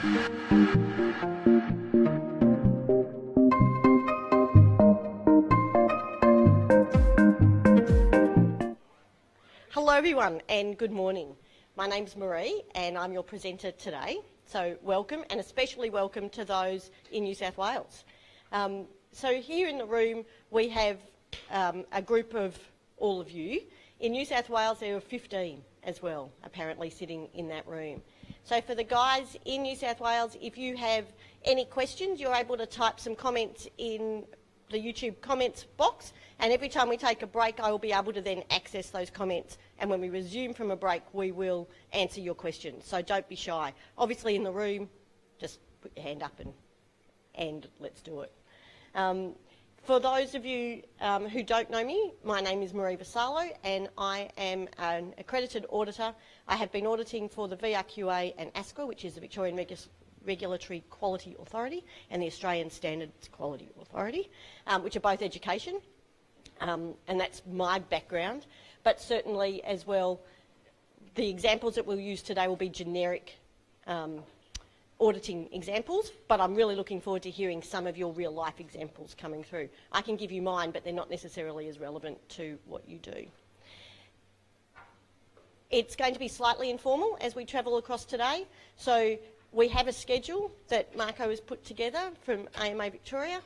Hello everyone and good morning. My name's Marie and I'm your presenter today. So welcome, and especially welcome to those in New South Wales. So here in the room we have a group of all of you. In New South Wales there are 15 as well, apparently sitting in that room. So for the guys in New South Wales, if you have any questions, you're able to type some comments in the YouTube comments box, and every time we take a break I will be able to then access those comments, and when we resume from a break we will answer your questions. So don't be shy. Obviously in the room, just put your hand up and let's do it. For those of you who don't know me, my name is Marie Vassallo and I am an accredited auditor. I have been auditing for the VRQA and ASQA, which is the Victorian Regulatory Quality Authority, and the Australian Standards Quality Authority, which are both education, and that's my background. But certainly as well, the examples that we'll use today will be generic auditing examples, but I'm really looking forward to hearing some of your real life examples coming through. I can give you mine, but they're not necessarily as relevant to what you do. It's going to be slightly informal as we travel across today. So we have a schedule that Marco has put together from AMA Victoria.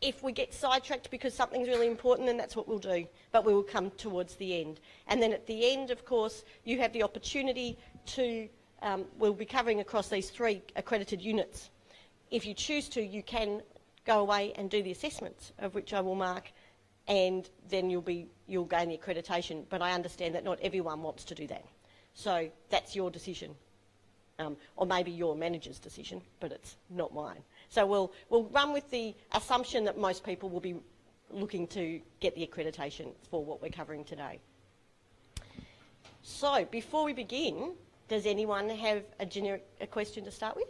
If we get sidetracked because something's really important, then that's what we'll do, but we will come towards the end. And then at the end, of course, you have the opportunity to, we'll be covering across these 3 accredited units. If you choose to, you can go away and do the assessments, of which I will mark, and then you'll gain the accreditation. But I understand that not everyone wants to do that. So that's your decision. Or maybe your manager's decision, but it's not mine. So we'll run with the assumption that most people will be looking to get the accreditation for what we're covering today. So before we begin, does anyone have a question to start with?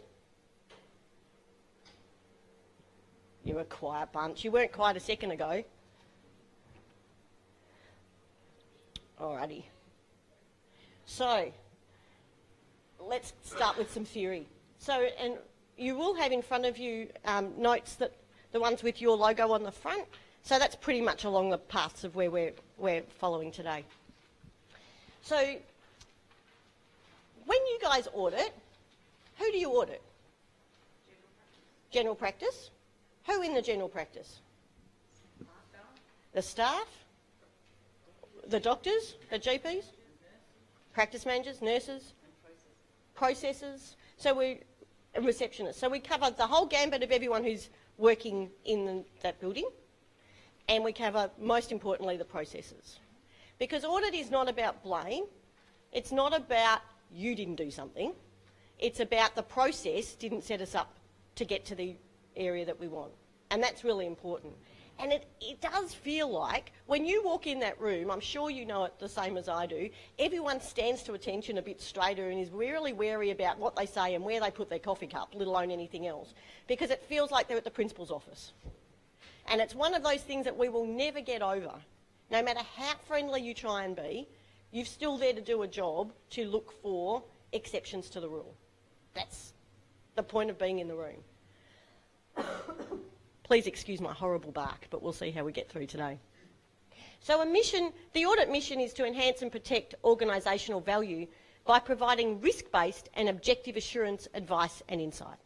You're a quiet bunch. You weren't quiet a second ago. Alrighty. So let's start with some theory. So, and you will have in front of you notes, that the ones with your logo on the front. So that's pretty much along the paths of where we're following today. So when you guys audit, who do you audit? General practice. Who in the general practice? The staff? The doctors? The GPs? Practice managers? Nurses? Processors? And receptionists. So we cover the whole gambit of everyone who's working in that building, and we cover, most importantly, the processors. Because audit is not about blame. It's not about you didn't do something. It's about the process didn't set us up to get to the area that we want. And that's really important. And it does feel like when you walk in that room, I'm sure you know it the same as I do, everyone stands to attention a bit straighter and is really wary about what they say and where they put their coffee cup, let alone anything else, because it feels like they're at the principal's office. And it's one of those things that we will never get over. No matter how friendly you try and be, you're still there to do a job to look for exceptions to the rule. That's the point of being in the room. Please excuse my horrible bark, but we'll see how we get through today. So the audit mission is to enhance and protect organisational value by providing risk-based and objective assurance, advice and insight.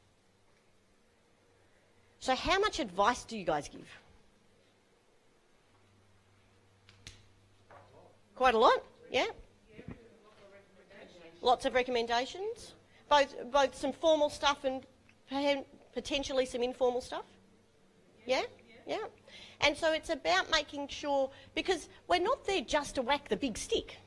So how much advice do you guys give? Quite a lot, yeah? Lots of recommendations, both some formal stuff and potentially some informal stuff. Yeah? Yeah. And so it's about making sure, because we're not there just to whack the big stick,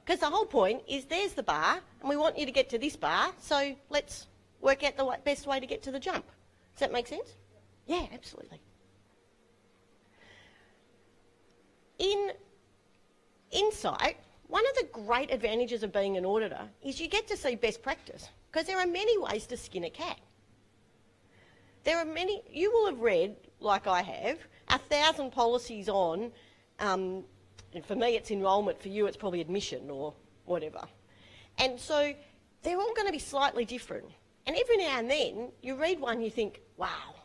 because the whole point is there's the bar and we want you to get to this bar, so let's work out the best way to get to the jump. Does that make sense? Yeah, absolutely. In Insight, one of the great advantages of being an auditor is you get to see best practice, because there are many ways to skin a cat. There are many, you will have read, like I have, 1,000 policies on, and for me it's enrolment, for you it's probably admission or whatever. And so they're all going to be slightly different. And every now and then, you read one, you think, wow,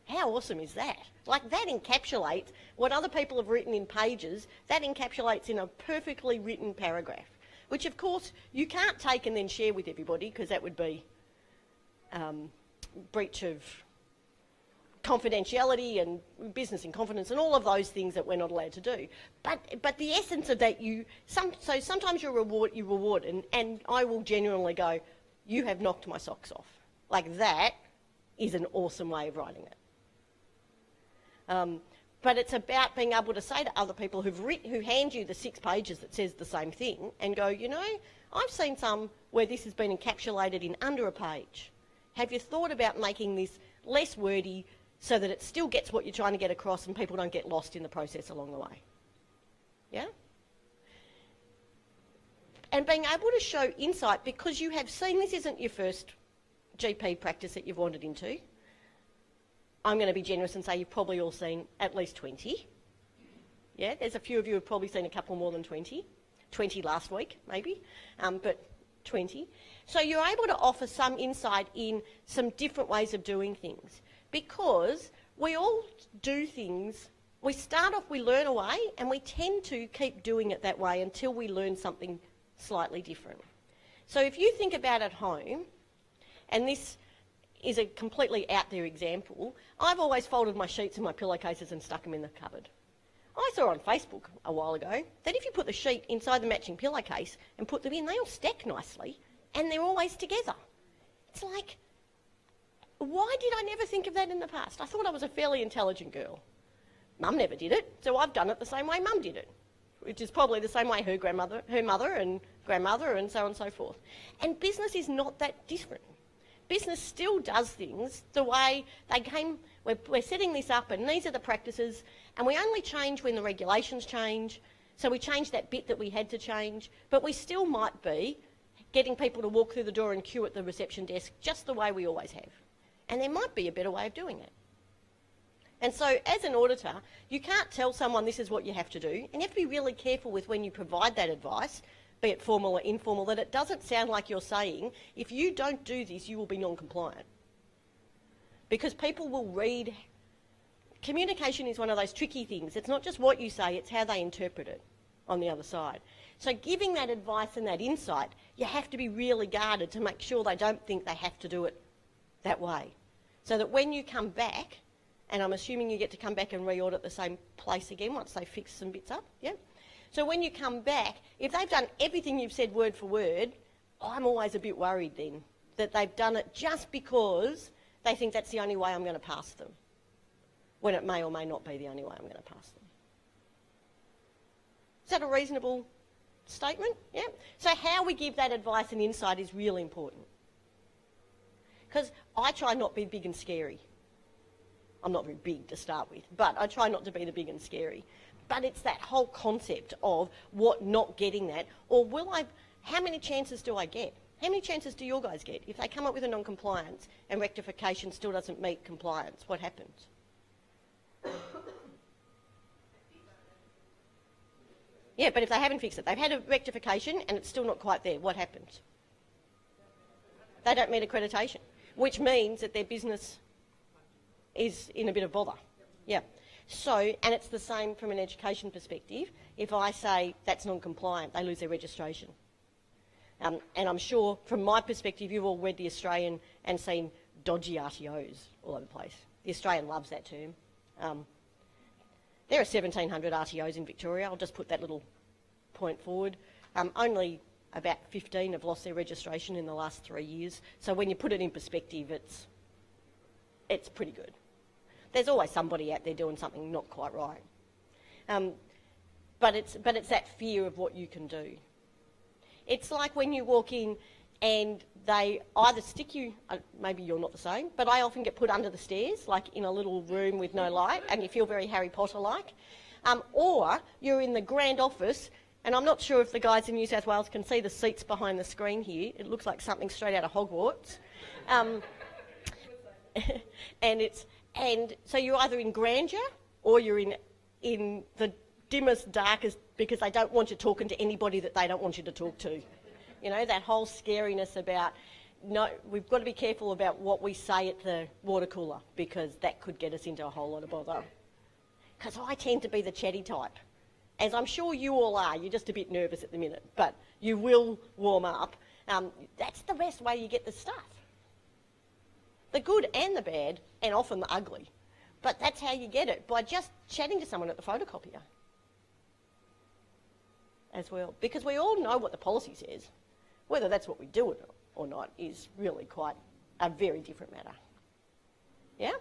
how awesome is that? Like, that encapsulates what other people have written in pages, that encapsulates in a perfectly written paragraph, which, of course, you can't take and then share with everybody, because that would be breach of confidentiality and business in confidence and all of those things that we're not allowed to do. But the essence of that, so sometimes you reward, and I will genuinely go, you have knocked my socks off. Like, that is an awesome way of writing it. But it's about being able to say to other people who hand you the 6 pages that says the same thing and go, you know, I've seen some where this has been encapsulated in under a page. Have you thought about making this less wordy so that it still gets what you're trying to get across and people don't get lost in the process along the way? Yeah? And being able to show insight, because you have seen this isn't your first GP practice that you've wandered into. I'm going to be generous and say you've probably all seen at least 20. Yeah, there's a few of you who've probably seen a couple more than 20. 20 last week, maybe, but 20. So you're able to offer some insight in some different ways of doing things, because we all do things. We start off, we learn a way, and we tend to keep doing it that way until we learn something slightly different. So if you think about at home, and this is a completely out there example, I've always folded my sheets in my pillowcases and stuck them in the cupboard. I saw on Facebook a while ago that if you put the sheet inside the matching pillowcase and put them in, they all stack nicely and they're always together. It's like, why did I never think of that in the past? I thought I was a fairly intelligent girl. Mum never did it, so I've done it the same way Mum did it, which is probably the same way her mother and grandmother and so on and so forth. And business is not that different. Business still does things the way they came. We're setting this up and these are the practices, and we only change when the regulations change. So we change that bit that we had to change, but we still might be getting people to walk through the door and queue at the reception desk just the way we always have. And there might be a better way of doing it. And so as an auditor, you can't tell someone this is what you have to do, and you have to be really careful with when you provide that advice, be it formal or informal, that it doesn't sound like you're saying, if you don't do this, you will be non-compliant. Because people will read. Communication is one of those tricky things. It's not just what you say, it's how they interpret it on the other side. So giving that advice and that insight, you have to be really guarded to make sure they don't think they have to do it that way. So that when you come back, and I'm assuming you get to come back and re-audit the same place again once they fix some bits up, yeah? So when you come back, if they've done everything you've said word for word, I'm always a bit worried then that they've done it just because they think that's the only way I'm going to pass them, when it may or may not be the only way I'm going to pass them. Is that a reasonable statement? Yeah. So how we give that advice and insight is really important. Because I try not to be big and scary. I'm not very big to start with, but I try not to be the big and scary. But it's that whole concept of what not getting that, or how many chances do I get? How many chances do your guys get? If they come up with a non-compliance and rectification still doesn't meet compliance, what happens? Yeah, but if they haven't fixed it, they've had a rectification and it's still not quite there, what happens? They don't meet accreditation, which means that their business is in a bit of bother. Yeah. So, and it's the same from an education perspective. If I say that's non-compliant, they lose their registration. And I'm sure, from my perspective, you've all read The Australian and seen dodgy RTOs all over the place. The Australian loves that term. There are 1,700 RTOs in Victoria. I'll just put that little point forward. Only about 15 have lost their registration in the last 3 years. So when you put it in perspective, it's pretty good. There's always somebody out there doing something not quite right. But it's that fear of what you can do. It's like when you walk in and they either stick you, maybe you're not the same, but I often get put under the stairs, like in a little room with no light, and you feel very Harry Potter-like. Or you're in the grand office, and I'm not sure if the guys in New South Wales can see the seats behind the screen here. It looks like something straight out of Hogwarts. And so you're either in grandeur or you're in the dimmest, darkest, because they don't want you talking to anybody that they don't want you to talk to. You know, that whole scariness about no, we've got to be careful about what we say at the water cooler, because that could get us into a whole lot of bother. Because I tend to be the chatty type, as I'm sure you all are. You're just a bit nervous at the minute, but you will warm up. That's the best way you get the stuff. The good and the bad, and often the ugly. But that's how you get it, by just chatting to someone at the photocopier as well. Because we all know what the policy says. Whether that's what we do or not is really quite a very different matter. Yeah?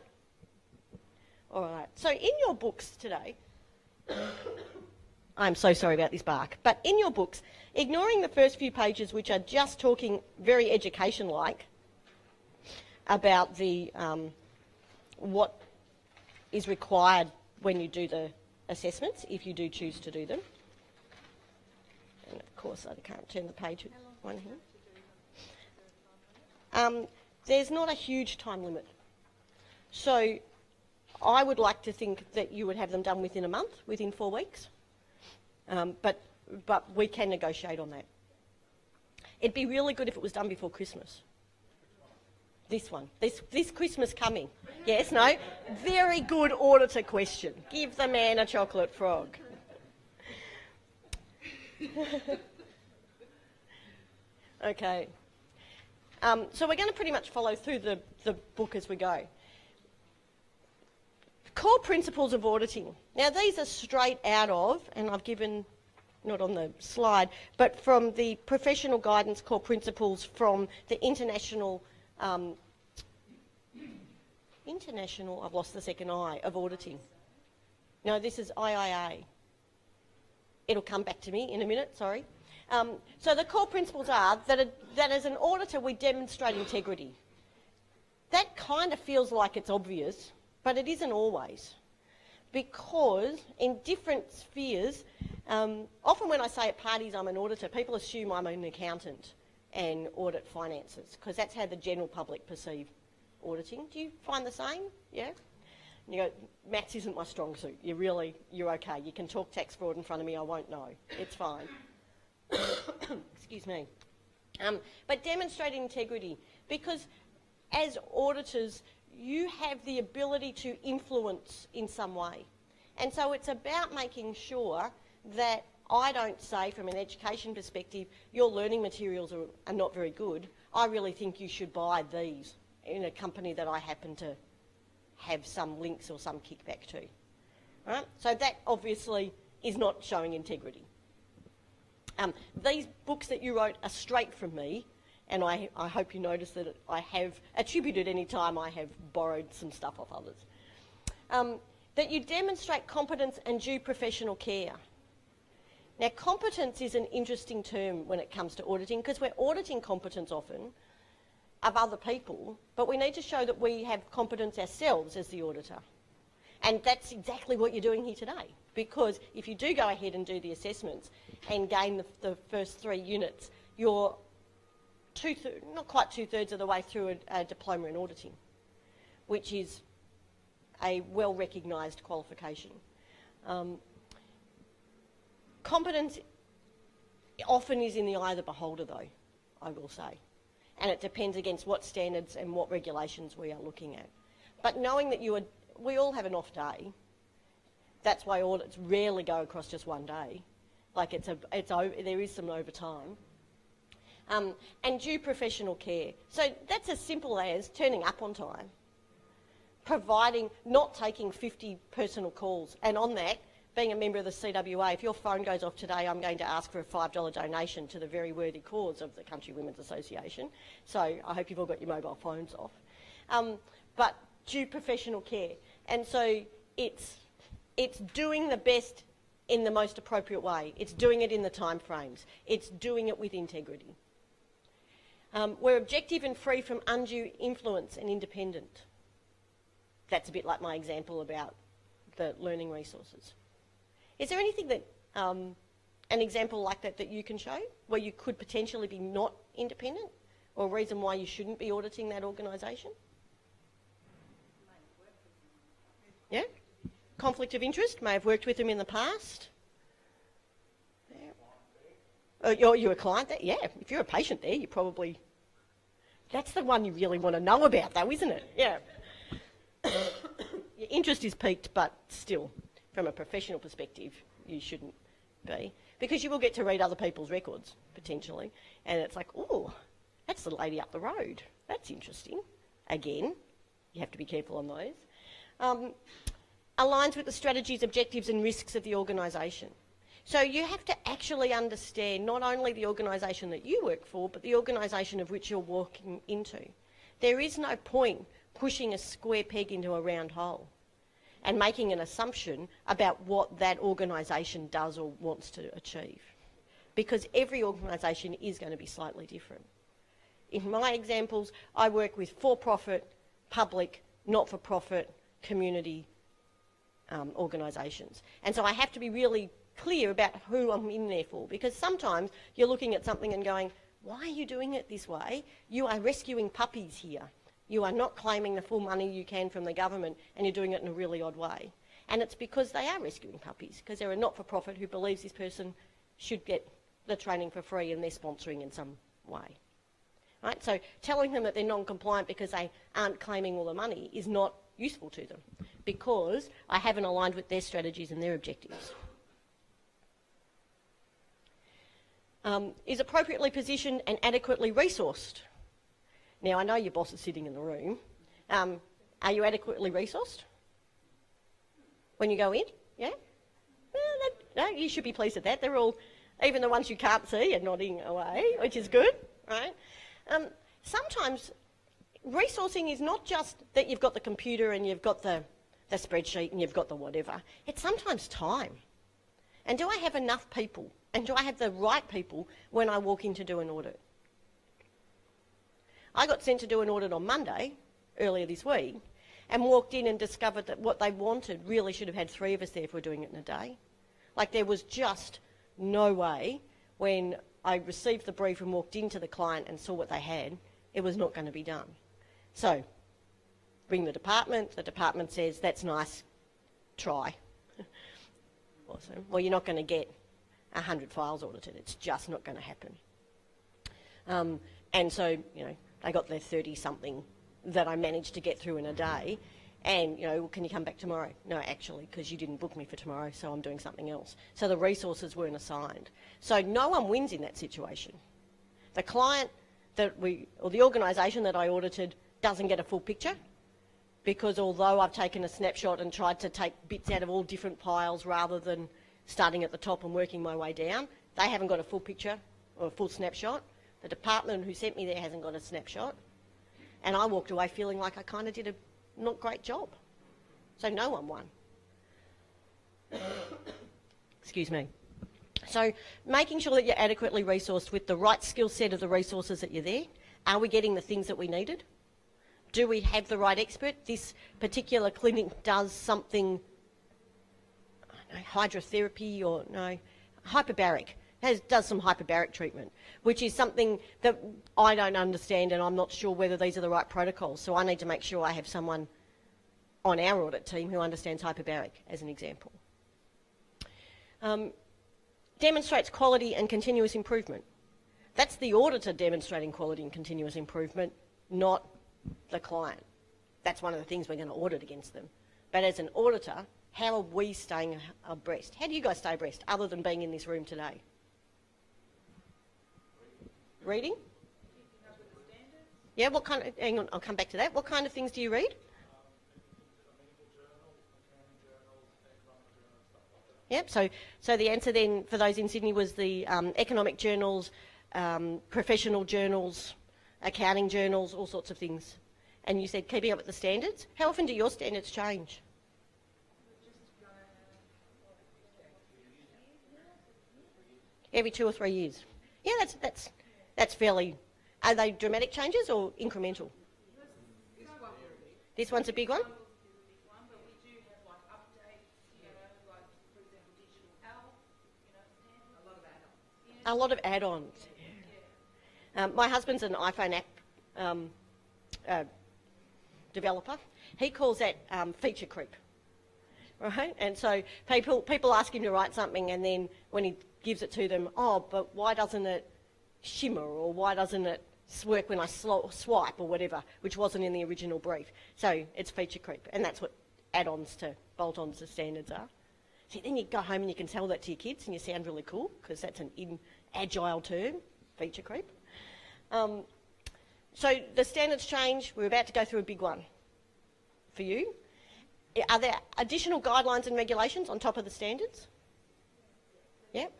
All right. So in your books today, I'm so sorry about this bark, but in your books, ignoring the first few pages, which are just talking very education-like about the what is required when you do the assessments, if you do choose to do them. And of course, I can't turn the page one here. There's not a huge time limit. So I would like to think that you would have them done within a month, within 4 weeks. But we can negotiate on that. It'd be really good if it was done before Christmas. This one. This Christmas coming. Yes, no? Very good auditor question. Give the man a chocolate frog. Okay. So we're going to pretty much follow through the book as we go. Core principles of auditing. Now these are straight out of, and I've given, not on the slide, but from the professional guidance core principles from the international, I've lost the second I, of auditing. No, this is IIA. It'll come back to me in a minute, sorry. So the core principles are that as an auditor we demonstrate integrity. That kind of feels like it's obvious, but it isn't always. Because in different spheres, often when I say at parties I'm an auditor, people assume I'm an accountant and audit finances, because that's how the general public perceive auditing. Do you find the same? Yeah? And you go, maths isn't my strong suit. You're okay. You can talk tax fraud in front of me, I won't know. It's fine. Excuse me. But demonstrating integrity, because as auditors, you have the ability to influence in some way. And so it's about making sure that I don't say, from an education perspective, your learning materials are not very good. I really think you should buy these in a company that I happen to have some links or some kickback to. Right? So that obviously is not showing integrity. These books that you wrote are straight from me, and I hope you notice that I have attributed any time I have borrowed some stuff off others. That you demonstrate competence and due professional care. Now, competence is an interesting term when it comes to auditing, because we're auditing competence often of other people, but we need to show that we have competence ourselves as the auditor. And that's exactly what you're doing here today, because if you do go ahead and do the assessments and gain the first 3 units, you're not quite 2/3 of the way through a diploma in auditing, which is a well-recognised qualification. Competence often is in the eye of the beholder, though, I will say. And it depends against what standards and what regulations we are looking at. But knowing that we all have an off day, that's why audits rarely go across just one day. Like there is some overtime. And due professional care. So that's as simple as turning up on time, not taking 50 personal calls, and on that, being a member of the CWA, if your phone goes off today, I'm going to ask for a $5 donation to the very worthy cause of the Country Women's Association. So I hope you've all got your mobile phones off. But due professional care. And so it's doing the best in the most appropriate way. It's doing it in the time frames. It's doing it with integrity. We're objective and free from undue influence and independent. That's a bit like my example about the learning resources. Is there anything that, an example like that you can show, where you could potentially be not independent, or a reason why you shouldn't be auditing that organisation? Yeah? Conflict of interest, may have worked with them in the past. Yeah. You're a client there? Yeah, if you're a patient there, you probably That's the one you really want to know about, though, isn't it? Yeah. Your interest is piqued, but still, from a professional perspective, you shouldn't be. Because you will get to read other people's records, potentially, and it's like, oh, that's the lady up the road. That's interesting. Again, you have to be careful on those. Aligns with the strategies, objectives and risks of the organisation. So you have to actually understand not only the organisation that you work for, but the organisation of which you're walking into. There is no point pushing a square peg into a round hole and making an assumption about what that organisation does or wants to achieve, because every organisation is going to be slightly different. In my examples, I work with for-profit, public, not-for-profit, community organisations. And so I have to be really clear about who I'm in there for, because sometimes you're looking at something and going, why are you doing it this way? You are rescuing puppies here. You are not claiming the full money you can from the government, and you're doing it in a really odd way. And it's because they are rescuing puppies, because they're a not-for-profit who believes this person should get the training for free and they're sponsoring in some way. Right? So telling them that they're non-compliant because they aren't claiming all the money is not useful to them, because I haven't aligned with their strategies and their objectives. Is appropriately positioned and adequately resourced. Now, I know your boss is sitting in the room. Are you adequately resourced when you go in? Yeah? Well, no, you should be pleased with that. They're all, even the ones you can't see, are nodding away, which is good, right? Sometimes resourcing is not just that you've got the computer and you've got the spreadsheet and you've got the whatever. It's sometimes time. And do I have enough people? And do I have the right people when I walk in to do an audit? I got sent to do an audit on Monday, earlier this week, and walked in and discovered that what they wanted really should have had 3 of us there if we're doing it in a day. Like, there was just no way, when I received the brief and walked into the client and saw what they had, it was not going to be done. So, ring the department says, that's nice, try. Awesome. Well, you're not going to get 100 files audited. It's just not going to happen. And so, you know, they got their 30-something that I managed to get through in a day. And, you know, can you come back tomorrow? No, actually, because you didn't book me for tomorrow, so I'm doing something else. So the resources weren't assigned. So no one wins in that situation. The client or the organisation that I audited doesn't get a full picture, because although I've taken a snapshot and tried to take bits out of all different piles rather than starting at the top and working my way down, they haven't got a full picture or a full snapshot. The department who sent me there hasn't got a snapshot. And I walked away feeling like I kind of did a not great job. So no one won. Excuse me. So making sure that you're adequately resourced with the right skill set of the resources that you're there. Are we getting the things that we needed? Do we have the right expert? This particular clinic does something, I don't know, hydrotherapy or no, hyperbaric. Does some hyperbaric treatment, which is something that I don't understand, and I'm not sure whether these are the right protocols. So I need to make sure I have someone on our audit team who understands hyperbaric, as an example. Demonstrates quality and continuous improvement. That's the auditor demonstrating quality and continuous improvement, not the client. That's one of the things we're going to audit against them. But as an auditor, how are we staying abreast? How do you guys stay abreast, other than being in this room today? Reading? Yeah, what kind of, hang on, I'll come back to that. What kind of things do you read? Yep, so the answer then for those in Sydney was the economic journals, professional journals, accounting journals, all sorts of things. And you said keeping up with the standards. How often do your standards change? Every 2 or 3 years. Yeah, that's fairly... Are they dramatic changes or incremental? This one's a big one? A lot of add-ons. My husband's an iPhone app developer. He calls that feature creep, right? And so people ask him to write something, and then when he gives it to them, oh, but why doesn't it shimmer, or why doesn't it work when I swipe or whatever, which wasn't in the original brief. So it's feature creep, and that's what add-ons to bolt-ons to standards are. See, then you go home and you can tell that to your kids and you sound really cool, because that's an agile term, feature creep. So the standards change, we're about to go through a big one for you. Are there additional guidelines and regulations on top of the standards? Yep.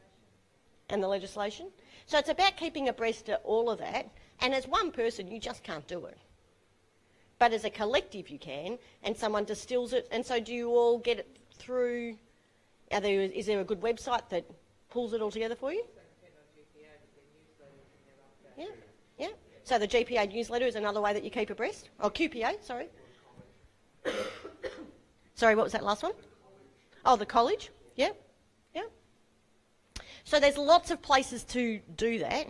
And the legislation. So it's about keeping abreast of all of that, and as one person you just can't do it. But as a collective you can, and someone distills it, and so do you all get it through, is there a good website that pulls it all together for you? Yeah, yeah. So the GPA newsletter is another way that you keep abreast. Oh, QPA, sorry. Sorry, what was that last one? Oh, the college. Yeah, yeah. So there's lots of places to do that.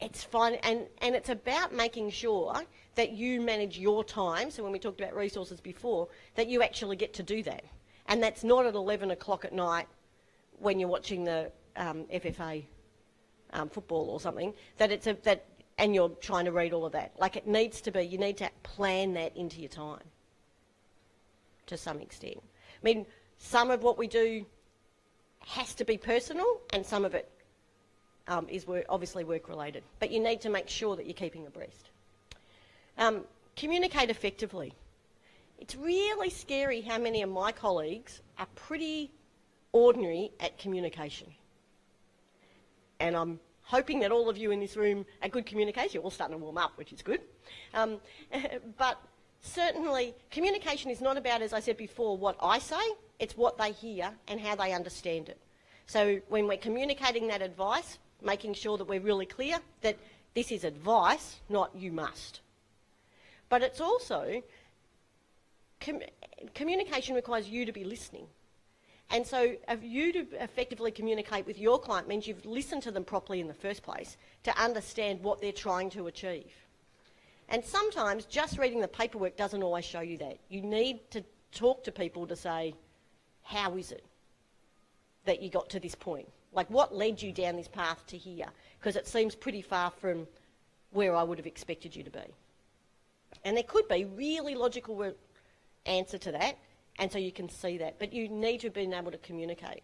It's fun, and it's about making sure that you manage your time. So when we talked about resources before, that you actually get to do that. And that's not at 11 o'clock at night when you're watching the FFA football or something, and you're trying to read all of that. Like, it needs to be, you need to plan that into your time to some extent. I mean, some of what we do has to be personal, and some of it is obviously work-related. But you need to make sure that you're keeping abreast. Communicate effectively. It's really scary how many of my colleagues are pretty ordinary at communication. And I'm hoping that all of you in this room are good communicators. You're all starting to warm up, which is good. But certainly, communication is not about, as I said before, what I say. It's what they hear and how they understand it. So when we're communicating that advice, making sure that we're really clear that this is advice, not you must. But it's also, communication requires you to be listening. And so for you to effectively communicate with your client means you've listened to them properly in the first place to understand what they're trying to achieve. And sometimes just reading the paperwork doesn't always show you that. You need to talk to people to say, how is it that you got to this point? Like, what led you down this path to here? Because it seems pretty far from where I would have expected you to be. And there could be really logical answer to that, and so you can see that. But you need to have been able to communicate.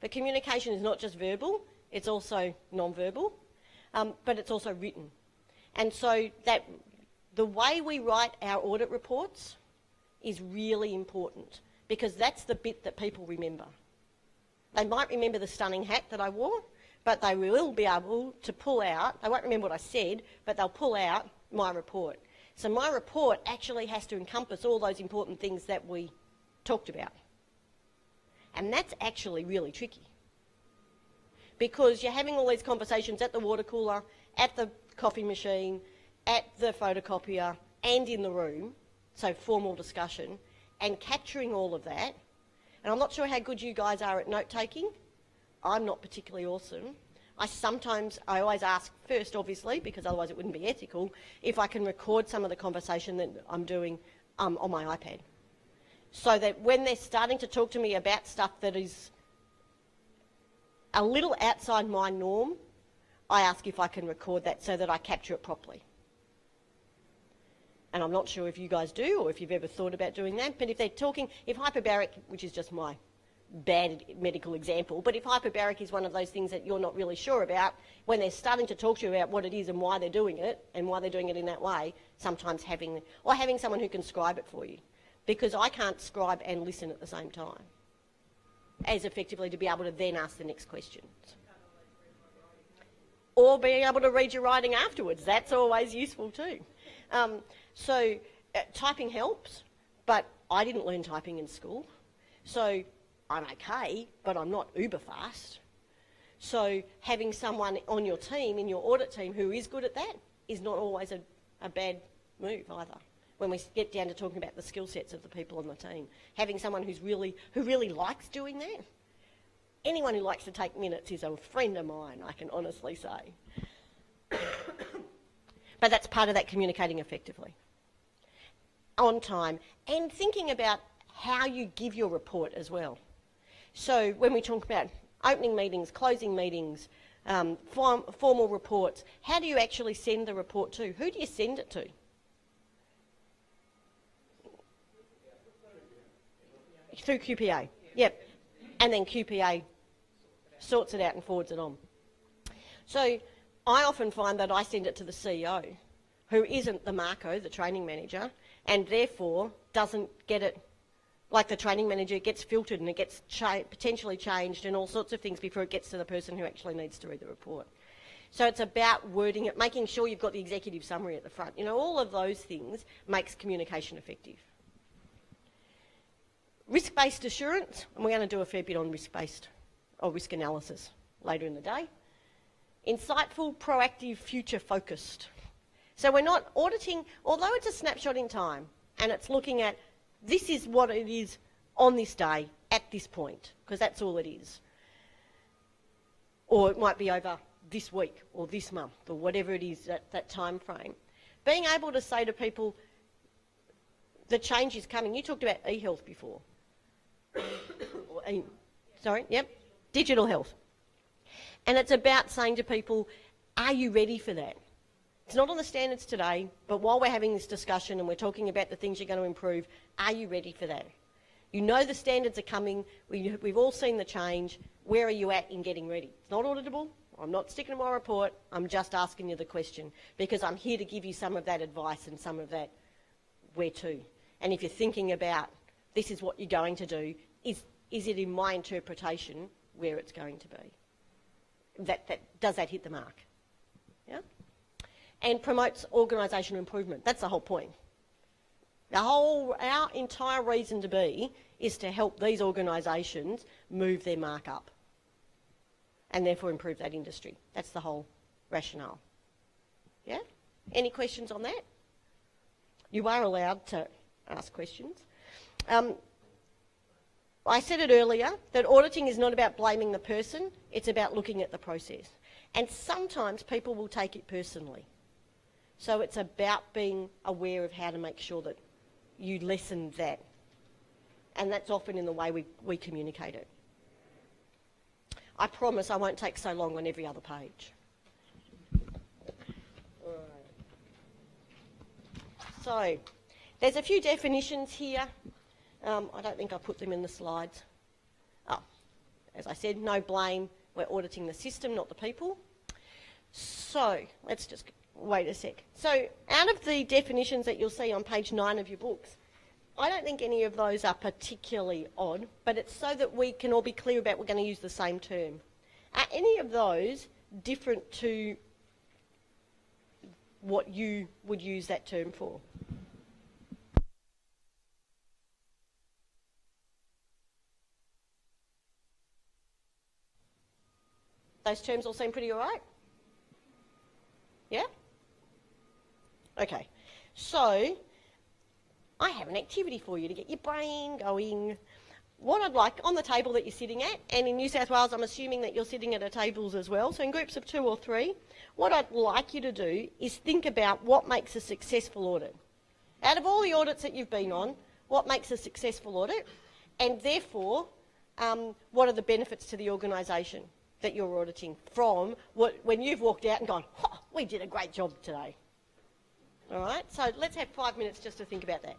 But communication is not just verbal, it's also non-verbal, but it's also written. And so that the way we write our audit reports is really important, because that's the bit that people remember. They might remember the stunning hat that I wore, but they will be able to pull out, they won't remember what I said, but they'll pull out my report. So my report actually has to encompass all those important things that we talked about. And that's actually really tricky, because you're having all these conversations at the water cooler, at the coffee machine, at the photocopier, and in the room, so formal discussion, and capturing all of that. And I'm not sure how good you guys are at note-taking. I'm not particularly awesome. I always ask first, obviously, because otherwise it wouldn't be ethical, if I can record some of the conversation that I'm doing on my iPad. So that when they're starting to talk to me about stuff that is a little outside my norm, I ask if I can record that so that I capture it properly. And I'm not sure if you guys do or if you've ever thought about doing that, but if they're talking, if hyperbaric, which is just my bad medical example, but if hyperbaric is one of those things that you're not really sure about, when they're starting to talk to you about what it is and why they're doing it and why they're doing it in that way, sometimes having someone who can scribe it for you, because I can't scribe and listen at the same time as effectively to be able to then ask the next questions. Or being able to read your writing afterwards, that's always useful too. Typing helps, but I didn't learn typing in school. So I'm okay, but I'm not uber fast. So having someone on your team, in your audit team, who is good at that is not always a bad move either. When we get down to talking about the skill sets of the people on the team, having someone who really likes doing that. Anyone who likes to take minutes is a friend of mine, I can honestly say. But that's part of that communicating effectively. On time. And thinking about how you give your report as well. So when we talk about opening meetings, closing meetings, formal reports. How do you actually send the report to? Who do you send it to? Through QPA. Yep. And then QPA sorts it out and forwards it on. So I often find that I send it to the CEO, who isn't the Marco, the training manager, and therefore doesn't get it, like the training manager, it gets filtered and it gets potentially changed and all sorts of things before it gets to the person who actually needs to read the report. So it's about wording it, making sure you've got the executive summary at the front. You know, all of those things makes communication effective. Risk-based assurance, and we're going to do a fair bit on risk-based or risk analysis later in the day. Insightful, proactive, future-focused. So we're not auditing, although it's a snapshot in time, and it's looking at this is what it is on this day, at this point, because that's all it is. Or it might be over this week or this month or whatever it is at that time frame. Being able to say to people, the change is coming. You talked about e-health before. Digital health. And it's about saying to people, are you ready for that? It's not on the standards today, but while we're having this discussion and we're talking about the things you're going to improve, are you ready for that? You know the standards are coming. We've all seen the change. Where are you at in getting ready? It's not auditable. I'm not sticking to my report. I'm just asking you the question because I'm here to give you some of that advice and some of that where to. And if you're thinking about this is what you're going to do, is it in my interpretation where it's going to be? Does that hit the mark? Yeah? And promotes organisational improvement. That's the whole point. Our entire reason to be is to help these organisations move their mark up and therefore improve that industry. That's the whole rationale. Yeah? Any questions on that? You are allowed to ask questions. I said it earlier that auditing is not about blaming the person, it's about looking at the process. And sometimes people will take it personally. So it's about being aware of how to make sure that you lessen that. And that's often in the way we communicate it. I promise I won't take so long on every other page. All right. So, there's a few definitions here. I don't think I put them in the slides. Oh, as I said, no blame. We're auditing the system, not the people. So, let's just wait a sec. So, out of the definitions that you'll see on page 9 of your books, I don't think any of those are particularly odd, but it's so that we can all be clear about we're going to use the same term. Are any of those different to what you would use that term for? Those terms all seem pretty all right? Yeah? Okay. So, I have an activity for you to get your brain going. What I'd like, on the table that you're sitting at, and in New South Wales I'm assuming that you're sitting at tables as well, so in groups of 2 or 3, what I'd like you to do is think about what makes a successful audit. Out of all the audits that you've been on, what makes a successful audit? And therefore, what are the benefits to the organisation that you're auditing from when you've walked out and gone, oh, we did a great job today. All right, so let's have 5 minutes just to think about that.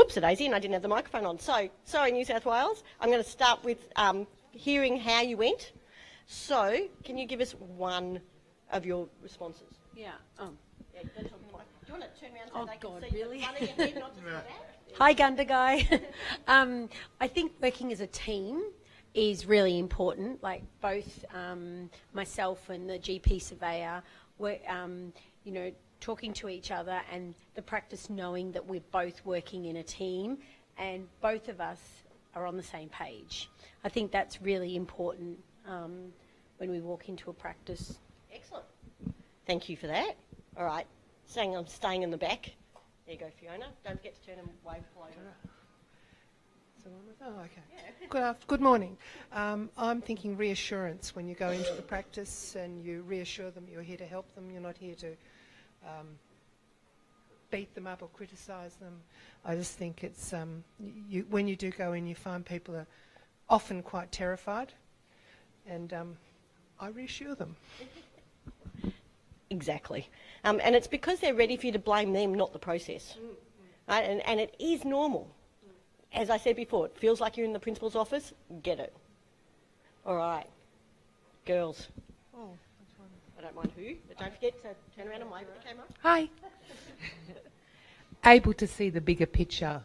Whoops, Daisy, and I didn't have the microphone on. So, sorry, New South Wales. I'm going to start with hearing how you went. So, can you give us one of your responses? Yeah. Yeah, don't talk in the mic. Do you want to turn around so they God, can see really? the front of your head, not just the back? Hi, Gunda Guy. I think working as a team is really important. Like both myself and the GP surveyor were, talking to each other, and the practice knowing that we're both working in a team and both of us are on the same page. I think that's really important when we walk into a practice. Excellent. Thank you for that. All right. I'm staying in the back. There you go, Fiona. Don't forget to turn and wave hello. Okay. Good morning. I'm thinking reassurance when you go into the practice and you reassure them you're here to help them. You're not here to beat them up or criticise them. I just think it's when you do go in, you find people are often quite terrified, and I reassure them. Exactly. And it's because they're ready for you to blame them, not the process. Right? And it is normal. As I said before, it feels like you're in the principal's office. Get it. All right. Girls. Oh, I don't mind who, but don't forget to turn around and wave at the camera. Hi. Able to see the bigger picture,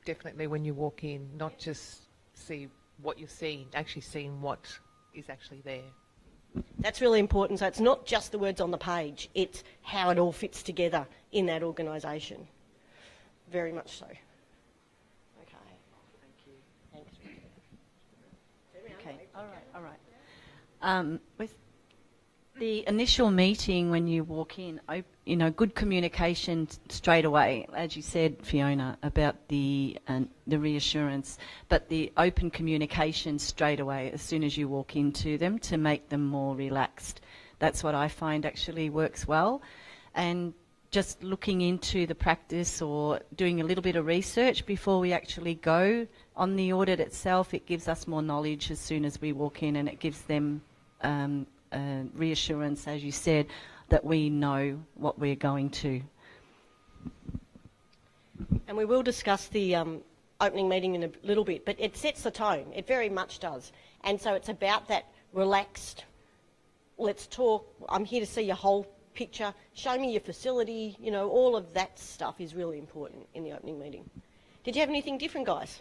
definitely, when you walk in, not just see what you're seeing, actually seeing what is actually there. That's really important. So it's not just the words on the page, it's how it all fits together in that organisation. Very much so. Okay. Thank you. Thanks. Okay, all right. With the initial meeting when you walk in, good communication straight away, as you said, Fiona, about the reassurance, but the open communication straight away as soon as you walk into them to make them more relaxed. That's what I find actually works well. And just looking into the practice or doing a little bit of research before we actually go on the audit itself, it gives us more knowledge as soon as we walk in, and it gives them reassurance, as you said, that we know what we're going to. And we will discuss the opening meeting in a little bit, but it sets the tone. It very much does. And so it's about that relaxed, let's talk, I'm here to see your whole picture, show me your facility, all of that stuff is really important in the opening meeting. Did you have anything different, guys?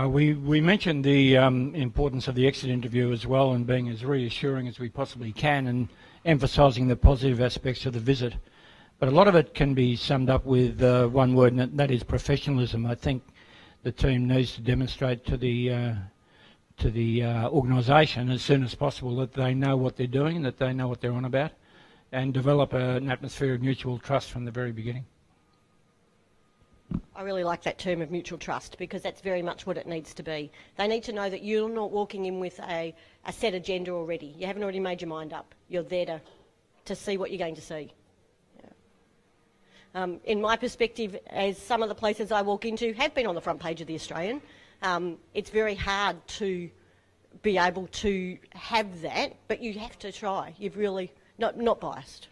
We mentioned the importance of the exit interview as well, and being as reassuring as we possibly can and emphasising the positive aspects of the visit. But a lot of it can be summed up with one word, and that is professionalism. I think the team needs to demonstrate to the organisation as soon as possible that they know what they're doing and that they know what they're on about, and develop an atmosphere of mutual trust from the very beginning. I really like that term of mutual trust, because that's very much what it needs to be. They need to know that you're not walking in with a set agenda already. You haven't already made your mind up. You're there to see what you're going to see. Yeah. In my perspective, as some of the places I walk into have been on the front page of The Australian, it's very hard to be able to have that, but you have to try. You've really not biased.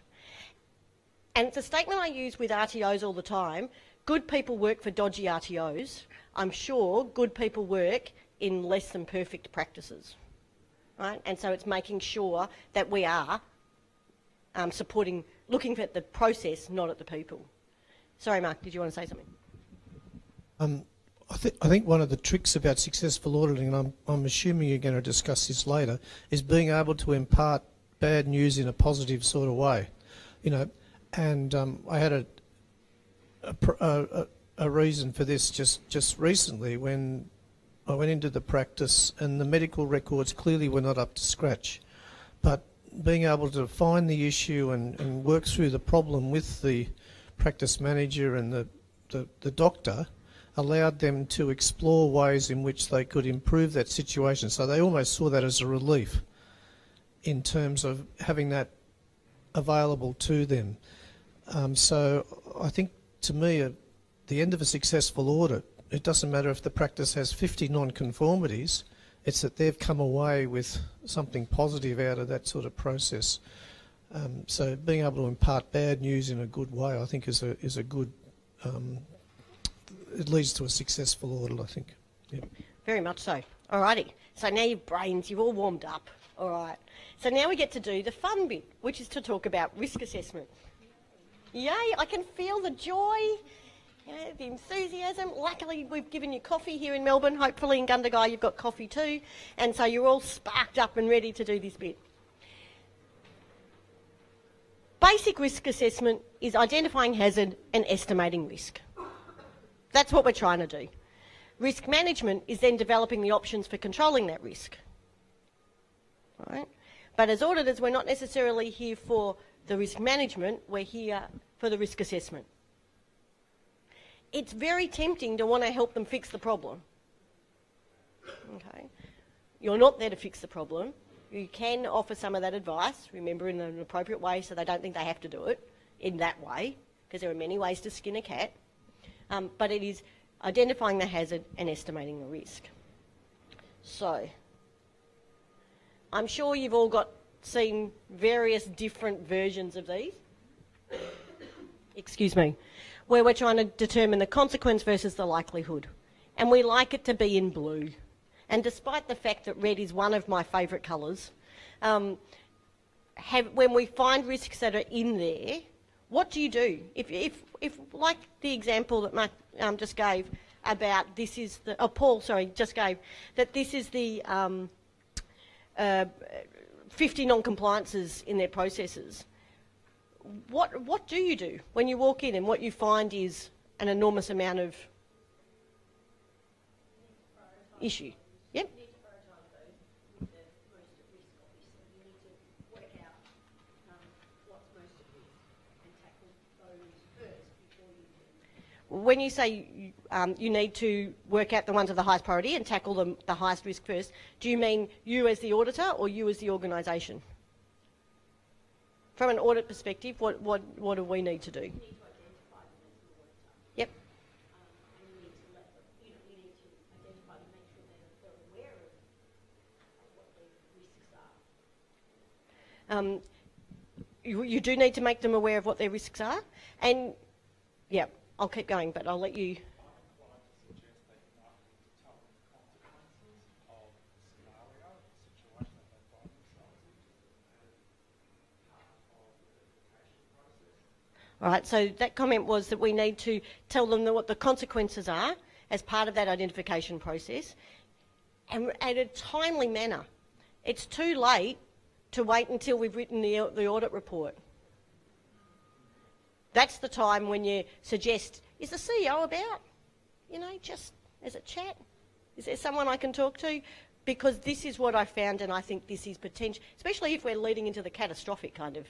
And it's a statement I use with RTOs all the time. Good people work for dodgy RTOs. I'm sure good people work in less than perfect practices, right? And so it's making sure that we are supporting, looking at the process, not at the people. Sorry, Mark, did you want to say something? I think one of the tricks about successful auditing, and I'm assuming you're going to discuss this later, is being able to impart bad news in a positive sort of way. And I had a reason for this just recently when I went into the practice and the medical records clearly were not up to scratch. But being able to find the issue and work through the problem with the practice manager and the doctor allowed them to explore ways in which they could improve that situation. So they almost saw that as a relief in terms of having that available to them. So I think, to me, at the end of a successful audit, it doesn't matter if the practice has 50 non-conformities, it's that they've come away with something positive out of that sort of process. So being able to impart bad news in a good way, I think, is a good. It leads to a successful audit, I think. Yep. Very much so. Alrighty. So now your brains, you've all warmed up. All right. So now we get to do the fun bit, which is to talk about risk assessment. Yay! I can feel the joy, the enthusiasm. Luckily, we've given you coffee here in Melbourne. Hopefully in Gundagai you've got coffee too. And so you're all sparked up and ready to do this bit. Basic risk assessment is identifying hazard and estimating risk. That's what we're trying to do. Risk management is then developing the options for controlling that risk. Right? But as auditors, we're not necessarily here for the risk management, we're here for the risk assessment. It's very tempting to want to help them fix the problem. Okay? You're not there to fix the problem. You can offer some of that advice, remember, in an appropriate way so they don't think they have to do it in that way, because there are many ways to skin a cat. But it is identifying the hazard and estimating the risk. So, I'm sure you've all seen various different versions of these. Excuse me. Where we're trying to determine the consequence versus the likelihood. And we like it to be in blue. And despite the fact that red is one of my favourite colours, when we find risks that are in there, what do you do? If like the example that Mark just gave about this is the, Paul, sorry, just gave, that this is the 50 non-compliances in their processes. What do you do when you walk in and what you find is an enormous amount of issue? Yep. When you say you need to work out the ones of the highest priority and tackle the highest risk first, do you mean you as the auditor or you as the organisation? From an audit perspective, what do we need to do? Yep. You do need to make them aware of what their risks are, and yeah, I'll keep going, but I'll let you. All right, so that comment was that we need to tell them what the consequences are as part of that identification process, and in a timely manner. It's too late to wait until we've written the audit report. That's the time when you suggest, is the CEO about? You know, just as a chat? Is there someone I can talk to? Because this is what I found, and I think this is potential, especially if we're leading into the catastrophic kind of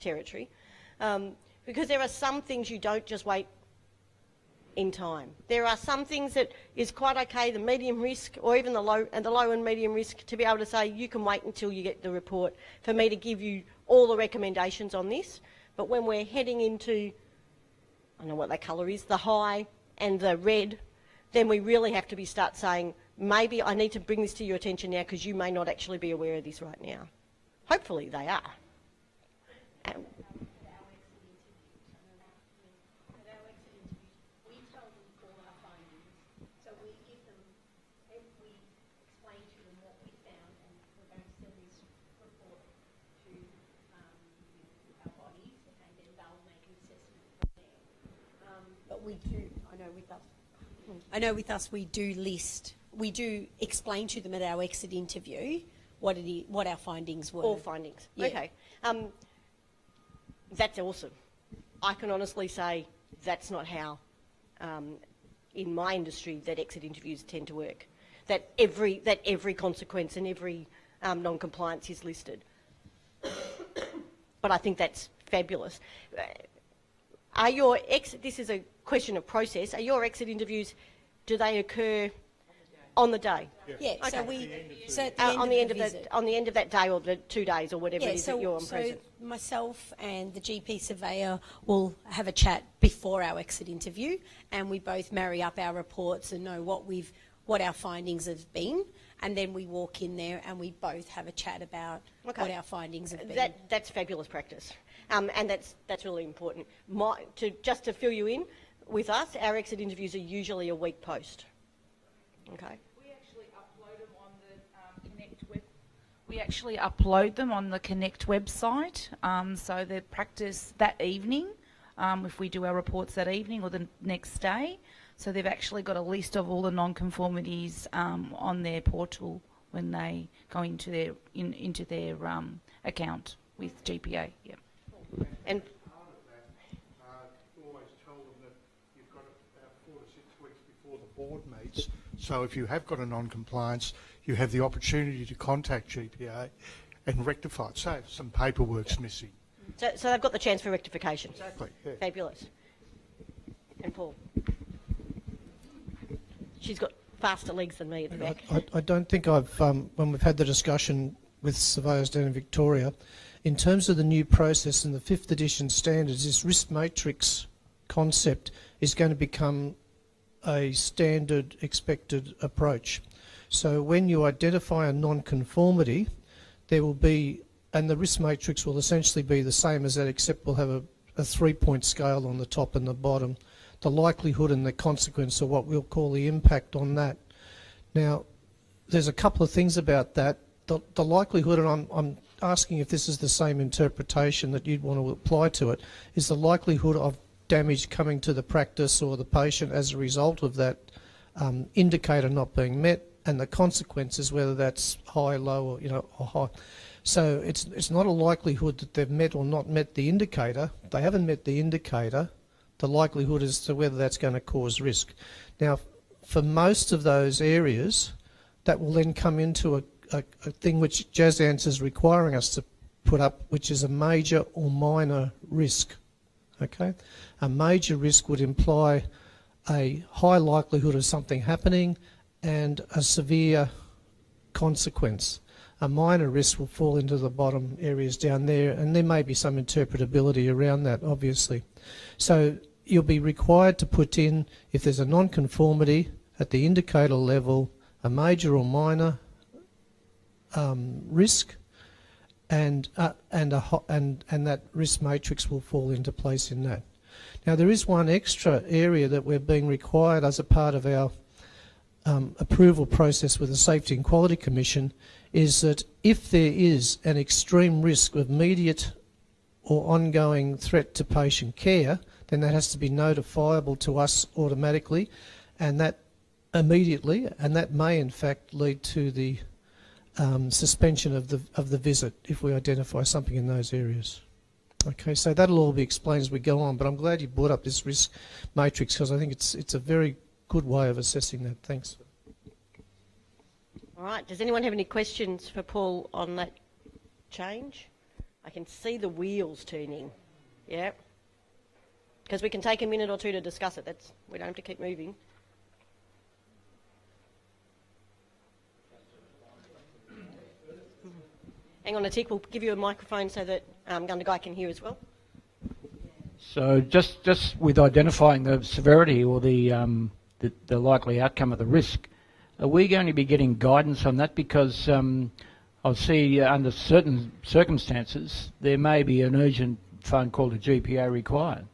territory. Because there are some things you don't just wait in time. There are some things that is quite okay, the medium risk or even the low and medium risk, to be able to say you can wait until you get the report for me to give you all the recommendations on this. But when we're heading into, I don't know what that colour is, the high and the red, then we really have to start saying, maybe I need to bring this to your attention now because you may not actually be aware of this right now. Hopefully they are. I know with us we do explain to them at our exit interview what our findings were. All findings. Yeah. Okay. That's awesome. I can honestly say that's not how, in my industry, that exit interviews tend to work. That every consequence and every non-compliance is listed. But I think that's fabulous. This is a question of process. Are your exit interviews, do they occur on the day? Yeah. Okay. So on the end of that day or the 2 days or whatever it is that you're on present. So myself and the GP surveyor will have a chat before our exit interview, and we both marry up our reports and know what our findings have been, and then we walk in there and we both have a chat about what our findings have been. That's fabulous practice, and that's really important. Just to fill you in, with us, our exit interviews are usually a week post. Okay. We actually upload them on the Connect web. We actually upload them on the Connect website, so they're practiced that evening. If we do our reports that evening or the next day, so they've actually got a list of all the non-conformities on their portal when they go into their account with GPA. Yep. And always tell them that you've got about 4 to 6 weeks before the board meets. So if you have got a non-compliance, you have the opportunity to contact GPA and rectify it. So if some paperwork's missing. so they've got the chance for rectification. Exactly. Yeah. Fabulous. And Paul? She's got faster legs than me at the back. I don't think I've, when we've had the discussion with surveyors down in Victoria, in terms of the new process and the 5th edition standards, this risk matrix concept is going to become a standard expected approach. So when you identify a non-conformity, there will be, and the risk matrix will essentially be the same as that, except we'll have a 3-point scale on the top and the bottom. The likelihood and the consequence, or what we'll call the impact on that. Now, there's a couple of things about that. The likelihood, and I'm asking if this is the same interpretation that you'd want to apply to it, is the likelihood of damage coming to the practice or the patient as a result of that indicator not being met, and the consequences, whether that's high, low, or high. So it's not a likelihood that they've met or not met the indicator. They haven't met the indicator. The likelihood as to whether that's going to cause risk. Now, for most of those areas, that will then come into a thing which JASANS is requiring us to put up, which is a major or minor risk. Okay, a major risk would imply a high likelihood of something happening and a severe consequence. A minor risk will fall into the bottom areas down there, and there may be some interpretability around that, obviously. So you'll be required to put in, if there's a non-conformity at the indicator level, a major or minor risk, and that risk matrix will fall into place in that. Now, there is one extra area that we're being required as a part of our approval process with the Safety and Quality Commission, is that if there is an extreme risk of immediate or ongoing threat to patient care, then that has to be notifiable to us automatically, and that immediately, and that may in fact lead to the suspension of the visit if we identify something in those areas. Okay, so that'll all be explained as we go on, but I'm glad you brought up this risk matrix because I think it's a very good way of assessing that. Thanks. All right, does anyone have any questions for Paul on that change? I can see the wheels turning. Yeah. Because we can take a minute or two to discuss it. We don't have to keep moving. Hang on a tick, we'll give you a microphone so that Gundagai can hear as well. So just with identifying the severity or the likely outcome of the risk, are we going to be getting guidance on that? Because I'll see under certain circumstances there may be an urgent phone call to GPA required.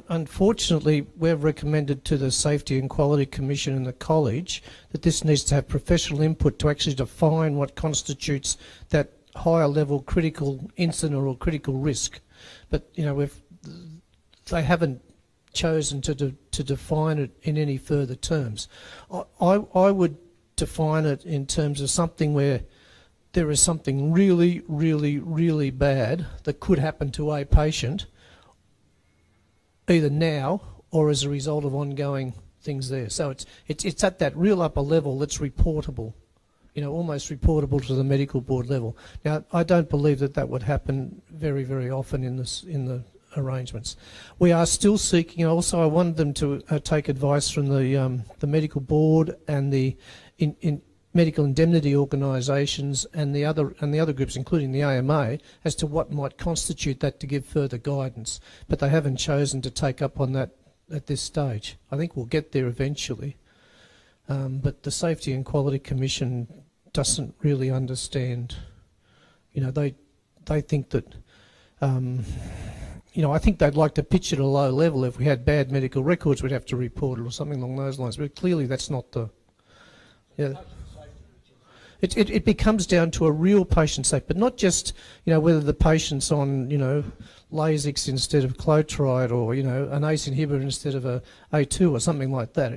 Unfortunately, we've recommended to the Safety and Quality Commission and the college that this needs to have professional input to actually define what constitutes that higher level critical incident or critical risk. But they haven't chosen to define it in any further terms. I would define it in terms of something where there is something really, really, really bad that could happen to a patient, either now or as a result of ongoing things there. So it's at that real upper level that's reportable, almost reportable to the medical board level. Now, I don't believe that would happen very, very often in the arrangements. We are still seeking. Also, I wanted them to take advice from the medical board and the medical indemnity organisations and the other groups, including the AMA, as to what might constitute that to give further guidance. But they haven't chosen to take up on that at this stage. I think we'll get there eventually, but the Safety and Quality Commission doesn't really understand. You know, they think that. You know, I think they'd like to pitch it at a low level. If we had bad medical records, we'd have to report it or something along those lines. But clearly, that's not the. Yeah. It becomes down to a real patient safety, but not just, you know, whether the patient's on, you know, Lasix instead of Clotride, or, you know, an ACE inhibitor instead of a A2 or something like that.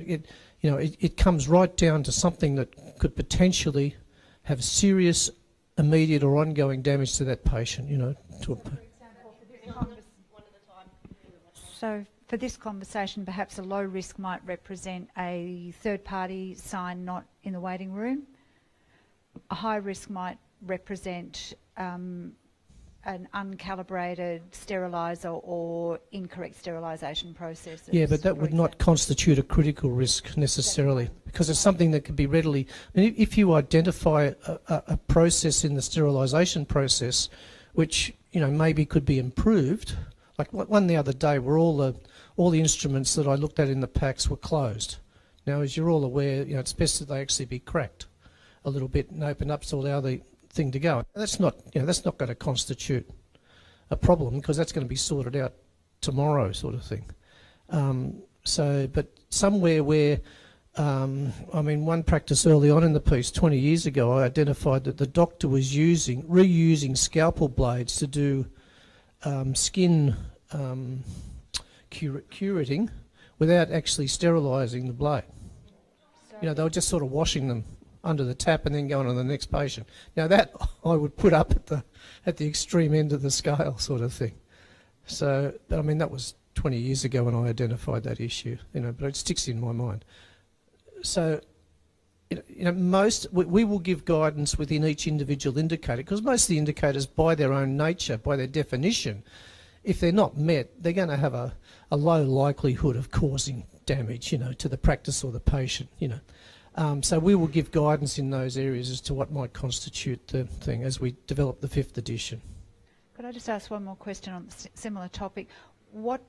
It comes right down to something that could potentially have serious, immediate or ongoing damage to that patient, you know. So for this conversation, perhaps a low risk might represent a third party sign not in the waiting room. A high risk might represent an uncalibrated steriliser or incorrect sterilisation processes. Yeah, but that would not constitute a critical risk necessarily, because it's something that could be readily. I mean, if you identify a process in the sterilisation process, which, you know, maybe could be improved, like one the other day, where all the instruments that I looked at in the packs were closed. Now, as you're all aware, you know, it's best that they actually be cracked a little bit and open up to allow the thing to go. That's not, you know, that's not going to constitute a problem, because that's going to be sorted out tomorrow, sort of thing. But somewhere where, I mean, one practice early on in the piece, 20 years ago, I identified that the doctor was reusing scalpel blades to do skin curating without actually sterilising the blade. You know, they were just sort of washing them under the tap and then going on to the next patient. Now that I would put up at the extreme end of the scale, sort of thing. So, I mean, that was 20 years ago when I identified that issue, you know, but it sticks in my mind. So, you know, we will give guidance within each individual indicator, because most of the indicators, by their own nature, by their definition, if they're not met, they're going to have a low likelihood of causing damage, you know, to the practice or the patient, you know. So we will give guidance in those areas as to what might constitute the thing as we develop the 5th edition. Could I just ask one more question on a similar topic?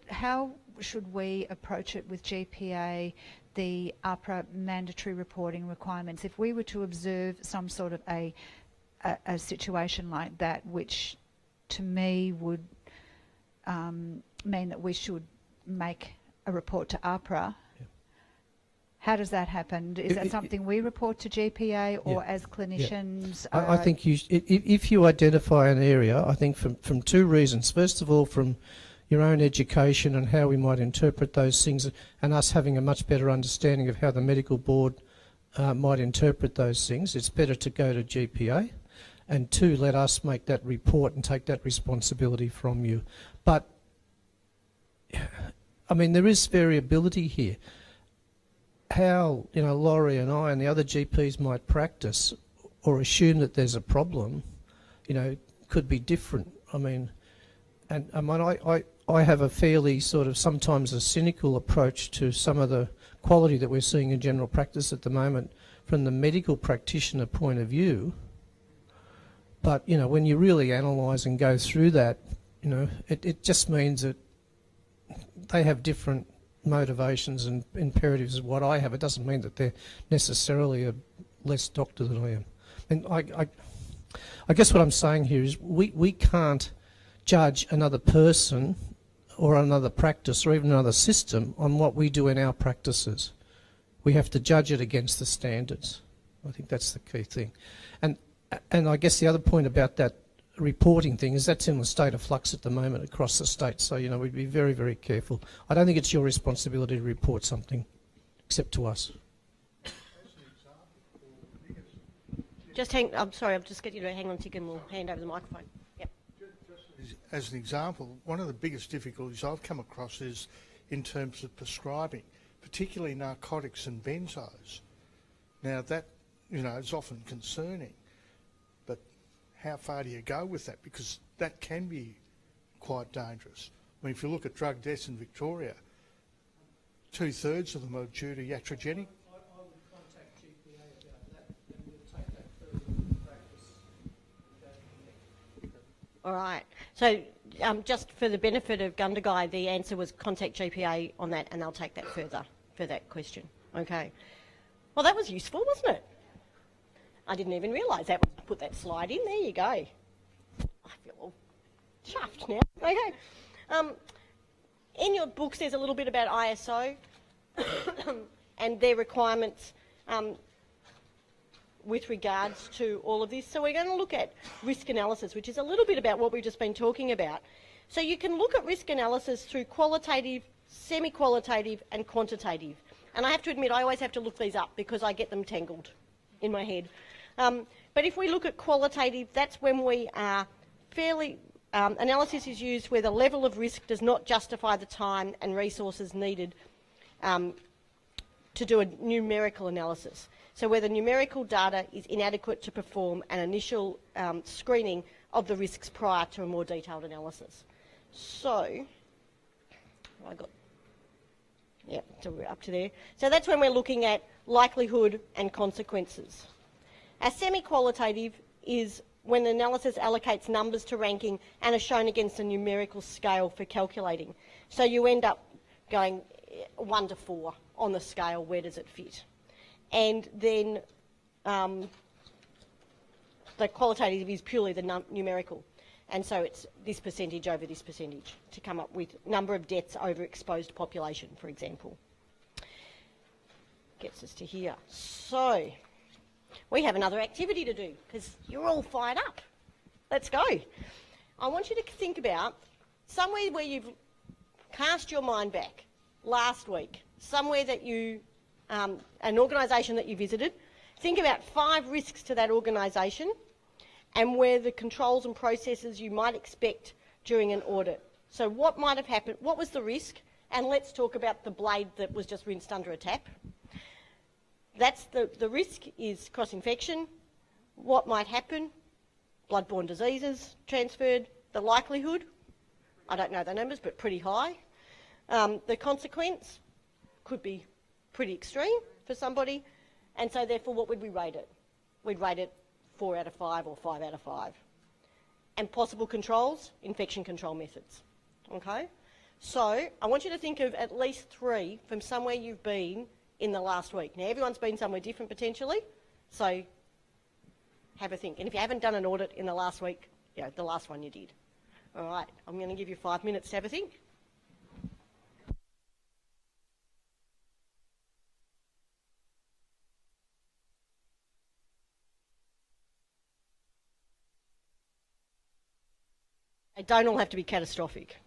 How should we approach it with GPA, the APRA mandatory reporting requirements? If we were to observe some sort of a situation like that, which to me would mean that we should make a report to APRA, how does that happen? Is that something we report to GPA, or as clinicians? Yeah. I think if you identify an area, I think from two reasons. First of all, from your own education and how we might interpret those things, and us having a much better understanding of how the medical board might interpret those things, it's better to go to GPA. And two, let us make that report and take that responsibility from you. But, I mean, there is variability here. How, you know, Laurie and I and the other GPs might practice or assume that there's a problem, you know, could be different. I mean, and I mean, I have a fairly sort of sometimes a cynical approach to some of the quality that we're seeing in general practice at the moment from the medical practitioner point of view. But, you know, when you really analyse and go through that, you know, it just means that they have different motivations and imperatives as what I have. It doesn't mean that they're necessarily a less doctor than I am. And I guess what I'm saying here is we can't judge another person or another practice or even another system on what we do in our practices. We have to judge it against the standards. I think that's the key thing. And I guess the other point about that reporting thing is that's in a state of flux at the moment across the state. So, you know, we'd be very, very careful. I don't think it's your responsibility to report something except to us. I'm sorry, I'm just getting you to hang on a second, we'll hand over the microphone. Yep. As an example, one of the biggest difficulties I've come across is in terms of prescribing, particularly narcotics and benzos. Now that, you know, is often concerning. How far do you go with that? Because that can be quite dangerous. I mean, if you look at drug deaths in Victoria, 2/3 of them are due to iatrogenic. I would contact GPA about that, and we'll take that further into practice. All right. So just for the benefit of Gundagai, the answer was contact GPA on that, and they'll take that further for that question. Okay. Well, that was useful, wasn't it? I didn't even realise that. Put that slide in. There you go. I feel all chuffed now. Okay. In your books, there's a little bit about ISO and their requirements with regards to all of this. So we're going to look at risk analysis, which is a little bit about what we've just been talking about. So you can look at risk analysis through qualitative, semi-qualitative and quantitative. And I have to admit, I always have to look these up because I get them tangled in my head. But if we look at qualitative, that's when we are fairly... analysis is used where the level of risk does not justify the time and resources needed to do a numerical analysis. So where the numerical data is inadequate to perform an initial screening of the risks prior to a more detailed analysis. So, so we're up to there. So that's when we're looking at likelihood and consequences. A semi-qualitative is when the analysis allocates numbers to ranking and are shown against a numerical scale for calculating. So you end up going 1 to 4 on the scale, where does it fit? And then the qualitative is purely the numerical. And so it's this percentage over this percentage to come up with number of deaths over exposed population, for example. Gets us to here. So we have another activity to do because you're all fired up. Let's go. I want you to think about somewhere where you've cast your mind back last week, somewhere that you, an organisation that you visited. Think about 5 risks to that organisation and where the controls and processes you might expect during an audit. So what might have happened? What was the risk? And let's talk about the blade that was just rinsed under a tap. That's the risk is cross-infection. What might happen? Bloodborne diseases transferred. The likelihood, I don't know the numbers, but pretty high. The consequence could be pretty extreme for somebody. And so therefore, what would we rate it? We'd rate it 4 out of 5 or 5 out of 5. And possible controls, infection control methods. Okay? So I want you to think of at least 3 from somewhere you've been in the last week. Now, everyone's been somewhere different potentially, so have a think. And if you haven't done an audit in the last week, you know, the last one you did. All right, I'm going to give you 5 minutes to have a think. They don't all have to be catastrophic.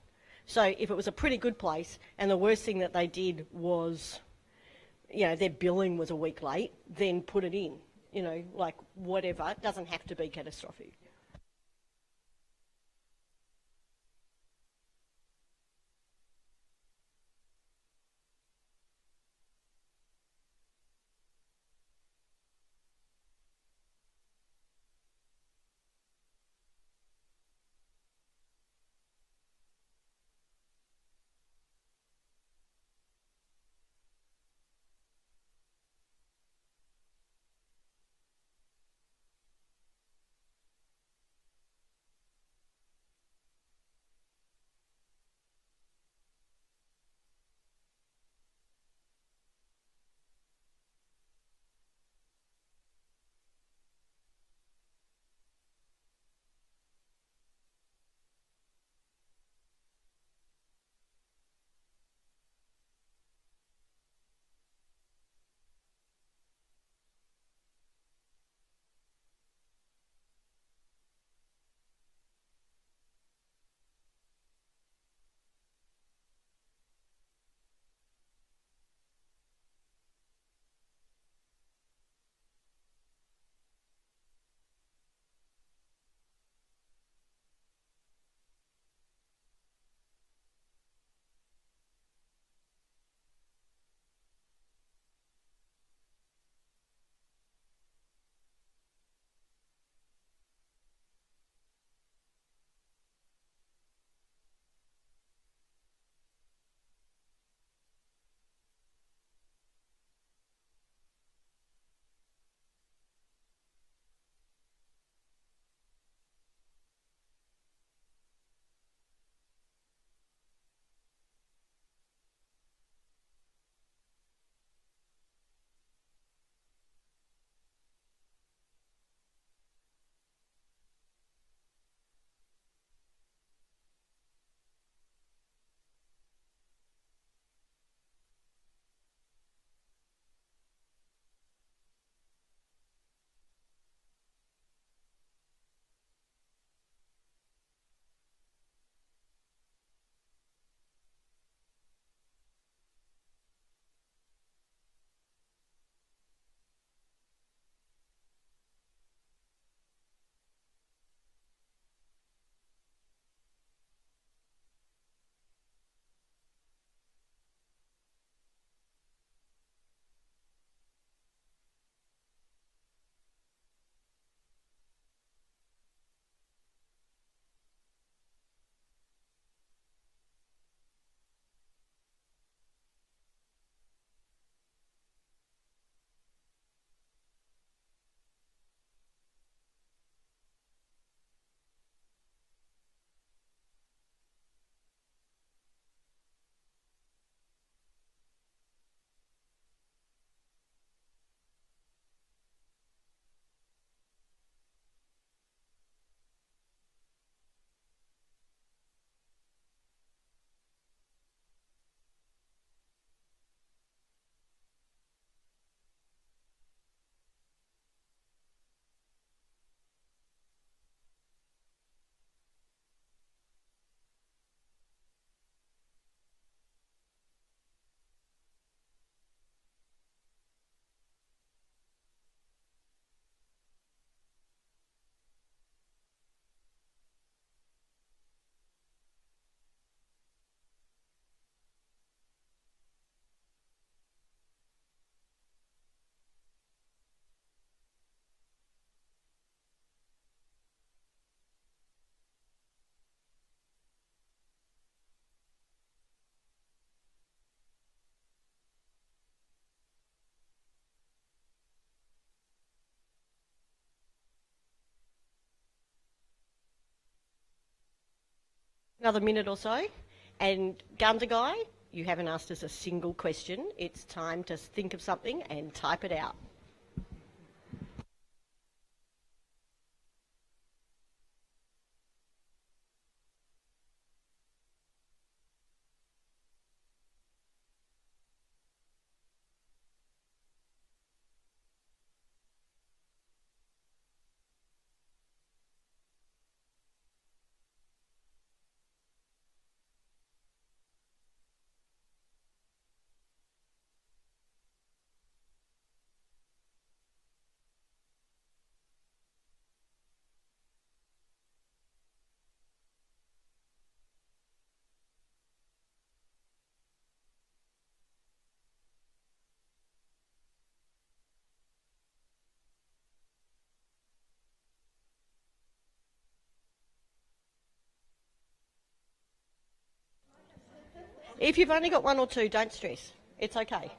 So if it was a pretty good place and the worst thing that they did was, you know, their billing was a week late, then put it in, you know, like whatever. It doesn't have to be catastrophic. another minute or so. And Gunda Guy, you haven't asked us a single question. It's time to think of something and type it out. If you've only got one or two, don't stress. It's okay.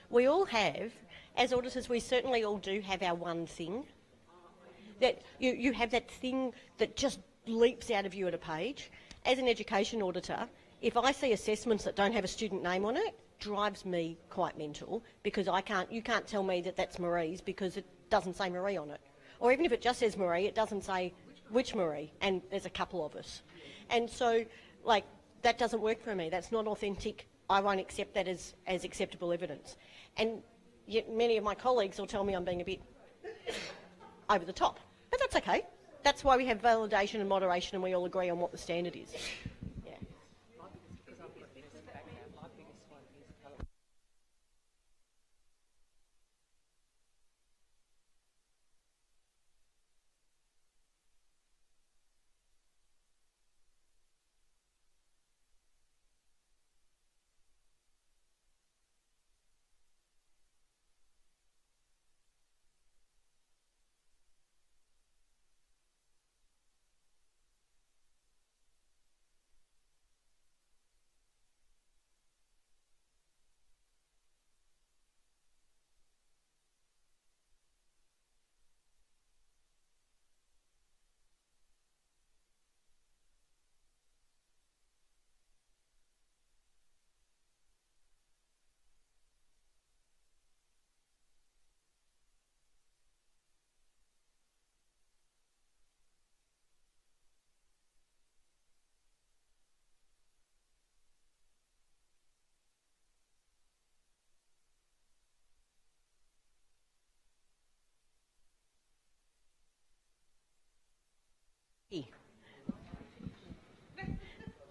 We all have, as auditors, we certainly all do have our one thing. That you have that thing that just leaps out of you at a page. As an education auditor, if I see assessments that don't have a student name on it, drives me quite mental, because you can't tell me that that's Marie's because it doesn't say Marie on it. Or even if it just says Marie, it doesn't say which Marie, and there's a couple of us. And so, like, that doesn't work for me. That's not authentic. I won't accept that as acceptable evidence. And yet many of my colleagues will tell me I'm being a bit over the top. But that's okay. That's why we have validation and moderation, and we all agree on what the standard is. Yeah.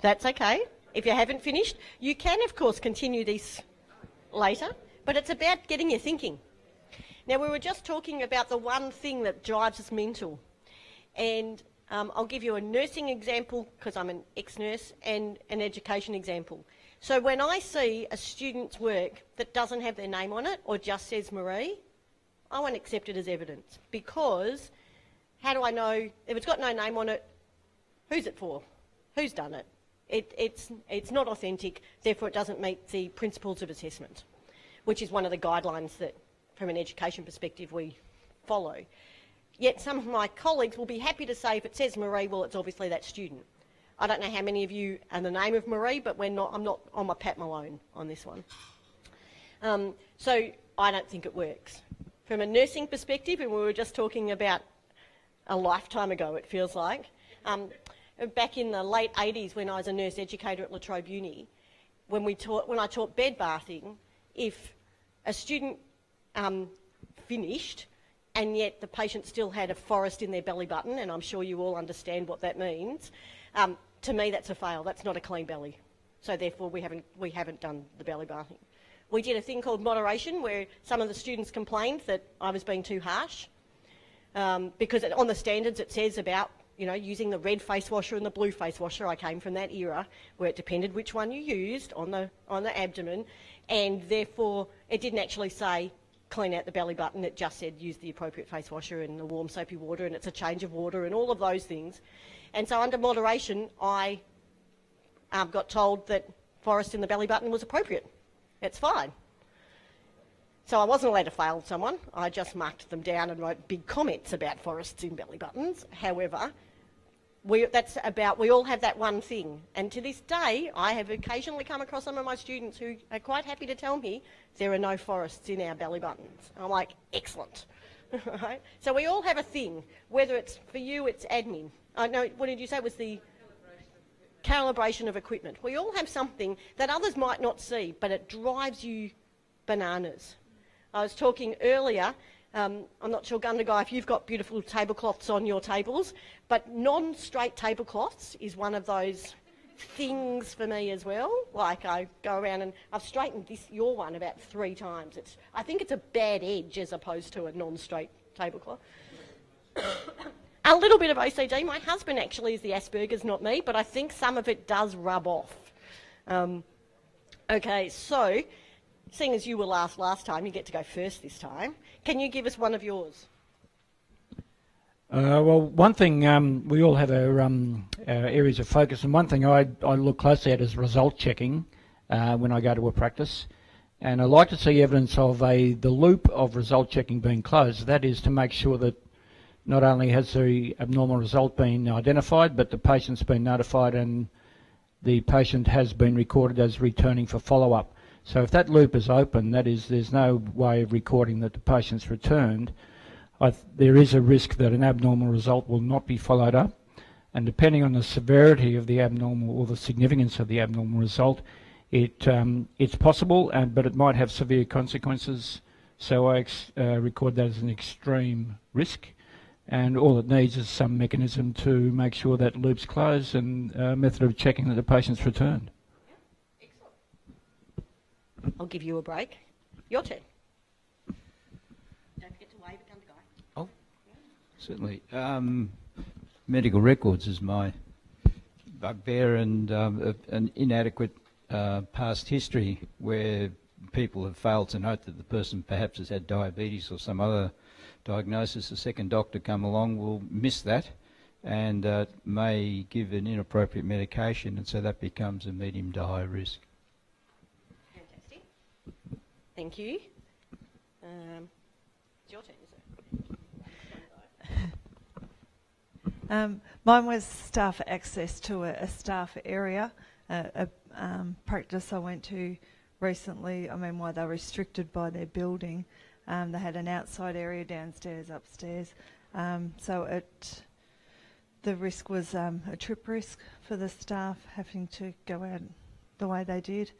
That's okay. If you haven't finished, you can, of course, continue this later, but it's about getting you thinking. Now, we were just talking about the one thing that drives us mental, and I'll give you a nursing example, because I'm an ex-nurse, and an education example. So when I see a student's work that doesn't have their name on it, or just says Marie, I won't accept it as evidence, because how do I know, if it's got no name on it, who's it for? Who's done it? It's not authentic, therefore it doesn't meet the principles of assessment, which is one of the guidelines that, from an education perspective, we follow. Yet some of my colleagues will be happy to say if it says Marie, well, it's obviously that student. I don't know how many of you are the name of Marie, but I'm not on my Pat Malone on this one. So I don't think it works. From a nursing perspective, and we were just talking about a lifetime ago, it feels like, back in the late 80s when I was a nurse educator at La Trobe Uni, when I taught bed bathing, if a student finished and yet the patient still had a forest in their belly button, and I'm sure you all understand what that means, to me that's a fail. That's not a clean belly. So therefore we haven't done the belly bathing. We did a thing called moderation where some of the students complained that I was being too harsh, because on the standards it says about using the red face washer and the blue face washer. I came from that era where it depended which one you used on the abdomen, and therefore it didn't actually say clean out the belly button. It just said use the appropriate face washer and the warm soapy water, and it's a change of water and all of those things. And so under moderation, I got told that forest in the belly button was appropriate. It's fine. So I wasn't allowed to fail someone. I just marked them down and wrote big comments about forests in belly buttons. However, we all have that one thing. And to this day, I have occasionally come across some of my students who are quite happy to tell me there are no forests in our belly buttons. I'm like, excellent. Right? So we all have a thing. Whether it's, for you, it's admin. I know, what did you say was the calibration of equipment. We all have something that others might not see, but it drives you bananas. I was talking earlier, I'm not sure, Gundagai, if you've got beautiful tablecloths on your tables, but non-straight tablecloths is one of those things for me as well. Like I go around and I've straightened your one about 3 times. I think it's a bad edge as opposed to a non-straight tablecloth. A little bit of OCD. My husband actually is the Asperger's, not me, but I think some of it does rub off. Okay, so seeing as you were last time, you get to go first this time. Can you give us one of yours? Well, one thing, we all have our areas of focus, and one thing I look closely at is result checking when I go to a practice. And I like to see evidence of the loop of result checking being closed. That is to make sure that not only has the abnormal result been identified, but the patient's been notified and the patient has been recorded as returning for follow-up. So if that loop is open, that is, there's no way of recording that the patient's returned, there is a risk that an abnormal result will not be followed up. And depending on the severity of the abnormal or the significance of the abnormal result, it's possible, but it might have severe consequences. So I record that as an extreme risk. And all it needs is some mechanism to make sure that loop's closed and a method of checking that the patient's returned. Excellent. I'll give you a break. Your turn. Don't forget to wave at Gundagai. Oh, certainly. Medical records is my bugbear, and an inadequate past history where people have failed to note that the person perhaps has had diabetes or some other diagnosis. The second doctor come along will miss that and may give an inappropriate medication, and so that becomes a medium to high risk. Fantastic. Thank you. It's your turn, is it? Mine was staff access to a staff area, a practice I went to recently. I mean, why they're restricted by their building. They had an outside area downstairs, upstairs. So the risk was a trip risk for the staff having to go out the way they did.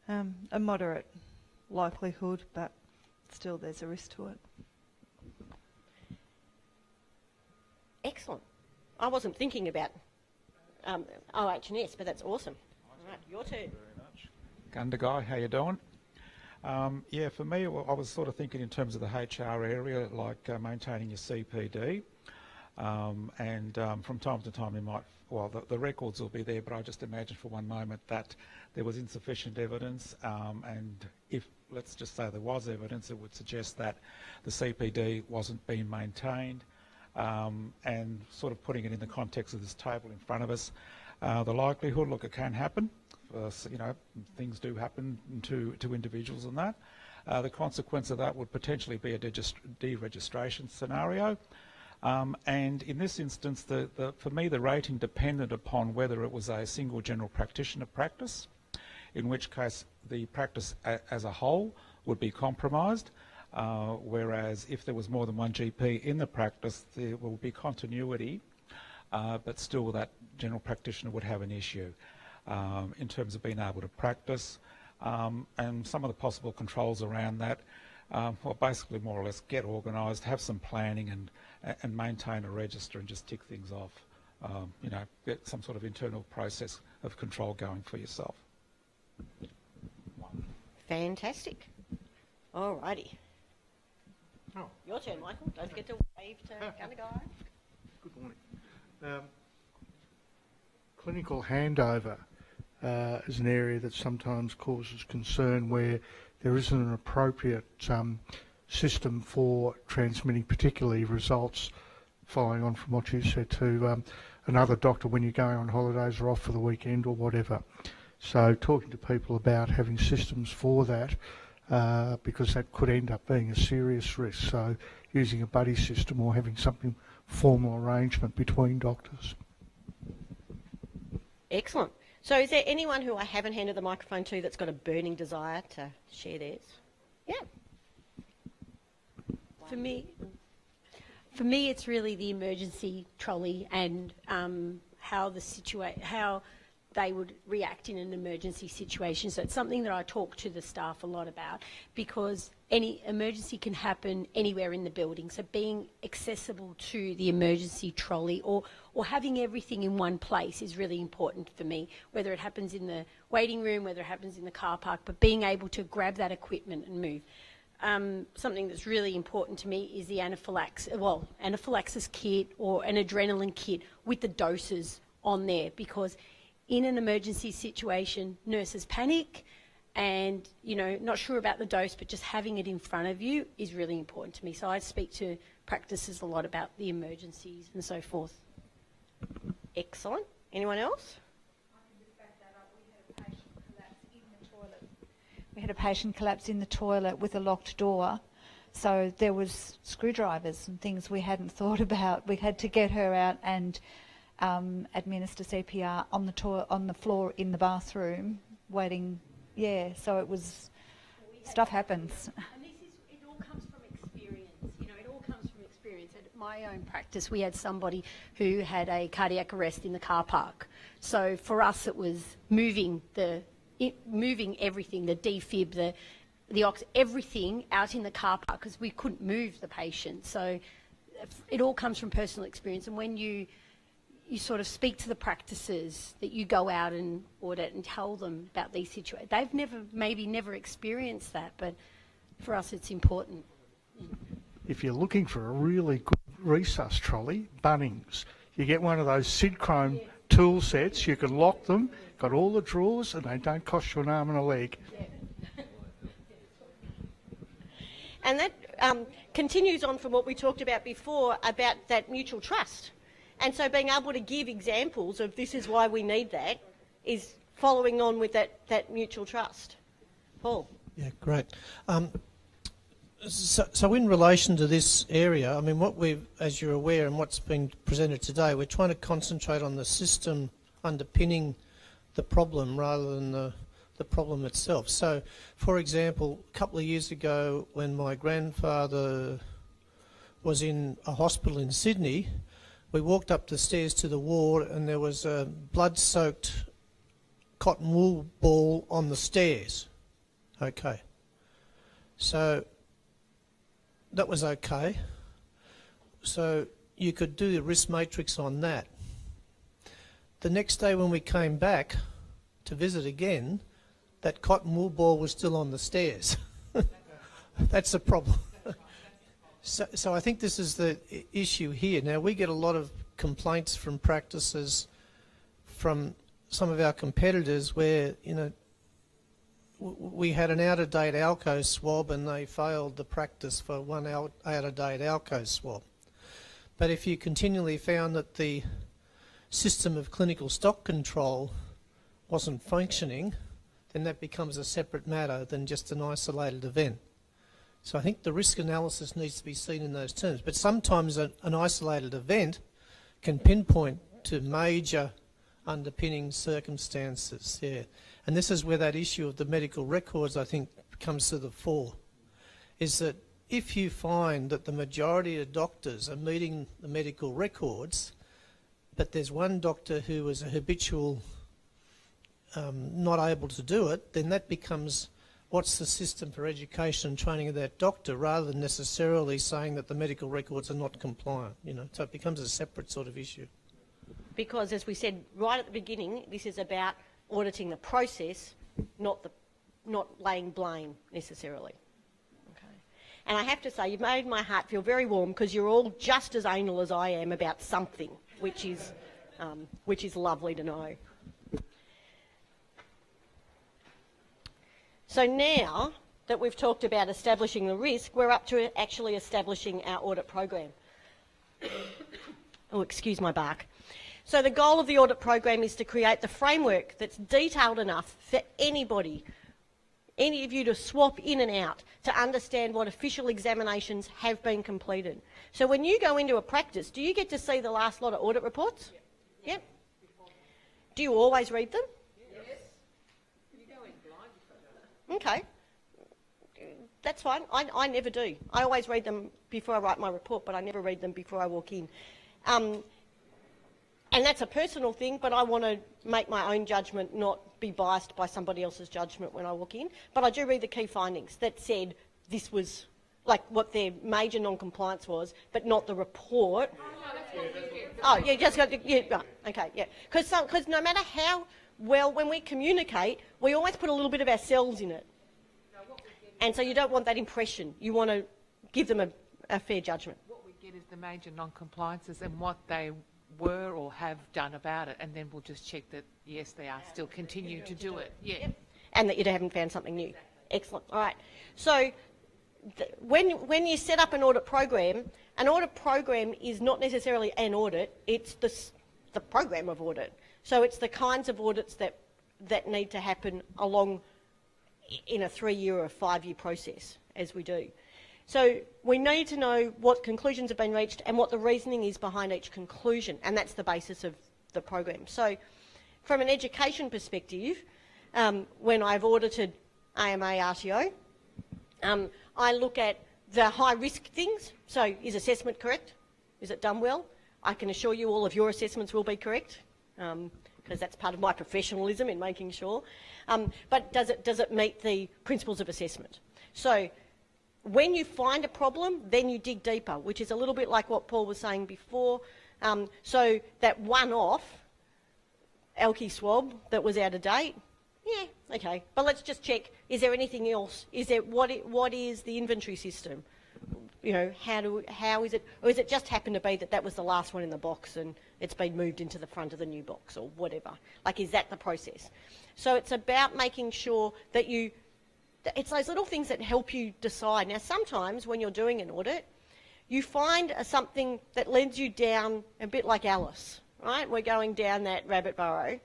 A moderate likelihood, but still there's a risk to it. Excellent. I wasn't thinking about OH&S, but that's awesome. All right, your turn. Thank you very much. Gundagai, how you doing? Yeah, for me, I was sort of thinking in terms of the HR area, like maintaining your CPD. And from time to time, the records will be there, but I just imagine for one moment that there was insufficient evidence, and if, let's just say there was evidence, it would suggest that the CPD wasn't being maintained. And sort of putting it in the context of this table in front of us, the likelihood, look, it can happen. Things do happen to individuals and that. The consequence of that would potentially be a deregistration scenario. And in this instance, for me, the rating depended upon whether it was a single general practitioner practice, in which case the practice as a whole would be compromised. Whereas if there was more than one GP in the practice, there will be continuity, but still that general practitioner would have an issue in terms of being able to practice. And some of the possible controls around that, well, basically more or less get organised, have some planning and maintain a register and just tick things off. Get some sort of internal process of control going for yourself. Fantastic. All righty. Oh. Your turn, Michael. Don't forget to wave to Gundagai. Good morning. Clinical handover is an area that sometimes causes concern where there isn't an appropriate system for transmitting particularly results, following on from what you said, to another doctor when you're going on holidays or off for the weekend or whatever. So talking to people about having systems for that because that could end up being a serious risk. So using a buddy system or having something formal arrangement between doctors. Excellent. So is there anyone who I haven't handed the microphone to that's got a burning desire to share theirs? Yeah. For me, it's really the emergency trolley and how they would react in an emergency situation. So it's something that I talk to the staff a lot about, because any emergency can happen anywhere in the building. So being accessible to the emergency trolley or having everything in one place is really important for me, whether it happens in the waiting room, whether it happens in the car park, but being able to grab that equipment and move. Something that's really important to me is the anaphylaxis kit or an adrenaline kit with the doses on there, because in an emergency situation, nurses panic and, not sure about the dose, but just having it in front of you is really important to me. So I speak to practices a lot about the emergencies and so forth. Excellent. Anyone else? We had a patient collapse in the toilet with a locked door. So there was screwdrivers and things we hadn't thought about. We had to get her out and administer CPR on the floor in the bathroom, waiting. Yeah, so it was, stuff happens. And it all comes from experience. It all comes from experience. At my own practice, we had somebody who had a cardiac arrest in the car park. So for us, it was moving everything, the defib, the everything out in the car park, because we couldn't move the patient. So it all comes from personal experience. And when you sort of speak to the practices that you go out and audit and tell them about these situations, they've never experienced that, but for us it's important. If you're looking for a really good resus trolley, Bunnings, you get one of those Sidchrome tool sets, you can lock them, got all the drawers, and they don't cost you an arm and a leg. Yeah. And that continues on from what we talked about before, about that mutual trust. And so being able to give examples of this is why we need that is following on with that mutual trust. Paul? Yeah, great. So in relation to this area, I mean, what we've, as you're aware, and what's been presented today, we're trying to concentrate on the system underpinning the problem rather than the problem itself. So, for example, a couple of years ago when my grandfather was in a hospital in Sydney, we walked up the stairs to the ward and there was a blood-soaked cotton wool ball on the stairs. Okay. So that was okay. So you could do the risk matrix on that. The next day when we came back to visit again, that cotton wool ball was still on the stairs. That's a problem. So I think this is the issue here. Now, we get a lot of complaints from practices from some of our competitors where, we had an out-of-date Alco swab and they failed the practice for one out-of-date Alco swab. But if you continually found that the system of clinical stock control wasn't functioning, then that becomes a separate matter than just an isolated event. So I think the risk analysis needs to be seen in those terms. But sometimes an isolated event can pinpoint to major underpinning circumstances. Yeah. And this is where that issue of the medical records, I think, comes to the fore, is that if you find that the majority of doctors are meeting the medical records, but there's one doctor who is a habitual not able to do it, then that becomes what's the system for education and training of that doctor, rather than necessarily saying that the medical records are not compliant. So it becomes a separate sort of issue. Because, as we said right at the beginning, this is about auditing the process, not laying blame necessarily. Okay. And I have to say, you've made my heart feel very warm because you're all just as anal as I am about something, which is lovely to know. So now that we've talked about establishing the risk, we're up to actually establishing our audit program. Oh, excuse my bark. So the goal of the audit program is to create the framework that's detailed enough for anybody any of you to swap in and out to understand what official examinations have been completed. So when you go into a practice, do you get to see the last lot of audit reports? Yep. Do you always read them? Yes. You go in blind. Okay. That's fine. I never do. I always read them before I write my report, but I never read them before I walk in. And that's a personal thing, but I want to make my own judgment, not be biased by somebody else's judgment when I walk in. But I do read the key findings that said this was like what their major non-compliance was, but not the report. Oh, yeah, just got to, yeah, right, okay, yeah. Because no matter how well, when we communicate, we always put a little bit of ourselves in it. And so you don't want that impression. You want to give them a fair judgment. What we get is the major non-compliances and what they were or have done about it, and then we'll just check that, yes, they are still continuing to do it. Yeah. Yep. And that you haven't found something new. Excellent. All right. So when you set up an audit program is not necessarily an audit, it's the program of audit. So it's the kinds of audits that need to happen along in a 3-year or a 5-year process, as we do. So we need to know what conclusions have been reached and what the reasoning is behind each conclusion, and that's the basis of the program. So from an education perspective, when I've audited AMA RTO, I look at the high-risk things. So is assessment correct? Is it done well? I can assure you all of your assessments will be correct, because that's part of my professionalism in making sure. But does it meet the principles of assessment? So when you find a problem, then you dig deeper, which is a little bit like what Paul was saying before. So that one-off Alki swab that was out of date, yeah, okay. But let's just check, is there anything else? Is there, what is the inventory system? You know, how is it, or is it just happened to be that was the last one in the box and it's been moved into the front of the new box or whatever? Like, is that the process? So it's about making sure that it's those little things that help you decide. Now, sometimes when you're doing an audit, you find something that leads you down a bit like Alice, right? We're going down that rabbit burrow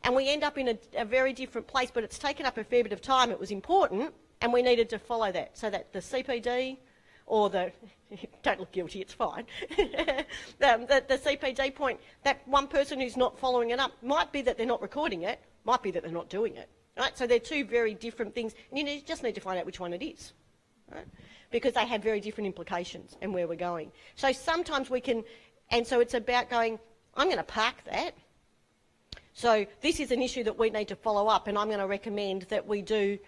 and we end up in a very different place, but it's taken up a fair bit of time. It was important and we needed to follow that so that the CPD or don't look guilty, it's fine, the CPD point, that one person who's not following it up might be that they're not recording it, might be that they're not doing it. Right? So they're two very different things, and you just need to find out which one it is, right? Because they have very different implications and where we're going. So sometimes we can, and so it's about going, I'm going to park that. So this is an issue that we need to follow up, and I'm going to recommend that we do,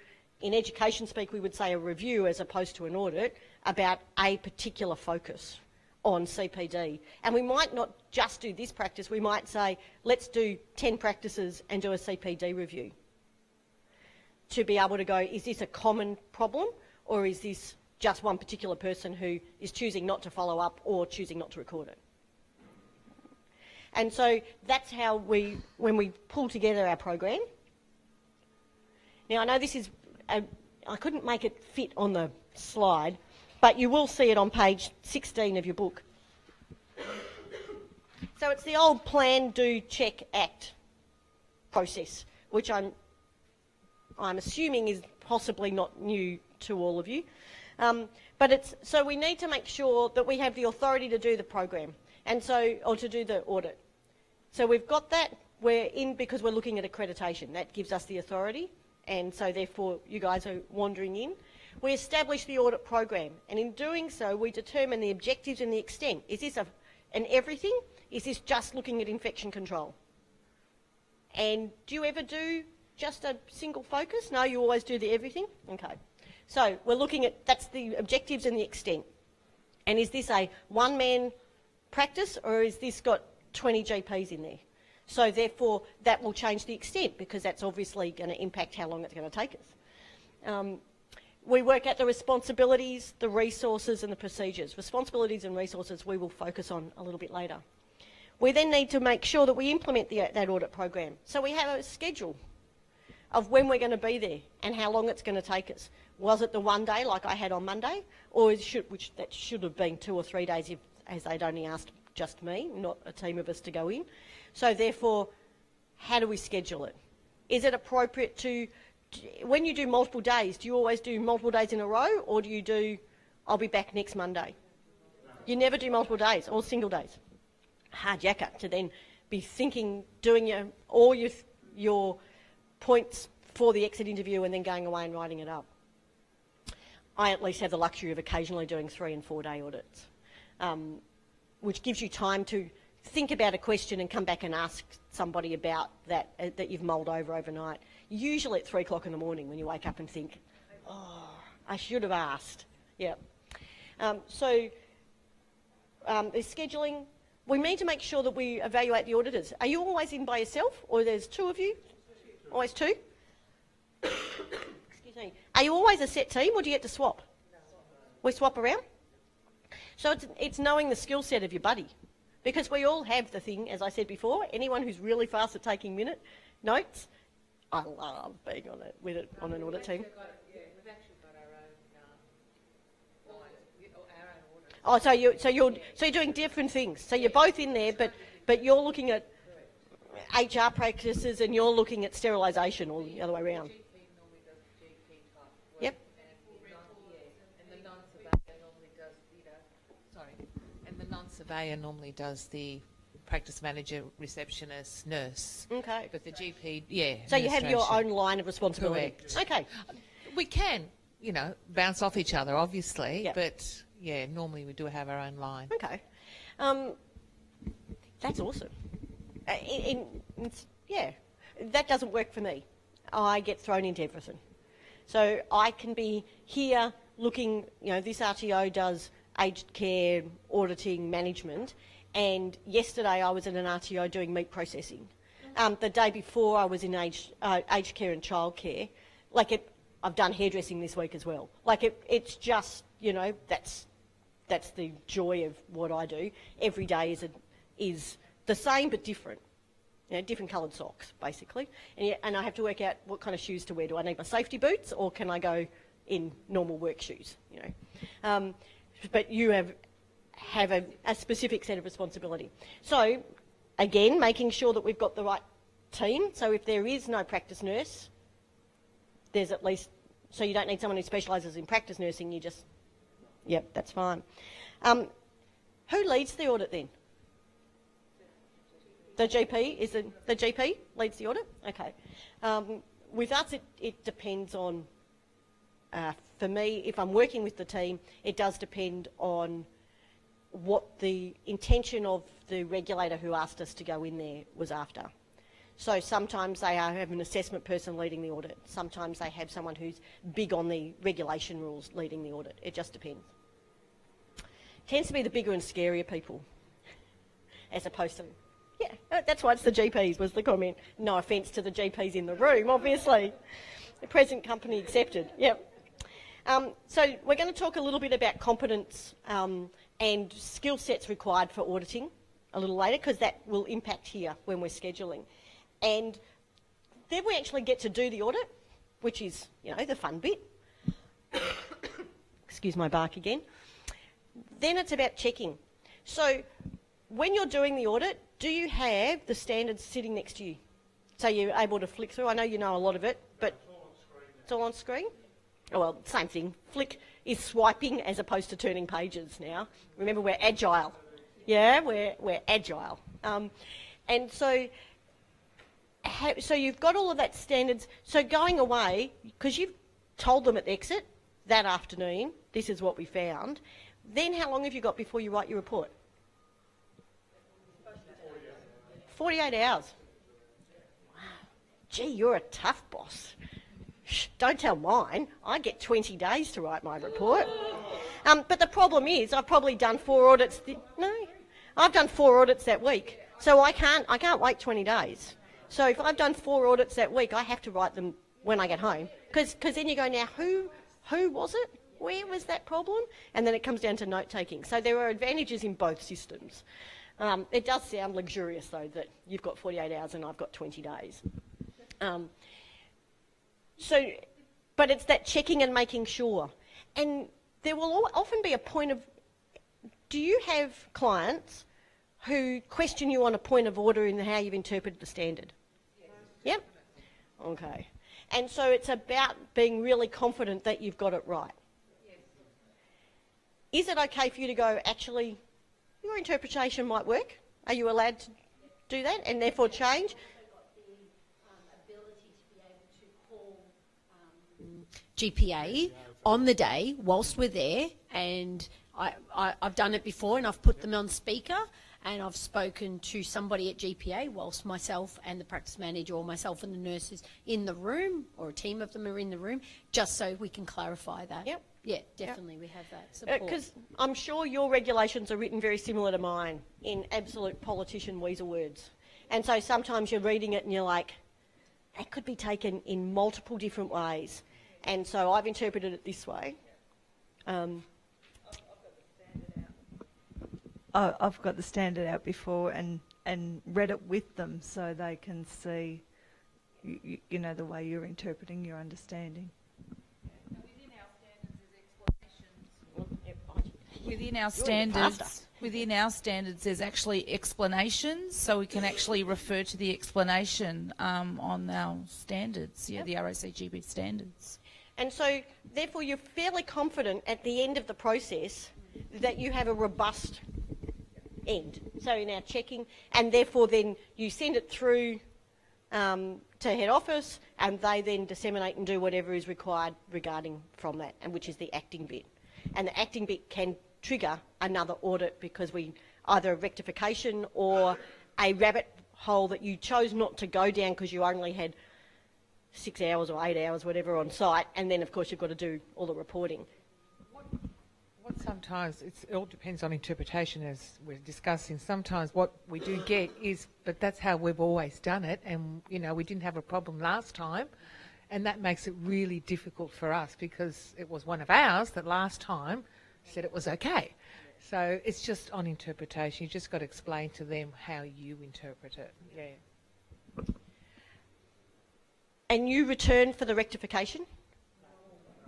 in education speak, we would say a review as opposed to an audit about a particular focus on CPD. And we might not just do this practice, we might say, let's do 10 practices and do a CPD review, to be able to go, is this a common problem or is this just one particular person who is choosing not to follow up or choosing not to record it? And so that's how when we pull together our program. Now I know this is, I couldn't make it fit on the slide, but you will see it on page 16 of your book. So it's the old plan, do, check, act process, which I'm assuming is possibly not new to all of you. But so we need to make sure that we have the authority to do the program, and so, or to do the audit. So we've got that, we're in because we're looking at accreditation. That gives us the authority, and so therefore you guys are wandering in. We establish the audit program, and in doing so we determine the objectives and the extent. Is this an everything? Is this just looking at infection control? And do you ever do just a single focus? No, you always do the everything? Okay. So we're looking at, that's the objectives and the extent. And is this a one-man practice or is this got 20 GPs in there? So therefore that will change the extent because that's obviously going to impact how long it's going to take us. We work out the responsibilities, the resources and the procedures. Responsibilities and resources we will focus on a little bit later. We then need to make sure that we implement that audit program. So we have a schedule of when we're going to be there and how long it's going to take us. Was it the one day like I had on Monday, or that should have been 2 or 3 days as they'd only asked just me, not a team of us to go in. So therefore, how do we schedule it? Is it appropriate to when you do multiple days, do you always do multiple days in a row, or do you do, I'll be back next Monday? You never do multiple days, or single days. Hard yakka to then be thinking, doing all your points for the exit interview and then going away and writing it up. I at least have the luxury of occasionally doing 3 and 4 day audits, which gives you time to think about a question and come back and ask somebody about that you've mulled over overnight. Usually at 3 o'clock in the morning when you wake up and think, oh, I should have asked. Yeah. There's scheduling. We need to make sure that we evaluate the auditors. Are you always in by yourself, or there's 2 of you? Always 2? Excuse me. Are you always a set team, or do you get to swap? We swap around? So it's knowing the skill set of your buddy. Because we all have the thing, as I said before, anyone who's really fast at taking minute notes, I love being on it with it on an audit team. We've actually got our own lines, So you're doing different things. So you're both in there, but you're looking at HR practices and you're looking at sterilisation, or the other way around. Yep. And the non-surveyor normally does the practice manager, receptionist, nurse. Okay. But the GP, yeah. So you have your own line of responsibility. Correct. Okay. We can, bounce off each other, obviously, Yep. but yeah, normally we do have our own line. Okay. That's awesome. That doesn't work for me. I get thrown into everything. So I can be here looking, this RTO does aged care, auditing, management, and yesterday I was in an RTO doing meat processing. The day before I was in aged care and childcare. I've done hairdressing this week as well. It's just, that's the joy of what I do. Every day is the same but different. Different coloured socks, basically. And I have to work out what kind of shoes to wear. Do I need my safety boots, or can I go in normal work shoes? But you have a specific set of responsibility. So, again, making sure that we've got the right team. So if there is no practice nurse, there's at least... So you don't need someone who specialises in practice nursing, you just... Yep, that's fine. Who leads the audit then? The GP? Is the GP leads the audit? Okay. With us, it depends on... for me, if I'm working with the team, it does depend on what the intention of the regulator who asked us to go in there was after. So sometimes they have an assessment person leading the audit. Sometimes they have someone who's big on the regulation rules leading the audit. It just depends. Tends to be the bigger and scarier people, as opposed to... Yeah, that's why it's the GPs, was the comment. No offence to the GPs in the room, obviously. The present company accepted, yep. So we're going to talk a little bit about competence and skill sets required for auditing a little later, because that will impact here when we're scheduling. And then we actually get to do the audit, which is, the fun bit. Excuse my bark again. Then it's about checking. So when you're doing the audit, do you have the standards sitting next to you? So you're able to flick through? I know you know a lot of it, but it's all on screen? Oh, well, same thing. Flick is swiping as opposed to turning pages now. Remember, we're agile. Yeah, we're agile. And so you've got all of that standards. So going away, because you've told them at the exit that afternoon, this is what we found, then how long have you got before you write your report? 48 hours. Wow. Gee, you're a tough boss. Shh, don't tell mine. I get 20 days to write my report. But the problem is I've probably done 4 audits. I've done 4 audits that week. So I can't wait 20 days. So if I've done 4 audits that week, I have to write them when I get home. Because then you go, now, who was it? Where was that problem? And then it comes down to note-taking. So there are advantages in both systems. It does sound luxurious, though, that you've got 48 hours and I've got 20 days. But it's that checking and making sure. And there will often be a point of... Do you have clients who question you on a point of order in how you've interpreted the standard? Yep. Okay. And so it's about being really confident that you've got it right. Yes. Is it okay for you to go, actually, your interpretation might work? Are you allowed to do that and therefore change? GPA on the day whilst we're there, and I've done it before, and I've put them on speaker, and I've spoken to somebody at GPA whilst myself and the practice manager or myself and the nurses in the room, or a team of them are in the room, just so we can clarify that. Yep. Yeah, definitely we have that support. Because I'm sure your regulations are written very similar to mine in absolute politician weasel words. And so sometimes you're reading it and you're like, that could be taken in multiple different ways. And so I've interpreted it this way. I've got the standard out before and read it with them so they can see, you know, the way you're interpreting, your understanding. Within our standards, there's actually explanations, so we can actually refer to the explanation on our standards, the RACGP standards. And so, therefore, you're fairly confident at the end of the process that you have a robust end. So in our checking, and therefore then you send it through to head office, and they then disseminate and do whatever is required regarding from that, and which is the acting bit. And the acting bit can trigger another audit because we either a rectification or a rabbit hole that you chose not to go down because you only had 6 hours or 8 hours, whatever, on site, and then of course you've got to do all the reporting. What sometimes, it all depends on interpretation, as we're discussing. Sometimes what we do get is, but that's how we've always done it, and you know, we didn't have a problem last time, and that makes it really difficult for us because it was one of ours that last time said it was okay. So it's just on interpretation. You just got to explain to them how you interpret it. Yeah. And you return for the rectification?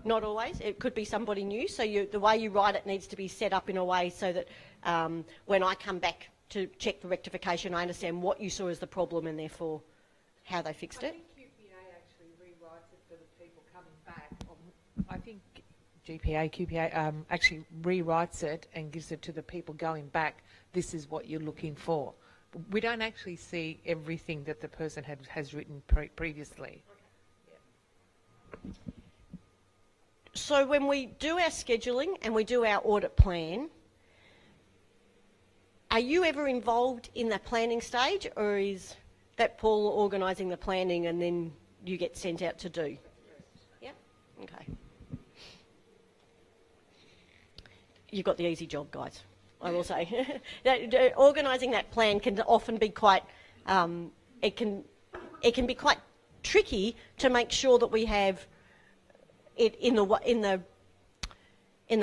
Not always. It could be somebody new. So the way you write it needs to be set up in a way so that when I come back to check the rectification, I understand what you saw as the problem and therefore how they fixed it. I think QPA actually rewrites it for the people coming back. I think QPA actually rewrites it and gives it to the people going back. This is what you're looking for. We don't actually see everything that the person has written previously. Yeah. So when we do our scheduling and we do our audit plan, are you ever involved in the planning stage, or is that Paul organising the planning and then you get sent out to do? Yeah? Okay. You've got the easy job, guys, I will say. Organising that plan can often be quite, it can be quite tricky to make sure that we have it in the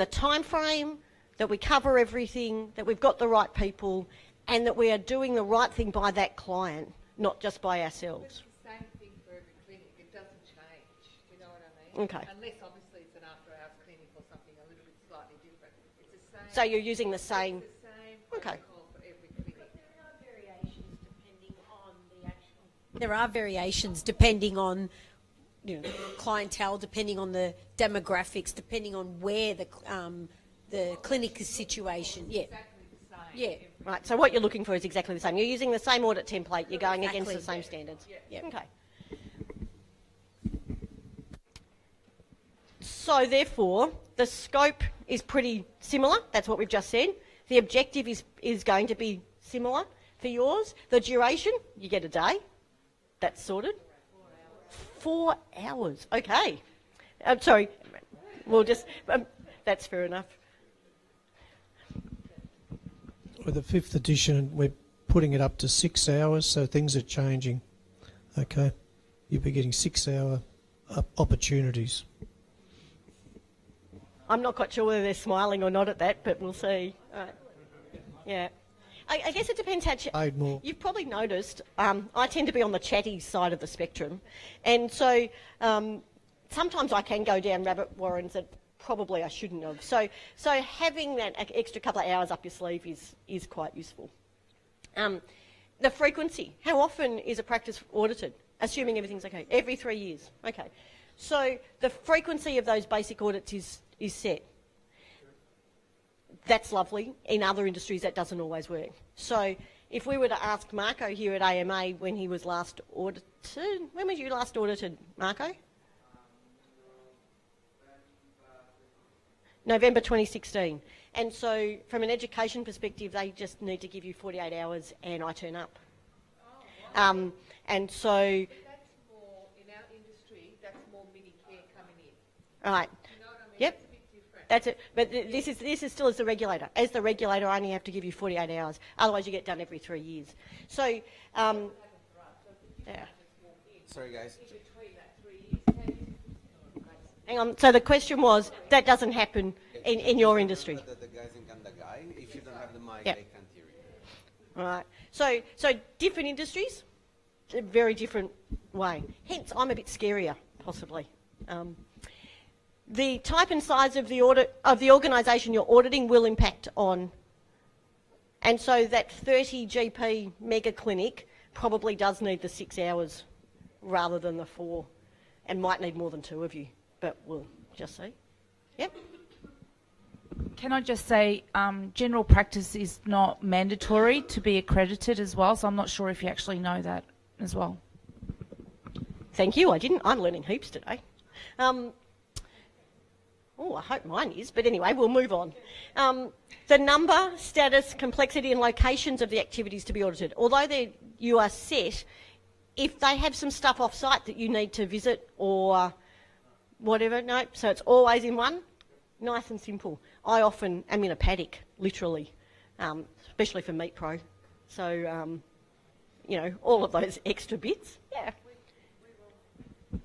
time frame, that we cover everything, that we've got the right people, and that we are doing the right thing by that client, not just by ourselves. It's the same thing for every clinic. It doesn't change. Do you know what I mean? Okay. Unless obviously it's an after-hours clinic or something a little bit slightly different. It's the same. So you're using the same. It's the same Okay. protocol for every clinic. There are variations depending on, you know, clientele, depending on the demographics, depending on where the clinic is situation. Yeah. Exactly the same. Yeah. Right, so what you're looking for is exactly the same. You're using the same audit template, you're going against the same standards. Yeah. Okay. So therefore, the scope is pretty similar. That's what we've just said. The objective is going to be similar for yours. The duration, you get a day. That's sorted. 4 hours. Okay. I'm sorry. We'll just... that's fair enough. With the 5th edition, we're putting it up to 6 hours, so things are changing. Okay. You'll be getting 6-hour opportunities. I'm not quite sure whether they're smiling or not at that, but we'll see. Yeah. I guess it depends how... Paid more. You've probably noticed I tend to be on the chatty side of the spectrum. And so sometimes I can go down rabbit warrens that probably I shouldn't have. So having that extra couple of hours up your sleeve is quite useful. The frequency. How often is a practice audited? Assuming everything's okay. Every 3 years. Okay. So the frequency of those basic audits is set. That's lovely. In other industries, that doesn't always work. So if we were to ask Marco here at AMA when he was last audited, when was you last audited, Marco? November 2016. And so from an education perspective, they just need to give you 48 hours and I turn up. And so... But that's more, in our industry, that's more mini-care coming in. Right. You know what I mean? Yep. It's a bit different. That's it. But this is still as the regulator. As the regulator, I only have to give you 48 hours. Otherwise, you get done every 3 years. So, yeah. Sorry, guys. Hang on. So the question was, that doesn't happen in your industry. The guys in Kandagai, if you don't have the mic, Yep. they can't hear you. All right. So different industries, a very different way. Hence, I'm a bit scarier, possibly. The type and size of the organisation you're auditing will impact on, and so that 30 GP mega clinic probably does need the 6 hours rather than the 4, and might need more than 2 of you, but we'll just see. Yep. Can I just say, general practice is not mandatory to be accredited as well, so I'm not sure if you actually know that as well. Thank you. I didn't. I'm learning heaps today. Oh, I hope mine is, but anyway, we'll move on. The number, status, complexity and locations of the activities to be audited. Although you are set, if they have some stuff off-site that you need to visit or whatever, no, so it's always in one. Nice and simple. I often am in a paddock, literally, especially for Meat Pro. So, you know, all of those extra bits. Yeah. We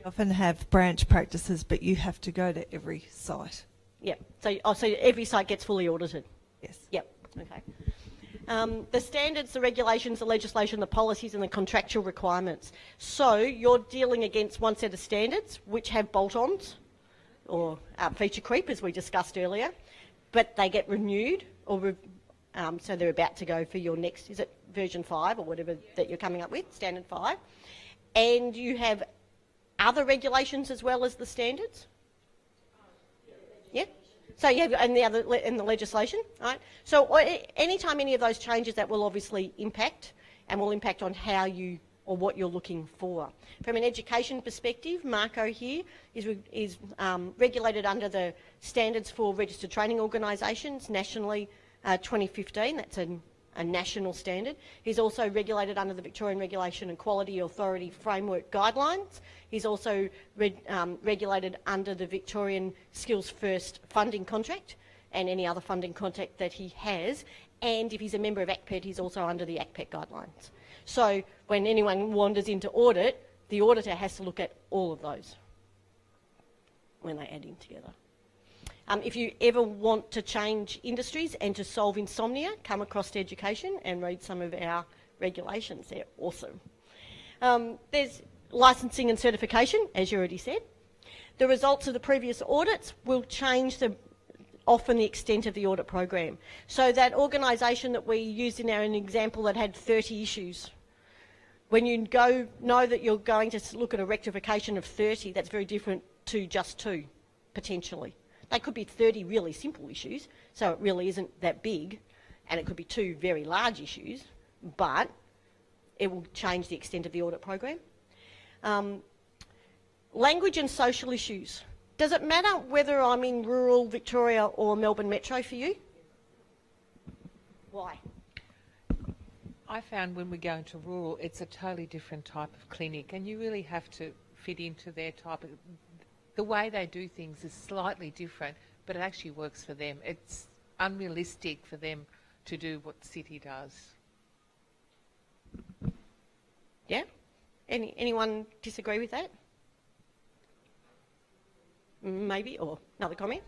often have branch practices, but you have to go to every site. Yeah. So every site gets fully audited. Yes. Yep. Okay. The standards, the regulations, the legislation, the policies and the contractual requirements. So you're dealing against one set of standards which have bolt-ons or feature creep, as we discussed earlier, but they get renewed or so they're about to go for your next, is it version 5 or whatever that you're coming up with, standard 5. And you have other regulations as well as the standards? Yeah. So you have and the legislation, right? So anytime any of those changes, that will obviously impact and will impact on how you or what you're looking for. From an education perspective, Marco here is regulated under the Standards for Registered Training Organisations nationally 2015. That's a national standard. He's also regulated under the Victorian Regulation and Quality Authority Framework Guidelines. He's also regulated under the Victorian Skills First funding contract and any other funding contract that he has. And if he's a member of ACPED, he's also under the ACPED guidelines. So when anyone wanders into audit, the auditor has to look at all of those when they add in together. If you ever want to change industries and to solve insomnia, come across to education and read some of our regulations. They're awesome. There's licensing and certification, as you already said. The results of the previous audits will change often the extent of the audit program. So that organisation that we used in our example that had 30 issues, when you know that you're going to look at a rectification of 30, that's very different to just 2, potentially. They could be 30 really simple issues, so it really isn't that big, and it could be 2 very large issues, but it will change the extent of the audit program. Language and social issues. Does it matter whether I'm in rural Victoria or Melbourne Metro for you? Why? I found when we go into rural, it's a totally different type of clinic, and you really have to fit into their type of... The way they do things is slightly different, but it actually works for them. It's unrealistic for them to do what city does. Yeah? Anyone disagree with that? Maybe, or another comment?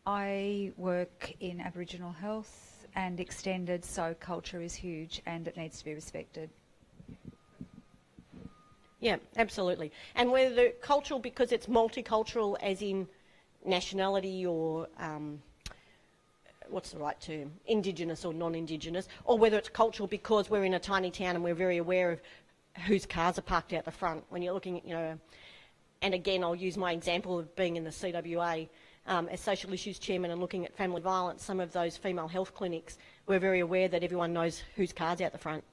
I work in Aboriginal health and extended, so culture is huge and it needs to be respected. Yeah, absolutely. And whether the cultural, because it's multicultural as in nationality or what's the right term, Indigenous or non-Indigenous, or whether it's cultural because we're in a tiny town and we're very aware of whose cars are parked out the front. When you're looking at, and again, I'll use my example of being in the CWA as social issues chairman and looking at family violence, some of those female health clinics, we're very aware that everyone knows whose car's out the front,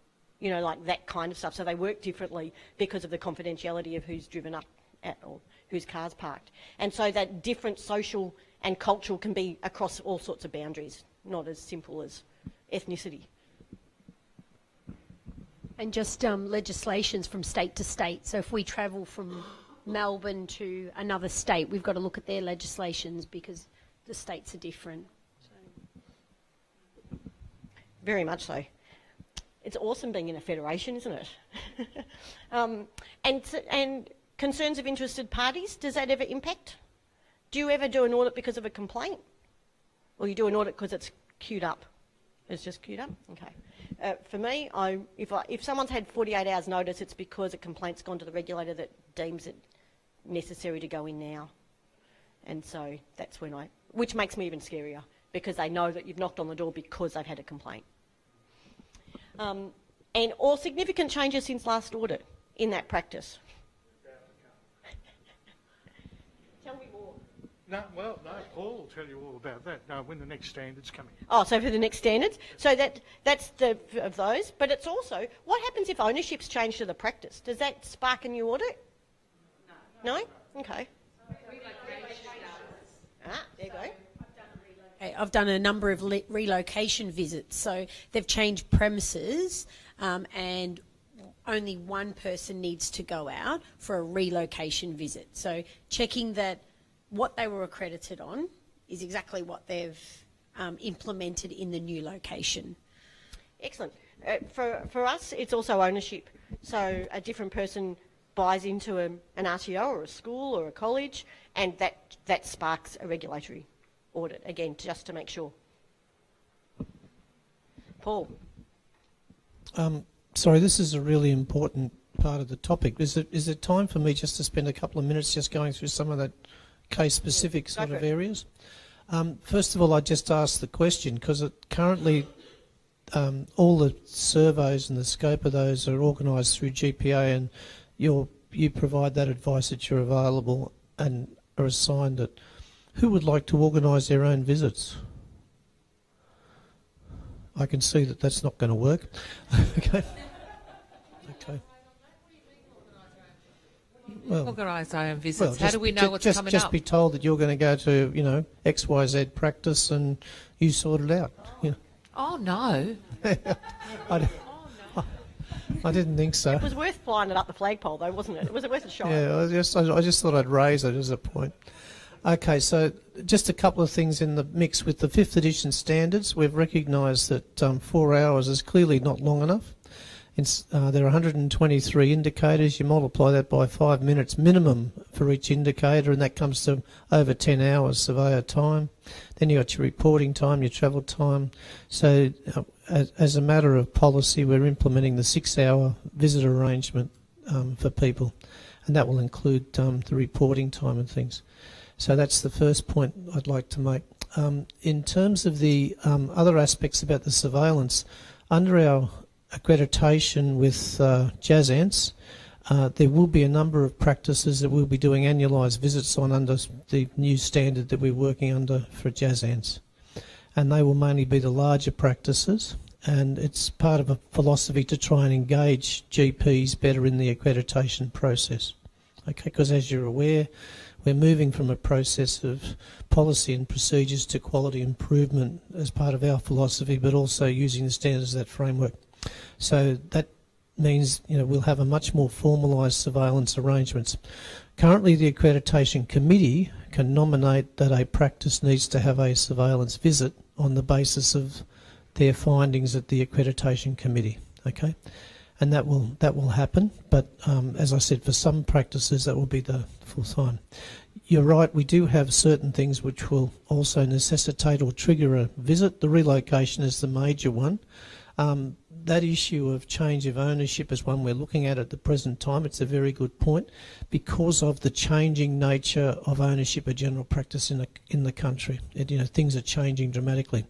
like that kind of stuff. So they work differently because of the confidentiality of who's driven up at or whose car's parked. And so that different social and cultural can be across all sorts of boundaries, not as simple as ethnicity. And just legislations from state to state. So if we travel from Melbourne to another state, we've got to look at their legislations because the states are different. So. Very much so. It's awesome being in a federation, isn't it? And concerns of interested parties, does that ever impact? Do you ever do an audit because of a complaint? Or you do an audit because it's queued up? It's just queued up? Okay. For me, if someone's had 48 hours notice, it's because a complaint's gone to the regulator that deems it necessary to go in now. And so that's when which makes me even scarier, because they know that you've knocked on the door because they've had a complaint. And all significant changes since last audit in that practice. Tell me more. No, Paul will tell you all about that. No, when the next standard's coming. Oh, so for the next standards. So that's of those. But it's also, what happens if ownership's changed to the practice? Does that spark a new audit? No? Okay. There you go. I've done a number of relocation visits. So they've changed premises and only one person needs to go out for a relocation visit. So checking that what they were accredited on is exactly what they've implemented in the new location. Excellent. For us, it's also ownership. So a different person buys into an RTO or a school or a college, and that sparks a regulatory audit, again, just to make sure. Paul. Sorry, this is a really important part of the topic. Is it time for me just to spend a couple of minutes just going through some of that case-specific sort of areas? First of all, I just asked the question because currently all the surveys and the scope of those are organised through GPA, and you provide that advice that you're available and are assigned it. Who would like to organise their own visits? I can see that that's not going to work. Okay. Okay. Well, organise our own visits. How do we know what's coming up? Just be told that you're going to go to, XYZ practice and you sort it out. Oh, no. I didn't think so. It was worth flying it up the flagpole, though, wasn't it? Was it worth a shot? Yeah, I just thought I'd raise it as a point. Okay, so just a couple of things in the mix with the 5th edition standards. We've recognised that 4 hours is clearly not long enough. There are 123 indicators. You multiply that by 5 minutes minimum for each indicator, and that comes to over 10 hours surveyor time. Then you've got your reporting time, your travel time. So as a matter of policy, we're implementing the 6-hour visit arrangement for people, and that will include the reporting time and things. So that's the first point I'd like to make. In terms of the other aspects about the surveillance, under our accreditation with JASANTS, there will be a number of practices that we'll be doing annualised visits on under the new standard that we're working under for JASANTS. And they will mainly be the larger practices, and it's part of a philosophy to try and engage GPs better in the accreditation process. Okay, because as you're aware, we're moving from a process of policy and procedures to quality improvement as part of our philosophy, but also using the standards of that framework. So that means we'll have a much more formalised surveillance arrangements. Currently, the accreditation committee can nominate that a practice needs to have a surveillance visit on the basis of their findings at the accreditation committee. Okay, and that will happen. But as I said, for some practices that will be the full time. You're right. We do have certain things which will also necessitate or trigger a visit. The relocation is the major one. That issue of change of ownership is one we're looking at the present time. It's a very good point because of the changing nature of ownership of general practice in the country. Things are changing dramatically.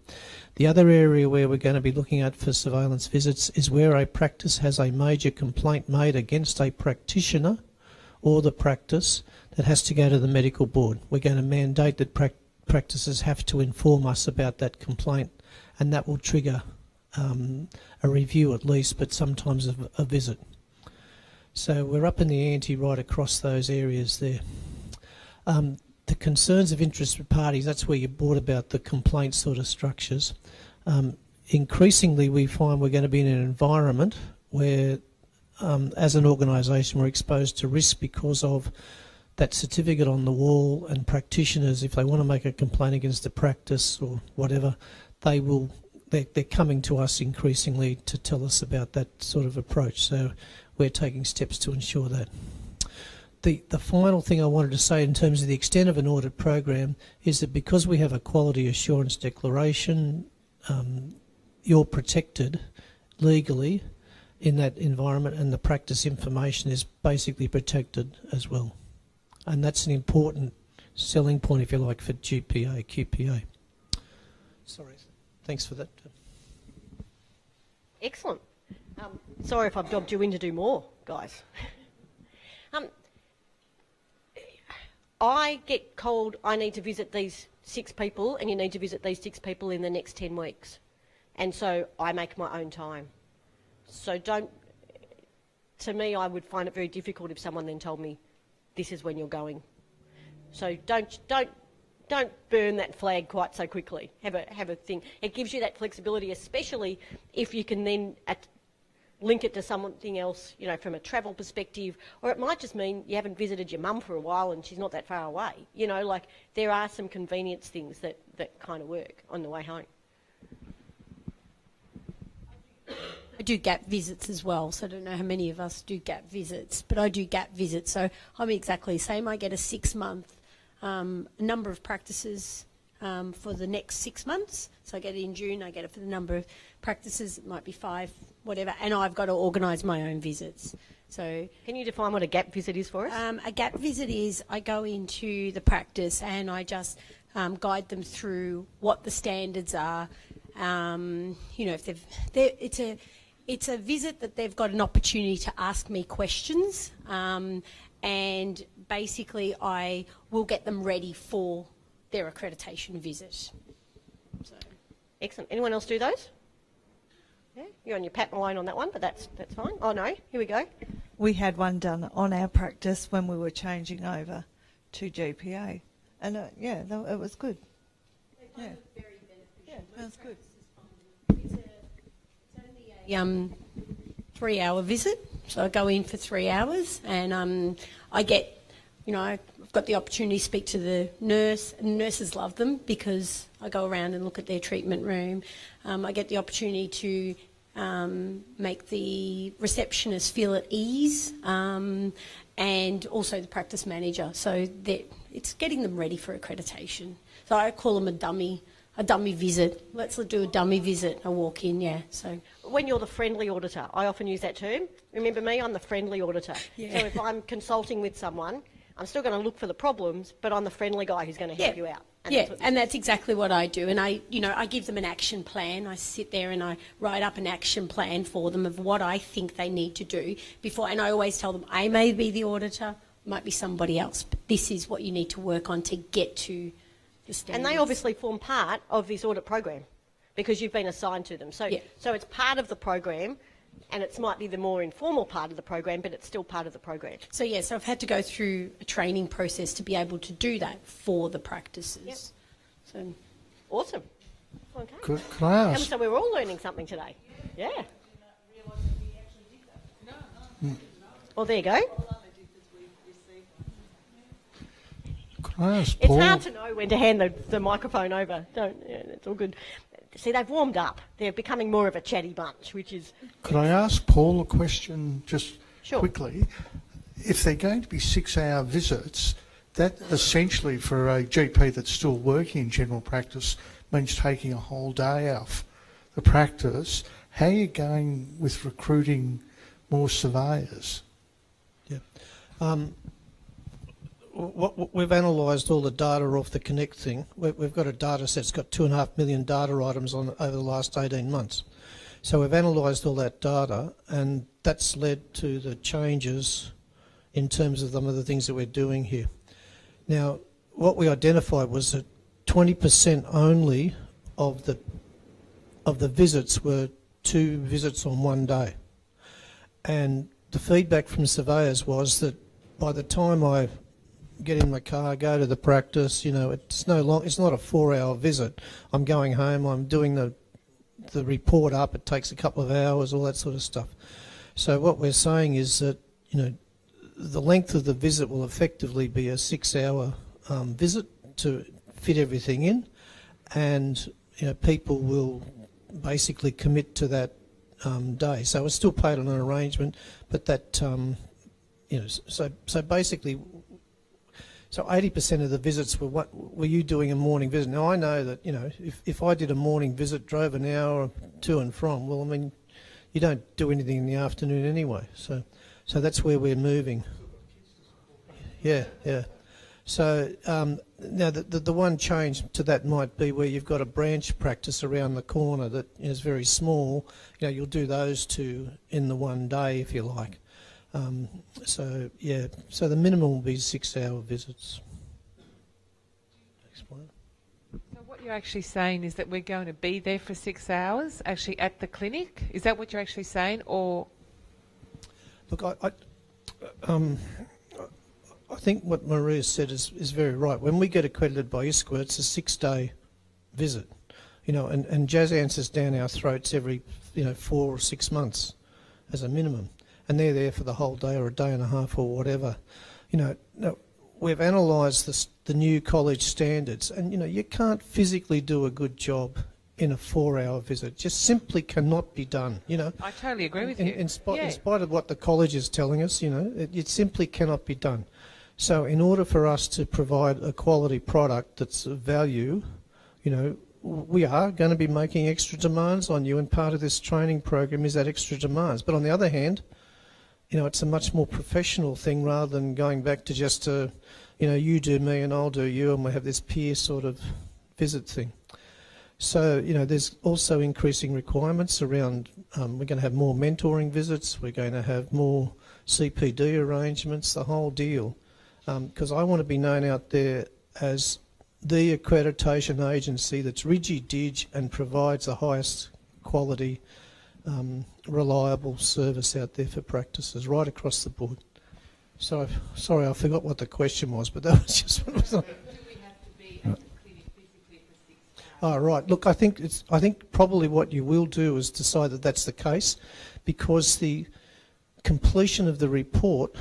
The other area where we're going to be looking at for surveillance visits is where a practice has a major complaint made against a practitioner or the practice that has to go to the medical board. We're going to mandate that practices have to inform us about that complaint, and that will trigger a review at least, but sometimes a visit. So we're up in the ante right across those areas there. The concerns of interested parties, that's where you brought about the complaint sort of structures. Increasingly we find we're going to be in an environment where as an organisation we're exposed to risk because of that certificate on the wall, and practitioners, if they want to make a complaint against a practice or whatever, they're coming to us increasingly to tell us about that sort of approach. So we're taking steps to ensure that. The final thing I wanted to say in terms of the extent of an audit program is that because we have a quality assurance declaration, you're protected legally in that environment, and the practice information is basically protected as well. And that's an important selling point, if you like, for GPA, QPA. Sorry. Thanks for that. Excellent. Sorry if I've dobbed you in to do more, guys. I get called, I need to visit these 6 people, and you need to visit these 6 people in the next 10 weeks. And so I make my own time. So to me, I would find it very difficult if someone then told me, this is when you're going. So don't burn that flag quite so quickly. Have a think. It gives you that flexibility, especially if you can then link it to something else, from a travel perspective, or it might just mean you haven't visited your mum for a while and she's not that far away. There are some convenience things that kind of work on the way home. I do gap visits as well, so I don't know how many of us do gap visits, but I do gap visits. So I'm exactly the same. I get a 6-month number of practices for the next 6 months. So I get it in June, I get it for the number of practices, it might be 5, whatever, and I've got to organise my own visits. So, can you define what a gap visit is for us? A gap visit is I go into the practice and I just guide them through what the standards are. If it's a visit that they've got an opportunity to ask me questions, and basically I will get them ready for their accreditation visit. So. Excellent. Anyone else do those? Yeah, you're on your patent line on that one, but that's fine. Oh no, here we go. We had one done on our practice when we were changing over to GPA, and it was good. Yeah, that was good. It's only a 3-hour visit, so I go in for 3 hours, and I get, I've got the opportunity to speak to the nurse, and nurses love them because I go around and look at their treatment room. I get the opportunity to make the receptionist feel at ease, and also the practice manager. So it's getting them ready for accreditation. So I call them a dummy visit. Let's do a dummy visit. I walk in, yeah. So when you're the friendly auditor, I often use that term. Remember me, I'm the friendly auditor. Yeah. So if I'm consulting with someone, I'm still going to look for the problems, but I'm the friendly guy who's going to help you out. And that's exactly what I do. And I give them an action plan. I sit there and I write up an action plan for them of what I think they need to do before. And I always tell them, I may be the auditor, might be somebody else, but this is what you need to work on to get to the standards. And they obviously form part of this audit program because you've been assigned to them. So it's part of the program, and it might be the more informal part of the program, but it's still part of the program. So I've had to go through a training process to be able to do that for the practices. Yep. So awesome. Okay. Could I ask? So we're all learning something today. Yeah. Well, there you go. Could I ask Paul? It's hard to know when to hand the microphone over. It's all good. See, they've warmed up. They're becoming more of a chatty bunch, which is... Could I ask Paul a question just Sure. quickly? If they're going to be 6-hour visits, that essentially for a GP that's still working in general practice means taking a whole day off the practice. how are you going with recruiting more surveyors? Yeah. We've analysed all the data off the Connect thing. We've got a data set that's got 2.5 million data items on it over the last 18 months. So we've analysed all that data, and that's led to the changes in terms of some of the things that we're doing here. Now, what we identified was that 20% only of the visits were 2 visits on one day. And the feedback from surveyors was that by the time I get in my car, go to the practice, you know, it's not a 4-hour visit. I'm going home, I'm doing the report up, it takes a couple of hours, all that sort of stuff. So what we're saying is that, you know, the length of the visit will effectively be a 6-hour visit to fit everything in, and you know, people will basically commit to that day. So it's still paid on an arrangement, but that you know, so basically, so 80% of the visits were you doing a morning visit. Now I know that, you know, if I did a morning visit, drove an hour to and from, well, I mean, you don't do anything in the afternoon anyway. So that's where we're moving. Yeah. So now the one change to that might be where you've got a branch practice around the corner that is very small. You know, you'll do those 2 in the one day if you like. So yeah, so the minimum will be 6-hour visits. Explain. So what you're actually saying is that we're going to be there for 6 hours, actually at the clinic? Is that what you're actually saying, or...? Look, I think what Maria said is very right. When we get accredited by ISQA, it's a 6-day visit, you know, and Jazz answers down our throats every, you know, 4 or 6 months as a minimum, and they're there for the whole day or a day and a half or whatever. You know, now, we've analysed the new college standards, and you know, you can't physically do a good job in a 4-hour visit. It just simply cannot be done, you know. I totally agree with you. In spite of what the college is telling us, you know, it simply cannot be done. So in order for us to provide a quality product that's of value, you know, we are going to be making extra demands on you, and part of this training program is that extra demands. But on the other hand, you know, it's a much more professional thing rather than going back to just you know, you do me and I'll do you, and we have this peer sort of visit thing. So, you know, there's also increasing requirements around, we're going to have more mentoring visits, we're going to have more CPD arrangements, the whole deal. Because I want to be known out there as the accreditation agency that's rigid and provides the highest quality, reliable service out there for practices right across the board. So, sorry, I forgot what the question was, but that was just what it was on. Oh, right. Look, I think probably what you will do is decide that that's the case, because the completion of the report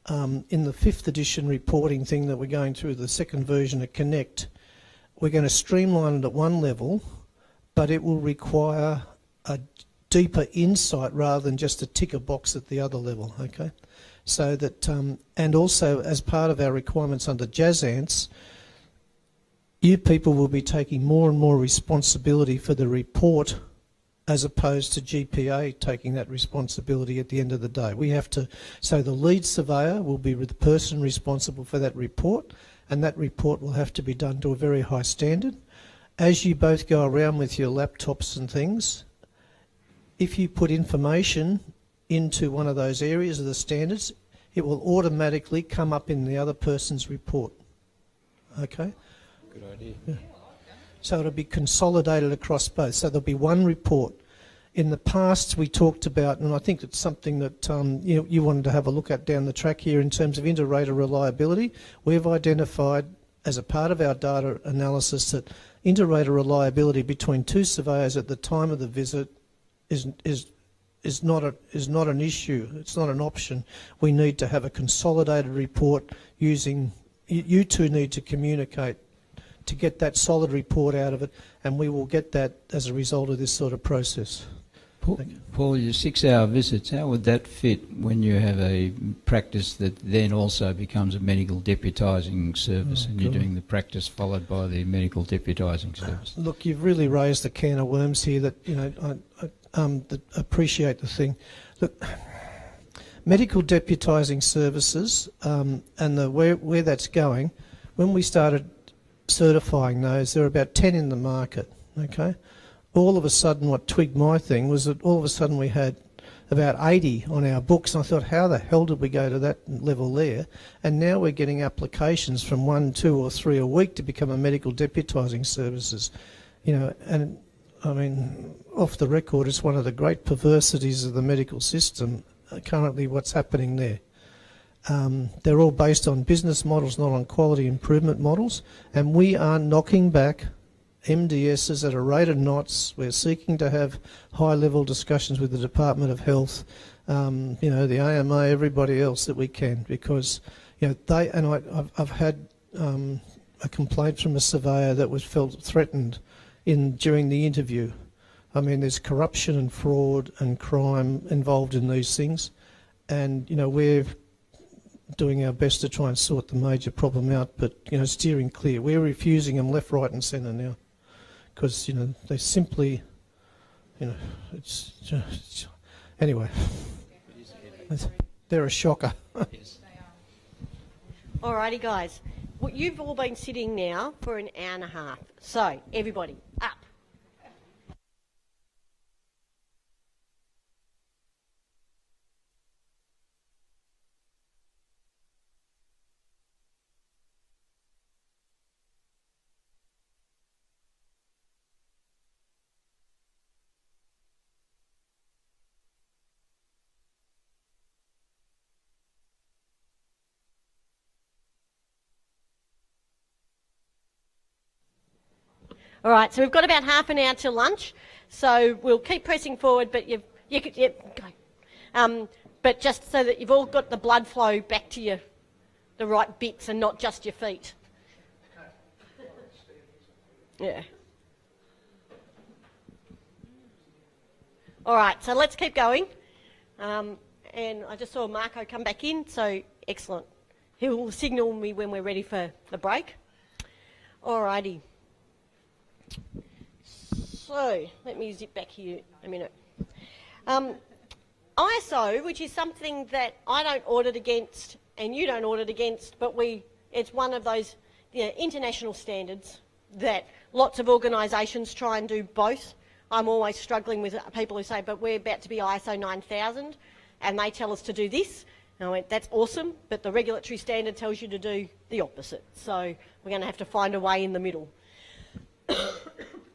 in the 5th edition reporting thing that we're going through, the second version of Connect, we're going to streamline it at one level, but it will require a deeper insight rather than just a ticker box at the other level, okay? So that, and also as part of our requirements under JAZANTS, you people will be taking more and more responsibility for the report as opposed to GPA taking that responsibility at the end of the day. We have to, so the lead surveyor will be the person responsible for that report, and that report will have to be done to a very high standard. As you both go around with your laptops and things, if you put information into one of those areas of the standards, it will automatically come up in the other person's report. Okay? Good idea. Yeah. So it'll be consolidated across both. So there'll be one report. In the past, we talked about, and I think it's something that you wanted to have a look at down the track here in terms of inter-rater reliability. We've identified as a part of our data analysis that inter-rater reliability between 2 surveyors at the time of the visit is not an issue. It's not an option. We need to have a consolidated report using. You two need to communicate to get that solid report out of it, and we will get that as a result of this sort of process. Paul, your 6-hour visits, how would that fit when you have a practice that then also becomes a medical deputising service, and you're doing the practice followed by the medical deputising service? Look, you've really raised the can of worms here that, you know, that appreciate the thing. Look, medical deputising services and where that's going, when we started certifying those, there were about 10 in the market, okay? All of a sudden, what twigged my thing was that all of a sudden we had about 80 on our books, and I thought, how the hell did we go to that level there? And now we're getting applications from 1, 2 or 3 a week to become a medical deputising services. You know, and I mean, off the record, it's one of the great perversities of the medical system, currently what's happening there. They're all based on business models, not on quality improvement models, and we are knocking back MDSs at a rate of knots. We're seeking to have high-level discussions with the Department of Health, you know, the AMA, everybody else that we can, because, you know, they, and I've had a complaint from a surveyor that was felt threatened during the interview. I mean, there's corruption and fraud and crime involved in these things, and, you know, we're doing our best to try and sort the major problem out, but, you know, steering clear. We're refusing them left, right and centre now, because, you know, they simply, you know, it's just, anyway, they're a shocker. Alrighty, guys. Well, you've all been sitting now for an hour and a half. So, everybody, up. All right, so we've got about half an hour till lunch, so we'll keep pressing forward, but you could go. But just so that you've all got the blood flow back to the right bits and not just your feet. Yeah. All right, so let's keep going. And I just saw Marco come back in, so excellent. He will signal me when we're ready for the break. All righty. So, let me zip back here a minute. ISO, which is something that I don't audit against and you don't audit against, but it's one of those international standards that lots of organisations try and do both. I'm always struggling with people who say, but we're about to be ISO 9000 and they tell us to do this. And I went, that's awesome, but the regulatory standard tells you to do the opposite. So we're going to have to find a way in the middle.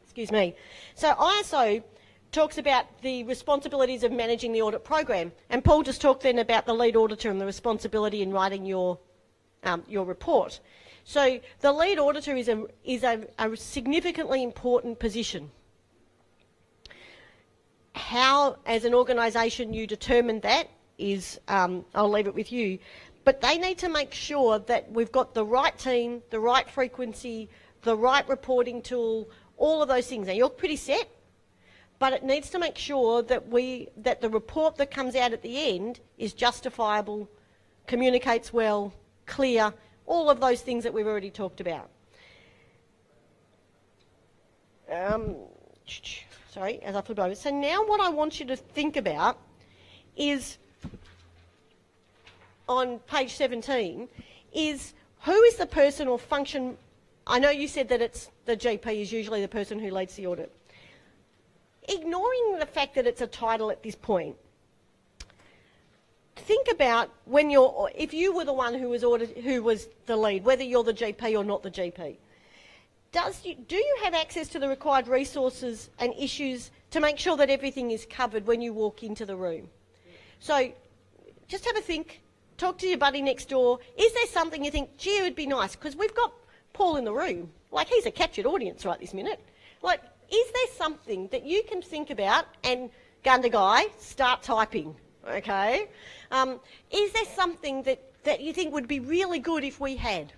Excuse me. So ISO talks about the responsibilities of managing the audit program, and Paul just talked then about the lead auditor and the responsibility in writing your report. So the lead auditor is a significantly important position. How, as an organisation, you determine that is, I'll leave it with you, but they need to make sure that we've got the right team, the right frequency, the right reporting tool, all of those things. Now, you're pretty set, but it needs to make sure that the report that comes out at the end is justifiable, communicates well, clear, all of those things that we've already talked about. Sorry, as I flip over. So now what I want you to think about is, on page 17, is who is the person or function. I know you said that it's the GP is usually the person who leads the audit. Ignoring the fact that it's a title at this point, think about if you were the one who was the lead, whether you're the GP or not the GP. Do you have access to the required resources and issues to make sure that everything is covered when you walk into the room? So just have a think, talk to your buddy next door. Is there something you think, gee, it would be nice? Because we've got Paul in the room. Like, he's a captured audience right this minute. Like, is there something that you can think about and, Gunda guy, start typing, okay? Is there something that you think would be really good if we had?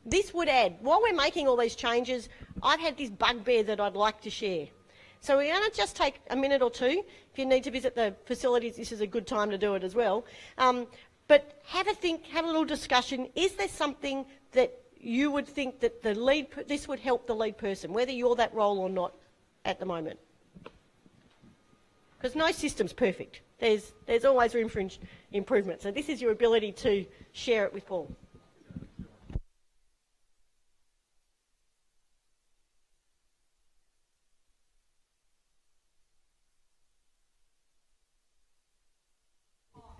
This would add, while we're making all these changes, I've had this bugbear that I'd like to share. So we're going to just take a minute or two. If you need to visit the facilities, this is a good time to do it as well. But have a think, have a little discussion. Is there something that you would think that this would help the lead person, whether you're that role or not at the moment? because no system's perfect. There's always room for improvement. So this is your ability to share it with Paul.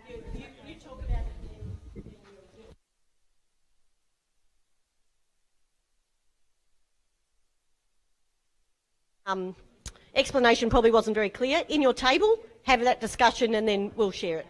You talk about it. Explanation probably wasn't very clear. In your table, have that discussion and then we'll share it.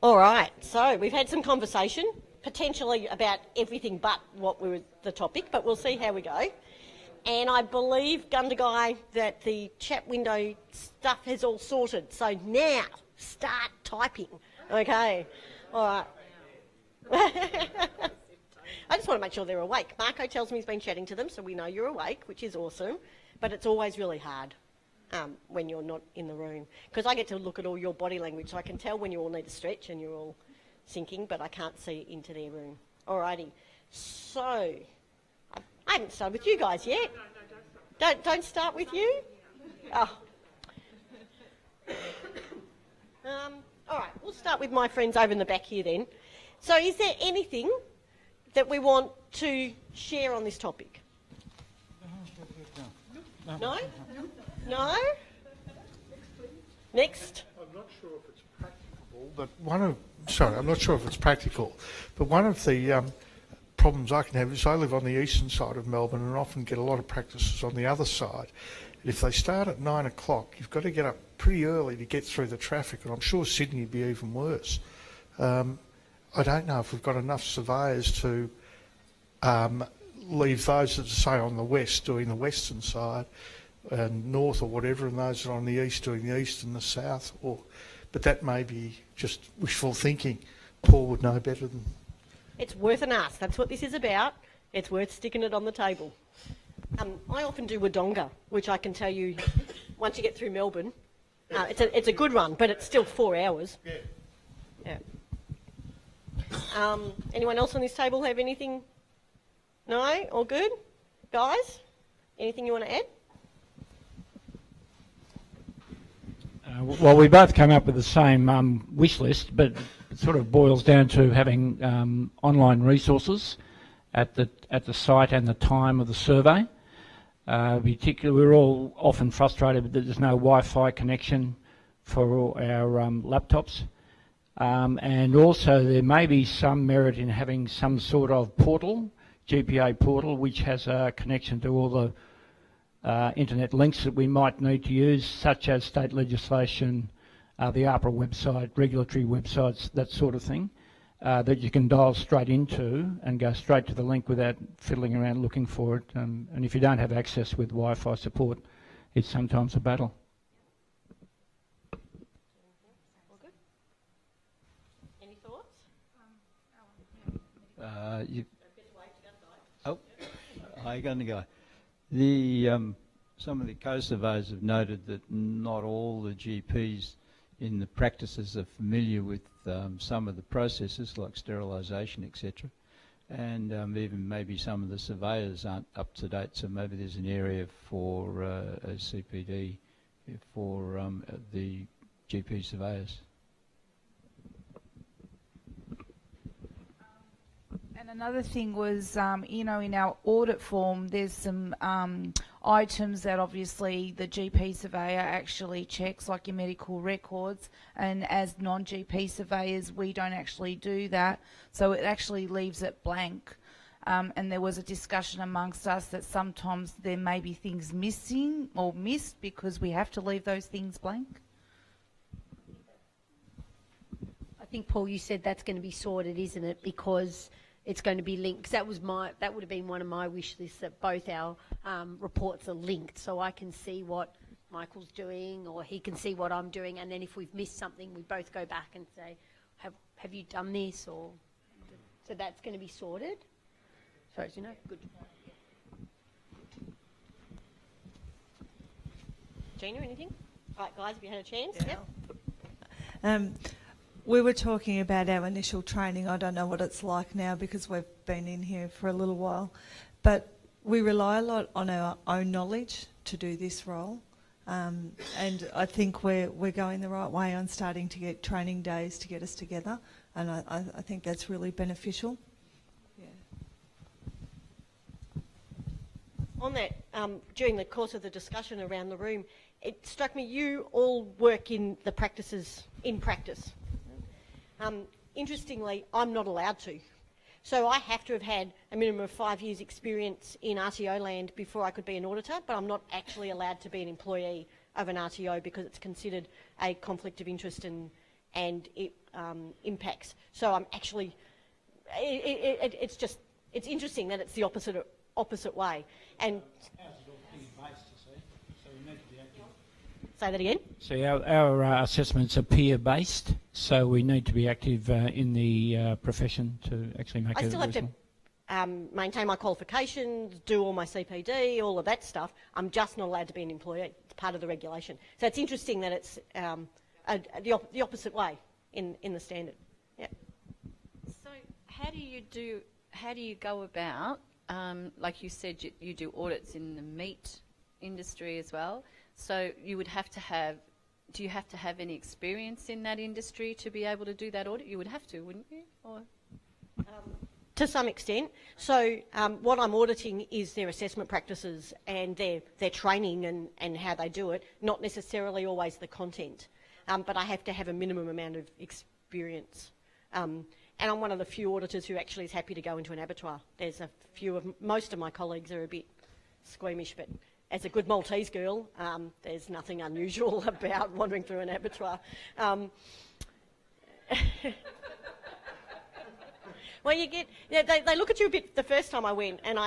All right, so we've had some conversation, potentially about everything but what were the topic, but we'll see how we go. And I believe, Gundagai, that the chat window stuff has all sorted. So now, start typing. Okay, all right. I just want to make sure they're awake. Marco tells me he's been chatting to them, so we know you're awake, which is awesome. But it's always really hard when you're not in the room, because I get to look at all your body language, so I can tell when you all need to stretch and you're all sinking, but I can't see into their room. Alrighty, so I haven't started with you guys yet. Don't start with you. Oh. All right, we'll start with my friends over in the back here then. So, is there anything that we want to share on this topic? No? No? Next. I'm not sure if it's practicable, but I'm not sure if it's practical, but one of the problems I can have is I live on the eastern side of Melbourne and often get a lot of practices on the other side. And if they start at 9 o'clock, you've got to get up pretty early to get through the traffic, and I'm sure Sydney would be even worse. I don't know if we've got enough surveyors to leave those that are, say, on the west doing the western side and north or whatever, and those that are on the east doing the east and the south. But that may be just wishful thinking. Paul would know better than... It's worth an ask. That's what this is about. It's worth sticking it on the table. I often do Wodonga, which I can tell you, once you get through Melbourne, it's a good run, but it's still 4 hours. Yeah. Anyone else on this table have anything? No? All good? Guys? Anything you want to add? Well, we both came up with the same wish list, but it sort of boils down to having online resources at the site and the time of the survey. Particularly, we're all often frustrated that there's no Wi-Fi connection for our laptops. And also there may be some merit in having some sort of portal, GPA portal, which has a connection to all the internet links that we might need to use, such as state legislation, the APRA website, regulatory websites, that sort of thing, that you can dial straight into and go straight to the link without fiddling around looking for it. And if you don't have access with Wi-Fi support, it's sometimes a battle. Any thoughts? Hi, Gundagai. Some of the co-surveyors have noted that not all the GPs in the practices are familiar with some of the processes like sterilisation, etc. And even maybe some of the surveyors aren't up to date, so maybe there's an area for a CPD for the GP surveyors. And another thing was, in our audit form, there's some items that obviously the GP surveyor actually checks, like your medical records, and as non-GP surveyors, we don't actually do that, so it actually leaves it blank. And there was a discussion amongst us that sometimes there may be things missing or missed because we have to leave those things blank. I think, Paul, you said that's going to be sorted, isn't it? Because it's going to be linked. 'Cause that would have been one of my wish lists, that both our reports are linked, so I can see what Michael's doing, or he can see what I'm doing, and then if we've missed something, we both go back and say, "Have you done this?" Or so that's going to be sorted. So good. Gina, anything? All right, guys, have you had a chance? Yeah. Yep. We were talking about our initial training. I don't know what it's like now because we've been in here for a little while, but we rely a lot on our own knowledge to do this role, and I think we're going the right way on starting to get training days to get us together, and I think that's really beneficial. Yeah. On that, during the course of the discussion around the room, it struck me you all work in the practices in practice. Interestingly, I'm not allowed to. So I have to have had a minimum of 5 years experience in RTO land before I could be an auditor, but I'm not actually allowed to be an employee of an RTO because it's considered a conflict of interest and and it impacts. So I'm actually, it's interesting that it's the opposite way. And say that again? So our assessments are peer-based, so we need to be active in the profession to actually make I still have to maintain my qualifications, do all my CPD, all of that stuff. I'm just not allowed to be an employee. It's part of the regulation. So it's interesting that it's the opposite way in the standard. Yeah. So how do you go about, like you said, you do audits in the meat industry as well, so you would have to have, do you have to have any experience in that industry to be able to do that audit? You would have to, wouldn't you? Or to some extent. So what I'm auditing is their assessment practices and their training and how they do it, not necessarily always the content. But I have to have a minimum amount of experience. And I'm one of the few auditors who actually is happy to go into an abattoir. There's a few of, most of my colleagues are a bit squeamish, but as a good Maltese girl, there's nothing unusual about wandering through an abattoir. Well, you get, yeah, they look at you a bit the first time I went, and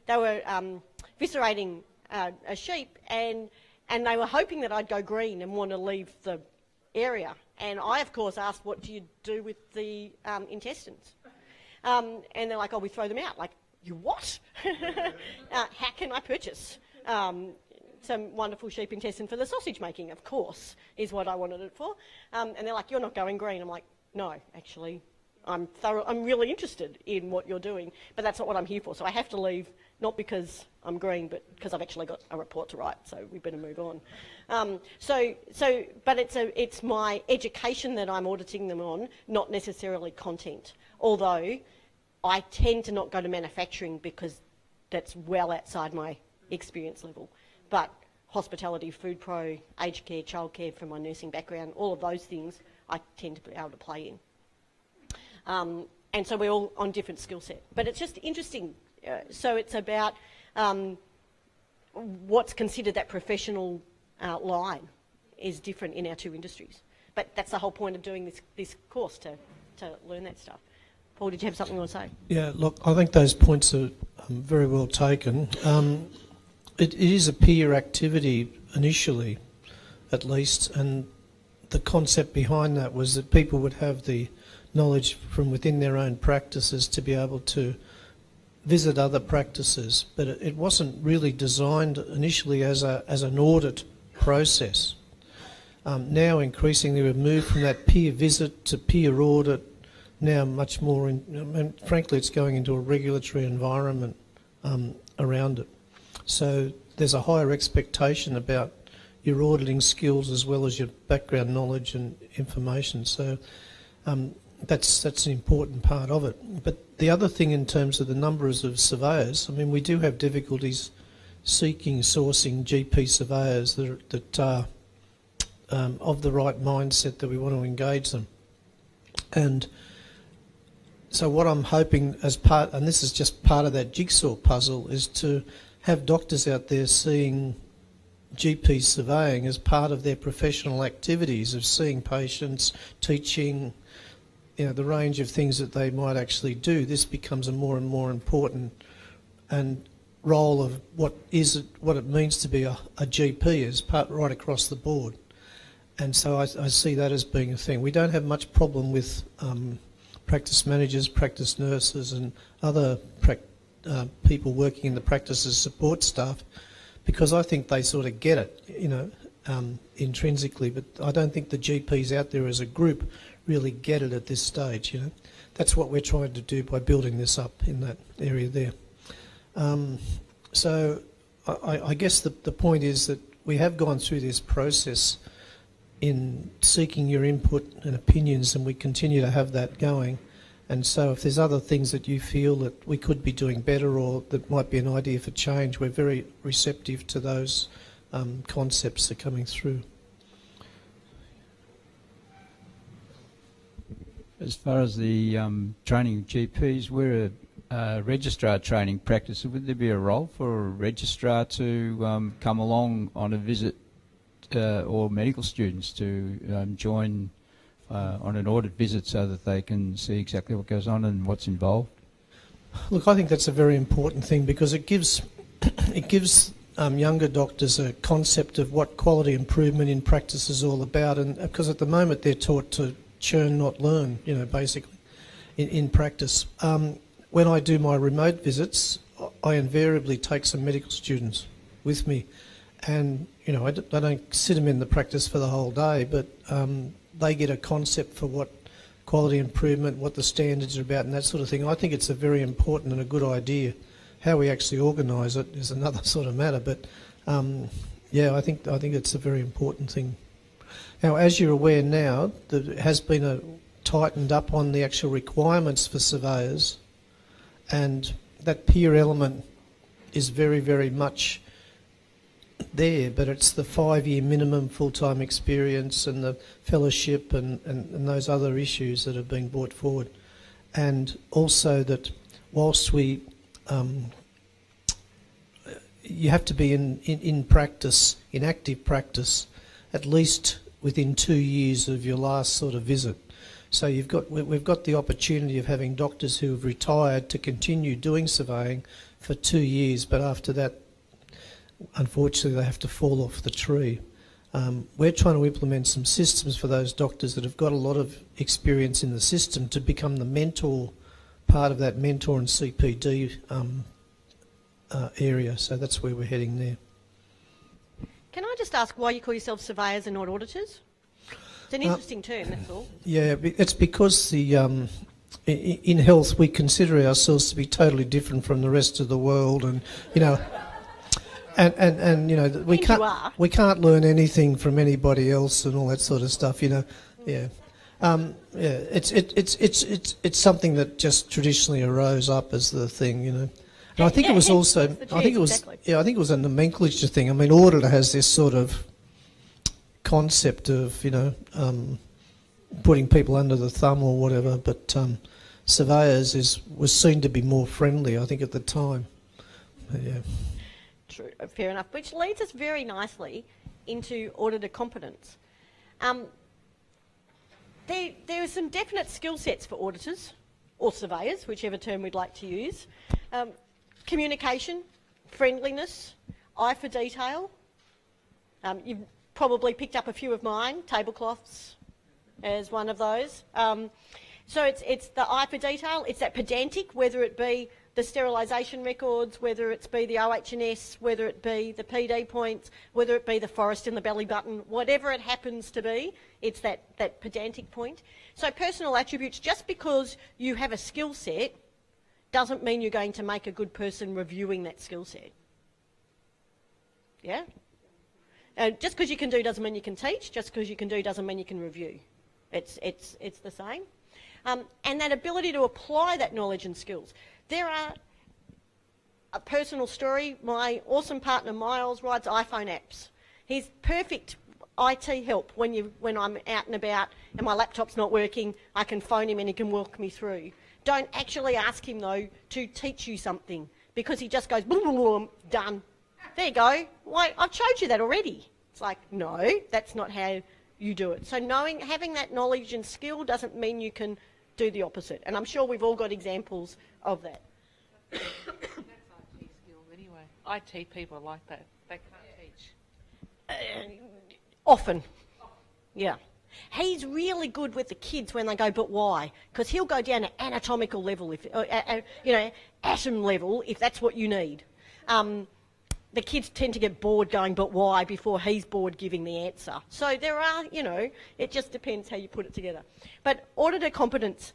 they were viscerating a sheep, and they were hoping that I'd go green and want to leave the area. And I, of course, asked, what do you do with the intestines? And they're like, oh, we throw them out. Like, you what? How can I purchase some wonderful sheep intestine for the sausage making? Of course, is what I wanted it for. And they're like, you're not going green. I'm like, no, actually, I'm really interested in what you're doing, but that's not what I'm here for. So I have to leave, not because I'm green, but because I've actually got a report to write. So we better move on. But it's my education that I'm auditing them on, not necessarily content. Although I tend to not go to manufacturing because that's well outside my experience level. But hospitality, food pro, aged care, childcare from my nursing background, all of those things I tend to be able to play in. And so we're all on different skill set. But it's just interesting. So it's about what's considered that professional line is different in our two industries. But that's the whole point of doing this course, to learn that stuff. Paul, did you have something you want to say? Yeah, look, I think those points are very well taken. It is a peer activity initially, at least, and the concept behind that was that people would have the knowledge from within their own practices to be able to visit other practices, but it wasn't really designed initially as an audit process. Now increasingly we've moved from that peer visit to peer audit, now much more, and frankly it's going into a regulatory environment around it. So there's a higher expectation about your auditing skills as well as your background knowledge and information. So that's an important part of it. But the other thing in terms of the numbers of surveyors, I mean, we do have difficulties sourcing GP surveyors that are of the right mindset that we want to engage them. And so what I'm hoping as part, and this is just part of that jigsaw puzzle, is to have doctors out there seeing GP surveying as part of their professional activities of seeing patients, teaching, the range of things that they might actually do. This becomes a more and more important role of what it means to be a GP as part right across the board. And so I see that as being a thing. We don't have much problem with practice managers, practice nurses and other people working in the practice as support staff, because I think they sort of get it, intrinsically, but I don't think the GPs out there as a group really get it at this stage, That's what we're trying to do by building this up in that area there. So I guess the point is that we have gone through this process in seeking your input and opinions, and we continue to have that going. And so if there's other things that you feel that we could be doing better or that might be an idea for change, we're very receptive to those concepts that are coming through. As far as the training of GPs, we're a registrar training practice. Would there be a role for a registrar to come along on a visit or medical students to join on an audit visit so that they can see exactly what goes on and what's involved? Look, I think that's a very important thing because it gives younger doctors a concept of what quality improvement in practice is all about, and because at the moment they're taught to churn, not learn, basically, in practice. When I do my remote visits, I invariably take some medical students with me, and I don't sit them in the practice for the whole day, but they get a concept for what quality improvement, what the standards are about, and that sort of thing. I think it's a very important and a good idea. How we actually organise it is another sort of matter, but I think it's a very important thing. Now, as you're aware now, there has been tightened up on the actual requirements for surveyors, and that peer element is very, very much there, but it's the 5-year minimum full-time experience and the fellowship and those other issues that have been brought forward. And also that whilst you have to be in practice, in active practice, at least within 2 years of your last sort of visit. So we've got the opportunity of having doctors who have retired to continue doing surveying for 2 years, but after that, unfortunately, they have to fall off the tree. We're trying to implement some systems for those doctors that have got a lot of experience in the system to become the mentor, part of that mentor and CPD area. So that's where we're heading there. Can I just ask why you call yourselves surveyors and not auditors? It's an interesting term, that's all. Yeah, it's because in health we consider ourselves to be totally different from the rest of the world, and we can't learn anything from anybody else and all that sort of stuff. It's something that just traditionally arose up as the thing. And I think it was also I think it was a nomenclature thing. I mean, auditor has this sort of concept of putting people under the thumb or whatever, but surveyors was seen to be more friendly, I think, at the time. But, yeah. True, fair enough. Which leads us very nicely into auditor competence. There are some definite skill sets for auditors or surveyors, whichever term we'd like to use. Communication, friendliness, eye for detail. You've probably picked up a few of mine, tablecloths as one of those. So it's the eye for detail, it's that pedantic, whether it be the sterilisation records, whether it be the OH&S, whether it be the PD points, whether it be the forest in the belly button, whatever it happens to be, it's that pedantic point. So personal attributes, just because you have a skill set doesn't mean you're going to make a good person reviewing that skill set. Yeah? Just because you can do doesn't mean you can teach. Just because you can do doesn't mean you can review. It's the same. And that ability to apply that knowledge and skills. There are a personal story. My awesome partner Miles rides iPhone apps. He's perfect IT help when I'm out and about and my laptop's not working. I can phone him and he can walk me through. Don't actually ask him though to teach you something, because he just goes boom, boom, boom, done. There you go. Why, I've showed you that already. It's like, no, that's not how you do it. So having that knowledge and skill doesn't mean you can do the opposite. And I'm sure we've all got examples of that. That's IT skill anyway. IT people are like that. They can't teach. Often. Yeah. He's really good with the kids when they go, but why? Because he'll go down to anatomical level, atom level, if that's what you need. The kids tend to get bored going, but why, before he's bored giving the answer. So there are, it just depends how you put it together. But auditor competence.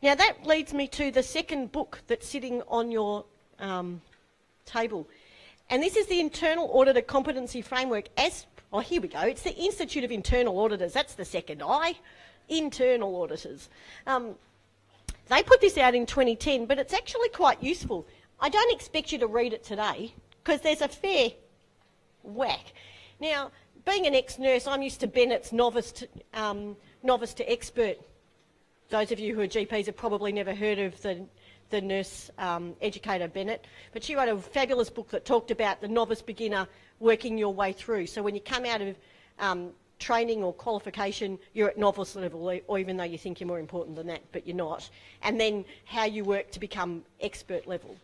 Now that leads me to the second book that's sitting on your table. And this is the Internal Auditor Competency Framework. Here we go. It's the Institute of Internal Auditors. That's the second I. Internal auditors. They put this out in 2010, but it's actually quite useful. I don't expect you to read it today, because there's a fair whack. Now, being an ex-nurse, I'm used to Bennett's novice to expert. Those of you who are GPs have probably never heard of the nurse educator Bennett, but she wrote a fabulous book that talked about the novice beginner working your way through. So when you come out of training or qualification, you're at novice level, or even though you think you're more important than that, but you're not. And then how you work to become expert level.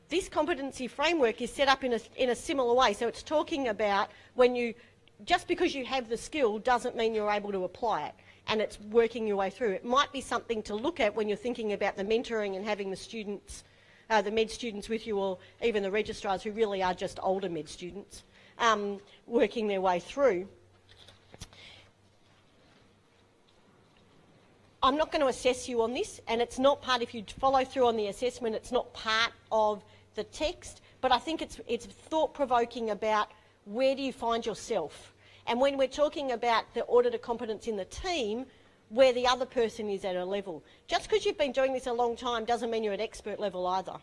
This competency framework is set up in a similar way. So it's talking about when you, just because you have the skill doesn't mean you're able to apply it. And it's working your way through. It might be something to look at when you're thinking about the mentoring and having the students, the med students with you, or even the registrars who really are just older med students, working their way through. I'm not going to assess you on this, and it's not part, if you follow through on the assessment, it's not part of the text, but I think it's thought-provoking about where do you find yourself. And when we're talking about the auditor competence in the team, where the other person is at a level. Just because you've been doing this a long time doesn't mean you're at expert level either.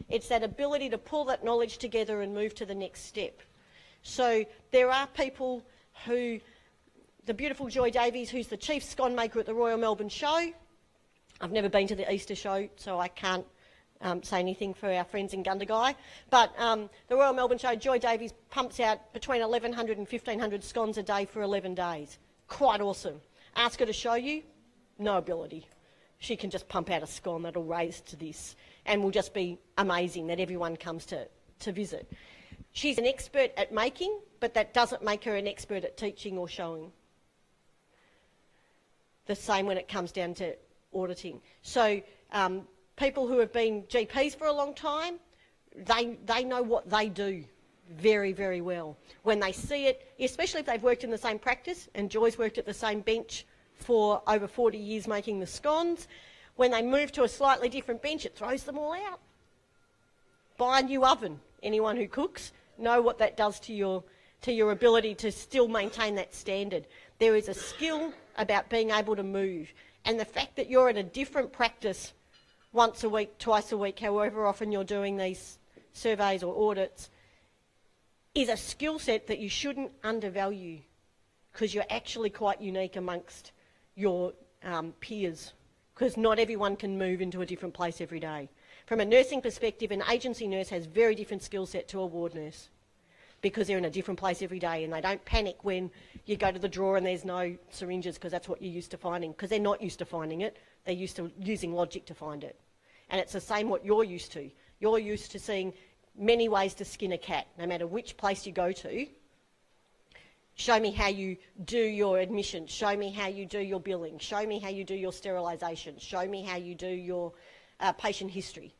It's that ability to pull that knowledge together and move to the next step. So there are people who, the beautiful Joy Davies, who's the chief scone maker at the Royal Melbourne Show. I've never been to the Easter show, so I can't say anything for our friends in Gundagai. But the Royal Melbourne Show, Joy Davies pumps out between 1,100 and 1,500 scones a day for 11 days. Quite awesome. Ask her to show you, no ability. She can just pump out a scone that'll raise to this and will just be amazing that everyone comes to visit. She's an expert at making, but that doesn't make her an expert at teaching or showing. The same when it comes down to auditing. So people who have been GPs for a long time, they know what they do very, very well. When they see it, especially if they've worked in the same practice, and Joy's worked at the same bench for over 40 years making the scones, when they move to a slightly different bench, it throws them all out. Buy a new oven. Anyone who cooks know what that does to your ability to still maintain that standard. There is a skill about being able to move, and the fact that you're at a different practice once a week, twice a week, however often you're doing these surveys or audits, is a skill set that you shouldn't undervalue, because you're actually quite unique amongst your peers, because not everyone can move into a different place every day. From a nursing perspective, an agency nurse has very different skill set to a ward nurse, because they're in a different place every day, and they don't panic when you go to the drawer and there's no syringes, because that's what you're used to finding, because they're not used to finding it. They're used to using logic to find it. And it's the same what you're used to. You're used to seeing many ways to skin a cat, no matter which place you go to. Show me how you do your admissions. Show me how you do your billing. Show me how you do your sterilisation. Show me how you do your patient history.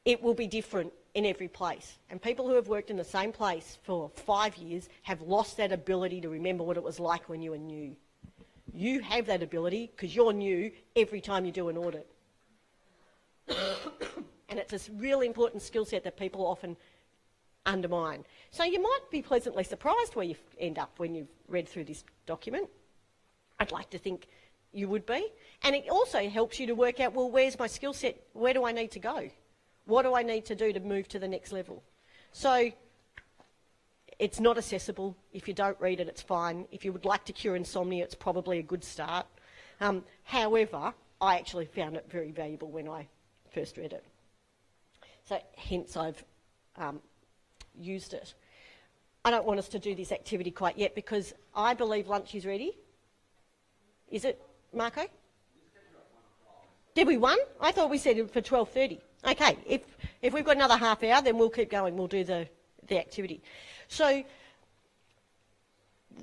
It will be different in every place. And people who have worked in the same place for 5 years have lost that ability to remember what it was like when you were new. You have that ability because you're new every time you do an audit. And it's a really important skill set that people often undermine. So you might be pleasantly surprised where you end up when you've read through this document. I'd like to think you would be. And it also helps you to work out, well, where's my skill set? Where do I need to go? What do I need to do to move to the next level? So it's not accessible. If you don't read it, it's fine. If you would like to cure insomnia, it's probably a good start. However, I actually found it very valuable when I first read it. So hence I've used it. I don't want us to do this activity quite yet because I believe lunch is ready. Is it, Marco? Did we 1? I thought we said it for 12:30. Okay, if we've got another half hour, then we'll keep going. We'll do the activity. So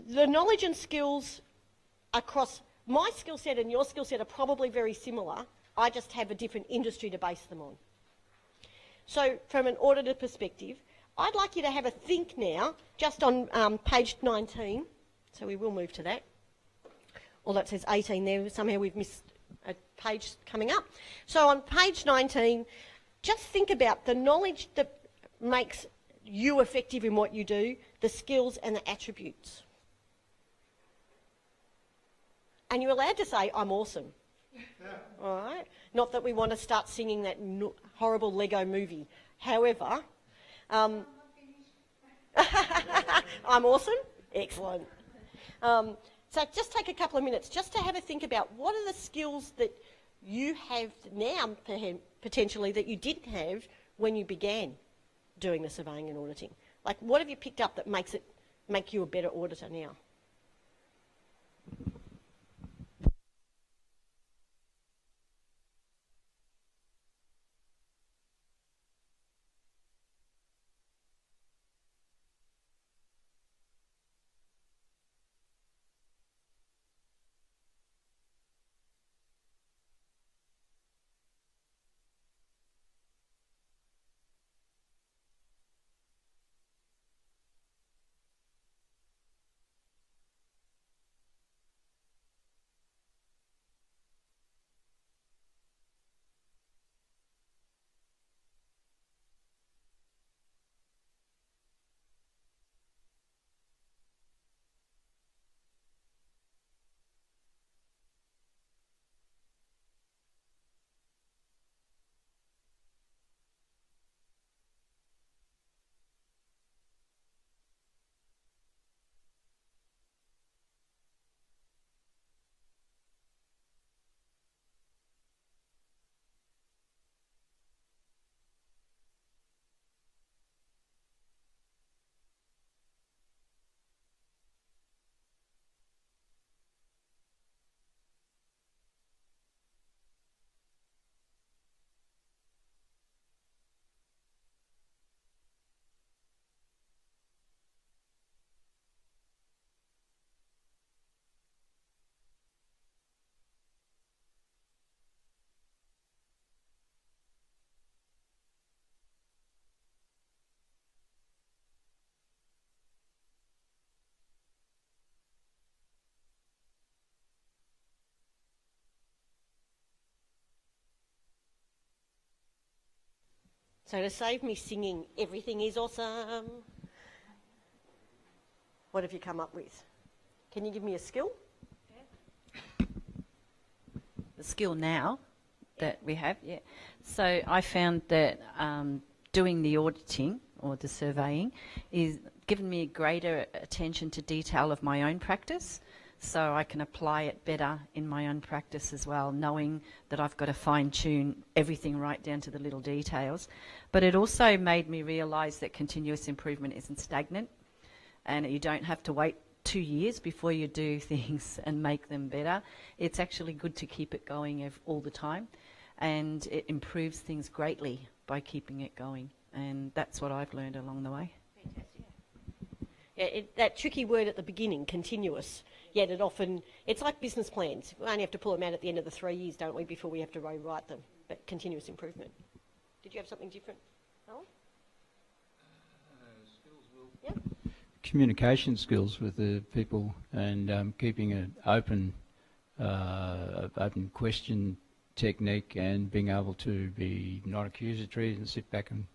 the knowledge and skills across my skill set and your skill set are probably very similar. I just have a different industry to base them on. So from an auditor perspective, I'd like you to have a think now, just on page 19. So we will move to that. Although it says 18 there, somehow we've missed a page coming up. So on page 19, just think about the knowledge that makes you effective in what you do, the skills and the attributes. And you're allowed to say, I'm awesome. All right? Not that we want to start singing that horrible Lego movie. However, I'm awesome? Excellent. So just take a couple of minutes just to have a think about what are the skills that you have now potentially that you didn't have when you began doing the surveying and auditing. Like what have you picked up that make you a better auditor now? So to save me singing "Everything is awesome," what have you come up with? Can you give me a skill? The skill now that we have, yeah. So I found that doing the auditing or the surveying is given me a greater attention to detail of my own practice, so I can apply it better in my own practice as well, knowing that I've got to fine-tune everything right down to the little details. But it also made me realise that continuous improvement isn't stagnant, and you don't have to wait 2 years before you do things and make them better. It's actually good to keep it going all the time, and it improves things greatly by keeping it going, and that's what I've learned along the way. Fantastic. Yeah, that tricky word at the beginning, continuous, yet it's like business plans. We only have to pull them out at the end of the 3 years, don't we, before we have to rewrite them. But continuous improvement. Did you have something different, Alan? Yeah. Communication skills with the people and keeping an open question technique and being able to be not accusatory and sit back and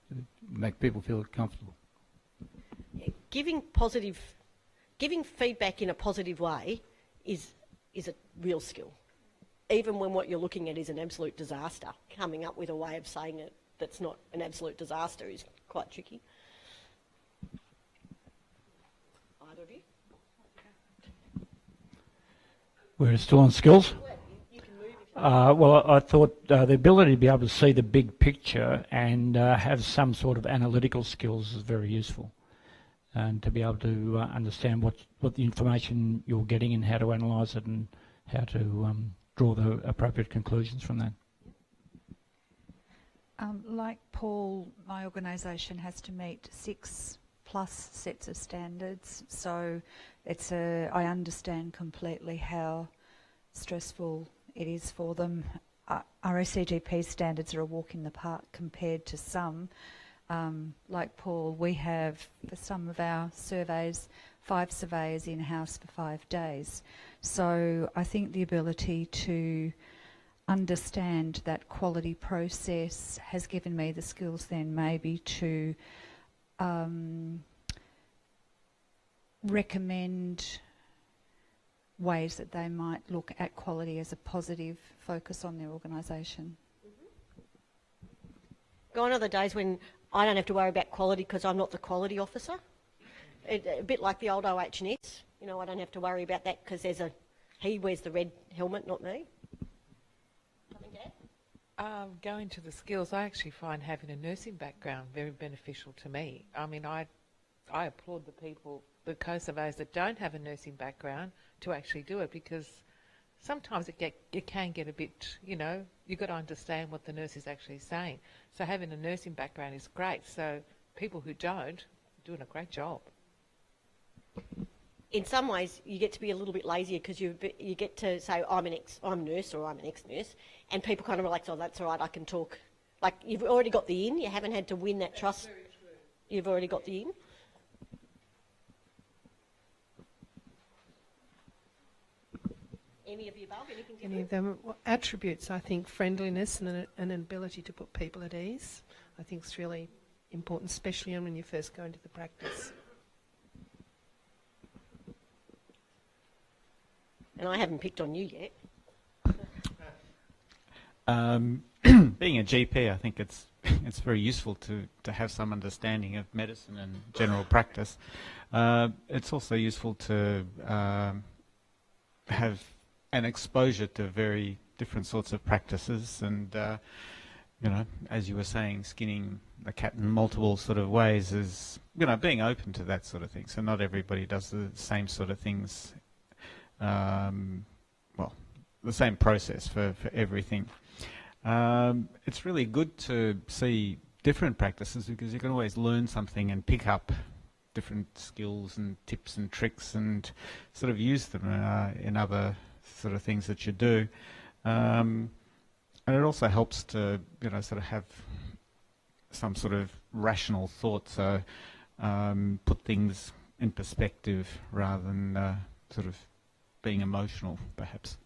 make people feel comfortable. Yeah, giving feedback in a positive way is a real skill. Even when what you're looking at is an absolute disaster, coming up with a way of saying it that's not an absolute disaster is quite tricky. Either of you? We're still on skills. Well, I thought the ability to be able to see the big picture and have some sort of analytical skills is very useful. And to be able to understand what the information you're getting and how to analyse it and how to draw the appropriate conclusions from that. Like Paul, my organisation has to meet 6+ sets of standards, so I understand completely how stressful it is for them. Our SCGP standards are a walk in the park compared to some. Like Paul, we have, for some of our surveys, 5 surveyors in-house for 5 days. So I think the ability to understand that quality process has given me the skills then maybe to recommend ways that they might look at quality as a positive focus on their organisation. Gone are the days when I don't have to worry about quality because I'm not the quality officer. A bit like the old OH&S. I don't have to worry about that because he wears the red helmet, not me. Going to the skills, I actually find having a nursing background very beneficial to me. I mean, I applaud the co-surveyors that don't have a nursing background to actually do it, because sometimes it can get a bit, you've got to understand what the nurse is actually saying. So having a nursing background is great. So people who don't are doing a great job. In some ways, you get to be a little bit lazier because you get to say, I'm a nurse or I'm an ex-nurse, and people kind of relax, oh, that's all right, I can talk. Like, you've already got the in, you haven't had to win that trust. You've already got the in. Any of the above? Anything different? Any of them? Well, attributes, I think, friendliness and an ability to put people at ease, I think is really important, especially when you first go into the practice. And I haven't picked on you yet. Being a GP, I think it's very useful to have some understanding of medicine and general practice. It's also useful to have an exposure to very different sorts of practices, and as you were saying, skinning the cat in multiple sort of ways is being open to that sort of thing. So not everybody does the same sort of things. The same process for everything. It's really good to see different practices because you can always learn something and pick up different skills and tips and tricks and sort of use them in other sort of things that you do. And it also helps to, sort of have some sort of rational thought, so put things in perspective rather than sort of being emotional, perhaps.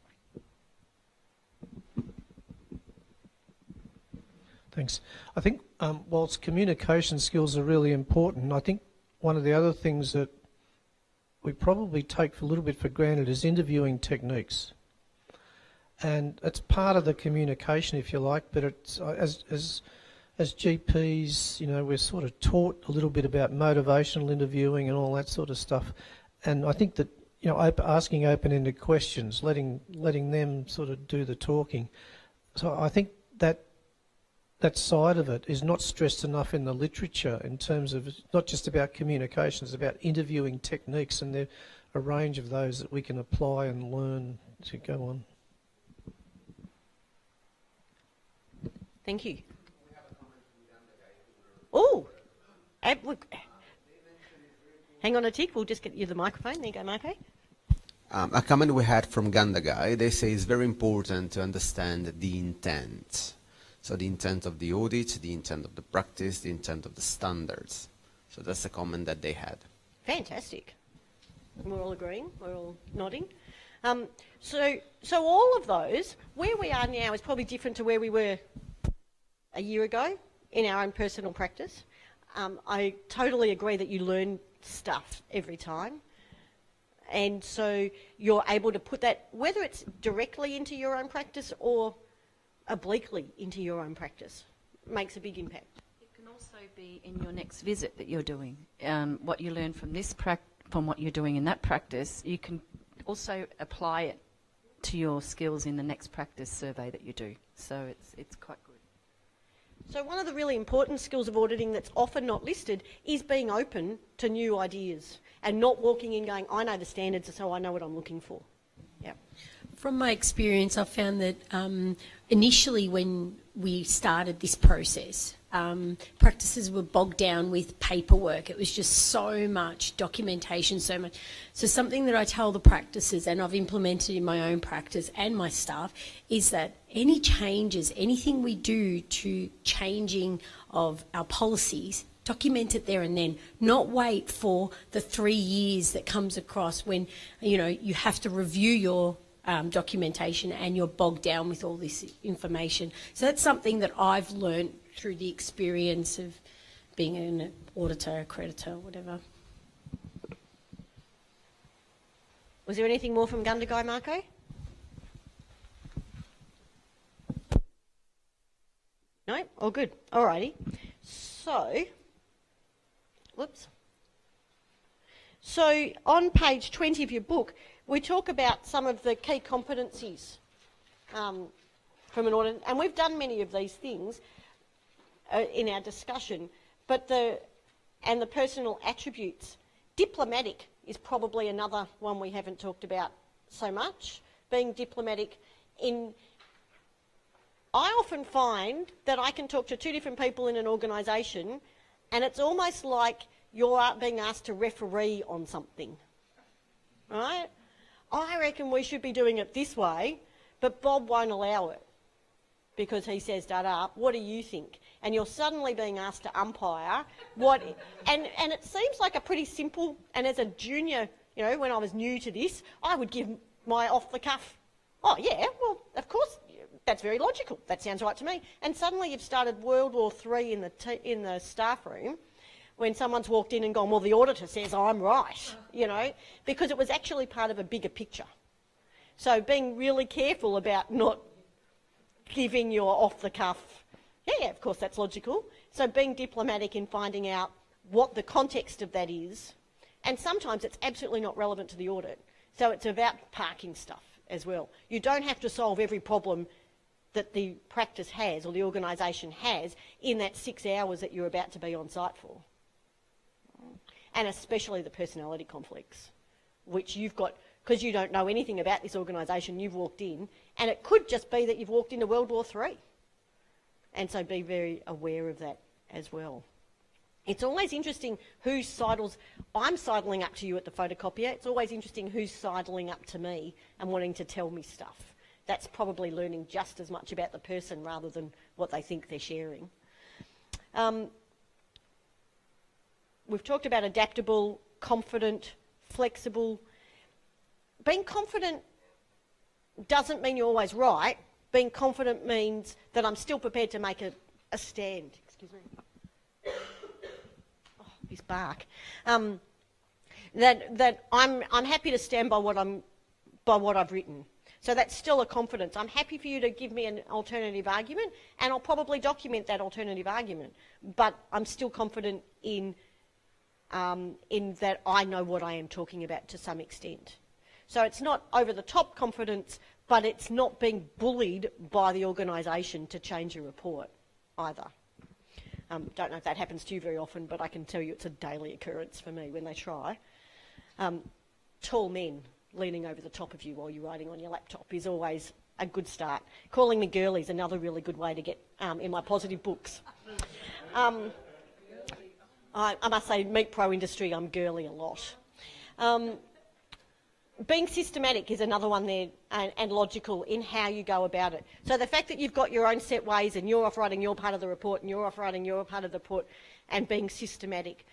Thanks. I think whilst communication skills are really important, I think one of the other things that we probably take for a little bit for granted is interviewing techniques. And it's part of the communication, if you like, but it's as GPs, you know, we're sort of taught a little bit about motivational interviewing and all that sort of stuff. And I think that, you know, asking open-ended questions, letting them sort of do the talking. So I think that side of it is not stressed enough in the literature in terms of it's not just about communication, it's about interviewing techniques, and there are a range of those that we can apply and learn to go on. Thank you. Oh, hang on a tick, we'll just get you the microphone. There you go, Marco. A comment we had from Gandagai, they say it's very important to understand the intent. So the intent of the audit, the intent of the practice, the intent of the standards. So that's a comment that they had. Fantastic. We're all agreeing, we're all nodding. So all of those, where we are now is probably different to where we were a year ago in our own personal practice. I totally agree that you learn stuff every time. And so you're able to put that, whether it's directly into your own practice or obliquely into your own practice, makes a big impact. It can also be in your next visit that you're doing. What you learn from from what you're doing in that practice, you can also apply it to your skills in the next practice survey that you do. So it's quite good. So one of the really important skills of auditing that's often not listed is being open to new ideas and not walking in going, I know the standards, so I know what I'm looking for. Yeah. From my experience, I found that initially when we started this process, practices were bogged down with paperwork. It was just so much documentation, so much. So something that I tell the practices, and I've implemented in my own practice and my staff, is that any changes, anything we do to changing of our policies, document it there and then, not wait for the 3 years that comes across when, you know, you have to review your documentation and you're bogged down with all this information. So that's something that I've learned through the experience of being an auditor, accreditor, whatever. Was there anything more from Gundagai, Marco? No? All good. Alrighty. So, whoops. So on page 20 of your book, we talk about some of the key competencies from an audit, and we've done many of these things in our discussion, but the personal attributes. Diplomatic is probably another one we haven't talked about so much. Being diplomatic I often find that I can talk to two different people in an organisation and it's almost like you're being asked to referee on something, right? I reckon we should be doing it this way, but Bob won't allow it because he says, da-da, what do you think? And you're suddenly being asked to umpire what, and it seems like a pretty simple, and as a junior, you know, when I was new to this, I would give my off-the-cuff, oh yeah, well, of course, that's very logical, that sounds right to me. And suddenly you've started World War III in the staff room when someone's walked in and gone, well, the auditor says I'm right, you know, because it was actually part of a bigger picture. So being really careful about not giving your off-the-cuff, yeah, of course, that's logical. So being diplomatic in finding out what the context of that is, and sometimes it's absolutely not relevant to the audit. So it's about parking stuff as well. You don't have to solve every problem that the practice has or the organisation has in that 6 hours that you're about to be on site for. And especially the personality conflicts, which you've got, because you don't know anything about this organisation, you've walked in, and it could just be that you've walked into World War III. And so be very aware of that as well. It's always interesting who sidles. I'm sidling up to you at the photocopier. It's always interesting who's sidling up to me and wanting to tell me stuff. That's probably learning just as much about the person rather than what they think they're sharing. We've talked about adaptable, confident, flexible. Being confident doesn't mean you're always right. Being confident means that I'm still prepared to make a a stand. Excuse me. Oh, his bark. That I'm happy to stand by what I've written. So that's still a confidence. I'm happy for you to give me an alternative argument, and I'll probably document that alternative argument. But I'm still confident in that I know what I am talking about to some extent. So it's not over-the-top confidence, but it's not being bullied by the organisation to change a report either. Don't know if that happens to you very often, but I can tell you it's a daily occurrence for me when they try. Tall men leaning over the top of you while you're writing on your laptop is always a good start. Calling me girly is another really good way to get in my positive books. I must say, meat pro industry, I'm girly a lot. Being systematic is another one there, and logical in how you go about it. So the fact that you've got your own set ways and you're off writing your part of the report and you're off writing your part of the report and being systematic.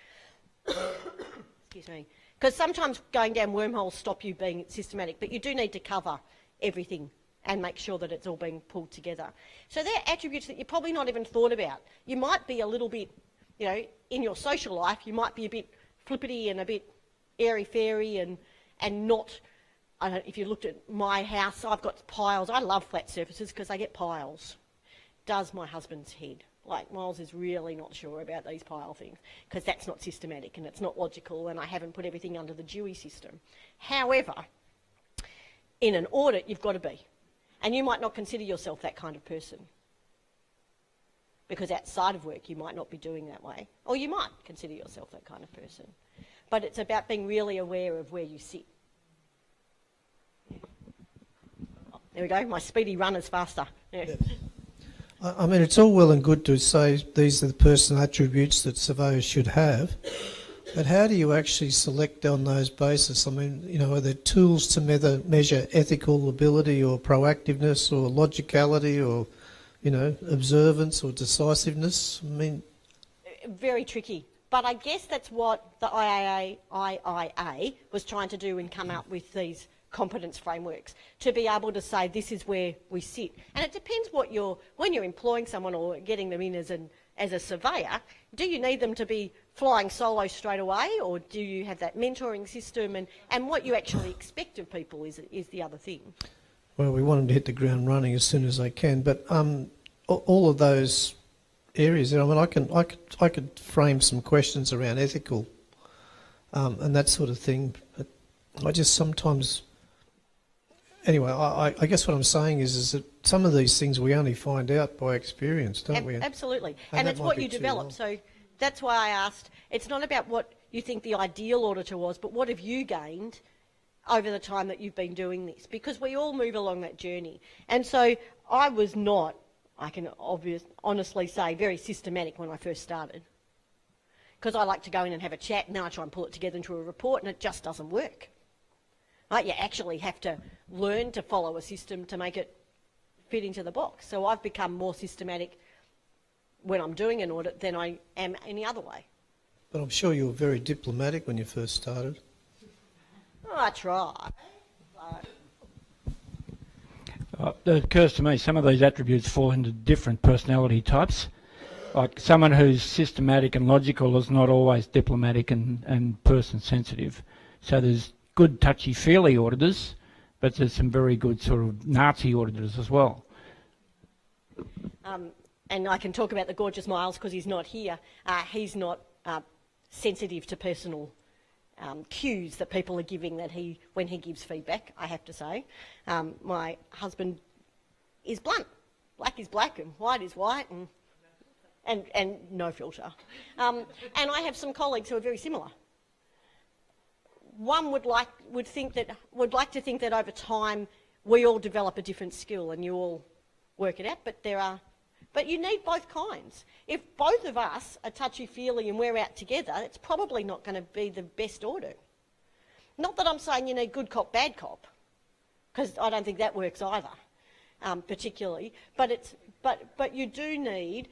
Excuse me. Because sometimes going down wormholes stop you being systematic, but you do need to cover everything and make sure that it's all being pulled together. So they're attributes that you've probably not even thought about. You might be a little bit, in your social life, you might be a bit flippity and a bit airy-fairy and not, I don't know, if you looked at my house, I've got piles. I love flat surfaces because I get piles. Does my husband's head. Like, Miles is really not sure about these pile things because that's not systematic and it's not logical, and I haven't put everything under the Dewey system. However, in an audit, you've got to be. And you might not consider yourself that kind of person because outside of work you might not be doing that way, or you might consider yourself that kind of person. But it's about being really aware of where you sit. Yeah. Oh, there we go, my speedy runner's faster. Yeah. I mean, it's all well and good to say these are the personal attributes that surveyors should have, but how do you actually select on those bases? I mean, are there tools to measure ethical ability or proactiveness or logicality or, observance or decisiveness? I mean... Very tricky. But I guess that's what the IIA was trying to do and come up with these competence frameworks, to be able to say this is where we sit. And it depends when you're employing someone or getting them in as a surveyor, do you need them to be flying solo straight away, or do you have that mentoring system, and what you actually expect of people is the other thing. Well, we want them to hit the ground running as soon as they can, but all of those areas, I mean, I could frame some questions around ethical and that sort of thing, but I just sometimes... Anyway, I guess what I'm saying is that some of these things we only find out by experience, don't we? Absolutely. And it's what you develop. So that's why I asked, it's not about what you think the ideal auditor was, but what have you gained over the time that you've been doing this? Because we all move along that journey. And so I was not, I can honestly say, very systematic when I first started. Because I like to go in and have a chat, and then I try and pull it together into a report, and it just doesn't work. Right? You actually have to learn to follow a system to make it fit into the box. So I've become more systematic when I'm doing an audit than I am any other way. But I'm sure you were very diplomatic when you first started. Oh, I try. It occurs to me some of these attributes fall into different personality types. Like someone who's systematic and logical is not always diplomatic and person-sensitive. So there's good touchy-feely auditors, but there's some very good sort of Nazi auditors as well. And I can talk about the gorgeous Miles because he's not here. He's not sensitive to personal cues that people are giving when he gives feedback, I have to say. My husband is blunt. Black is black and white is white and no filter. And I have some colleagues who are very similar. One would like to think that over time we all develop a different skill and you all work it out, but you need both kinds. If both of us are touchy-feely and we're out together, it's probably not going to be the best audit. Not that I'm saying you need good cop, bad cop, because I don't think that works either, particularly. But you do need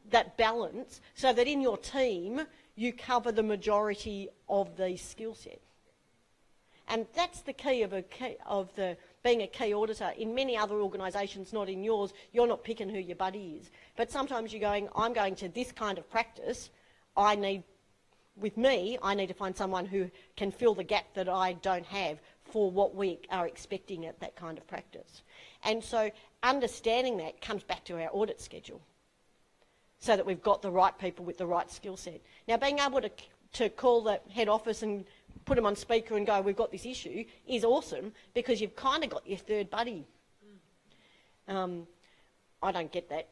that balance so that in your team you cover the majority of the skill set. And that's the key of being a key auditor. In many other organisations, not in yours, you're not picking who your buddy is. But sometimes you're going, I'm going to this kind of practice. I need to find someone who can fill the gap that I don't have for what we are expecting at that kind of practice. And so understanding that comes back to our audit schedule so that we've got the right people with the right skill set. Now, being able to call the head office and put them on speaker and go, we've got this issue, is awesome because you've kind of got your third buddy. I don't get that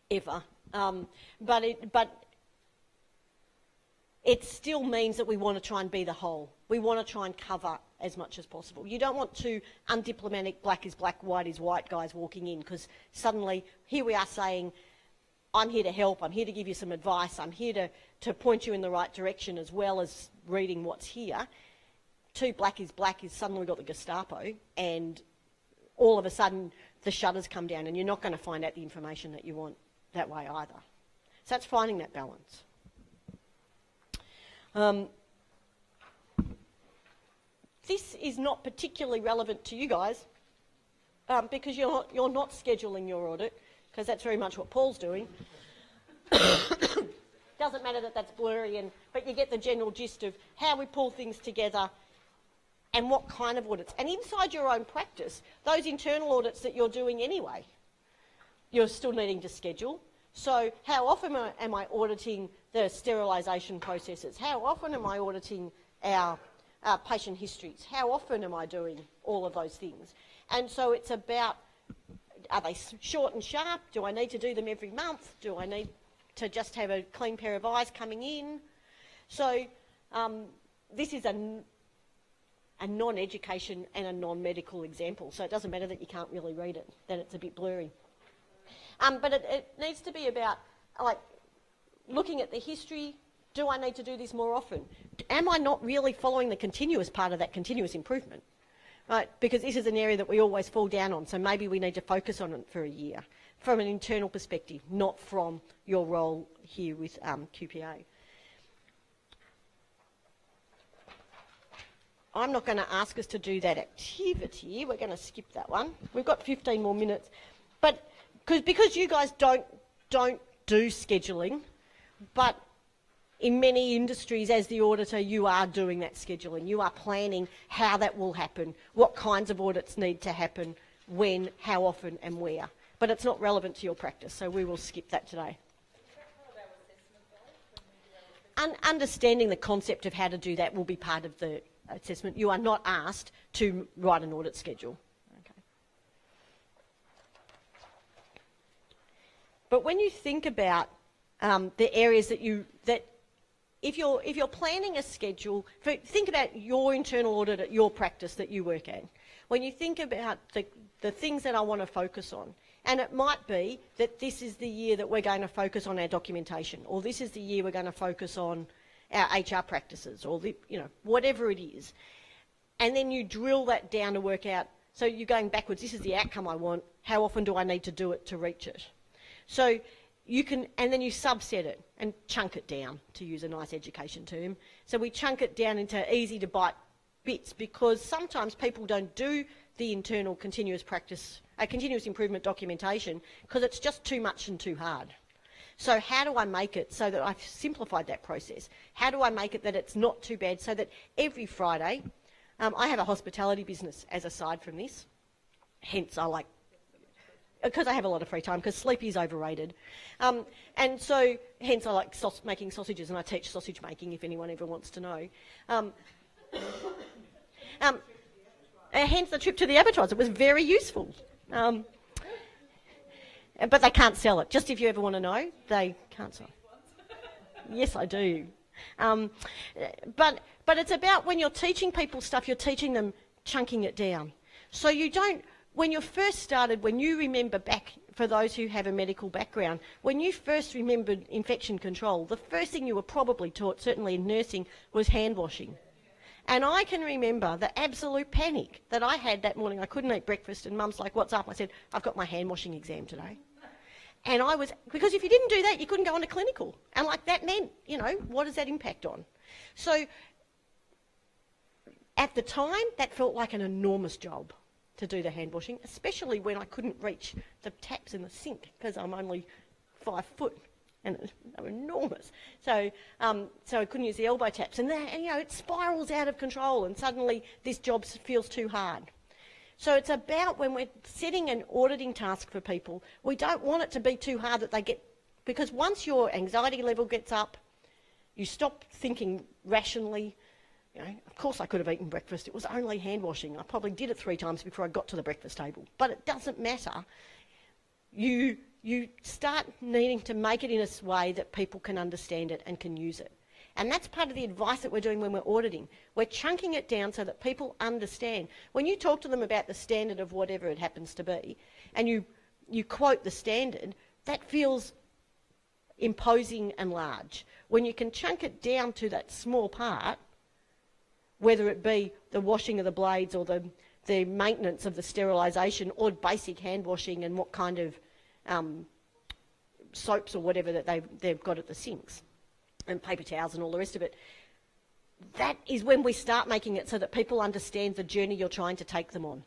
ever. But it still means that we want to try and be the whole. We want to try and cover as much as possible. You don't want two undiplomatic black is black, white is white guys walking in, because suddenly here we are saying, I'm here to help, I'm here to give you some advice, I'm here to point you in the right direction as well as reading what's here. Two black is suddenly got the Gestapo, and all of a sudden the shutters come down and you're not going to find out the information that you want that way either. So it's finding that balance. This is not particularly relevant to you guys because you're not scheduling your audit, because that's very much what Paul's doing. Doesn't matter that that's blurry, but you get the general gist of how we pull things together and what kind of audits. And inside your own practice, those internal audits that you're doing anyway, you're still needing to schedule. So how often am I auditing the sterilisation processes? How often am I auditing our patient histories? How often am I doing all of those things? And so it's about, are they short and sharp? Do I need to do them every month? Do I need to just have a clean pair of eyes coming in? So this is a non-education and a non-medical example. So it doesn't matter that you can't really read it, that it's a bit blurry. But it needs to be about, like, looking at the history. Do I need to do this more often? Am I not really following the continuous part of that continuous improvement? Right? Because this is an area that we always fall down on, so maybe we need to focus on it for a year from an internal perspective, not from your role here with QPA. I'm not going to ask us to do that activity. We're going to skip that one. We've got 15 more minutes. But because you guys don't do scheduling, but in many industries, as the auditor, you are doing that scheduling. You are planning how that will happen, what kinds of audits need to happen, when, how often and where. But it's not relevant to your practice, so we will skip that today. Understanding the concept of how to do that will be part of the assessment. You are not asked to write an audit schedule. Okay. But when you think about the areas that if you're planning a schedule, think about your internal audit at your practice that you work at. When you think about the things that I want to focus on, and it might be that this is the year that we're going to focus on our documentation, or this is the year we're going to focus on our HR practices, or whatever it is, and then you drill that down to work out. So you're going backwards. This is the outcome I want. How often do I need to do it to reach it? So you can, and then you subset it and chunk it down, to use a nice education term. So we chunk it down into easy to bite bits, because sometimes people don't do the internal continuous improvement documentation because it's just too much and too hard. So how do I make it so that I've simplified that process? How do I make it that it's not too bad, so that every Friday, I have a hospitality business as a side from this, hence I like, because I have a lot of free time, because sleep is overrated. And so hence I like making sausages, and I teach sausage making if anyone ever wants to know. Hence the trip to the abattoirs. It was very useful. But they can't sell it. Just if you ever want to know, they can't sell it. Yes, I do. But it's about, when you're teaching people stuff, you're teaching them chunking it down. So you don't, when you first started, when you remember back, for those who have a medical background, when you first remembered infection control, the first thing you were probably taught, certainly in nursing, was hand washing. And I can remember the absolute panic that I had that morning. I couldn't eat breakfast, and Mum's like, "What's up?" I said, "I've got my hand washing exam today." And I was, because if you didn't do that, you couldn't go on to clinical. And like that meant, what does that impact on? So At the time, that felt like an enormous job to do the hand washing, especially when I couldn't reach the taps in the sink because I'm only 5 foot and they were enormous. So I couldn't use the elbow taps, and it spirals out of control, and suddenly this job feels too hard. So it's about when we're setting an auditing task for people, we don't want it to be too hard that they get, because once your anxiety level gets up, you stop thinking rationally. Of course I could have eaten breakfast. It was only hand washing. I probably did it 3 times before I got to the breakfast table. But it doesn't matter. You start needing to make it in a way that people can understand it and can use it. And that's part of the advice that we're doing when we're auditing. We're chunking it down so that people understand. When you talk to them about the standard of whatever it happens to be, and you quote the standard, that feels imposing and large. When you can chunk it down to that small part, whether it be the washing of the blades or the maintenance of the sterilisation or basic hand washing and what kind of soaps or whatever that they've got at the sinks and paper towels and all the rest of it, that is when we start making it so that people understand the journey you're trying to take them on.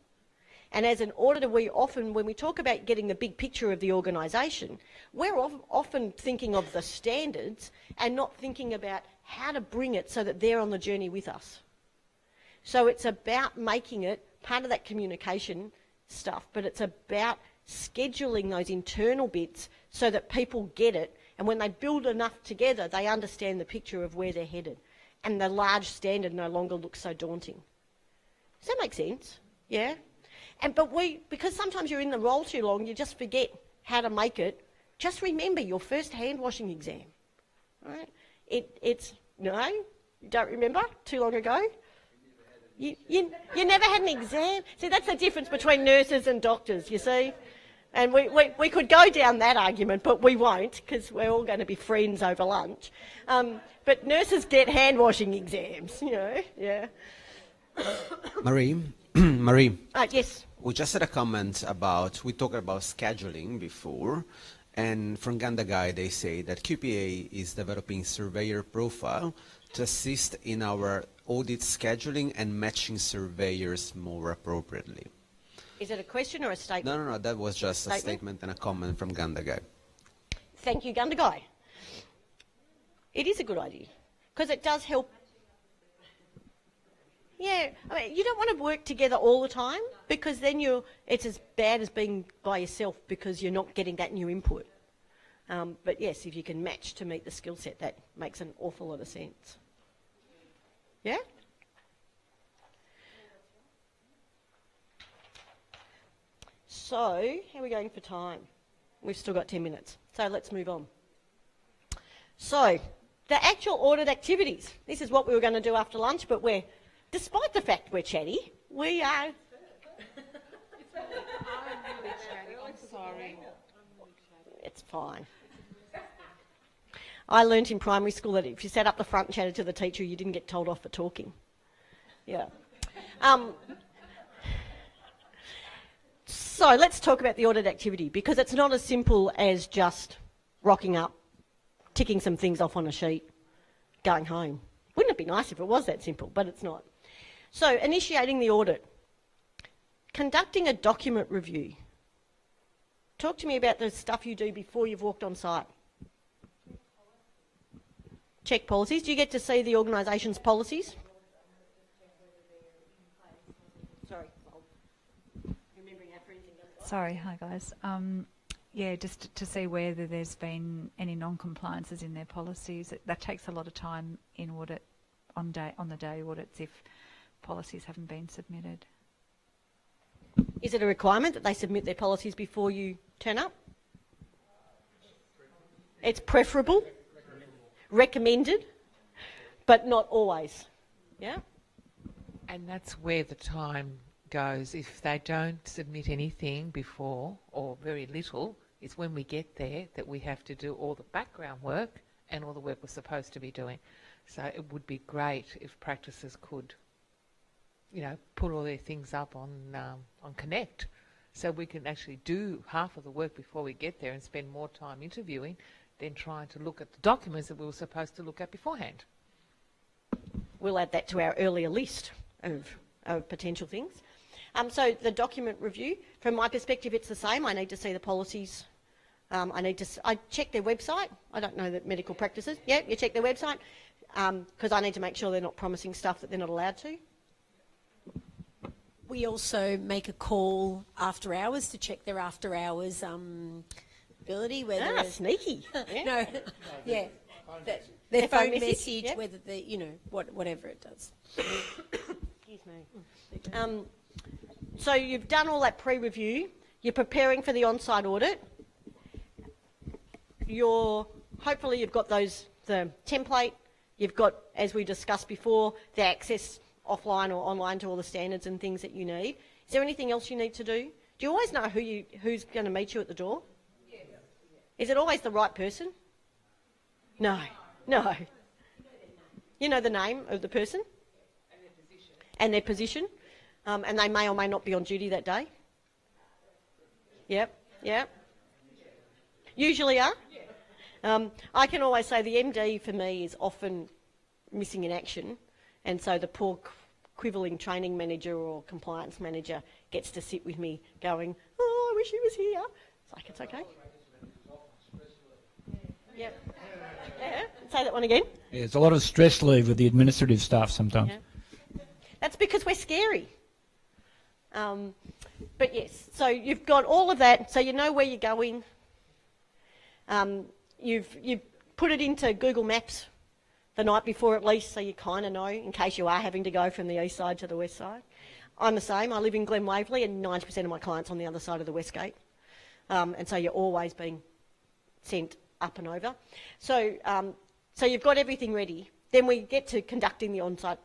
And as an auditor, we often, when we talk about getting the big picture of the organisation, we're often thinking of the standards and not thinking about how to bring it so that they're on the journey with us. So it's about making it part of that communication stuff, but it's about scheduling those internal bits so that people get it, and when they build enough together, they understand the picture of where they're headed, and the large standard no longer looks so daunting. Does that make sense? Yeah? But because sometimes you're in the role too long, you just forget how to make it. Just remember your first hand washing exam. Right? No, you don't remember? Too long ago? You never had an exam? See, that's the difference between nurses and doctors, you see? And we could go down that argument, but we won't, because we're all going to be friends over lunch. But nurses get hand washing exams, yeah. Marie? Yes. We just had a comment we talked about scheduling before, and from Gandagai they say that QPA is developing surveyor profile to assist in our audit scheduling and matching surveyors more appropriately. Is it a question or a statement? No, that was just a statement and a comment from Gandagai. Thank you, Gandagai. It is a good idea, because it does help. Yeah, you don't want to work together all the time, because then it's as bad as being by yourself because you're not getting that new input. But yes, if you can match to meet the skill set, that makes an awful lot of sense. Yeah? So, how are we going for time? We've still got 10 minutes, so let's move on. So, the actual audit activities. This is what we were going to do after lunch, but despite the fact we're chatty, we are... I'm really chatty, I'm sorry. It's fine. I learnt in primary school that if you sat up the front and chatted to the teacher, you didn't get told off for talking. Yeah. So let's talk about the audit activity, because it's not as simple as just rocking up, ticking some things off on a sheet, going home. Wouldn't it be nice if it was that simple? But it's not. So initiating the audit. Conducting a document review. Talk to me about the stuff you do before you've walked on site. Check policies. Do you get to see the organisation's policies? Sorry. Sorry, hi guys. Just to see whether there's been any non-compliances in their policies. That takes a lot of time in audit, on the day audits, if policies haven't been submitted. Is it a requirement that they submit their policies before you turn up? It's preferable, recommended, but not always. Yeah? And that's where the time goes. If they don't submit anything before, or very little, it's when we get there that we have to do all the background work and all the work we're supposed to be doing. So it would be great if practices could, put all their things up on Connect, so we can actually do half of the work before we get there and spend more time interviewing than trying to look at the documents that we were supposed to look at beforehand. We'll add that to our earlier list of potential things. So the document review, from my perspective, it's the same. I need to see the policies. I check their website. I don't know that medical practices. Yeah, you check their website because I need to make sure they're not promising stuff that they're not allowed to. We also make a call after hours to check their after hours ability. Whether sneaky. Yeah. No, yeah. Their phone message, yep. whether whatever it does. Excuse me. So you've done all that pre-review. You're preparing for the on-site audit. Hopefully you've got the template. You've got, as we discussed before, the access offline or online to all the standards and things that you need. Is there anything else you need to do? Do you always know who's going to meet you at the door? Yes. Is it always the right person? No. You know the name of the person? And their position. And they may or may not be on duty that day? Yep. Usually are? I can always say the MD for me is often missing in action, and so the poor quibbling training manager or compliance manager gets to sit with me going, oh, I wish he was here. It's like, it's okay. Yeah. Say that one again. Yeah, there's a lot of stress leave with the administrative staff sometimes. Yeah. That's because we're scary. But yes, so you've got all of that, so you know where you're going. You've put it into Google Maps the night before at least, so you kind of know in case you are having to go from the east side to the west side. I'm the same. I live in Glen Waverley and 90% of my clients on the other side of the West Gate. And so you're always being sent up and over. So you've got everything ready. Then we get to conducting the on-site,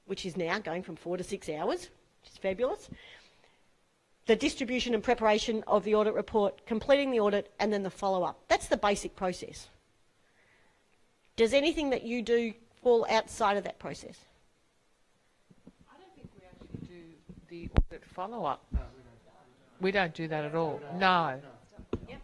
which is now going from 4 to 6 hours, which is fabulous. The distribution and preparation of the audit report, completing the audit, and then the follow-up. That's the basic process. Does anything that you do fall outside of that process? I don't think we actually do the audit follow-up. We don't do that at all. No. Yep.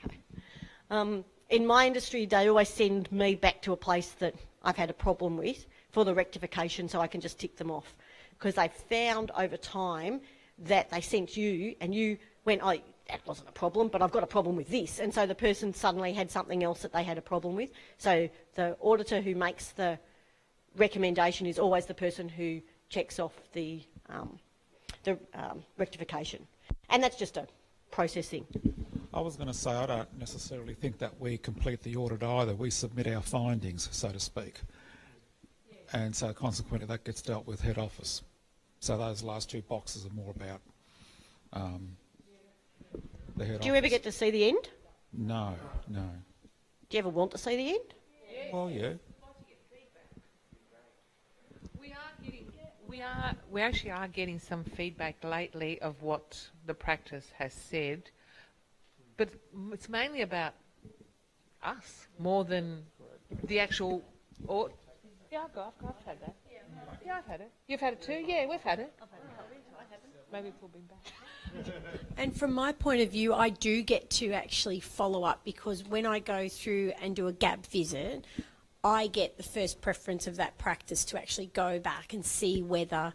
Okay. In my industry, they always send me back to a place that I've had a problem with for the rectification so I can just tick them off. Because they've found over time that they sent you and you went, oh, that wasn't a problem, but I've got a problem with this. And so the person suddenly had something else that they had a problem with. So the auditor who makes the recommendation is always the person who checks off the rectification. And that's just a process thing. I was going to say I don't necessarily think that we complete the audit either. We submit our findings, so to speak. And so consequently that gets dealt with head office. So those last two boxes are more about the head office. Do you ever get to see the end? No. Do you ever want to see the end? Well, yeah. We actually are getting some feedback lately of what the practice has said, but it's mainly about us more than the actual. Yeah, I've had that. Yeah, I've had it. You've had it too? Yeah, we've had it. Maybe it's all been bad. And from my point of view, I do get to actually follow up because when I go through and do a gap visit, I get the first preference of that practice to actually go back and see whether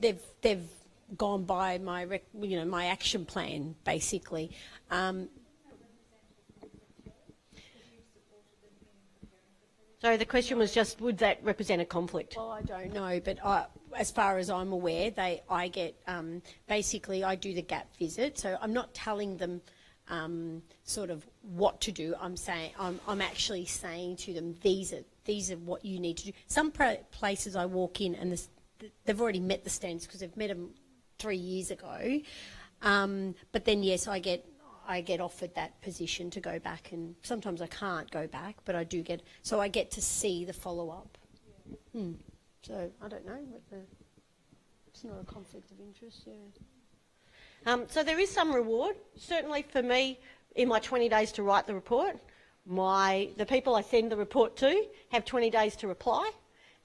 they've gone by my my action plan basically. So the question was just, would that represent a conflict? Well, I don't know, but as far as I'm aware, I get basically I do the gap visit, so I'm not telling them sort of what to do. I'm actually saying to them these are what you need to do. Some places I walk in and they've already met the standards because they've met them 3 years ago, but then yes, I get offered that position to go back, and sometimes I can't go back, but I do get, so I get to see the follow-up. So I don't know, but it's not a conflict of interest, yeah. So there is some reward, certainly for me, in my 20 days to write the report. The people I send the report to have 20 days to reply,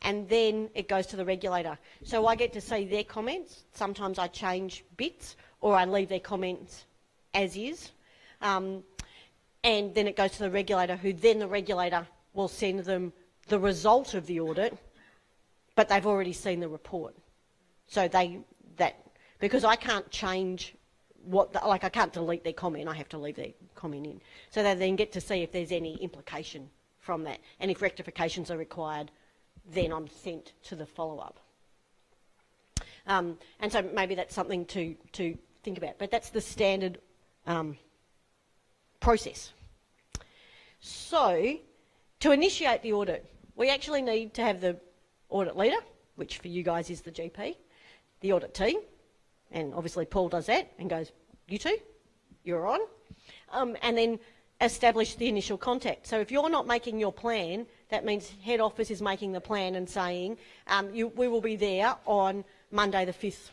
and then it goes to the regulator. So I get to see their comments. Sometimes I change bits, or I leave their comments as is, and then it goes to the regulator, who then the regulator will send them the result of the audit but they've already seen the report. So because I can't change I can't delete their comment, I have to leave their comment in. So they then get to see if there's any implication from that. And if rectifications are required, then I'm sent to the follow-up. And so maybe that's something to think about. But that's the standard process. So to initiate the audit, we actually need to have the audit leader, which for you guys is the GP, the audit team, and obviously Paul does that and goes, you two, you're on. And then establish the initial contact. So if you're not making your plan, that means head office is making the plan and saying, we will be there on Monday the 5th.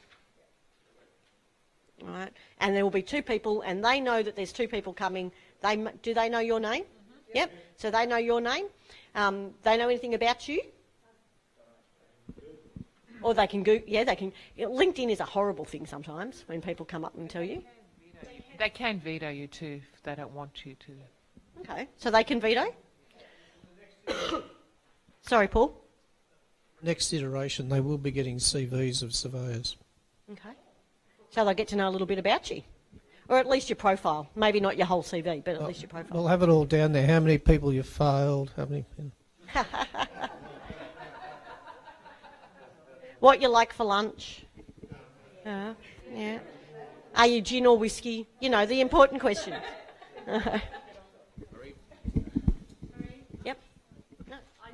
All right? And there will be 2 people, and they know that there's 2 people coming. Do they know your name? Mm-hmm. Yep. So they know your name. They know anything about you? Or they can go, yeah, they can. LinkedIn is a horrible thing sometimes when people come up and tell you. They can veto you too if they don't want you to. Okay, so they can veto? Sorry, Paul? Next iteration, they will be getting CVs of surveyors. Okay. So they'll get to know a little bit about you. Or at least your profile. Maybe not your whole CV, but at least your profile. We'll have it all down there. How many people you failed, how many... What you like for lunch? Yeah. Are you gin or whiskey? You know, the important questions. Yep. No, I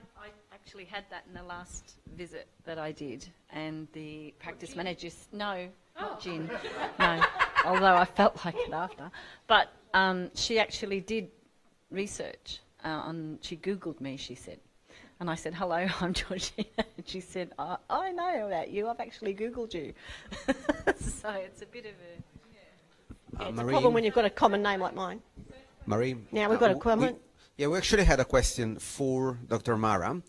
actually had that in the last visit that I did, and the practice manager, no, not gin, no, although I felt like it after. But she actually did research. She Googled me, she said. And I said, hello, I'm Georgina. And she said, I know about you. I've actually Googled you. So it's a bit of a... Yeah, it's a problem when you've got a common name like mine. Marie? Now we've got a comment. We actually had a question for Dr. Mara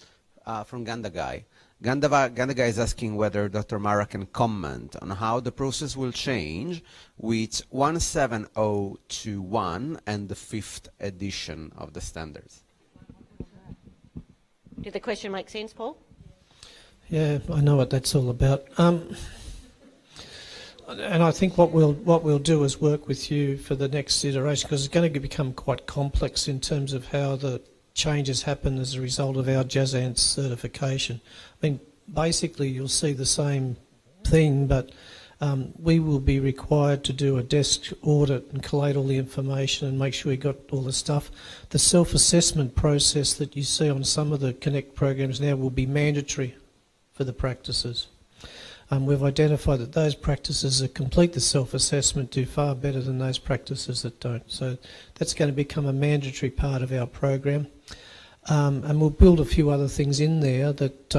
from Gandagai. Gandagai is asking whether Dr. Mara can comment on how the process will change with 17021 and the 5th edition of the standards. Did the question make sense, Paul? Yeah, I know what that's all about. And I think what we'll do is work with you for the next iteration, because it's going to become quite complex in terms of how the changes happen as a result of our JASANS certification. I mean, basically you'll see the same thing, but we will be required to do a desk audit and collate all the information and make sure we got all the stuff. The self-assessment process that you see on some of the Connect programs now will be mandatory for the practices. We've identified that those practices that complete the self-assessment do far better than those practices that don't. So that's going to become a mandatory part of our program. And we'll build a few other things in there that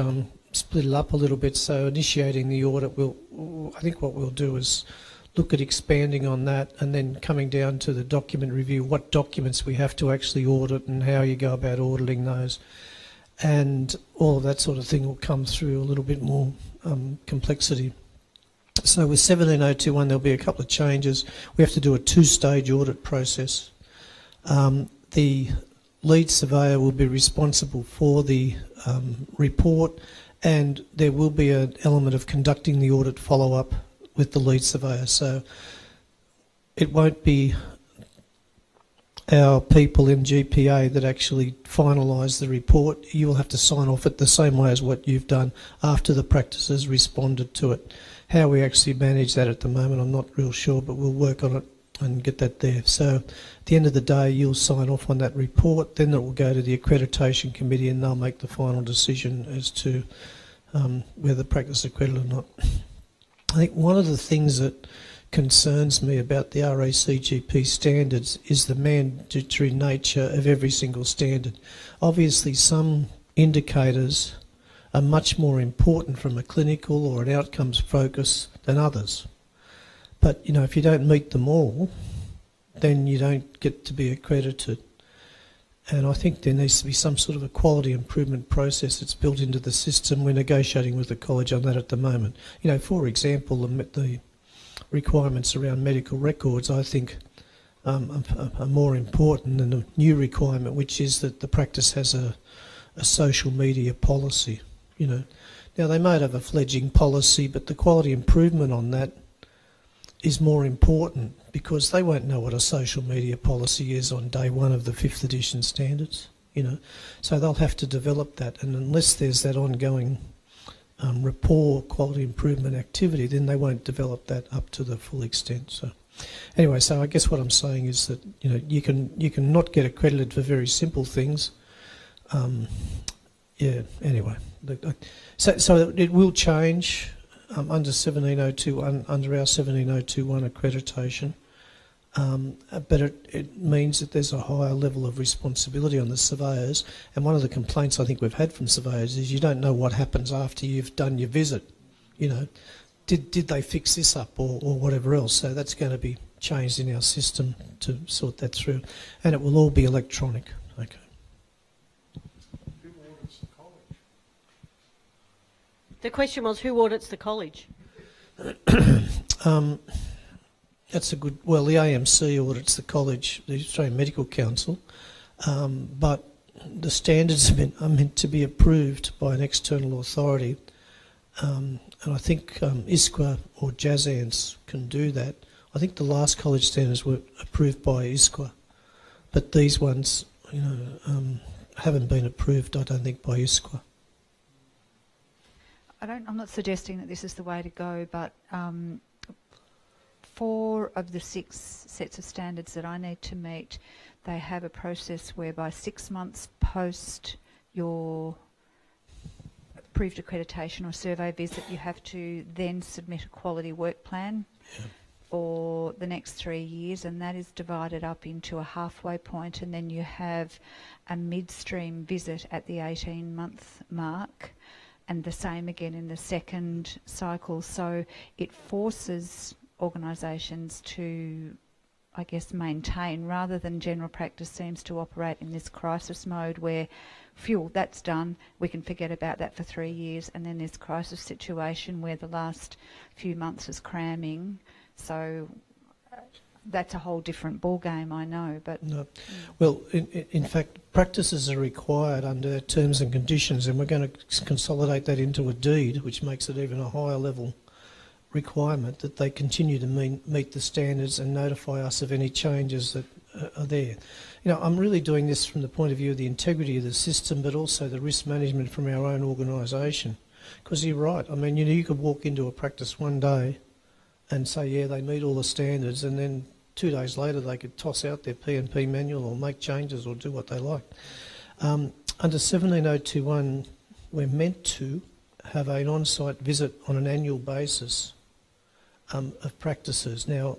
split it up a little bit. So initiating the audit, I think what we'll do is look at expanding on that, and then coming down to the document review, what documents we have to actually audit and how you go about auditing those. And all of that sort of thing will come through a little bit more complexity. So with 17021 there'll be a couple of changes. We have to do a 2-stage audit process. The lead surveyor will be responsible for the report, and there will be an element of conducting the audit follow-up with the lead surveyor. So it won't be our people in GPA that actually finalise the report. You'll have to sign off it the same way as what you've done after the practice has responded to it. How we actually manage that at the moment, I'm not real sure, but we'll work on it and get that there. So at the end of the day, you'll sign off on that report, then it will go to the accreditation committee and they'll make the final decision as to whether the practice is accredited or not. I think one of the things that concerns me about the RACGP standards is the mandatory nature of every single standard. Obviously some indicators are much more important from a clinical or an outcomes focus than others. But, you know, if you don't meet them all, then you don't get to be accredited. And I think there needs to be some sort of a quality improvement process that's built into the system. We're negotiating with the college on that at the moment. You know, for example, the requirements around medical records, I think, are more important than the new requirement, which is that the practice has a social media policy. You know, Now, they might have a fledgling policy, but the quality improvement on that is more important because they won't know what a social media policy is on day one of the 5th edition standards, you know. So they'll have to develop that, and unless there's that ongoing rapport, quality improvement activity, then they won't develop that up to the full extent. So anyway, so I guess what I'm saying is that, you know, you can not get accredited for very simple things. Yeah, anyway. So it will change under 17021, under our 17021 accreditation, but it means that there's a higher level of responsibility on the surveyors. And one of the complaints I think we've had from surveyors is you don't know what happens after you've done your visit. You know, did they fix this up or whatever else? So that's going to be changed in our system to sort that through, and it will all be electronic. Okay. The question was, who audits the college? That's a good... Well, the AMC audits the college, the Australian Medical Council, but the standards are meant to be approved by an external authority, and I think ISQA or JASANS can do that. I think the last college standards were approved by ISQA, but these ones, you know, haven't been approved, I don't think, by ISQA. I'm not suggesting that this is the way to go, but 4 of the 6 sets of standards that I need to meet, they have a process whereby 6 months post your approved accreditation or survey visit, you have to then submit a quality work plan for the next 3 years, and that is divided up into a halfway point, and then you have a midstream visit at the 18-month mark, and the same again in the second cycle. So it forces organisations to, I guess, maintain, rather than general practice seems to operate in this crisis mode where, phew, that's done, we can forget about that for 3 years, and then this crisis situation where the last few months is cramming. So that's a whole different ball game, I know. But no. Well, in fact, practices are required under terms and conditions, and we're going to consolidate that into a deed, which makes it even a higher level requirement that they continue to meet the standards and notify us of any changes that are there. You know, I'm really doing this from the point of view of the integrity of the system, but also the risk management from our own organisation. Because you're right. I mean, you know, you could walk into a practice one day and say, yeah, they meet all the standards, and then 2 days later they could toss out their P&P manual or make changes or do what they like. Under 17021, we're meant to have an on-site visit on an annual basis of practices. Now,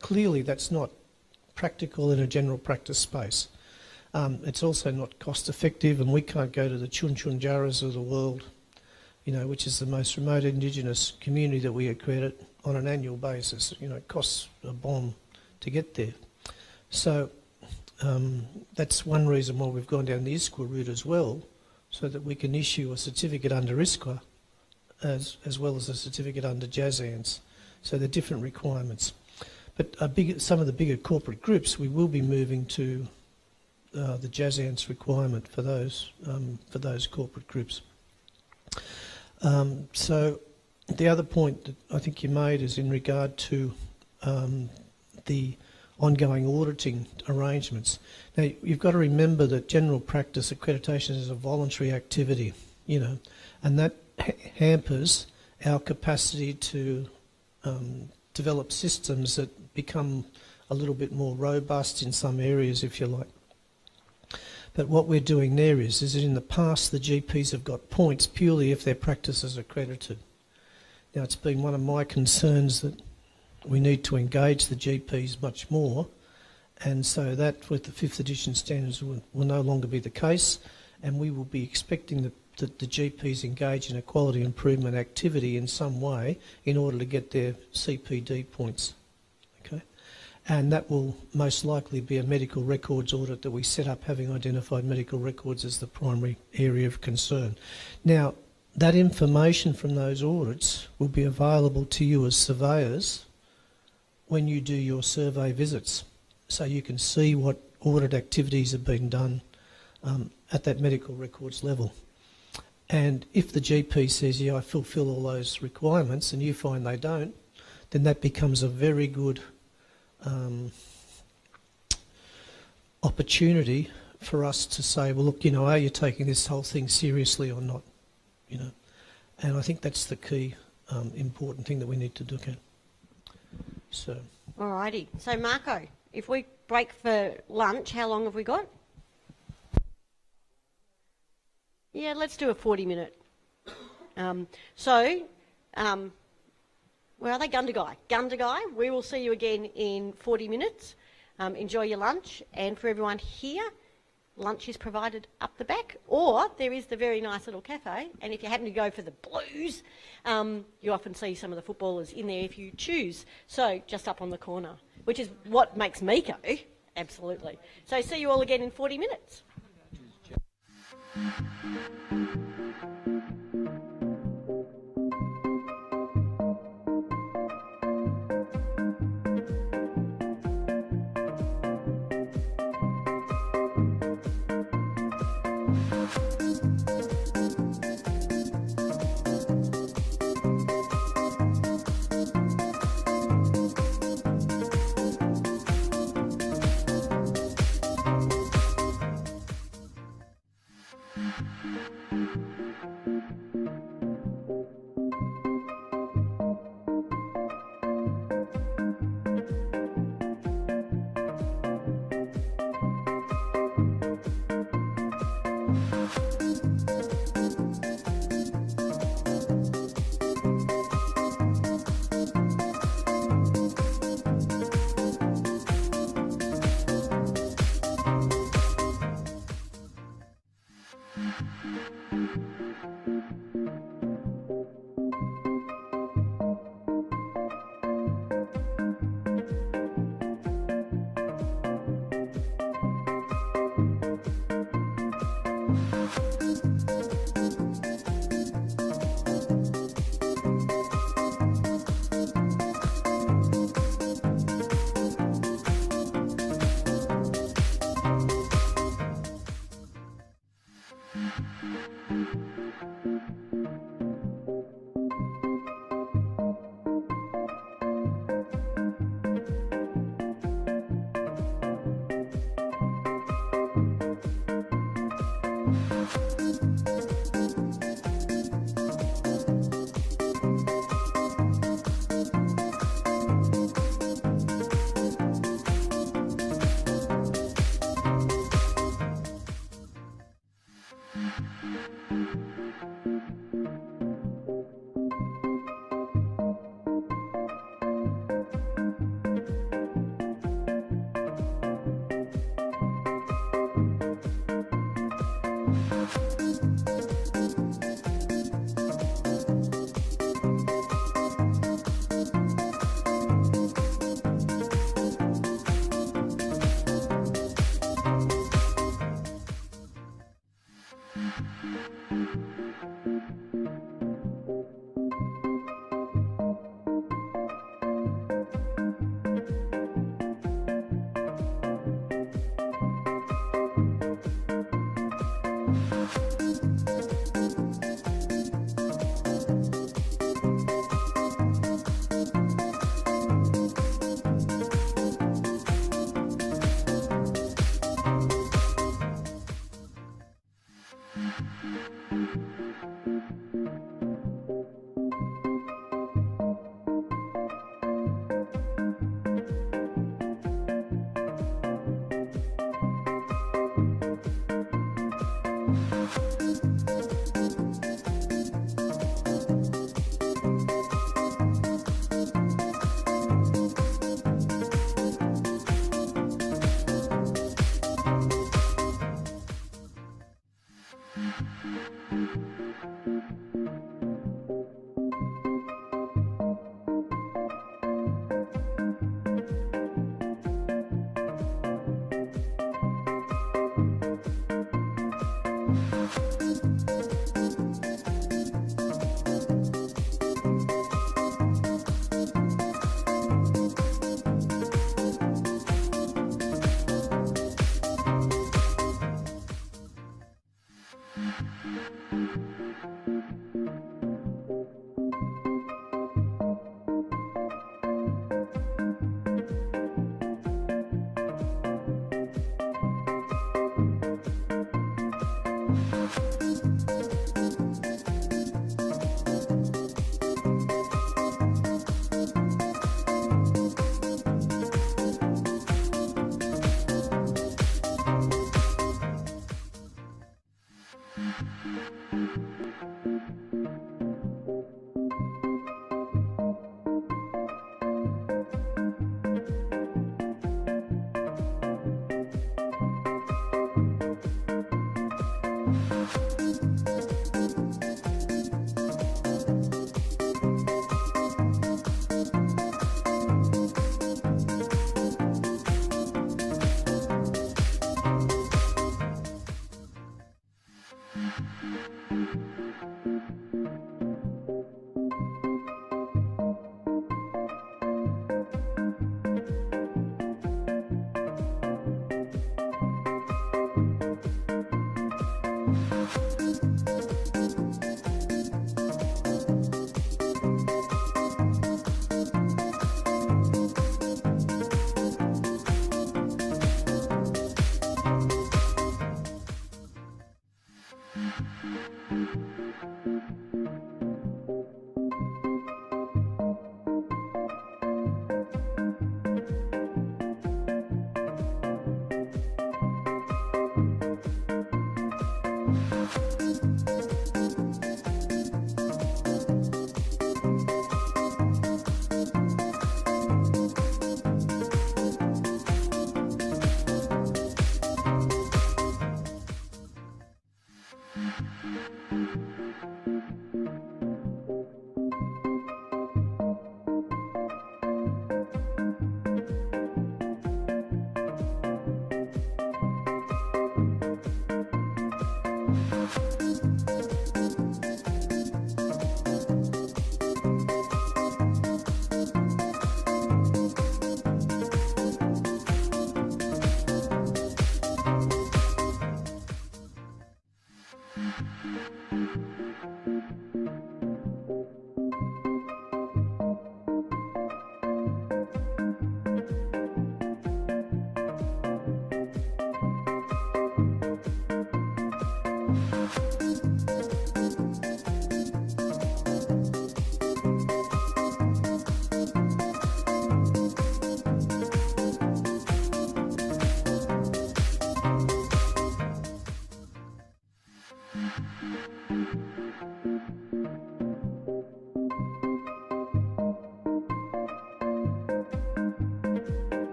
clearly that's not practical in a general practice space. It's also not cost effective, and we can't go to the Chunchunjaras of the world, you know, which is the most remote Indigenous community that we accredit, on an annual basis. You know, it costs a bomb to get there. So that's one reason why we've gone down the ISQA route as well, so that we can issue a certificate under ISQA as well as a certificate under JASANS. So they're different requirements. But some of the bigger corporate groups, we will be moving to the JASANS requirement for those corporate groups. So the other point that I think you made is in regard to the ongoing auditing arrangements. Now, you've got to remember that general practice accreditation is a voluntary activity, you know, and that hampers our capacity to develop systems that become a little bit more robust in some areas, if you like. But what we're doing there is that in the past the GPs have got points purely if their practice is accredited. Now, it's been one of my concerns that we need to engage the GPs much more, and so that with the 5th edition standards will no longer be the case, and we will be expecting that the GPs engage in a quality improvement activity in some way in order to get their CPD points. Okay, and that will most likely be a medical records audit that we set up, having identified medical records as the primary area of concern. Now, that information from those audits will be available to you as surveyors when you do your survey visits, so you can see what audit activities have been done at that medical records level. And if the GP says, yeah, I fulfil all those requirements, and you find they don't, then that becomes a very good opportunity for us to say, well, look, are you taking this whole thing seriously or not? And I think that's the key important thing that we need to look at. So. Alrighty. So Marco, if we break for lunch, how long have we got? Yeah, let's do a 40-minute. Where are they? Gundagai. Gundagai, we will see you again in 40 minutes. Enjoy your lunch. And for everyone here, lunch is provided up the back, or there is the very nice little cafe. And if you happen to go for the Blues, you often see some of the footballers in there if you choose. So just up on the corner, which is what makes me go. Absolutely. So see you all again in 40 minutes.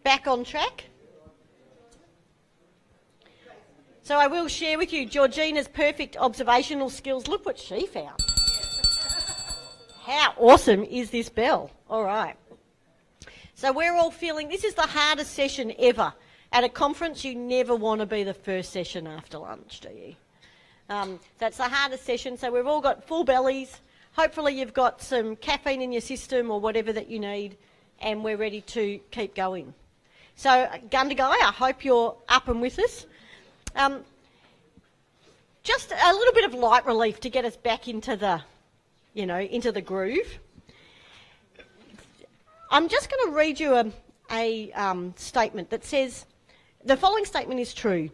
Back on track. So I will share with you Georgina's perfect observational skills. Look what she found. How awesome is this bell? All right. So we're all feeling this is the hardest session ever. At a conference, you never want to be the first session after lunch, do you? That's the hardest session. So we've all got full bellies. Hopefully you've got some caffeine in your system or whatever that you need, and we're ready to keep going. So, Gundagai, I hope you're up and with us. Just a little bit of light relief to get us back into the, into the groove. I'm just going to read you a statement that says, the following statement is true.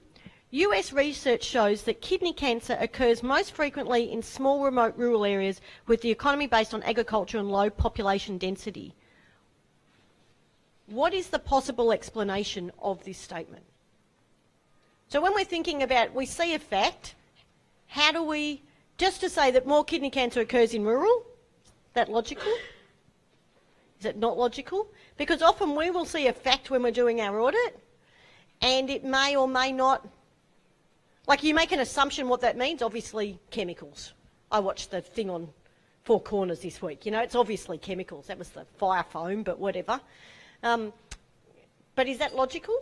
US research shows that kidney cancer occurs most frequently in small, remote rural areas with the economy based on agriculture and low population density. What is the possible explanation of this statement? So when we're thinking about, we see a fact, how do we, just to say that more kidney cancer occurs in rural, is that logical? Is it not logical? Because often we will see a fact when we're doing our audit, and it may or may not, like you make an assumption what that means, obviously chemicals. I watched the thing on Four Corners this week, it's obviously chemicals. That was the fire foam, but whatever. But is that logical?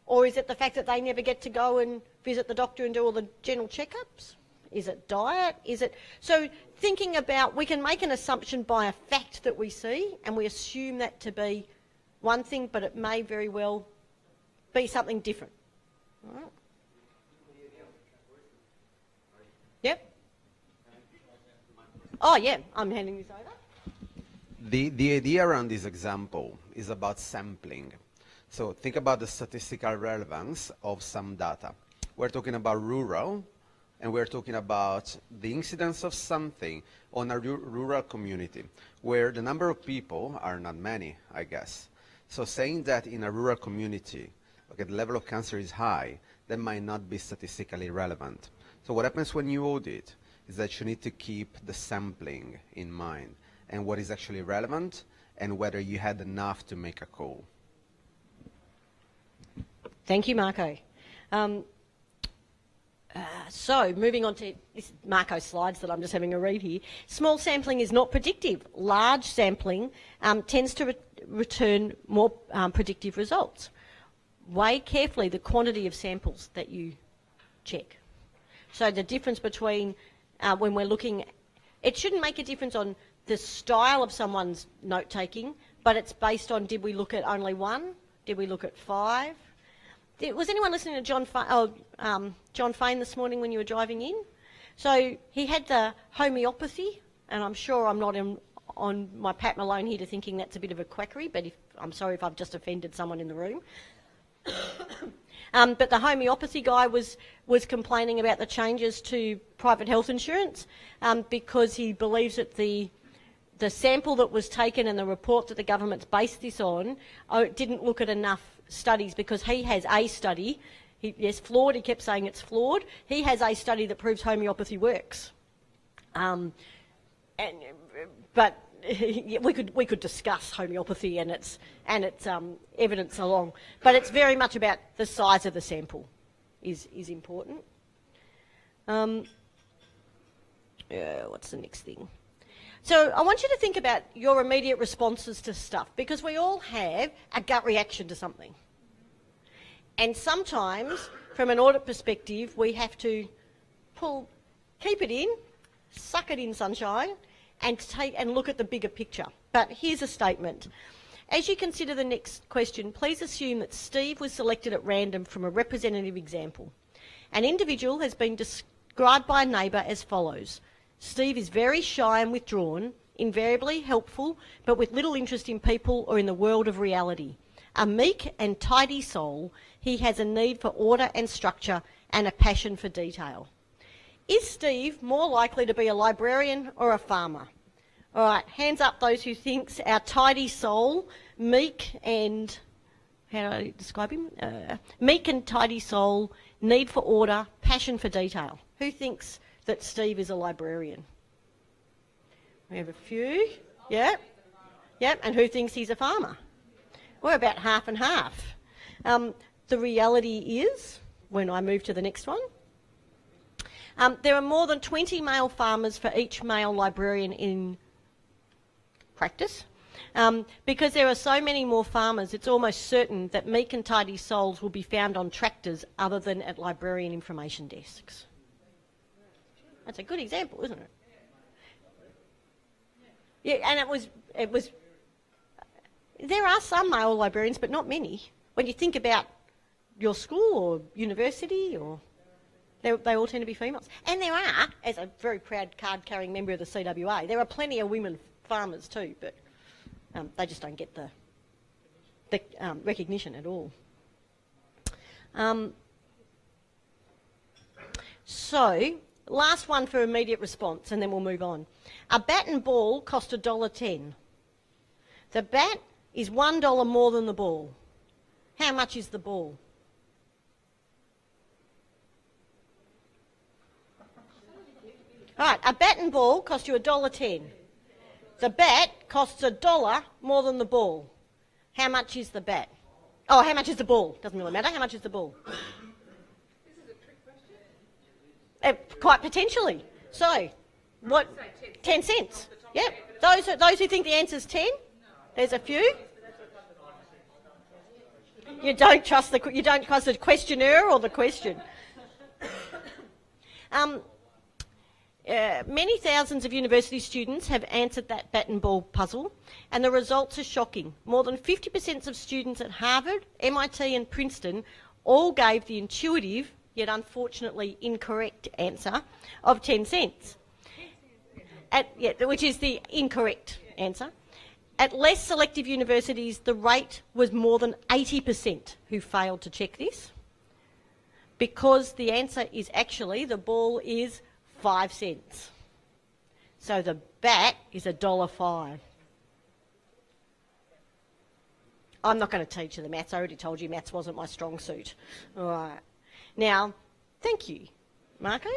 Or is it the fact that they never get to go and visit the doctor and do all the general checkups? Is it diet? So thinking about, we can make an assumption by a fact that we see, and we assume that to be one thing, but it may very well be something different. All right. Yep. Oh, yeah, I'm handing this over. The idea around this example is about sampling. So think about the statistical relevance of some data. We're talking about rural, and we're talking about the incidence of something on a rural community where the number of people are not many, I guess. So saying that in a rural community, okay, the level of cancer is high, that might not be statistically relevant. So what happens when you audit is that you need to keep the sampling in mind and what is actually relevant and whether you had enough to make a call. Thank you, Marco. So moving on to this Marco's slides that I'm just having a read here. Small sampling is not predictive. Large sampling tends to return more predictive results. Weigh carefully the quantity of samples that you check. So the difference between when we're looking, it shouldn't make a difference on the style of someone's note-taking, but it's based on, did we look at only one? Did we look at 5? Was anyone listening to John Fain this morning when you were driving in? So he had the homeopathy, and I'm sure I'm not on my Pat Malone here to thinking that's a bit of a quackery, but I'm sorry if I've just offended someone in the room. But the homeopathy guy was complaining about the changes to private health insurance because he believes that the sample that was taken and the report that the government's based this on didn't look at enough studies, because he has a study. Yes, flawed. He kept saying it's flawed. He has a study that proves homeopathy works. But we could discuss homeopathy and its evidence along, but it's very much about the size of the sample is important. What's the next thing? So I want you to think about your immediate responses to stuff, because we all have a gut reaction to something. And sometimes, from an audit perspective, we have to keep it in, suck it in, sunshine, and look at the bigger picture. But here's a statement. As you consider the next question, please assume that Steve was selected at random from a representative example. An individual has been described by a neighbour as follows. Steve is very shy and withdrawn, invariably helpful, but with little interest in people or in the world of reality. A meek and tidy soul, he has a need for order and structure and a passion for detail. Is Steve more likely to be a librarian or a farmer? All right, hands up those who thinks our tidy soul, meek and, how do I describe him? Meek and tidy soul, need for order, passion for detail. Who thinks that Steve is a librarian? We have a few. Yep. And who thinks he's a farmer? We're about half and half. The reality is, when I move to the next one, there are more than 20 male farmers for each male librarian in practice. Because there are so many more farmers, it's almost certain that meek and tidy souls will be found on tractors other than at librarian information desks. That's a good example, isn't it? Yeah, and it was. There are some male librarians, but not many. When you think about your school or university, or they all tend to be females. And there are, as a very proud card-carrying member of the CWA, there are plenty of women farmers too, but they just don't get the recognition at all. So, last one for immediate response, and then we'll move on. A bat and ball cost $1.10. The bat is $1 more than the ball. How much is the ball? All right, a bat and ball cost you $1.10. The bat costs $1 more than the ball. How much is the bat? Oh, how much is the ball? Doesn't really matter. How much is the ball? This is a trick question. Quite potentially. So, what? 10 cents. Yep. Those who think the answer's 10, there's a few. You don't trust the questionnaire or the question. Many thousands of university students have answered that bat and ball puzzle, and the results are shocking. More than 50% of students at Harvard, MIT and Princeton all gave the intuitive, yet unfortunately incorrect answer of 10 cents, which is the incorrect answer. At less selective universities, the rate was more than 80% who failed to check this, because the answer is actually the ball is 5 cents. So the bat is $1.05. I'm not going to teach you the maths. I already told you maths wasn't my strong suit. All right. Now, thank you, Marco.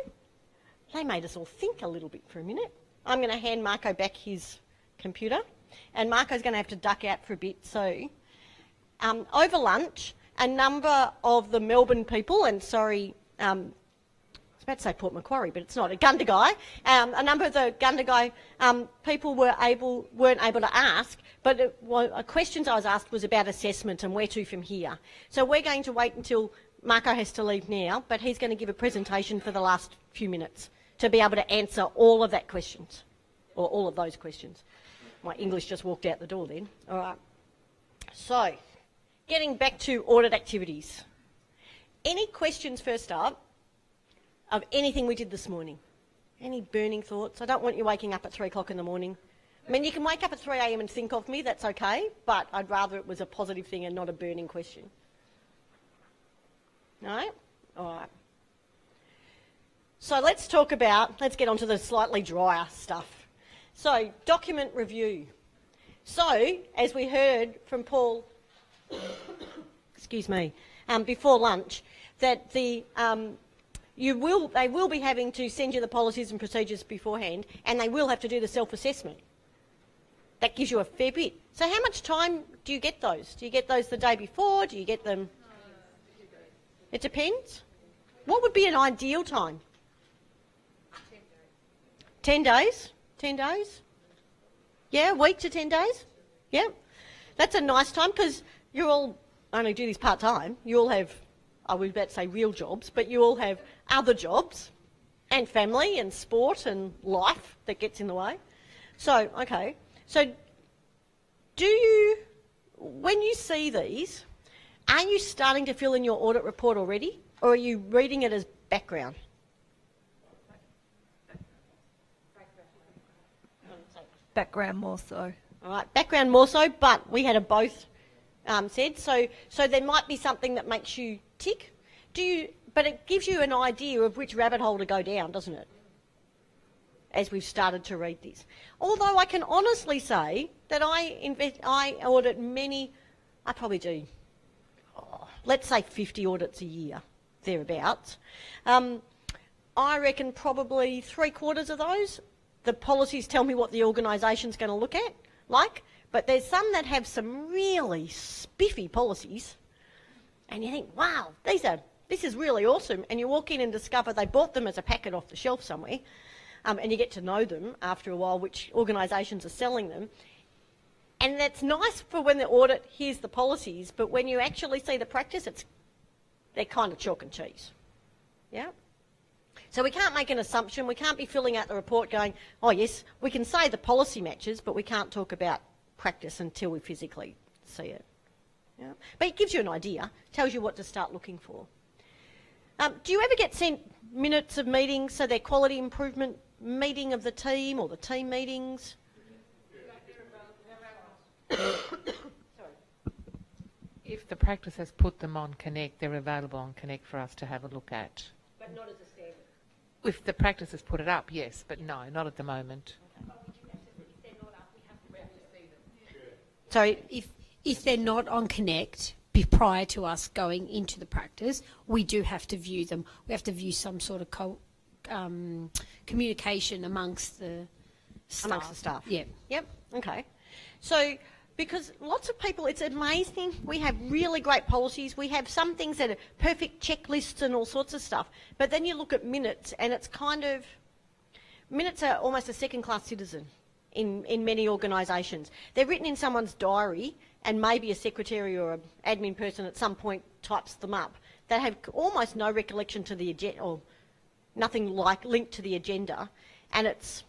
They made us all think a little bit for a minute. I'm going to hand Marco back his computer, and Marco's going to have to duck out for a bit. So, over lunch, a number of the Melbourne people, and sorry, I was about to say Port Macquarie, but it's not, a Gundagai. A number of the Gundagai people weren't able to ask, but questions I was asked was about assessment and where to from here. So we're going to wait until Marco has to leave now, but he's going to give a presentation for the last few minutes to be able to answer all of that questions, or all of those questions. My English just walked out the door then. All right. So, getting back to audit activities. Any questions first up of anything we did this morning? Any burning thoughts? I don't want you waking up at 3 o'clock in the morning. I mean, you can wake up at 3 a.m. and think of me, that's okay, but I'd rather it was a positive thing and not a burning question. No? All right. So let's get on to the slightly drier stuff. So, document review. So, as we heard from Paul, before lunch, that they will be having to send you the policies and procedures beforehand, and they will have to do the self-assessment. That gives you a fair bit. So how much time do you get those? Do you get those the day before? Do you get them? It depends. What would be an ideal time? 10 days. 10 days? Yeah, a week to 10 days? Yeah. That's a nice time, because you all only do this part-time. You all have, I was about to say real jobs, but you all have other jobs and family and sport and life that gets in the way. So, okay. So, when you see these, are you starting to fill in your audit report already, or are you reading it as background? Background more so. All right, background more so, but we had a both said. So there might be something that makes you tick. But it gives you an idea of which rabbit hole to go down, doesn't it? As we've started to read this. Although I can honestly say that I audit many, I probably do, let's say 50 audits a year, thereabouts. I reckon probably 3/4 of those, the policies tell me what the organisation's going to look at, but there's some that have some really spiffy policies, and you think, wow, this is really awesome, and you walk in and discover they bought them as a packet off the shelf somewhere, and you get to know them after a while, which organisations are selling them. And that's nice for when the audit hears the policies, but when you actually see the practice, they're kind of chalk and cheese. Yeah? So we can't make an assumption. We can't be filling out the report going, oh yes, we can say the policy matches, but we can't talk about practice until we physically see it. Yeah? But it gives you an idea, tells you what to start looking for. Do you ever get sent minutes of meetings, so they're quality improvement meeting of the team or the team meetings? If the practice has put them on Connect, they're available on Connect for us to have a look at. But not as a standard? If the practice has put it up, yes, but no, not at the moment. Sorry, if they're not on Connect prior to us going into the practice, we do have to view them. We have to view some sort of communication amongst the amongst the staff. Yeah. Yep. Okay. So, because lots of people, it's amazing. We have really great policies. We have some things that are perfect checklists and all sorts of stuff. But then you look at minutes, and it's kind of minutes are almost a second-class citizen in many organisations. They're written in someone's diary, and maybe a secretary or an admin person at some point types them up. They have almost no recollection to the agenda, or nothing like linked to the agenda, and it's.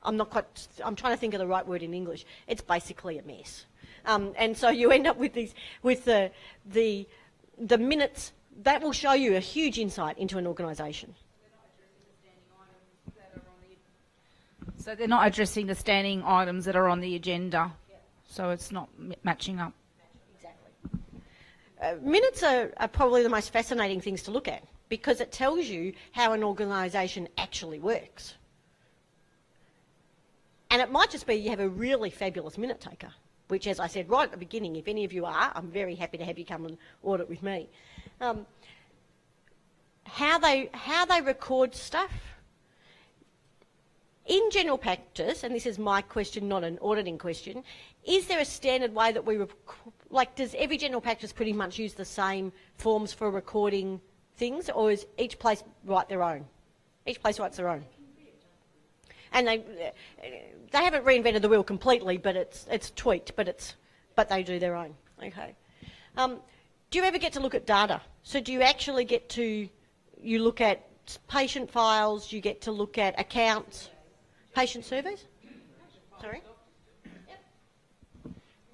I'm trying to think of the right word in English. It's basically a mess, and so you end up with the minutes that will show you a huge insight into an organisation. So they're not addressing the standing items that are on the agenda, so it's not matching up. Exactly. Minutes are probably the most fascinating things to look at because it tells you how an organisation actually works. And it might just be you have a really fabulous minute taker, which, as I said right at the beginning, if any of you are, I'm very happy to have you come and audit with me. How they record stuff. In general practice, and this is my question, not an auditing question, is there a standard way that does every general practice pretty much use the same forms for recording things, or is each place write their own? Each place writes their own. And they haven't reinvented the wheel completely, but it's tweaked, but they do their own. Okay. Do you ever get to look at data? So do you actually get to look at patient files? You get to look at accounts, patient surveys? Sorry.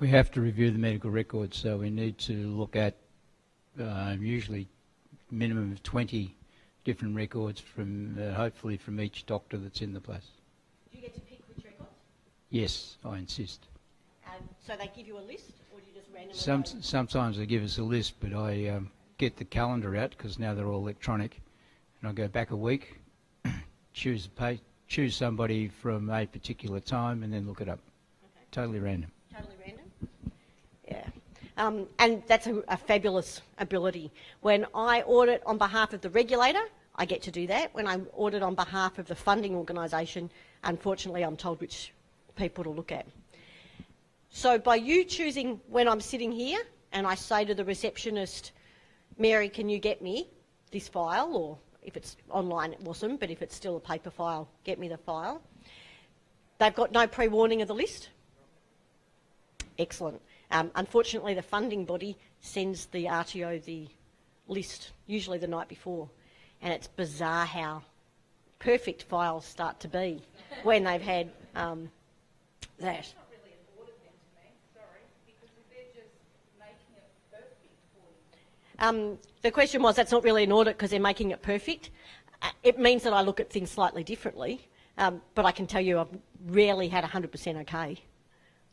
We have to review the medical records, so we need to look at usually minimum of 20 different records from hopefully from each doctor that's in the place. Do you get to pick which records? Yes, I insist. So they give you a list, or do you just randomly? Sometimes they give us a list, but I get the calendar out because now they're all electronic, and I go back a week, choose somebody from a particular time, and then look it up. Okay. Totally random. Totally random. Yeah. And that's a fabulous ability. When I audit on behalf of the regulator, I get to do that. When I audit on behalf of the funding organisation, unfortunately, I'm told which people to look at. So by you choosing when I'm sitting here and I say to the receptionist, Mary, can you get me this file? Or if it's online, awesome, but if it's still a paper file, get me the file. They've got no pre-warning of the list. Excellent. Unfortunately, the funding body sends the RTO the list, usually the night before. And it's bizarre how perfect files start to be when they've had that. That's not really an audit then to me, sorry, because if they're just making it perfect for you. The question was, that's not really an audit because they're making it perfect. It means that I look at things slightly differently, but I can tell you I've rarely had 100% okay.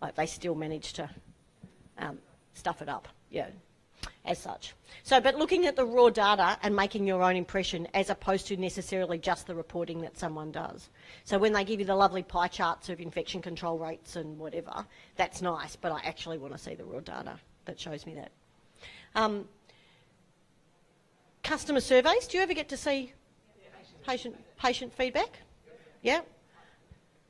Like they still manage to stuff it up, yeah, as such. So, but looking at the raw data and making your own impression as opposed to necessarily just the reporting that someone does. So when they give you the lovely pie charts of infection control rates and whatever, that's nice, but I actually want to see the raw data that shows me that. Customer surveys, do you ever get to see patient feedback? Yeah.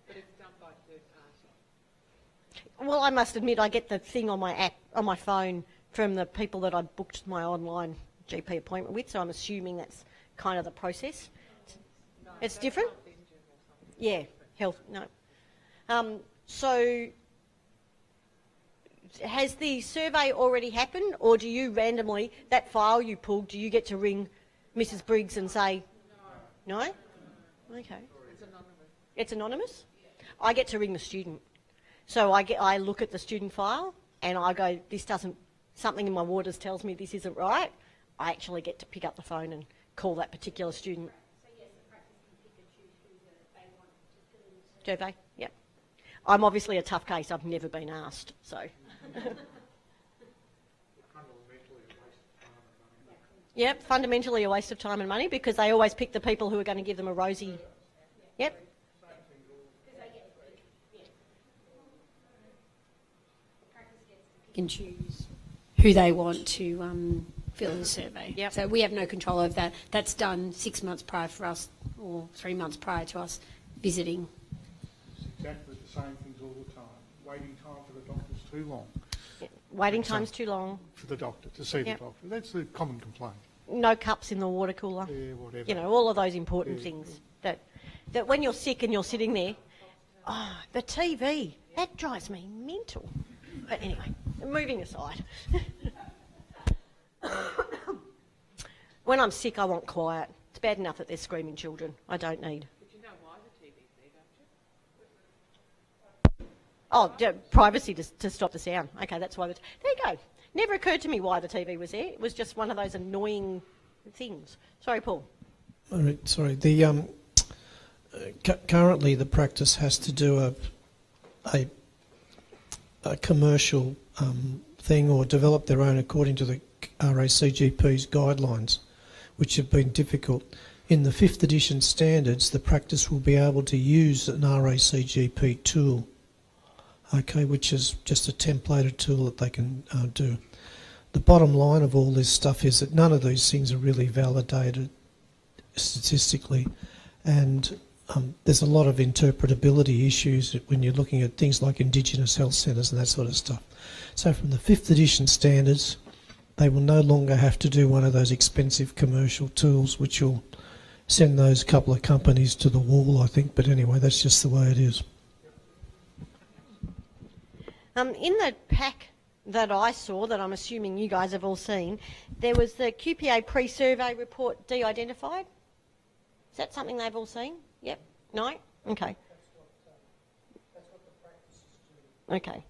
But it's done by third party. Well, I must admit I get the thing on my app, on my phone, from the people that I booked my online GP appointment with, so I'm assuming that's kind of the process. It's different? Yeah, health, no. So has the survey already happened, or do you randomly, that file you pulled, do you get to ring Mrs. Briggs and say, no? Okay. It's anonymous. It's anonymous? I get to ring the student. So I look at the student file and I go, this doesn't, something in my waters tells me this isn't right. I actually get to pick up the phone and call that particular student. So yes, the practice can pick and choose who they want to fill in the survey. Do they? Yep. I'm obviously a tough case. I've never been asked, so. Yep, fundamentally a waste of time and money because they always pick the people who are going to give them a rosy. Yep. Can choose who they want to fill in the survey. Yep. So we have no control over that. That's done 6 months prior for us, or 3 months prior to us visiting. It's exactly the same things all the time. Waiting time for the doctor's too long. Waiting time's too long. For the doctor, to see the doctor. That's the common complaint. No cups in the water cooler. Yeah, whatever. You know, all of those important things. That when you're sick and you're sitting there, the TV, that drives me mental. But anyway, moving aside. When I'm sick, I want quiet. It's bad enough that there's screaming children. I don't need. But you know why the TV's there, don't you? Privacy to stop the sound. Okay, that's why. There you go. Never occurred to me why the TV was there. It was just one of those annoying things. Sorry, Paul. All right, sorry. The currently the practice has to do a commercial thing or develop their own according to the RACGP's guidelines, which have been difficult. In the 5th edition standards, the practice will be able to use an RACGP tool, okay, which is just a templated tool that they can do. The bottom line of all this stuff is that none of these things are really validated statistically, and there's a lot of interpretability issues when you're looking at things like Indigenous health centres and that sort of stuff. So from the 5th edition standards, they will no longer have to do one of those expensive commercial tools which will send those couple of companies to the wall, I think. But anyway, that's just the way it is. In the pack that I saw, that I'm assuming you guys have all seen, there was the QPA pre-survey report de-identified. Is that something they've all seen? Yep. No? Okay. That's what the practice is doing. Okay.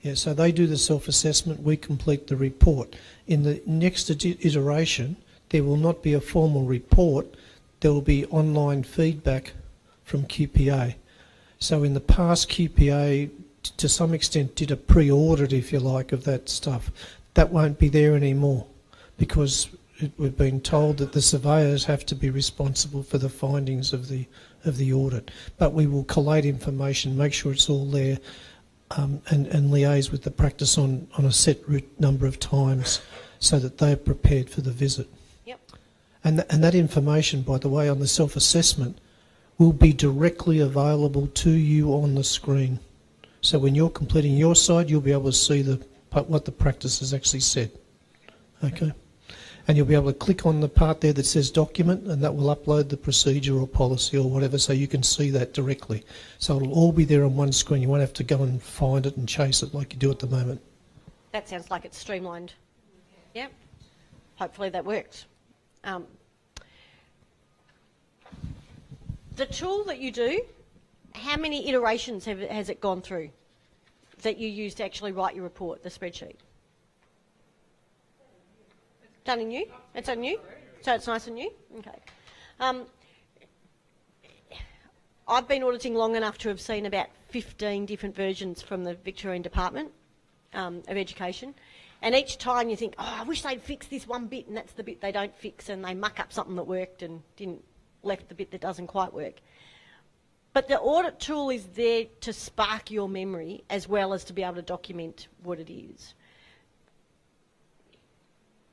Yeah, so they do the self-assessment, we complete the report. In the next iteration, there will not be a formal report, there will be online feedback from QPA. So in the past, QPA, to some extent, did a pre-audit, if you like, of that stuff. That won't be there anymore because we've been told that the surveyors have to be responsible for the findings of the audit. But we will collate information, make sure it's all there, and liaise with the practice on a set number of times so that they're prepared for the visit. Yep. And that information, by the way, on the self-assessment will be directly available to you on the screen. So when you're completing your side, you'll be able to see what the practice has actually said. Okay? And you'll be able to click on the part there that says document, and that will upload the procedure or policy or whatever, so you can see that directly. So it'll all be there on one screen. You won't have to go and find it and chase it like you do at the moment. That sounds like it's streamlined. Yep. Hopefully that works. The tool that you do, how many iterations has it gone through that you use to actually write your report, the spreadsheet? Done in new? It's a new? So it's nice and new? Okay. I've been auditing long enough to have seen about 15 different versions from the Victorian Department of Education. And each time you think, I wish they'd fix this one bit, and that's the bit they don't fix, and they muck up something that worked and left the bit that doesn't quite work. But the audit tool is there to spark your memory as well as to be able to document what it is.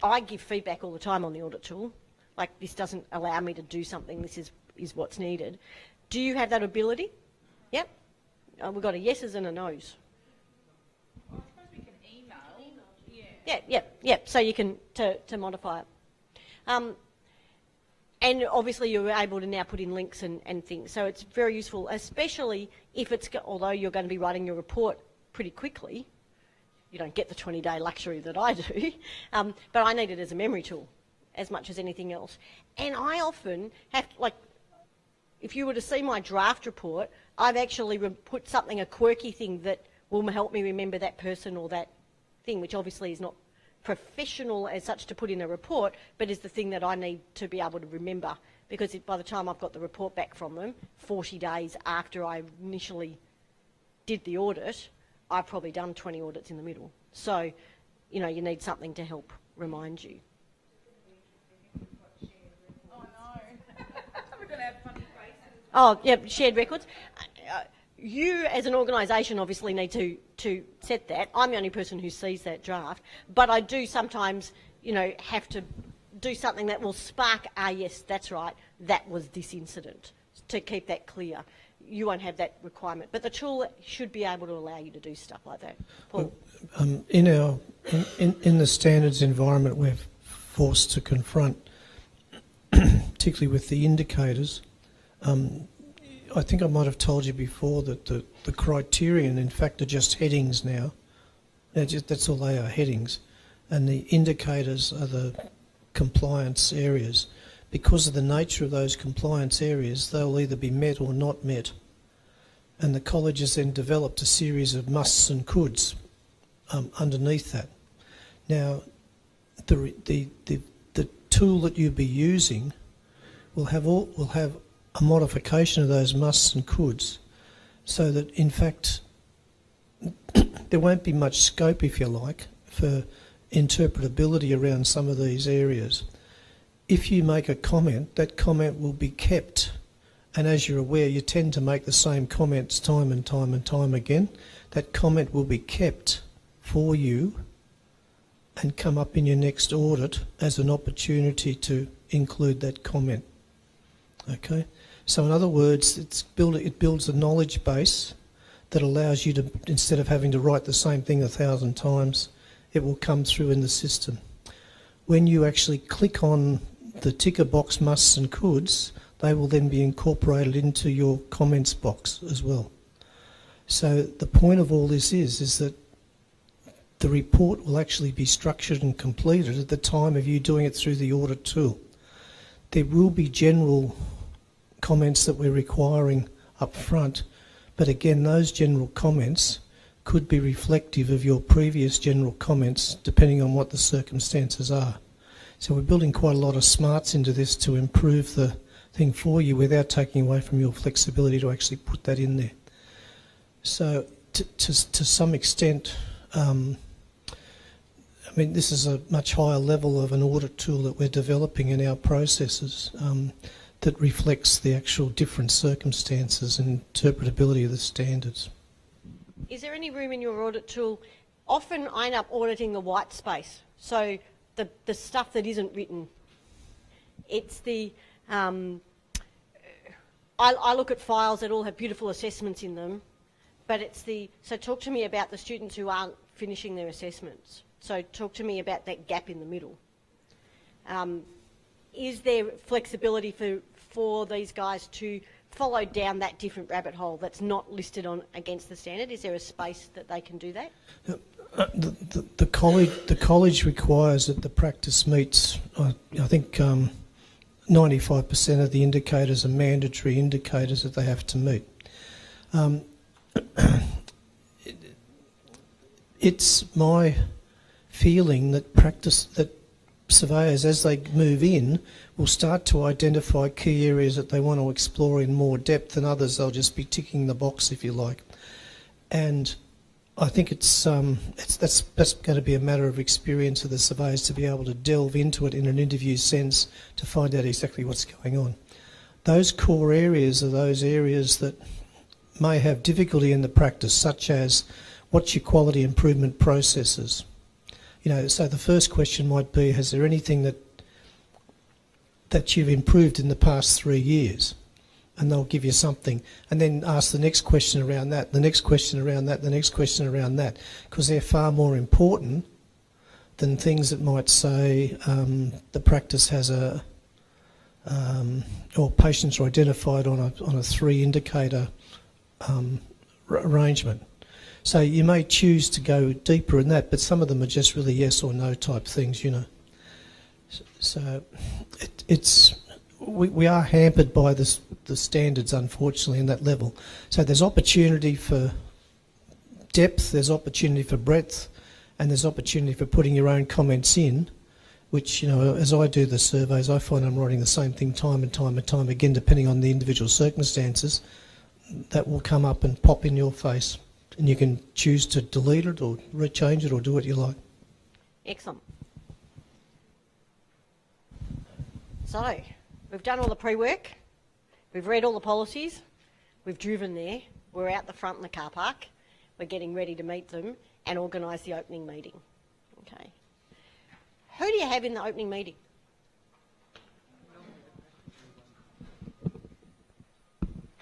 I give feedback all the time on the audit tool. Like, this doesn't allow me to do something, this is what's needed. Do you have that ability? Yep. We've got a yeses and a nos. I suppose we can email. Yep. So you can to modify it. And obviously you're able to now put in links and things. So it's very useful, especially if although you're going to be writing your report pretty quickly, you don't get the 20-day luxury that I do, but I need it as a memory tool as much as anything else. And I often have, if you were to see my draft report, I've actually put something, a quirky thing that will help me remember that person or that thing, which obviously is not professional as such to put in a report, but is the thing that I need to be able to remember, because by the time I've got the report back from them, 40 days after I initially did the audit, I've probably done 20 audits in the middle. So, you need something to help remind you. Oh, no. We're going to have funny faces. Oh, yeah, shared records. you as an organisation obviously need to set that. I'm the only person who sees that draft, but I do sometimes, have to do something that will spark, yes, that's right, that was this incident, to keep that clear. You won't have that requirement, but the tool should be able to allow you to do stuff like that. Paul? In the standards environment we're forced to confront, particularly with the indicators, I think I might have told you before that the criterion, in fact, are just headings now. That's all they are, headings. And the indicators are the compliance areas. Because of the nature of those compliance areas, they'll either be met or not met. And the college has then developed a series of musts and coulds underneath that. Now, the tool that you'll be using will have a modification of those musts and coulds, so that in fact there won't be much scope, if you like, for interpretability around some of these areas. If you make a comment, that comment will be kept, and as you're aware, you tend to make the same comments time and time and time again. That comment will be kept for you and come up in your next audit as an opportunity to include that comment. Okay? So in other words, it builds a knowledge base that allows you to, instead of having to write the same thing 1,000 times, it will come through in the system. When you actually click on the ticker box musts and coulds, they will then be incorporated into your comments box as well. So the point of all this is that the report will actually be structured and completed at the time of you doing it through the audit tool. There will be general comments that we're requiring up front, but again, those general comments could be reflective of your previous general comments depending on what the circumstances are. So we're building quite a lot of smarts into this to improve the thing for you without taking away from your flexibility to actually put that in there. So to some extent, this is a much higher level of an audit tool that we're developing in our processes that reflects the actual different circumstances and interpretability of the standards. Is there any room in your audit tool? Often I end up auditing the white space, so the stuff that isn't written. It's the... I look at files that all have beautiful assessments in them, but it's the... So talk to me about the students who aren't finishing their assessments. So talk to me about that gap in the middle. Is there flexibility for these guys to follow down that different rabbit hole that's not listed on against the standard? Is there a space that they can do that? The college requires that the practice meets, I think 95% of the indicators are mandatory indicators that they have to meet. It's my feeling that surveyors, as they move in, will start to identify key areas that they want to explore in more depth, and others they'll just be ticking the box, if you like. And I think that's going to be a matter of experience of the surveyors to be able to delve into it in an interview sense to find out exactly what's going on. Those core areas are those areas that may have difficulty in the practice, such as what's your quality improvement processes? So the first question might be, has there anything that you've improved in the past 3 years? And they'll give you something. And then ask the next question around that, the next question around that, the next question around that, because they're far more important than things that might say the practice has or patients are identified on a 3-indicator arrangement. So you may choose to go deeper in that, but some of them are just really yes or no type things, So we are hampered by the standards, unfortunately, in that level. So there's opportunity for depth, there's opportunity for breadth, and there's opportunity for putting your own comments in, which, as I do the surveys, I find I'm writing the same thing time and time and time again, depending on the individual circumstances. That will come up and pop in your face. And you can choose to delete it or rechange it or do what you like. Excellent. So, we've done all the pre-work, we've read all the policies, we've driven there, we're out the front in the car park, we're getting ready to meet them and organise the opening meeting. Okay. Who do you have in the opening meeting?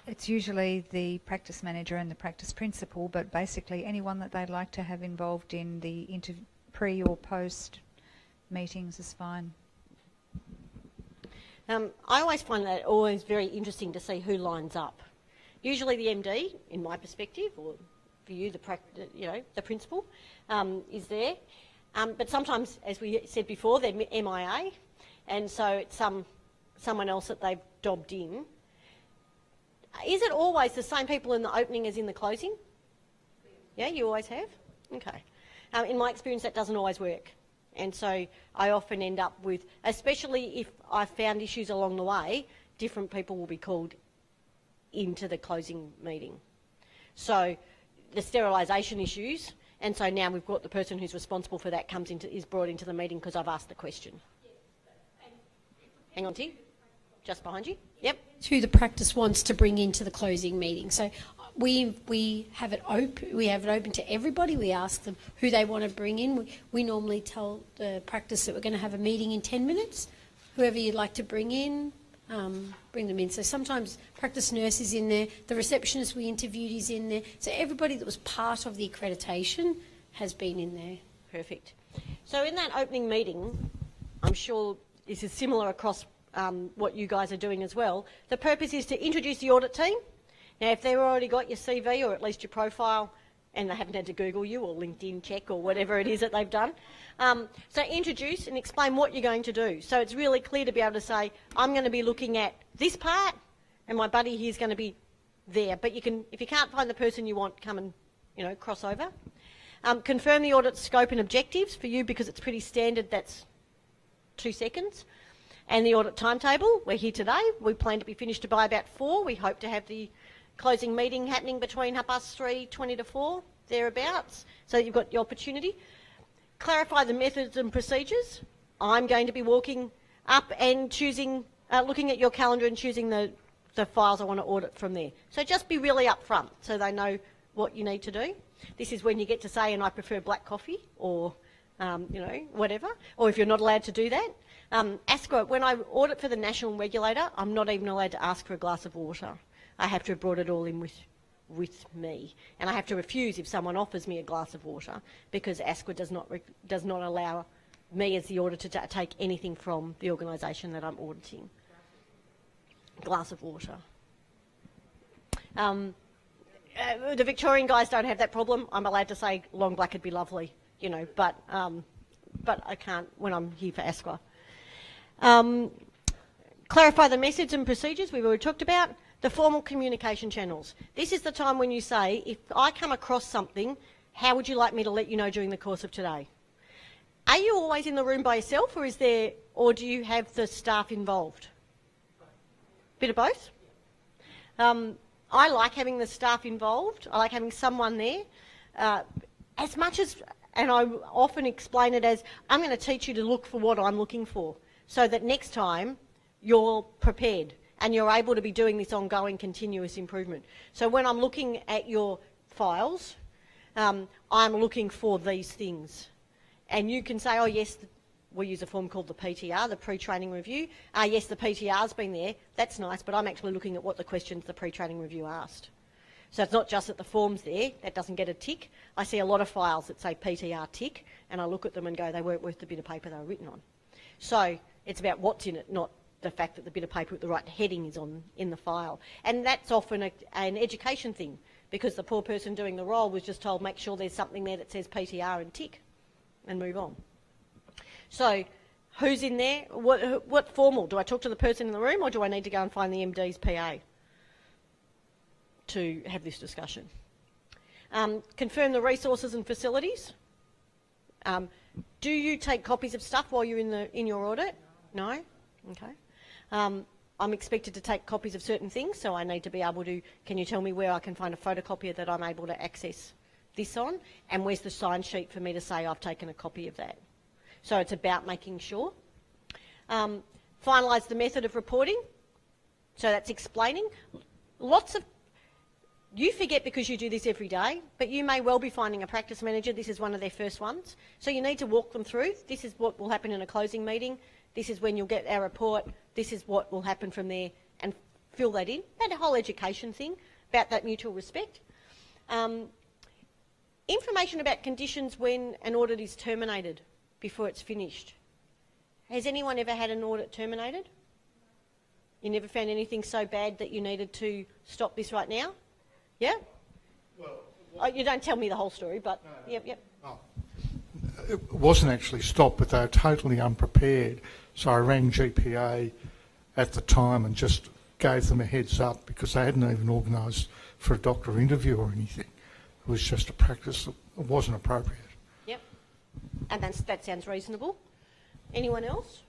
It's usually the practice manager and the practice principal, but basically anyone that they'd like to have involved in the pre or post meetings is fine. I always find that always very interesting to see who lines up. Usually the MD, in my perspective, or for you, the principal, is there. But sometimes, as we said before, they're MIA, and so it's someone else that they've dobbed in. Is it always the same people in the opening as in the closing? Yeah, you always have? Okay. In my experience, that doesn't always work. And so I often end up with, especially if I've found issues along the way, different people will be called into the closing meeting. So the sterilisation issues, and so now we've got the person who's responsible for that is brought into the meeting because I've asked the question. Hang on, T. Just behind you. Yep. Who the practice wants to bring into the closing meeting. So we have it open. We have it open to everybody. We ask them who they want to bring in. We normally tell the practice that we're going to have a meeting in 10 minutes. Whoever you'd like to bring in, bring them in. So sometimes practice nurse is in there. The receptionist we interviewed is in there. So everybody that was part of the accreditation has been in there. Perfect. So in that opening meeting, I'm sure this is similar across what you guys are doing as well. The purpose is to introduce the audit team. Now, if they've already got your CV or at least your profile and they haven't had to Google you or LinkedIn check or whatever it is that they've done, so introduce and explain what you're going to do. So it's really clear to be able to say, I'm going to be looking at this part and my buddy here is going to be there. But you can, if you can't find the person you want, come and, cross over. Confirm the audit scope and objectives for you because it's pretty standard. That's 2 seconds. And the audit timetable, we're here today. We plan to be finished by about 4. We hope to have the closing meeting happening between 3:20 to 4, thereabouts, so you've got the opportunity. Clarify the methods and procedures. I'm going to be walking up and choosing, looking at your calendar and choosing the files I want to audit from there. So just be really upfront so they know what you need to do. This is when you get to say, and I prefer black coffee or, whatever, or if you're not allowed to do that. ASQA, when I audit for the national regulator, I'm not even allowed to ask for a glass of water. I have to have brought it all in with me. And I have to refuse if someone offers me a glass of water because ASQA does not allow me as the auditor to take anything from the organisation that I'm auditing. Glass of water. The Victorian guys don't have that problem. I'm allowed to say long black would be lovely, but I can't when I'm here for ASQA. Clarify the methods and procedures we've already talked about. The formal communication channels. This is the time when you say, if I come across something, how would you like me to let you know during the course of today? Are you always in the room by yourself or do you have the staff involved? Bit of both? I like having the staff involved. I like having someone there. As much as, and I often explain it as, I'm going to teach you to look for what I'm looking for so that next time you're prepared and you're able to be doing this ongoing continuous improvement. So when I'm looking at your files, I'm looking for these things. And you can say, oh yes, we use a form called the PTR, the pre-training review. Yes, the PTR's been there, that's nice, but I'm actually looking at what the questions the pre-training review asked. So it's not just that the form's there, that doesn't get a tick. I see a lot of files that say PTR tick, and I look at them and go, they weren't worth the bit of paper they were written on. So it's about what's in it, not the fact that the bit of paper with the right heading is in the file. And that's often an education thing, because the poor person doing the role was just told, make sure there's something there that says PTR and tick, and move on. So who's in there? What formal? Do I talk to the person in the room, or do I need to go and find the MD's PA to have this discussion? Confirm the resources and facilities. Do you take copies of stuff while you're in your audit? No? Okay. I'm expected to take copies of certain things, so I need to be able to, can you tell me where I can find a photocopier that I'm able to access this on? And where's the sign sheet for me to say I've taken a copy of that? So it's about making sure. Finalise the method of reporting. So that's explaining. Lots of you forget because you do this every day, but you may well be finding a practice manager, this is one of their first ones. So you need to walk them through. This is what will happen in a closing meeting. This is when you'll get our report. This is what will happen from there, and fill that in. That whole education thing about that mutual respect. Information about conditions when an audit is terminated before it's finished. Has anyone ever had an audit terminated? You never found anything so bad that you needed to stop this right now? Yeah? Well, you don't tell me the whole story, but yep. Oh. It wasn't actually stopped, but they were totally unprepared. So I rang GPA at the time and just gave them a heads up because they hadn't even organised for a doctor interview or anything. It was just a practice that wasn't appropriate. Yep. And that sounds reasonable. Anyone else?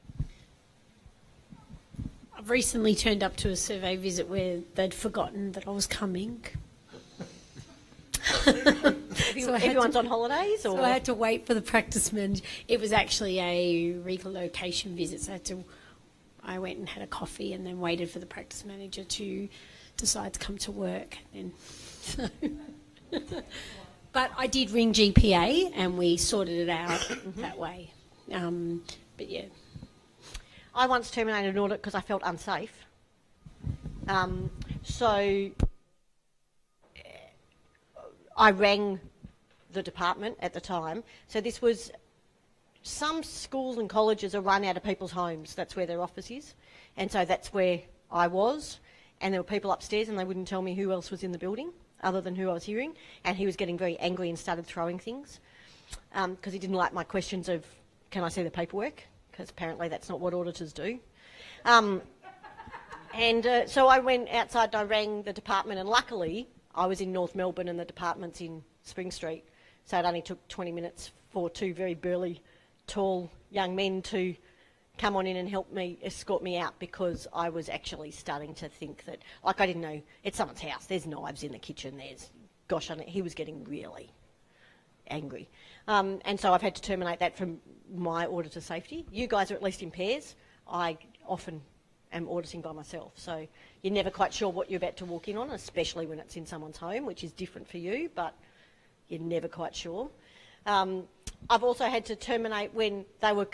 I've recently turned up to a survey visit where they'd forgotten that I was coming. Everyone's on holidays? Or? So I had to wait for the practice manager. It was actually a relocation visit, so I went and had a coffee and then waited for the practice manager to decide to come to work. But I did ring GPA and we sorted it out that way. But yeah. I once terminated an audit because I felt unsafe. So I rang the department at the time. So this was, some schools and colleges are run out of people's homes. That's where their office is. And so that's where I was. And there were people upstairs and they wouldn't tell me who else was in the building other than who I was hearing. And he was getting very angry and started throwing things because he didn't like my questions of, can I see the paperwork? Because apparently that's not what auditors do. So I went outside and I rang the department, and luckily I was in North Melbourne and the department's in Spring Street, so it only took 20 minutes for two very burly, tall young men to come on in and help me, escort me out, because I was actually starting to think that, like, I didn't know, it's someone's house, there's knives in the kitchen, he was getting really angry. And so I've had to terminate that from my auditor safety. You guys are at least in pairs. I often am auditing by myself, so you're never quite sure what you're about to walk in on, especially when it's in someone's home, which is different for you, but you're never quite sure. I've also had to terminate when they were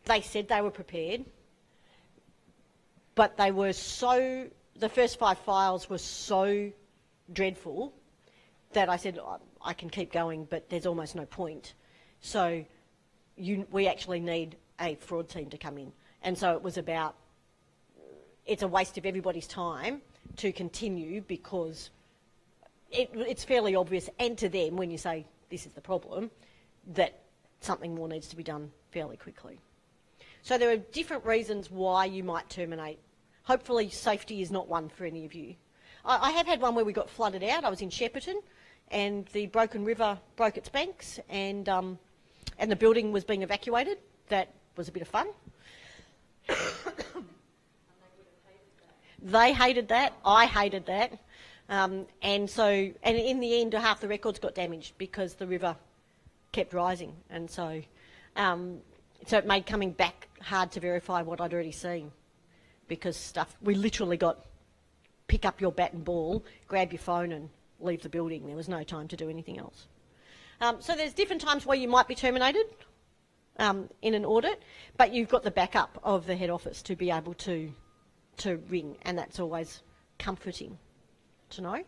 they said they were prepared, but the first 5 files were so dreadful that I said, I can keep going, but there's almost no point. So we actually need a fraud team to come in. And so it's a waste of everybody's time to continue, because it's fairly obvious, and to them, when you say this is the problem, that something more needs to be done fairly quickly. So there are different reasons why you might terminate. Hopefully safety is not one for any of you. I have had one where we got flooded out. I was in Shepparton and the Broken River broke its banks, and the building was being evacuated. That was a bit of fun. They hated that. I hated that. And in the end, half the records got damaged because the river kept rising. And so it made coming back hard to verify what I'd already seen, because we literally got pick up your bat and ball, grab your phone and leave the building. There was no time to do anything else. So there's different times where you might be terminated in an audit, but you've got the backup of the head office to be able to ring, and that's always comforting to know.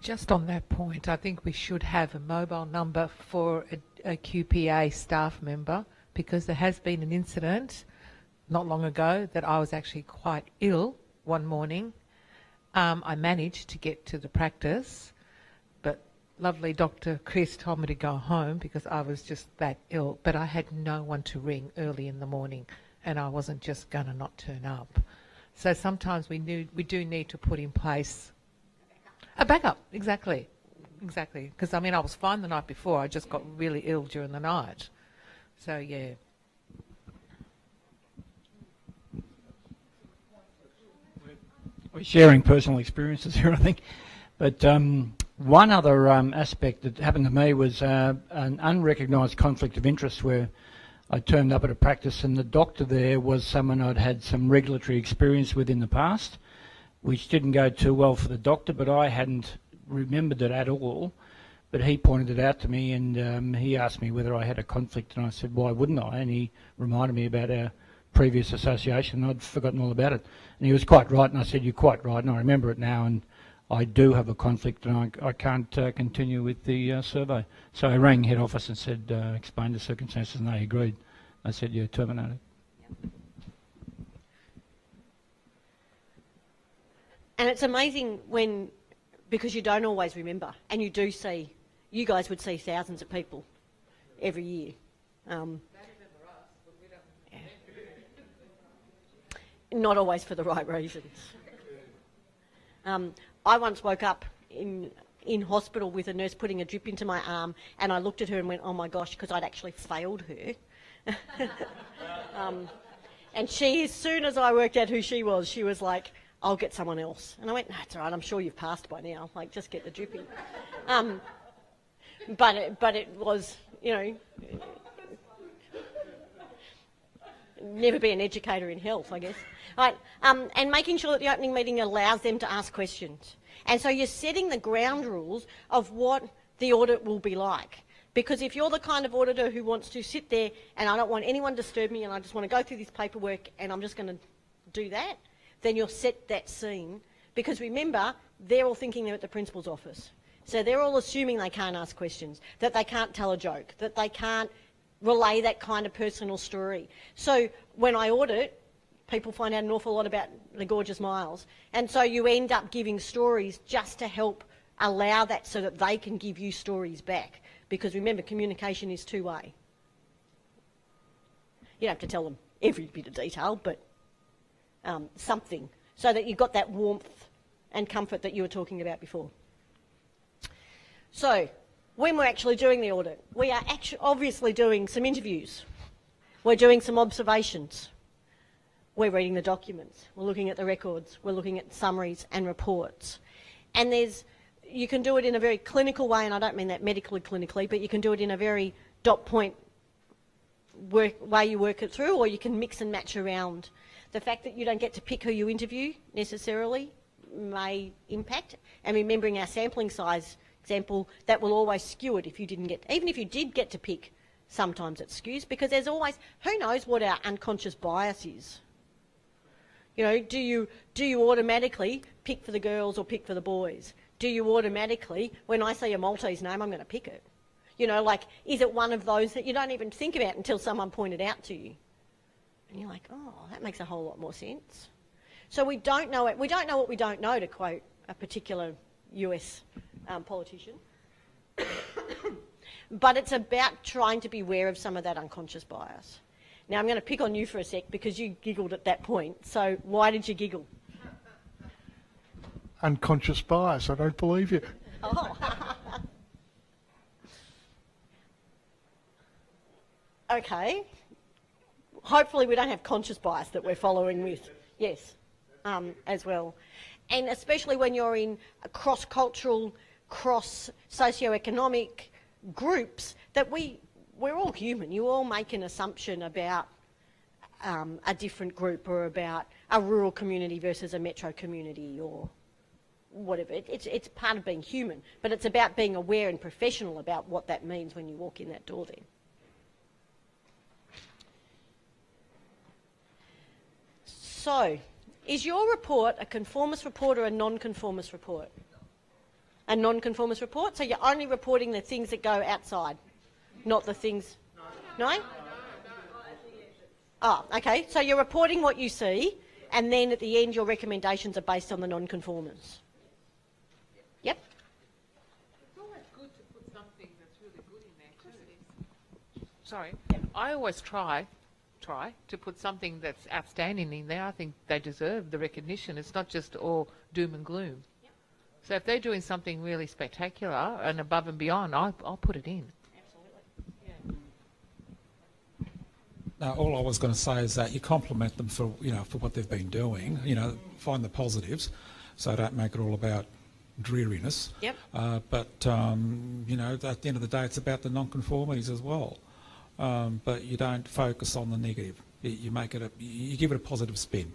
Just on that point, I think we should have a mobile number for a QPA staff member, because there has been an incident not long ago that I was actually quite ill one morning. I managed to get to the practice, but lovely Dr. Chris told me to go home because I was just that ill, but I had no one to ring early in the morning, and I wasn't just going to not turn up. So sometimes we do need to put in place a backup. Exactly. Because, I was fine the night before. I just got really ill during the night. So, yeah. We're sharing personal experiences here, I think. But one other aspect that happened to me was an unrecognised conflict of interest, where I turned up at a practice and the doctor there was someone I'd had some regulatory experience with in the past, which didn't go too well for the doctor, but I hadn't remembered it at all. But he pointed it out to me, and he asked me whether I had a conflict, and I said, why wouldn't I? And he reminded me about our previous association. I'd forgotten all about it. And he was quite right, and I said, you're quite right, and I remember it now, and I do have a conflict, and I can't continue with the survey. So I rang head office and said, explained the circumstances, and they agreed. I said, yeah, terminate it. And it's amazing when, because you don't always remember, and you do see, you guys would see thousands of people every year. Not always for the right reasons. I once woke up in hospital with a nurse putting a drip into my arm, and I looked at her and went, oh my gosh, because I'd actually failed her. And she, as soon as I worked out who she was like, I'll get someone else. And I went, no, it's all right, I'm sure you've passed by now. Like, just get the dripping. But it was, you know, never be an educator in health, I guess. Right, and making sure that the opening meeting allows them to ask questions. And so you're setting the ground rules of what the audit will be like. Because if you're the kind of auditor who wants to sit there and I don't want anyone to disturb me and I just want to go through this paperwork and I'm just going to do that, then you'll set that scene. Because remember, they're all thinking they're at the principal's office. So they're all assuming they can't ask questions, that they can't tell a joke, that they can't relay that kind of personal story. So when I audit, people find out an awful lot about the gorgeous Miles. And so you end up giving stories just to help allow that so that they can give you stories back. Because remember, communication is two-way. You don't have to tell them every bit of detail, but something, so that you've got that warmth and comfort that you were talking about before. So, when we're actually doing the audit, we are obviously doing some interviews. We're doing some observations. We're reading the documents. We're looking at the records. We're looking at summaries and reports. And you can do it in a very clinical way, and I don't mean that medically clinically, but you can do it in a very dot point way you work it through, or you can mix and match around. The fact that you don't get to pick who you interview necessarily may impact. And remembering our sampling size example, that will always skew it if you didn't get, even if you did get to pick, sometimes it skews, because there's always, who knows what our unconscious bias is? You know, do you automatically pick for the girls or pick for the boys? Do you automatically, when I see a Maltese name, I'm going to pick it? You know, like, is it one of those that you don't even think about until someone pointed out to you? And you're like, oh, that makes a whole lot more sense. So we don't know it. We don't know what we don't know, to quote a particular US politician. But it's about trying to be aware of some of that unconscious bias. Now, I'm going to pick on you for a sec because you giggled at that point. So why did you giggle? Unconscious bias, I don't believe you. Oh. Okay. Hopefully we don't have conscious bias that we're following with. Yes, as well. And especially when you're in cross-cultural, cross-socioeconomic groups, that we're all human. You all make an assumption about a different group, or about a rural community versus a metro community, or whatever. It's part of being human, but it's about being aware and professional about what that means when you walk in that door then. So, is your report a conformist report or a non-conformist report? A non-conformist report? So you're only reporting the things that go outside, not the things... No? Oh, okay. So you're reporting what you see, and then at the end your recommendations are based on the non-conformers. Yep. It's always good to put something that's really good in there too. Sorry. I always try to put something that's outstanding in there. I think they deserve the recognition. It's not just all doom and gloom. Yep. So if they're doing something really spectacular and above and beyond, I'll put it in. Absolutely. Yeah. Now, all I was going to say is that you compliment them for what they've been doing. Find the positives, so don't make it all about dreariness. Yep. But at the end of the day, it's about the non-conformities as well. But you don't focus on the negative. You give it a positive spin.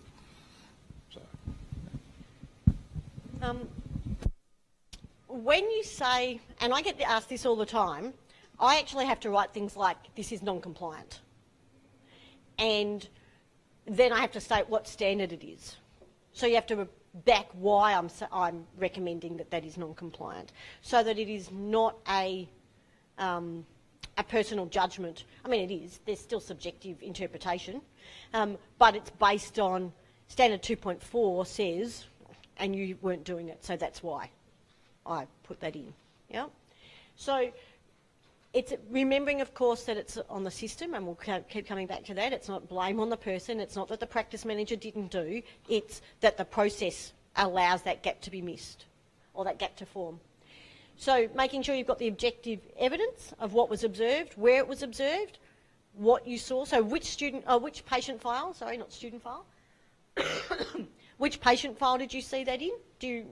So. When you say, and I get asked this all the time, I actually have to write things like, this is non-compliant. And then I have to state what standard it is. So you have to back why I'm recommending that is non-compliant, so that it is not a personal judgment. I mean, it is. There's still subjective interpretation, but it's based on standard 2.4 says, and you weren't doing it, so that's why I put that in. Yeah. So it's remembering, of course, that it's on the system, and we'll keep coming back to that. It's not blame on the person. It's not that the practice manager didn't do. It's that the process allows that gap to be missed, or that gap to form. So making sure you've got the objective evidence of what was observed, where it was observed, what you saw. So which patient file? Sorry, not student file. Which patient file did you see that in? Do you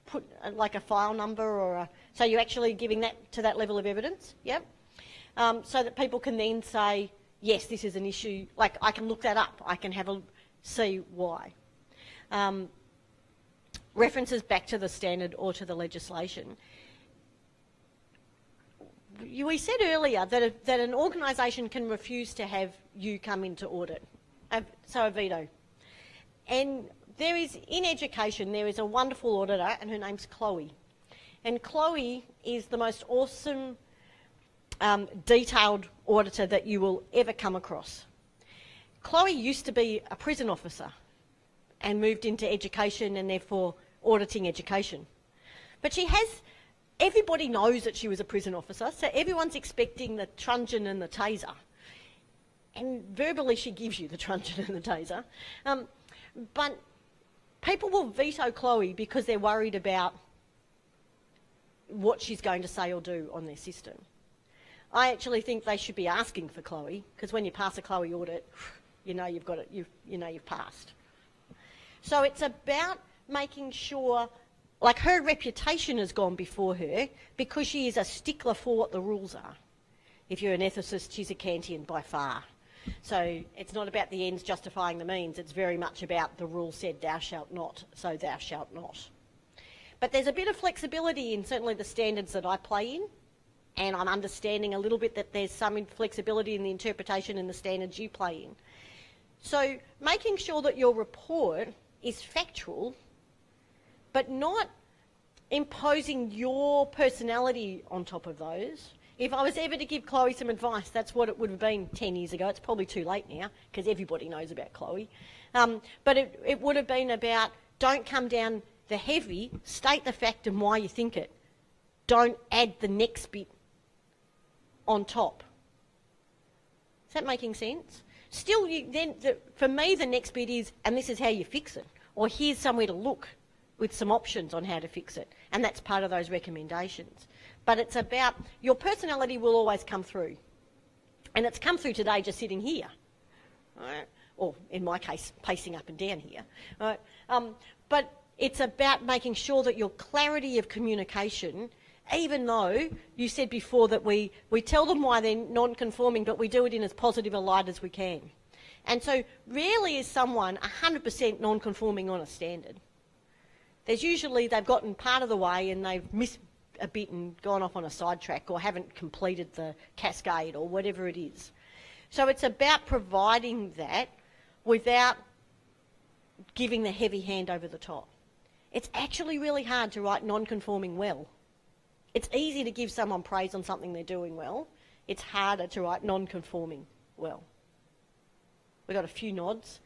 put like a file number or so you're actually giving that to that level of evidence? Yep. So that people can then say, yes, this is an issue. Like, I can look that up. I can see why. References back to the standard or to the legislation. We said earlier that an organisation can refuse to have you come into audit, so a veto. And there is, in education, there is a wonderful auditor, and her name's Chloe. And Chloe is the most awesome, detailed auditor that you will ever come across. Chloe used to be a prison officer and moved into education and therefore auditing education. But everybody knows that she was a prison officer, so everyone's expecting the truncheon and the taser. And verbally she gives you the truncheon and the taser. But people will veto Chloe because they're worried about what she's going to say or do on their system. I actually think they should be asking for Chloe, because when you pass a Chloe audit, you know you've got it. You know you've passed. So it's about making sure, like, her reputation has gone before her because she is a stickler for what the rules are. If you're an ethicist, she's a Kantian by far. So it's not about the ends justifying the means. It's very much about the rule said thou shalt not, so thou shalt not. But there's a bit of flexibility in certainly the standards that I play in, and I'm understanding a little bit that there's some flexibility in the interpretation and the standards you play in. So making sure that your report is factual, but not imposing your personality on top of those. If I was ever to give Chloe some advice, that's what it would have been 10 years ago. It's probably too late now because everybody knows about Chloe. But it would have been about, don't come down the heavy, state the fact and why you think it. Don't add the next bit on top. Is that making sense? Still, for me, the next bit is, and this is how you fix it, or here's somewhere to look with some options on how to fix it. And that's part of those recommendations. But it's about, your personality will always come through. And it's come through today just sitting here. Right? Or in my case, pacing up and down here. Right? But it's about making sure that your clarity of communication, even though you said before that we tell them why they're non-conforming, but we do it in as positive a light as we can. And so rarely is someone 100% non-conforming on a standard. There's usually they've gotten part of the way and they've missed a bit and gone off on a sidetrack or haven't completed the cascade or whatever it is. So it's about providing that without giving the heavy hand over the top. It's actually really hard to write non-conforming well. It's easy to give someone praise on something they're doing well. It's harder to write non-conforming well. We've got a few nods.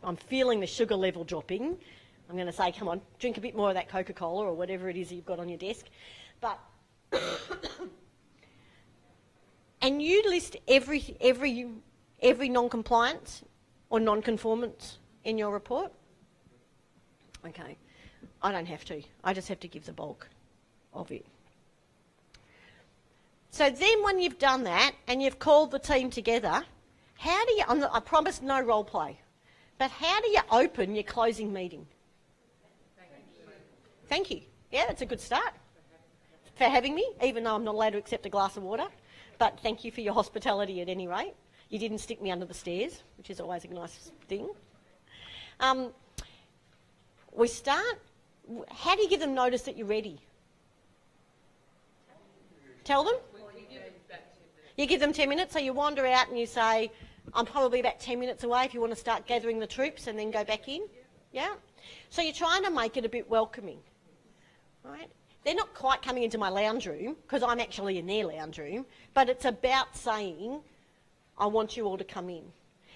I'm feeling the sugar level dropping. I'm going to say, come on, drink a bit more of that Coca-Cola or whatever it is you've got on your desk. But and you list every non-compliance or non-conformance in your report? Okay. I don't have to. I just have to give the bulk of it. So then when you've done that and you've called the team together, how do you, I promise no role play, but how do you open your closing meeting? Thank you. Yeah, that's a good start. For having me, even though I'm not allowed to accept a glass of water. But thank you for your hospitality at any rate. You didn't stick me under the stairs, which is always a nice thing. We start How do you give them notice that you're ready? Tell them? You give them 10 minutes, so you wander out and you say, I'm probably about 10 minutes away if you want to start gathering the troops and then go back in. Yeah? So you're trying to make it a bit welcoming. Right? They're not quite coming into my lounge room, because I'm actually in their lounge room, but it's about saying, I want you all to come in.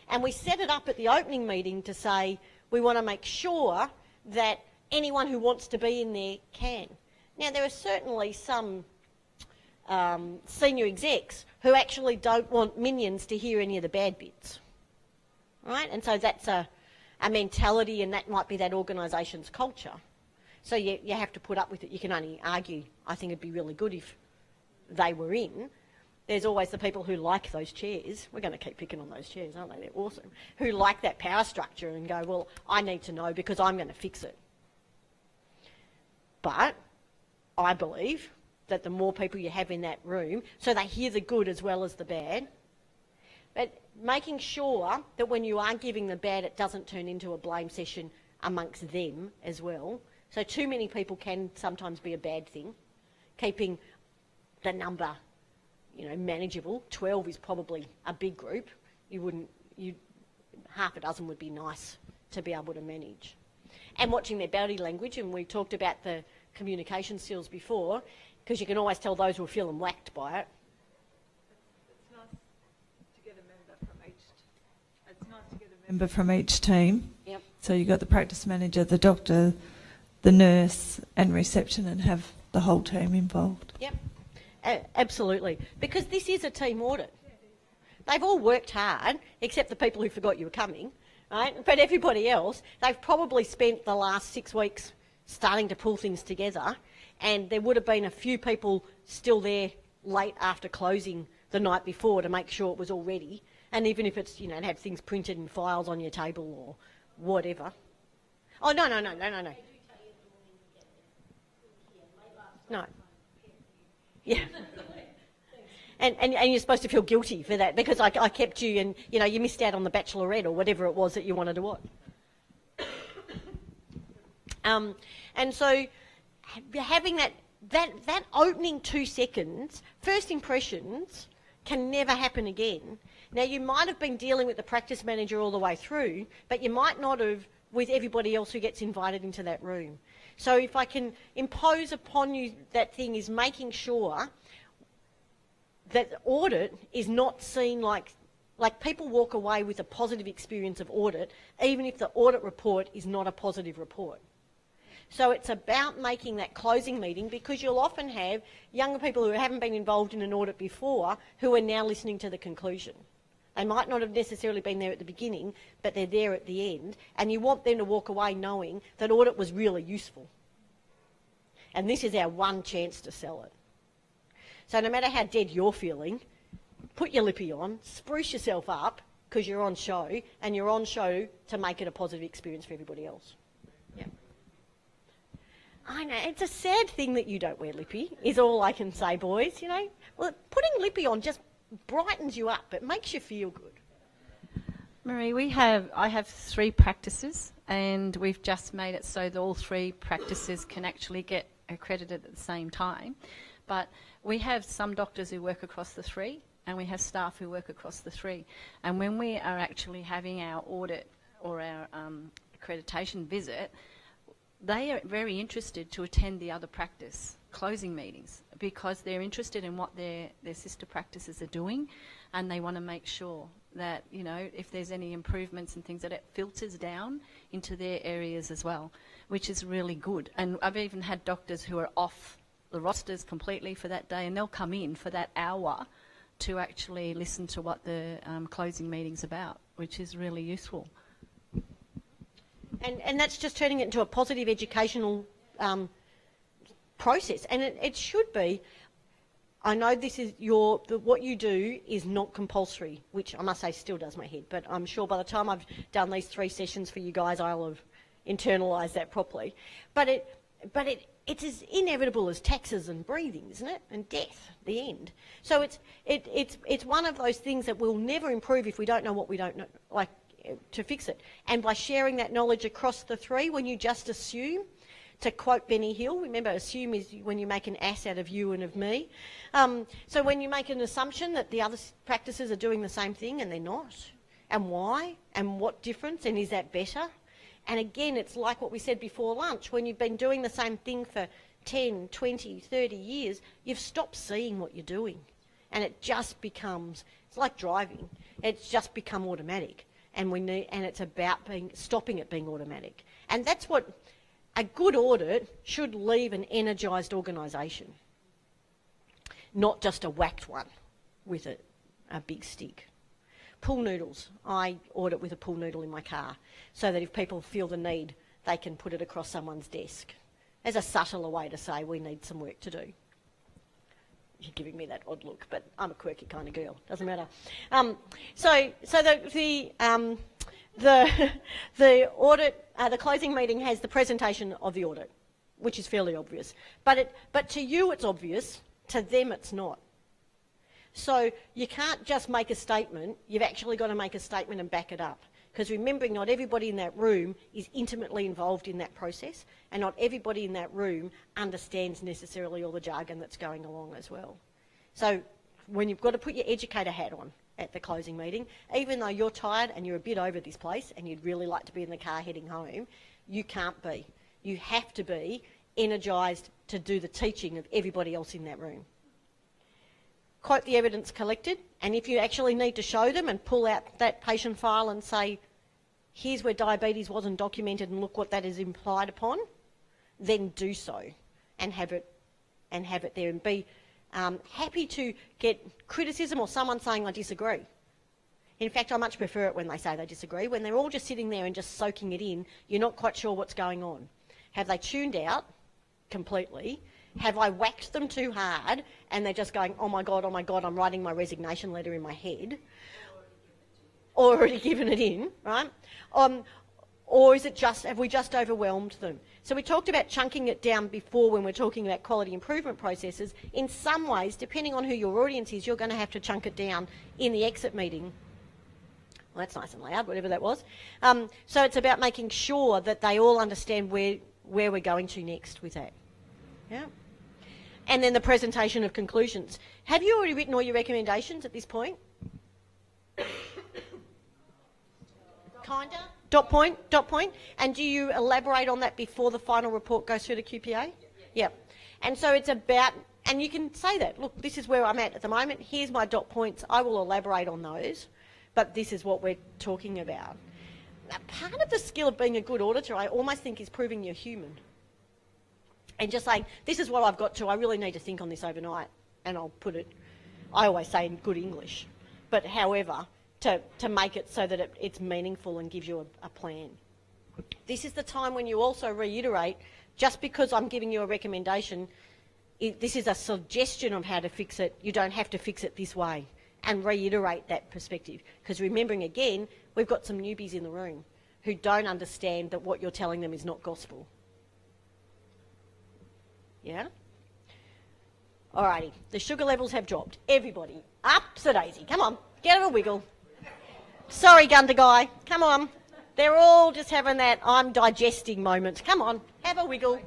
And we set it up at the opening meeting to say, we want to make sure that anyone who wants to be in there can. Now, there are certainly some senior execs who actually don't want minions to hear any of the bad bits, right? And so that's a mentality, and that might be that organisation's culture. So you have to put up with it. You can only argue. I think it'd be really good if they were in. There's always the people who like those chairs. We're going to keep picking on those chairs, aren't they? They're awesome. Who like that power structure and go, well, I need to know because I'm going to fix it. But I believe that the more people you have in that room, so they hear the good as well as the bad, but making sure that when you are giving the bad, it doesn't turn into a blame session amongst them as well. So too many people can sometimes be a bad thing. Keeping the number, manageable. 12 is probably a big group. Half a dozen would be nice to be able to manage. And watching their body language, and we talked about the communication skills before, because you can always tell those who are feeling whacked by it. It's nice to get a member from each team. Yep. So you've got the practice manager, the doctor, the nurse and reception, and have the whole team involved. Yep, absolutely. Because this is a team audit. They've all worked hard, except the people who forgot you were coming, right? But everybody else, they've probably spent the last 6 weeks starting to pull things together, and there would have been a few people still there late after closing the night before to make sure it was all ready. And even if it's, to have things printed in files on your table or whatever. Oh, no. No. Yeah. And you're supposed to feel guilty for that because I kept you and, you missed out on the Bachelorette or whatever it was that you wanted to watch. And so having that opening 2 seconds, first impressions can never happen again. Now, you might have been dealing with the practice manager all the way through, but you might not have with everybody else who gets invited into that room. So if I can impose upon you that thing is making sure that the audit is not seen like people walk away with a positive experience of audit, even if the audit report is not a positive report. So it's about making that closing meeting, because you'll often have younger people who haven't been involved in an audit before who are now listening to the conclusion. They might not have necessarily been there at the beginning, but they're there at the end, and you want them to walk away knowing that audit was really useful. And this is our one chance to sell it. So no matter how dead you're feeling, put your lippy on, spruce yourself up, because you're on show, and you're on show to make it a positive experience for everybody else. Yeah. I know, it's a sad thing that you don't wear lippy, is all I can say, boys, Well, putting lippy on just brightens you up. It makes you feel good. Marie, I have 3 practices, and we've just made it so that all 3 practices can actually get accredited at the same time. But we have some doctors who work across the 3, and we have staff who work across the 3. And when we are actually having our audit or our accreditation visit, they are very interested to attend the other practice closing meetings, because they're interested in what their sister practices are doing, and they want to make sure that, if there's any improvements and things, that it filters down into their areas as well, which is really good. And I've even had doctors who are off the rosters completely for that day, and they'll come in for that hour to actually listen to what the closing meeting's about, which is really useful. And that's just turning it into a positive educational process. And it should be. I know this is what you do is not compulsory, which I must say still does my head, but I'm sure by the time I've done these 3 sessions for you guys, I'll have internalised that properly. But it's as inevitable as taxes and breathing, isn't it? And death, the end. So it's one of those things that will never improve if we don't know what we don't know, to fix it. And by sharing that knowledge across the 3, when you just assume, To quote Benny Hill, remember, assume is when you make an ass out of you and of me. So when you make an assumption that the other practices are doing the same thing and they're not, and why, and what difference, and is that better? And again, it's like what we said before lunch, when you've been doing the same thing for 10, 20, 30 years, you've stopped seeing what you're doing. And it just becomes, it's like driving, it's just become automatic. And it's about stopping it being automatic. And that's what a good audit should leave an energised organisation, not just a whacked one with a big stick. Pool noodles. I audit with a pool noodle in my car so that if people feel the need, they can put it across someone's desk. As a subtler way to say we need some work to do. You're giving me that odd look, but I'm a quirky kind of girl. Doesn't matter. The audit, the closing meeting has the presentation of the audit, which is fairly obvious. But to you it's obvious, to them it's not. So you can't just make a statement, you've actually got to make a statement and back it up. Because remembering not everybody in that room is intimately involved in that process, and not everybody in that room understands necessarily all the jargon that's going along as well. So when you've got to put your educator hat on at the closing meeting, even though you're tired and you're a bit over this place and you'd really like to be in the car heading home, you can't be. You have to be energised to do the teaching of everybody else in that room. Quote the evidence collected, and if you actually need to show them and pull out that patient file and say, here's where diabetes wasn't documented and look what that is implied upon, then do so and have it there, and be happy to get criticism or someone saying I disagree. In fact, I much prefer it when they say they disagree. When they're all just sitting there and just soaking it in, you're not quite sure what's going on. Have they tuned out completely? Have I whacked them too hard and they're just going, oh my God, I'm writing my resignation letter in my head? Or already given it in, right? Or is it just, have we just overwhelmed them? So we talked about chunking it down before when we're talking about quality improvement processes. In some ways, depending on who your audience is, you're going to have to chunk it down in the exit meeting. Well, that's nice and loud, whatever that was. So it's about making sure that they all understand where we're going to next with that. Yeah. And then the presentation of conclusions. Have you already written all your recommendations at this point? Kinda? Dot point? And do you elaborate on that before the final report goes through the QPA? Yep. And so it's about, and you can say that, look, this is where I'm at the moment, here's my dot points, I will elaborate on those, but this is what we're talking about. Now, part of the skill of being a good auditor, I almost think, is proving you're human. And just saying, this is what I've got to, I really need to think on this overnight. And I'll put it, I always say in good English, but however, to make it so that it's meaningful and gives you a plan. This is the time when you also reiterate, just because I'm giving you a recommendation, this is a suggestion of how to fix it, you don't have to fix it this way, and reiterate that perspective. Because remembering again, we've got some newbies in the room who don't understand that what you're telling them is not gospel. Yeah? Alrighty, the sugar levels have dropped. Everybody, up to daisy. Come on, get a wiggle. Sorry, Gunda guy, come on. They're all just having that I'm digesting moment. Come on, have a wiggle.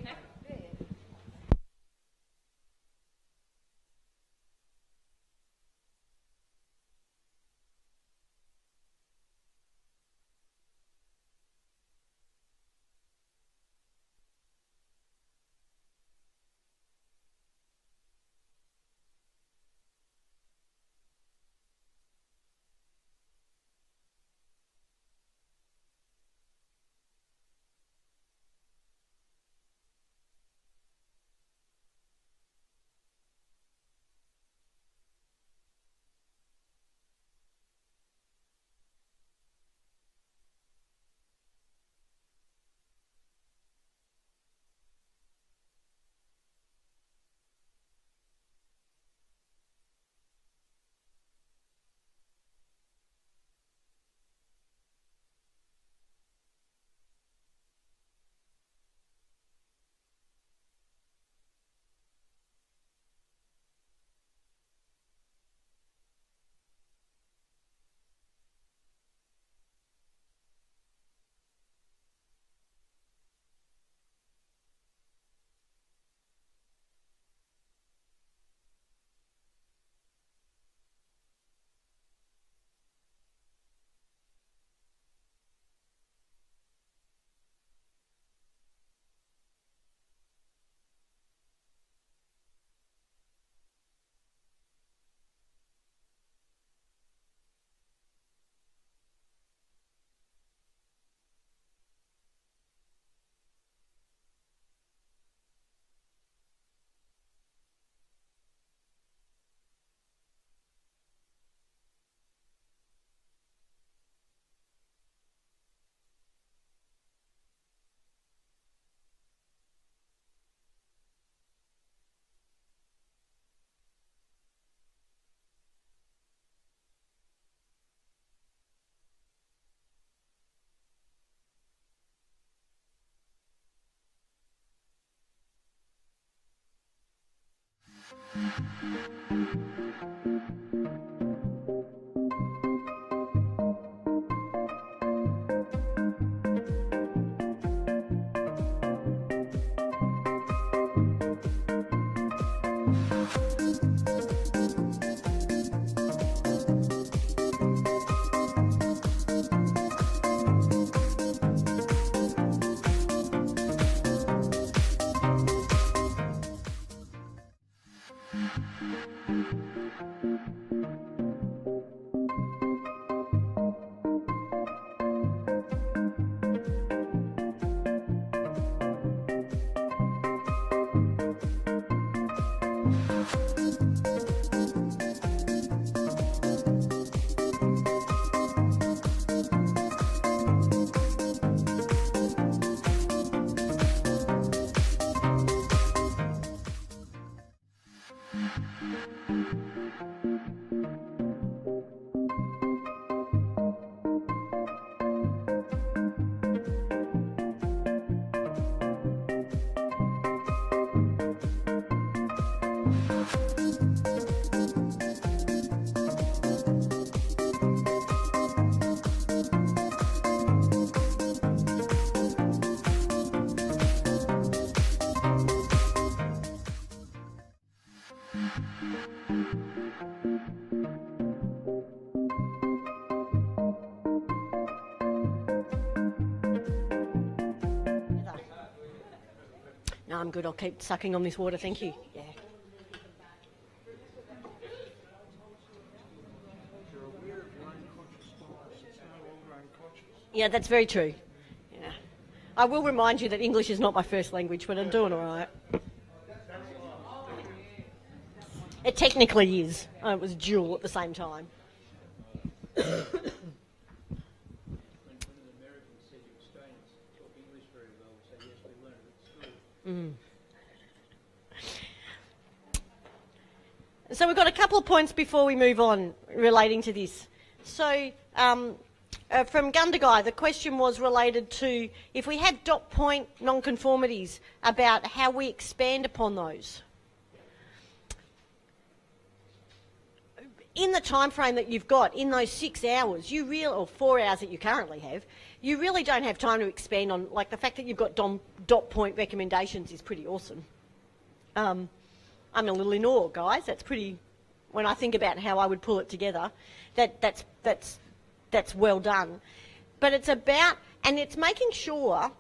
No, I'm good. I'll keep sucking on this water. Thank you. Yeah. Yeah, that's very true. Yeah. I will remind you that English is not my first language, but I'm doing all right. It technically is. It was dual at the same time. So we've got a couple of points before we move on relating to this. So from Gundagai, the question was related to if we had dot point non-conformities, about how we expand upon those. In the time frame that you've got, in those 6 hours, or 4 hours that you currently have, you really don't have time to expand on, like the fact that you've got dot point recommendations is pretty awesome. I'm a little in awe, guys. That's pretty, when I think about how I would pull it together, that's well done. But it's about, and it's making sure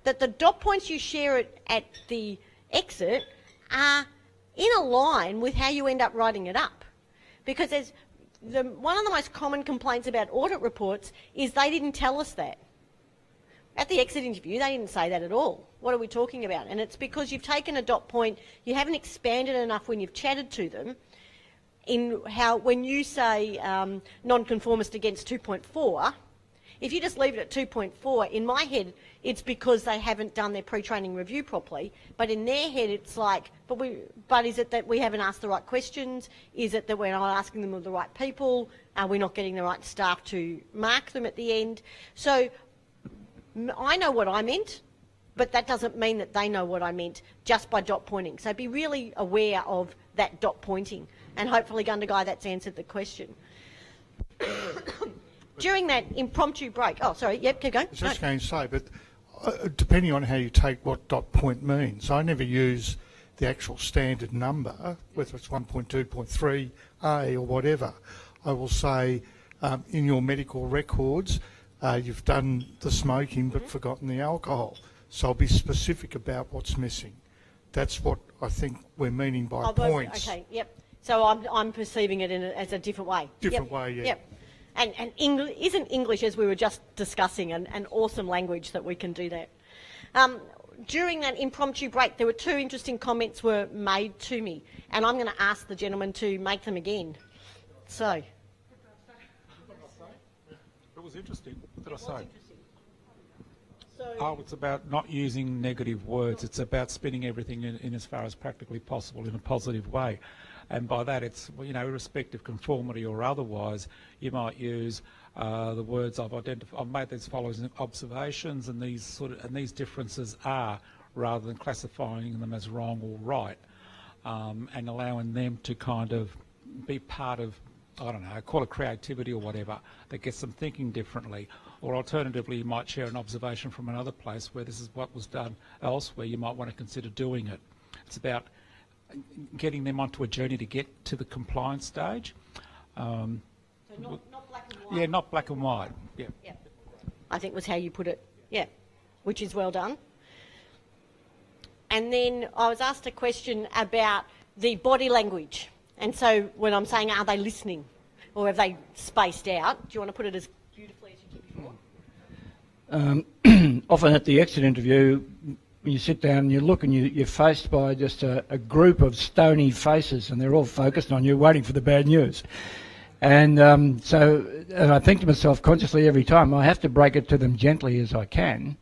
that the dot points you share at the exit are in a line with how you end up writing it up. Because one of the most common complaints about audit reports is they didn't tell us that. At the exit interview, they didn't say that at all. What are we talking about? And it's because you've taken a dot point, you haven't expanded enough when you've chatted to them in how, when you say non-conformist against 2.4, if you just leave it at 2.4, in my head, it's because they haven't done their pre-training review properly. But in their head, it's like, but is it that we haven't asked the right questions? Is it that we're not asking them of the right people? Are we not getting the right staff to mark them at the end? So I know what I meant, but that doesn't mean that they know what I meant just by dot pointing. So be really aware of that dot pointing. And hopefully, Gundagai, that's answered the question. During that impromptu break, keep going. I was just going to say, but depending on how you take what dot point means, I never use the actual standard number, whether it's 1.2.3A or whatever. I will say, in your medical records, you've done the smoking but forgotten the alcohol. So I'll be specific about what's missing. That's what I think we're meaning by points. Okay, yep. So I'm perceiving it as a different way. Different way, yeah. Yep. And isn't English, as we were just discussing, an awesome language that we can do that. During that impromptu break, there were 2 interesting comments were made to me, and I'm going to ask the gentleman to make them again. So. It was interesting. What did I say? It's about not using negative words. It's about spinning everything in as far as practically possible in a positive way. And by that, it's, irrespective of conformity or otherwise, you might use the words I've made these following observations, and these differences are, rather than classifying them as wrong or right, and allowing them to kind of be part of, I don't know, call it creativity or whatever, that gets them thinking differently. Or alternatively, you might share an observation from another place where this is what was done elsewhere. You might want to consider doing it. It's about getting them onto a journey to get to the compliance stage. So not black and white. Yeah, not black and white. Yeah. I think was how you put it. Yeah, which is well done. And then I was asked a question about the body language. And so when I'm saying, are they listening or have they spaced out? Do you want to put it as beautifully as you did before? Often at the exit interview, when you sit down and you look and you're faced by just a group of stony faces and they're all focused on you, waiting for the bad news. And and I think to myself consciously every time, I have to break it to them gently as I can.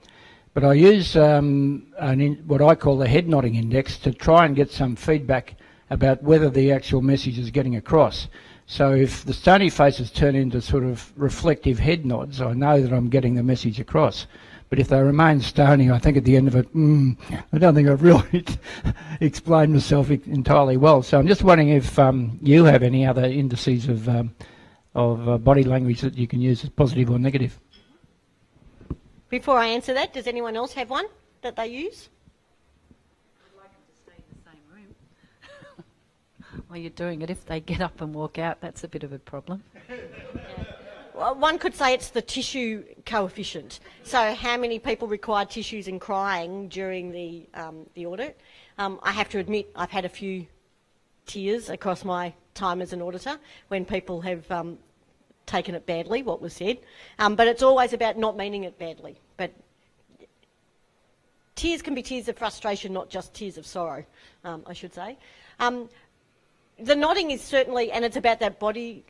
But I use what I call the head nodding index to try and get some feedback about whether the actual message is getting across. So if the stony faces turn into sort of reflective head nods, I know that I'm getting the message across. But if they remain stony, I think at the end of it, I don't think I've really explained myself entirely well. So I'm just wondering if you have any other indices of body language that you can use as positive or negative. Before I answer that, does anyone else have one that they use? I'd like them to stay in the same room while you're doing it. If they get up and walk out, that's a bit of a problem. Well, one could say it's the tissue coefficient. So how many people required tissues and crying during the audit? I have to admit I've had a few tears across my time as an auditor when people have taken it badly, what was said. But it's always about not meaning it badly. But tears can be tears of frustration, not just tears of sorrow, I should say. The nodding is certainly, and it's about that body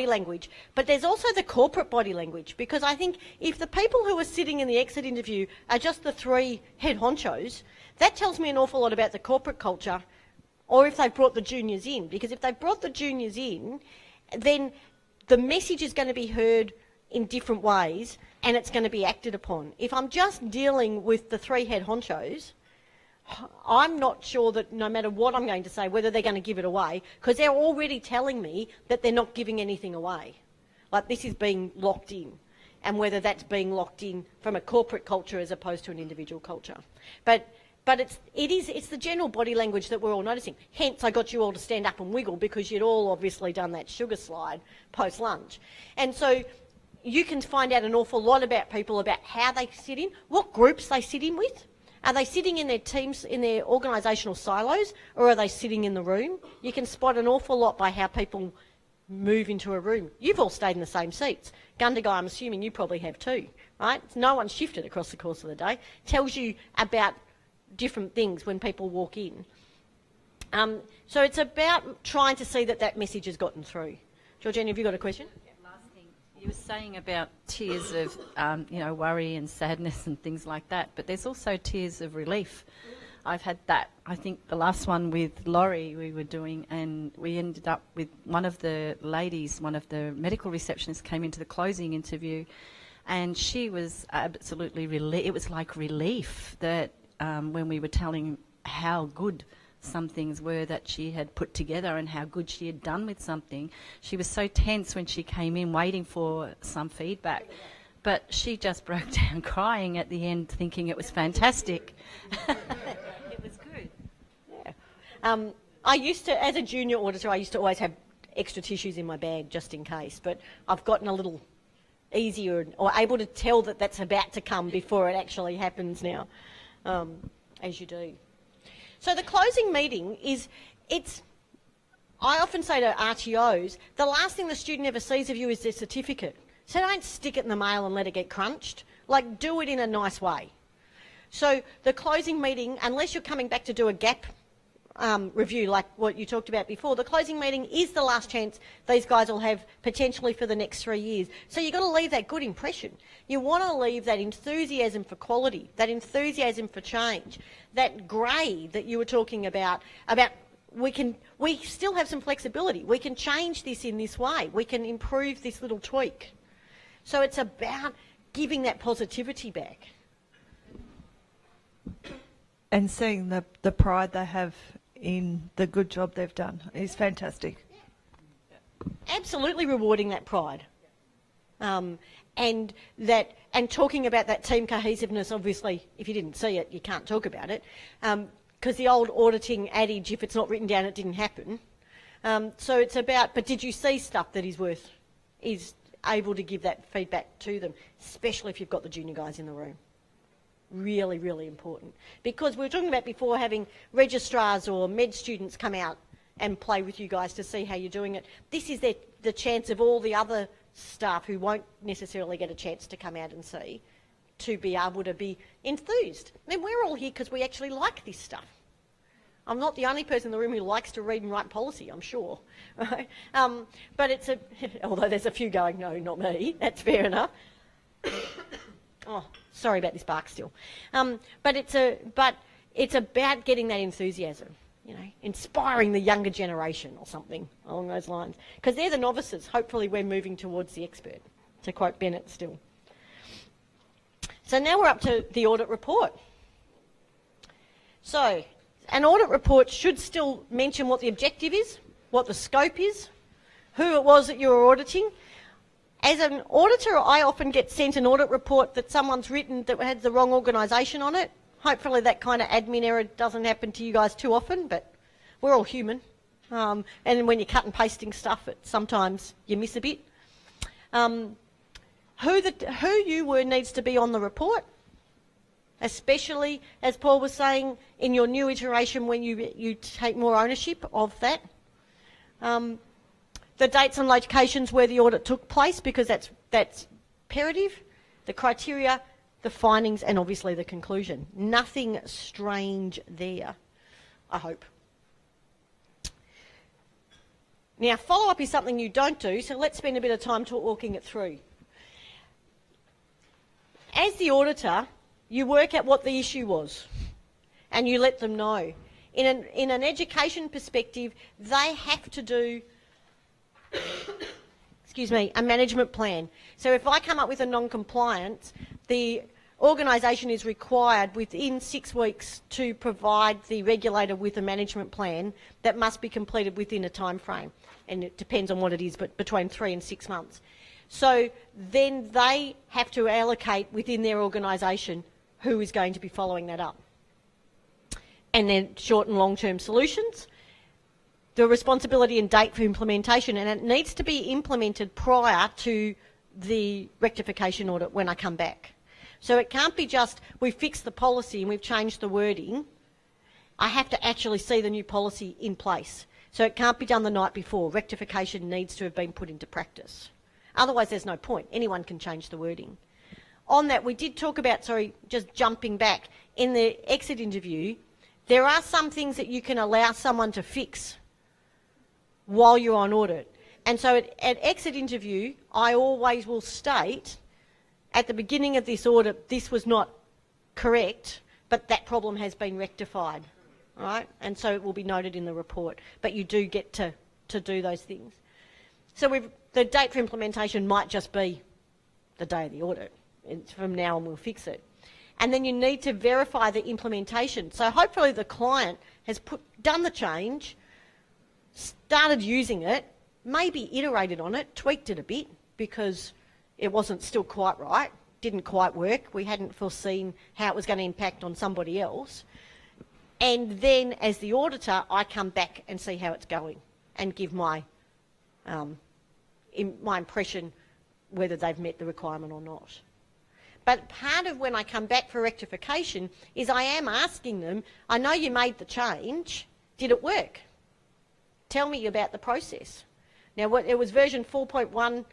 language, but there's also the corporate body language, because I think if the people who are sitting in the exit interview are just the three head honchos, that tells me an awful lot about the corporate culture, or if they've brought the juniors in, because if they've brought the juniors in, then the message is going to be heard in different ways and it's going to be acted upon. If I'm just dealing with the three head honchos, I'm not sure that no matter what I'm going to say, whether they're going to give it away, because they're already telling me that they're not giving anything away. Like this is being locked in, and whether that's being locked in from a corporate culture as opposed to an individual culture. But it's the general body language that we're all noticing. Hence, I got you all to stand up and wiggle because you'd all obviously done that sugar slide post-lunch. And so you can find out an awful lot about people, about how they sit in, what groups they sit in with. Are they sitting in their teams, in their organisational silos, or are they sitting in the room? You can spot an awful lot by how people move into a room. You've all stayed in the same seats. Gundagai, I'm assuming you probably have too, right? No one's shifted across the course of the day. Tells you about different things when people walk in. So it's about trying to see that that message has gotten through. Georgina, have you got a question? Last thing, you were saying about tears of, worry and sadness and things like that, but there's also tears of relief. I've had that. I think the last one with Laurie we were doing, and we ended up with one of the ladies, one of the medical receptionists came into the closing interview, and she was absolutely it was like relief that when we were telling how good some things were that she had put together and how good she had done with something. She was so tense when she came in waiting for some feedback, but she just broke down crying at the end thinking it was fantastic. It was good. Yeah. I used to, as a junior auditor, I used to always have extra tissues in my bag just in case, but I've gotten a little easier or able to tell that that's about to come before it actually happens now. As you do. So the closing meeting I often say to RTOs, the last thing the student ever sees of you is their certificate. So don't stick it in the mail and let it get crunched. Like, do it in a nice way. So the closing meeting, unless you're coming back to do a gap review like what you talked about before, the closing meeting is the last chance these guys will have potentially for the next 3 years. So you've got to leave that good impression. You want to leave that enthusiasm for quality, that enthusiasm for change, that grey that you were talking about we still have some flexibility. We can change this in this way. We can improve this little tweak. So it's about giving that positivity back. And seeing the pride they have in the good job they've done. It's fantastic. Absolutely rewarding that pride. And talking about that team cohesiveness, obviously, if you didn't see it, you can't talk about it. Because the old auditing adage, if it's not written down, it didn't happen. So it's about, but did you see stuff that is able to give that feedback to them, especially if you've got the junior guys in the room. Really, really important. Because we were talking about before having registrars or med students come out and play with you guys to see how you're doing it. This is the chance of all the other staff who won't necessarily get a chance to come out and see, to be able to be enthused. I mean, we're all here because we actually like this stuff. I'm not the only person in the room who likes to read and write policy, I'm sure. Right? But although there's a few going, no, not me, that's fair enough. Oh, sorry about this bark still. But it's about getting that enthusiasm, inspiring the younger generation or something along those lines. Because they're the novices. Hopefully we're moving towards the expert, to quote Bennett still. So now we're up to the audit report. So an audit report should still mention what the objective is, what the scope is, who it was that you were auditing. As an auditor, I often get sent an audit report that someone's written that has the wrong organisation on it. Hopefully that kind of admin error doesn't happen to you guys too often, but we're all human. And when you're cut and pasting stuff, sometimes you miss a bit. Who you were needs to be on the report, especially, as Paul was saying, in your new iteration when you take more ownership of that. The dates and locations where the audit took place, because that's imperative. The criteria, the findings, and obviously the conclusion. Nothing strange there, I hope. Now, follow-up is something you don't do, so let's spend a bit of time walking it through. As the auditor, you work out what the issue was, and you let them know. In an education perspective, they have to do a management plan. So if I come up with a non-compliance, the organisation is required within 6 weeks to provide the regulator with a management plan that must be completed within a time frame. And it depends on what it is, but between 3 and 6 months. So then they have to allocate within their organisation who is going to be following that up. And then short and long-term solutions. The responsibility and date for implementation, and it needs to be implemented prior to the rectification audit when I come back. So it can't be just, we've fixed the policy and we've changed the wording. I have to actually see the new policy in place. So it can't be done the night before. Rectification needs to have been put into practice. Otherwise there's no point. Anyone can change the wording. On that, we did talk about, just jumping back, in the exit interview, there are some things that you can allow someone to fix while you're on audit. And so at exit interview, I always will state, at the beginning of this audit, this was not correct, but that problem has been rectified, right? And so it will be noted in the report, but you do get to do those things. So the date for implementation might just be the day of the audit. It's from now on we'll fix it. And then you need to verify the implementation. So hopefully the client has done the change, started using it, maybe iterated on it, tweaked it a bit because it wasn't still quite right, didn't quite work, we hadn't foreseen how it was going to impact on somebody else. And then as the auditor, I come back and see how it's going and give my impression whether they've met the requirement or not. But part of when I come back for rectification is I am asking them, I know you made the change, did it work? Tell me about the process. Now, it was version 4.1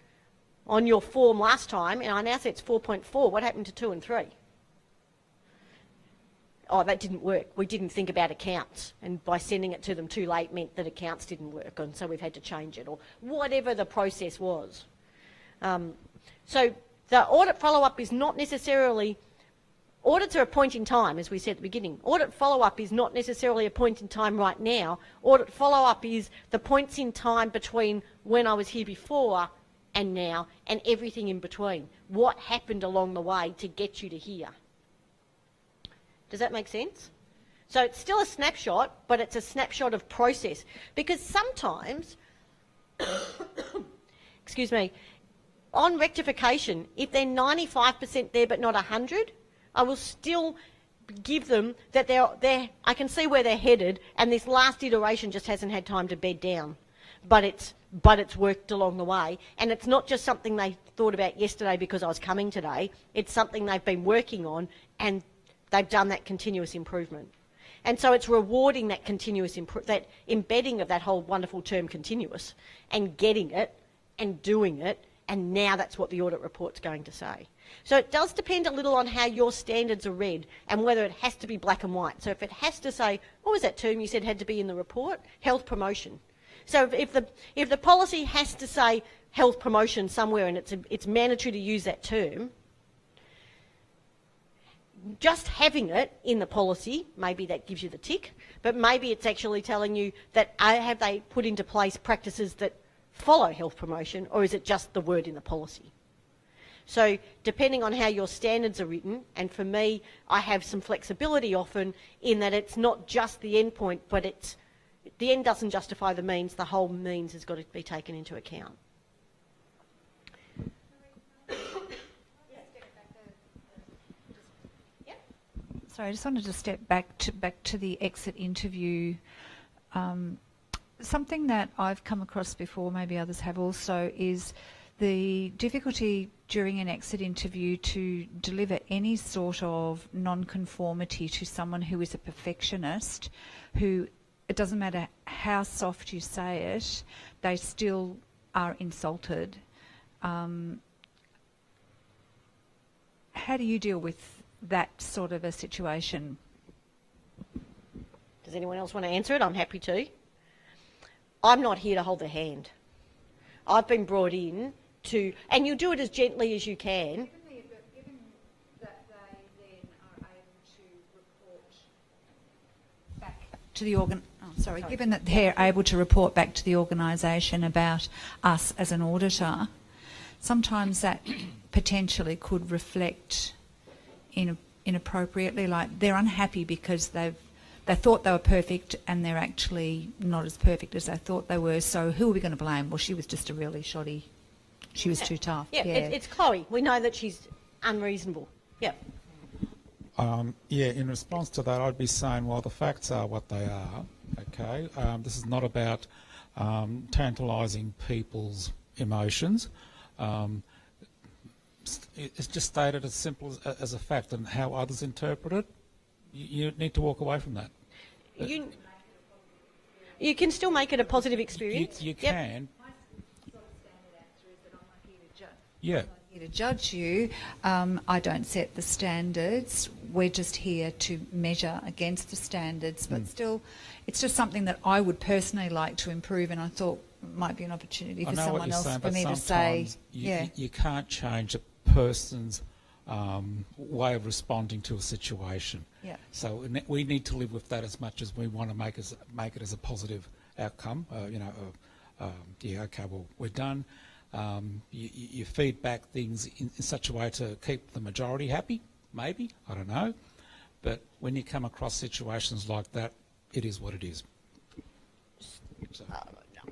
on your form last time, and I now say it's 4.4. What happened to 2 and 3? Oh, that didn't work. We didn't think about accounts, and by sending it to them too late meant that accounts didn't work, and so we've had to change it, or whatever the process was. So the audit follow-up is not necessarily... Audits are a point in time, as we said at the beginning. Audit follow-up is not necessarily a point in time right now. Audit follow-up is the points in time between when I was here before and now, and everything in between. What happened along the way to get you to here? Does that make sense? So it's still a snapshot, but it's a snapshot of process. Because sometimes, excuse me, on rectification, if they're 95% there but not 100, I will still give them that I can see where they're headed, and this last iteration just hasn't had time to bed down. But it's worked along the way, and it's not just something they thought about yesterday because I was coming today. It's something they've been working on, and they've done that continuous improvement. And so it's rewarding that continuous that embedding of that whole wonderful term continuous, and getting it and doing it, and now that's what the audit report's going to say. So it does depend a little on how your standards are read and whether it has to be black and white. So if it has to say, what was that term you said had to be in the report? Health promotion. So if the policy has to say health promotion somewhere and it's mandatory to use that term, just having it in the policy, maybe that gives you the tick, but maybe it's actually telling you that have they put into place practices that follow health promotion, or is it just the word in the policy? So depending on how your standards are written, and for me, I have some flexibility often in that it's not just the end point, but the end doesn't justify the means, the whole means has got to be taken into account. Sorry, I just wanted to step back to the exit interview. Something that I've come across before, maybe others have also, is the difficulty during an exit interview to deliver any sort of non-conformity to someone who is a perfectionist, who, it doesn't matter how soft you say it, they still are insulted. How do you deal with that sort of a situation? Does anyone else want to answer it? I'm happy to. I'm not here to hold their hand. I've been brought in to, and you do it as gently as you can. Given that they then are able to report back to the given that they're able to report back to the organisation about us as an auditor, sometimes that potentially could reflect inappropriately, like they're unhappy because they thought they were perfect and they're actually not as perfect as they thought they were. So who are we going to blame? Well, she was just a really shoddy. She was too tough. Yeah, it's Chloe. We know that she's unreasonable. Yeah. In response to that, I'd be saying, well, the facts are what they are. Okay. This is not about tantalising people's emotions. It's just stated as simple as a fact, and how others interpret it, you need to walk away from that. You can still make it a positive experience. You can. Yeah. I'm not here to judge you. I don't set the standards. We're just here to measure against the standards. But still, it's just something that I would personally like to improve, and I thought might be an opportunity for someone else for me to say. You can't change a person's way of responding to a situation. Yeah. So we need to live with that as much as we want to make it as a positive outcome. Okay, well, we're done. You feed back things in such a way to keep the majority happy, maybe, I don't know. But when you come across situations like that, it is what it is. So.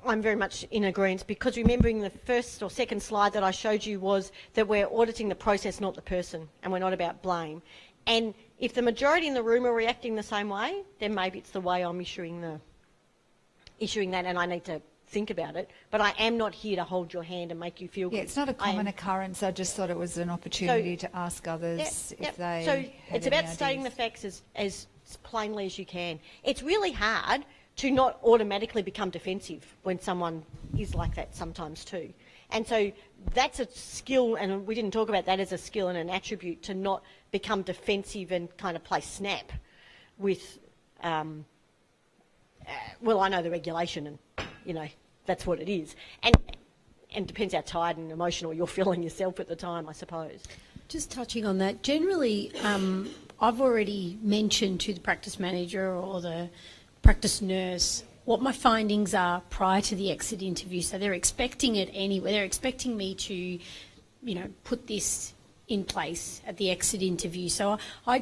I'm very much in agreement, because remembering the first or second slide that I showed you was that we're auditing the process, not the person, and we're not about blame. And if the majority in the room are reacting the same way, then maybe it's the way I'm issuing that, and I need to think about it. But I am not here to hold your hand and make you feel good. Yeah, it's not a common occurrence. I just thought it was an opportunity to ask others if they So had it's any about stating the ideas. facts as plainly as you can. It's really hard to not automatically become defensive when someone is like that sometimes too. And so that's a skill, and we didn't talk about that as a skill and an attribute, to not become defensive and kind of play snap with, well, I know the regulation and, that's what it is. And depends how tired and emotional you're feeling yourself at the time, I suppose. Just touching on that, generally I've already mentioned to the practice manager or the practice nurse what my findings are prior to the exit interview. So they're expecting it anyway. They're expecting me to, put this in place at the exit interview. So I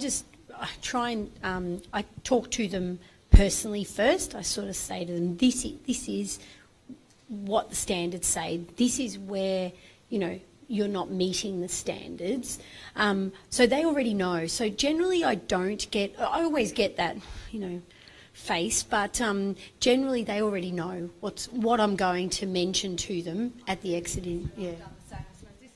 I try and I talk to them personally first. I sort of say to them, this is what the standards say. This is where, you know, you're not meeting the standards. So they already know. So generally I always get that, you know, face, but generally they already know what I'm going to mention to them at the exit. This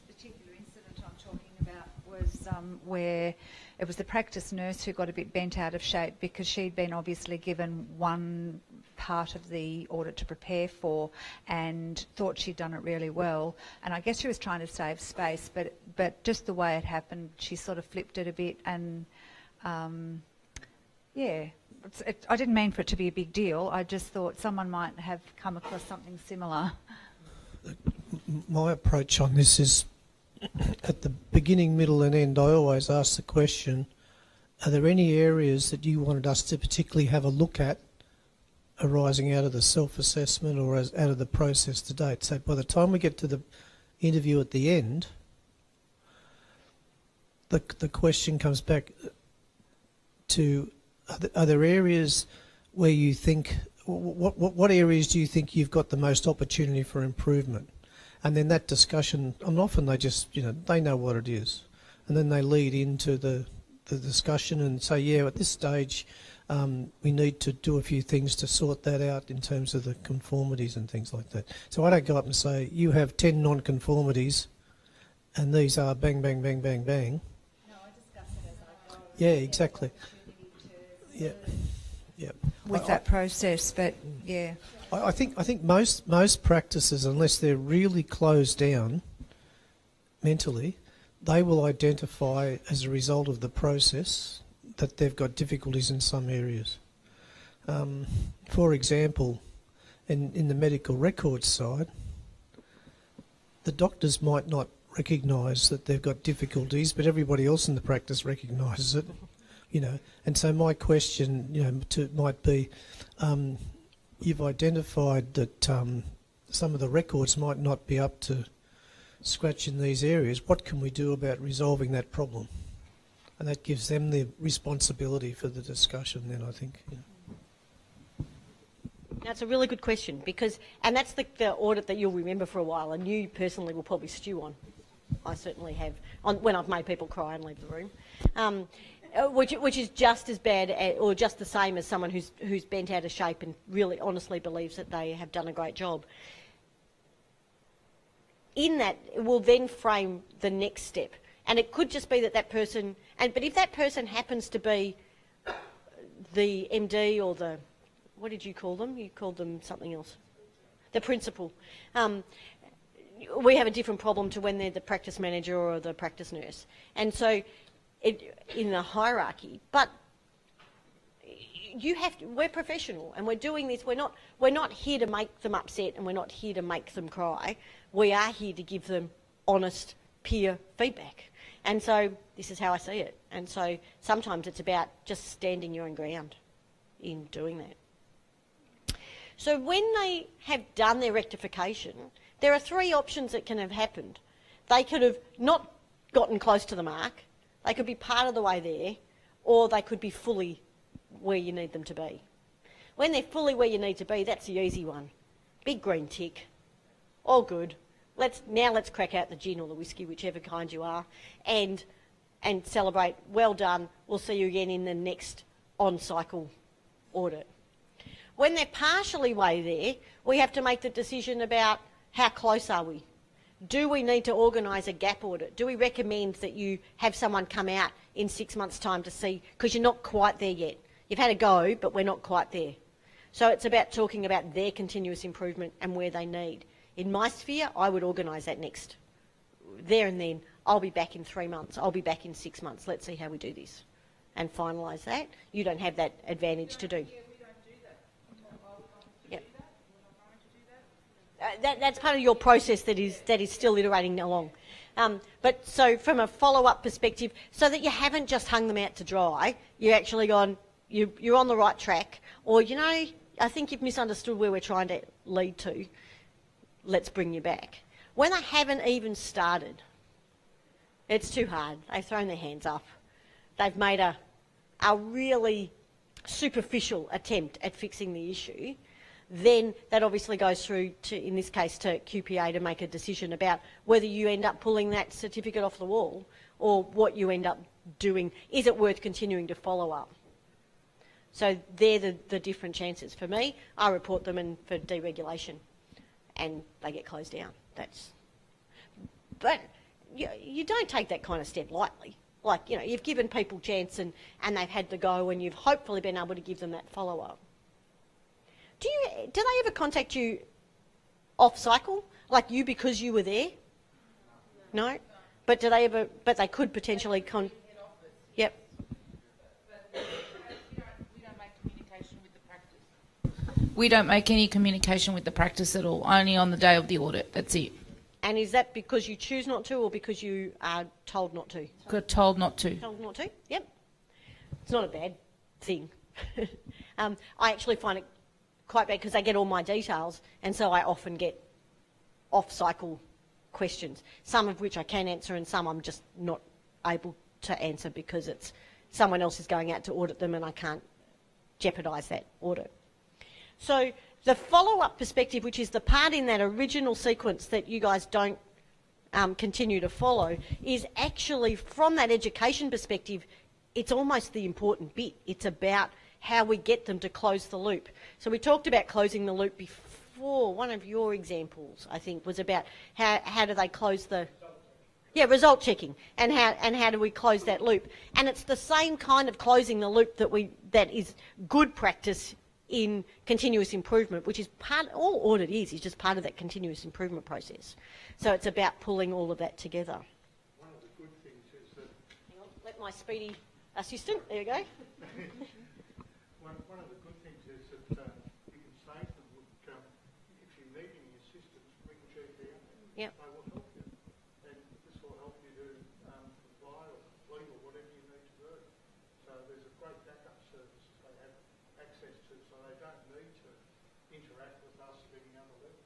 particular incident I'm talking about was where it was the practice nurse who got a bit bent out of shape because she'd been obviously given one part of the audit to prepare for and thought she'd done it really well, and I guess she was trying to save space, but just the way it happened, she sort of flipped it a bit, and I didn't mean for it to be a big deal. I just thought someone might have come across something similar. My approach on this is at the beginning, middle and end, I always ask the question, are there any areas that you wanted us to particularly have a look at arising out of the self-assessment or out of the process to date? So by the time we get to the interview at the end, the question comes back to, are there areas where you think, what areas do you think you've got the most opportunity for improvement? And then that discussion, and often they just, you know, they know what it is. And then they lead into the discussion and say, yeah, at this stage, we need to do a few things to sort that out in terms of the conformities and things like that. So I don't go up and say, you have 10 non-conformities, and these are bang, bang, bang, bang, bang. No, I discuss it as I go. Yeah, exactly. Yeah. With that process, but yeah. I think most practices, unless they're really closed down mentally, they will identify as a result of the process that they've got difficulties in some areas. For example, in the medical records side, the doctors might not recognise that they've got difficulties, but everybody else in the practice recognises it. You know, and so my question, you know, might be, you've identified that some of the records might not be up to scratch in these areas. What can we do about resolving that problem? And that gives them the responsibility for the discussion then, I think. You know. That's a really good question because, and that's the audit that you'll remember for a while, and you personally will probably stew on. I certainly have, when I've made people cry and leave the room. Which is just as bad or just the same as someone who's bent out of shape and really honestly believes that they have done a great job. In that, it will then frame the next step. And it could just be that person, but if that person happens to be the MD or the, what did you call them? You called them something else. The principal. We have a different problem to when they're the practice manager or the practice nurse. And so, in the hierarchy, but you have to, we're professional and we're doing this. We're not here to make them upset and we're not here to make them cry. We are here to give them honest peer feedback. And so this is how I see it. And so sometimes it's about just standing your own ground in doing that. So when they have done their rectification, there are three options that can have happened. They could have not gotten close to the mark. They could be part of the way there, or they could be fully where you need them to be. When they're fully where you need to be, that's the easy one. Big green tick. All good. Let's crack out the gin or the whiskey, whichever kind you are, and celebrate. Well done. We'll see you again in the next on-cycle audit. When they're partially way there, we have to make the decision about how close are we. Do we need to organise a gap audit? Do we recommend that you have someone come out in 6 months' time to see, because you're not quite there yet. You've had a go, but we're not quite there. So it's about talking about their continuous improvement and where they need. In my sphere, I would organise that next. There and then, I'll be back in 3 months, I'll be back in 6 months, let's see how we do this. And finalise that. You don't have that advantage to do. That's part of your process that is still iterating along. But so from a follow-up perspective, so that you haven't just hung them out to dry, you've actually gone, you're on the right track, or, you know, I think you've misunderstood where we're trying to lead to, let's bring you back. When they haven't even started, it's too hard. They've thrown their hands up. They've made a a really superficial attempt at fixing the issue, then that obviously goes through to, in this case, to QPA to make a decision about whether you end up pulling that certificate off the wall or what you end up doing. Is it worth continuing to follow up? So they're the different chances. For me, I report them in for deregulation and they get closed down. But you don't take that kind of step lightly. Like, you know, you've given people chance and they've had the go and you've hopefully been able to give them that follow-up. Do they ever contact you off cycle, like you because you were there? No? But do they ever, but they could potentially Yep. We don't make any communication with the practice at all, only on the day of the audit, that's it. And is that because you choose not to or because you are told not to? Told not to. Told not to, yep. It's not a bad thing. I actually find it quite bad because I get all my details and so I often get off-cycle questions, some of which I can answer and some I'm just not able to answer because it's someone else is going out to audit them and I can't jeopardise that audit. So the follow-up perspective, which is the part in that original sequence that you guys don't continue to follow, is actually, from that education perspective, it's almost the important bit. It's about how we get them to close the loop. So we talked about closing the loop before. One of your examples, I think, was about how do they close the... Yeah, result checking, and how do we close that loop? And it's the same kind of closing the loop that is good practice in continuous improvement, which is all audit is just part of that continuous improvement process. So it's about pulling all of that together. One of the good things is that... Hang on, let my speedy assistant, there you go. One of the good things is that you can say to them, look, if you need any assistance, ring GPA. Yep. They will help you. And this will help you to comply or complete or whatever you need to do. So there's a great backup service they have access to, so they don't need to interact with us at any other level.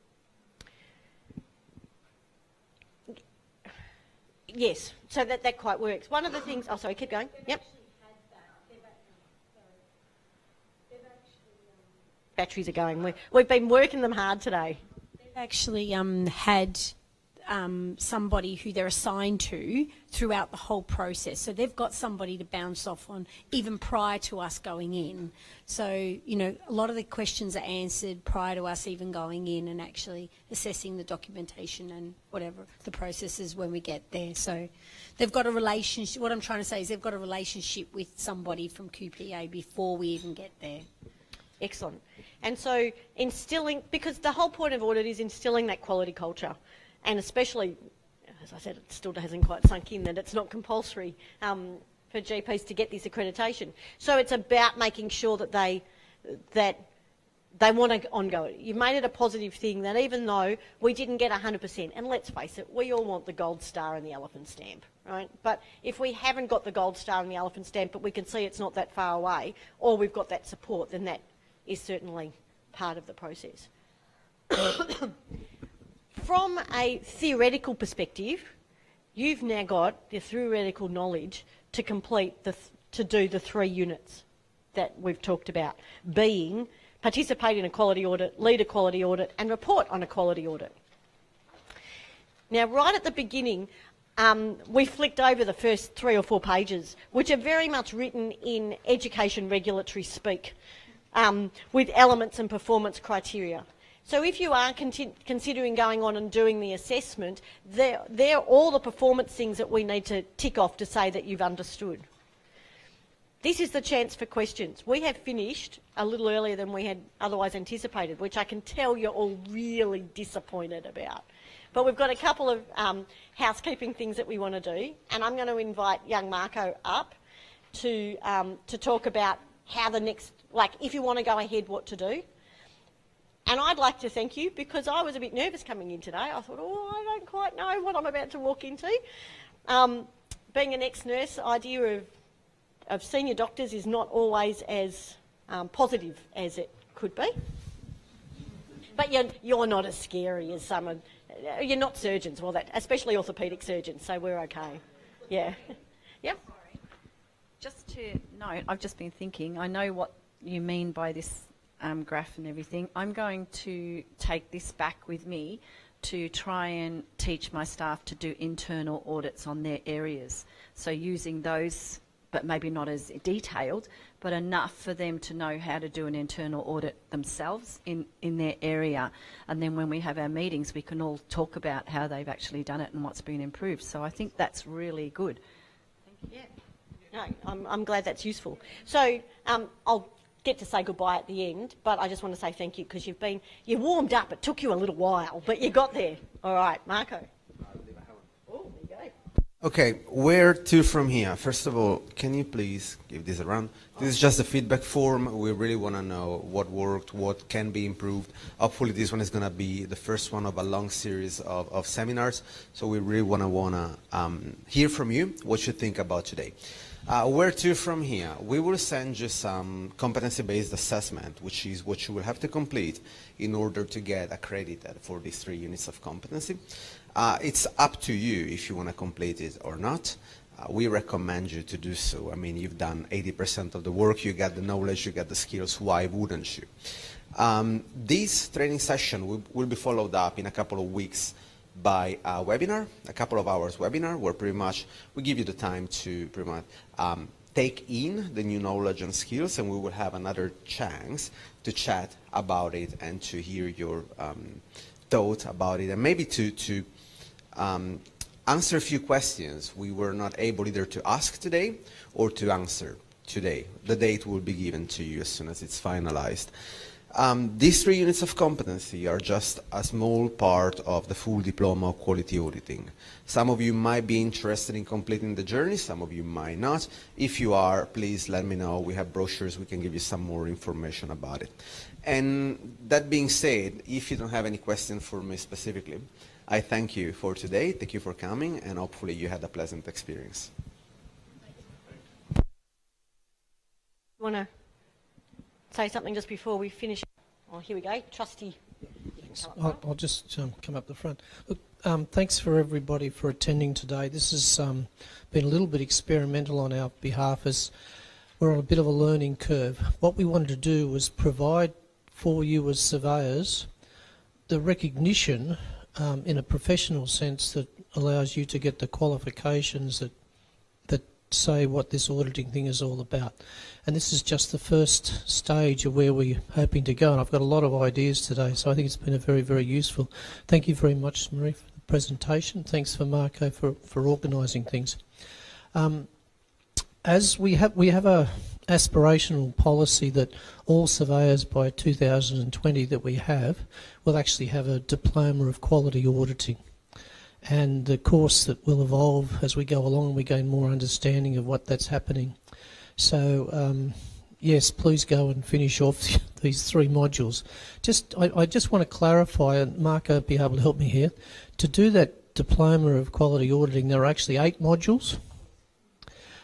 Yes, so that quite works. One of the things... Oh, sorry, keep going. Yep. Batteries are going. We've been working them hard today. They've actually had somebody who they're assigned to throughout the whole process. So they've got somebody to bounce off on even prior to us going in. So, you know, a lot of the questions are answered prior to us even going in and actually assessing the documentation and whatever the process is when we get there. So they've got a relationship. What I'm trying to say is they've got a relationship with somebody from QPA before we even get there. Excellent. And so instilling, because the whole point of audit is instilling that quality culture, and especially, as I said, it still hasn't quite sunk in that it's not compulsory for GPs to get this accreditation. So it's about making sure that they want to ongoing. You've made it a positive thing that even though we didn't get 100%, and let's face it, we all want the gold star and the elephant stamp, right? But if we haven't got the gold star and the elephant stamp, but we can see it's not that far away, or we've got that support, then that is certainly part of the process. From a theoretical perspective, you've now got the theoretical knowledge to complete to do the 3 units that we've talked about, being participate in a quality audit, lead a quality audit, and report on a quality audit. Now, right at the beginning, we flicked over the first 3 or 4 pages, which are very much written in education regulatory speak, with elements and performance criteria. So if you are considering going on and doing the assessment, they're all the performance things that we need to tick off to say that you've understood. This is the chance for questions. We have finished a little earlier than we had otherwise anticipated, which I can tell you're all really disappointed about. But we've got a couple of housekeeping things that we want to do, and I'm going to invite young Marco up to talk about how the next, like if you want to go ahead, what to do. And I'd like to thank you because I was a bit nervous coming in today. I thought, I don't quite know what I'm about to walk into. Being an ex-nurse, the idea of senior doctors is not always as positive as it could be. But you're not as scary as some of... You're not surgeons, well, especially orthopaedic surgeons, so we're okay. Yeah. Yep. Just to note, I've just been thinking, I know what you mean by this graph and everything. I'm going to take this back with me to try and teach my staff to do internal audits on their areas. So using those, but maybe not as detailed, but enough for them to know how to do an internal audit themselves in their area. And then when we have our meetings, we can all talk about how they've actually done it and what's been improved. So I think that's really good. Thank you. Yeah. No, I'm glad that's useful. So I'll get to say goodbye at the end, but I just want to say thank you because you warmed up. It took you a little while, but you got there. All right, Marco. Oh, there you go. Okay, where to from here? First of all, can you please give this a run? This is just a feedback form. We really want to know what worked, what can be improved. Hopefully this one is going to be the first one of a long series of seminars. So we really want to hear from you what you think about today. Where to from here? We will send you some competency-based assessment, which is what you will have to complete in order to get accredited for these 3 units of competency. It's up to you if you want to complete it or not. We recommend you to do so. I mean, you've done 80% of the work, you got the knowledge, you got the skills, why wouldn't you? This training session will be followed up in a couple of weeks by a webinar, a couple of hours webinar, where pretty much we give you the time to pretty much take in the new knowledge and skills, and we will have another chance to chat about it and to hear your thoughts about it, and maybe to answer a few questions we were not able either to ask today or to answer today. The date will be given to you as soon as it's finalized. These 3 units of competency are just a small part of the full diploma of quality auditing. Some of you might be interested in completing the journey, some of you might not. If you are, please let me know. We have brochures, we can give you some more information about it. And that being said, if you don't have any questions for me specifically, I thank you for today, thank you for coming, and hopefully you had a pleasant experience. You want to say something just before we finish? Oh, here we go. Trustee. I'll just come up the front. Look, thanks for everybody for attending today. This has been a little bit experimental on our behalf as we're on a bit of a learning curve. What we wanted to do was provide for you as surveyors the recognition in a professional sense that allows you to get the qualifications that say what this auditing thing is all about. And this is just the first stage of where we're hoping to go, and I've got a lot of ideas today, so I think it's been a very, very useful. Thank you very much, Marie, for the presentation. Thanks for Marco for organising things. As we have a aspirational policy that all surveyors by 2020 that we have will actually have a diploma of quality auditing. And the course that will evolve as we go along and we gain more understanding of what that's happening. So, yes, please go and finish off these 3 modules. I just want to clarify, and Marco will be able to help me here, to do that diploma of quality auditing, there are actually 8 modules.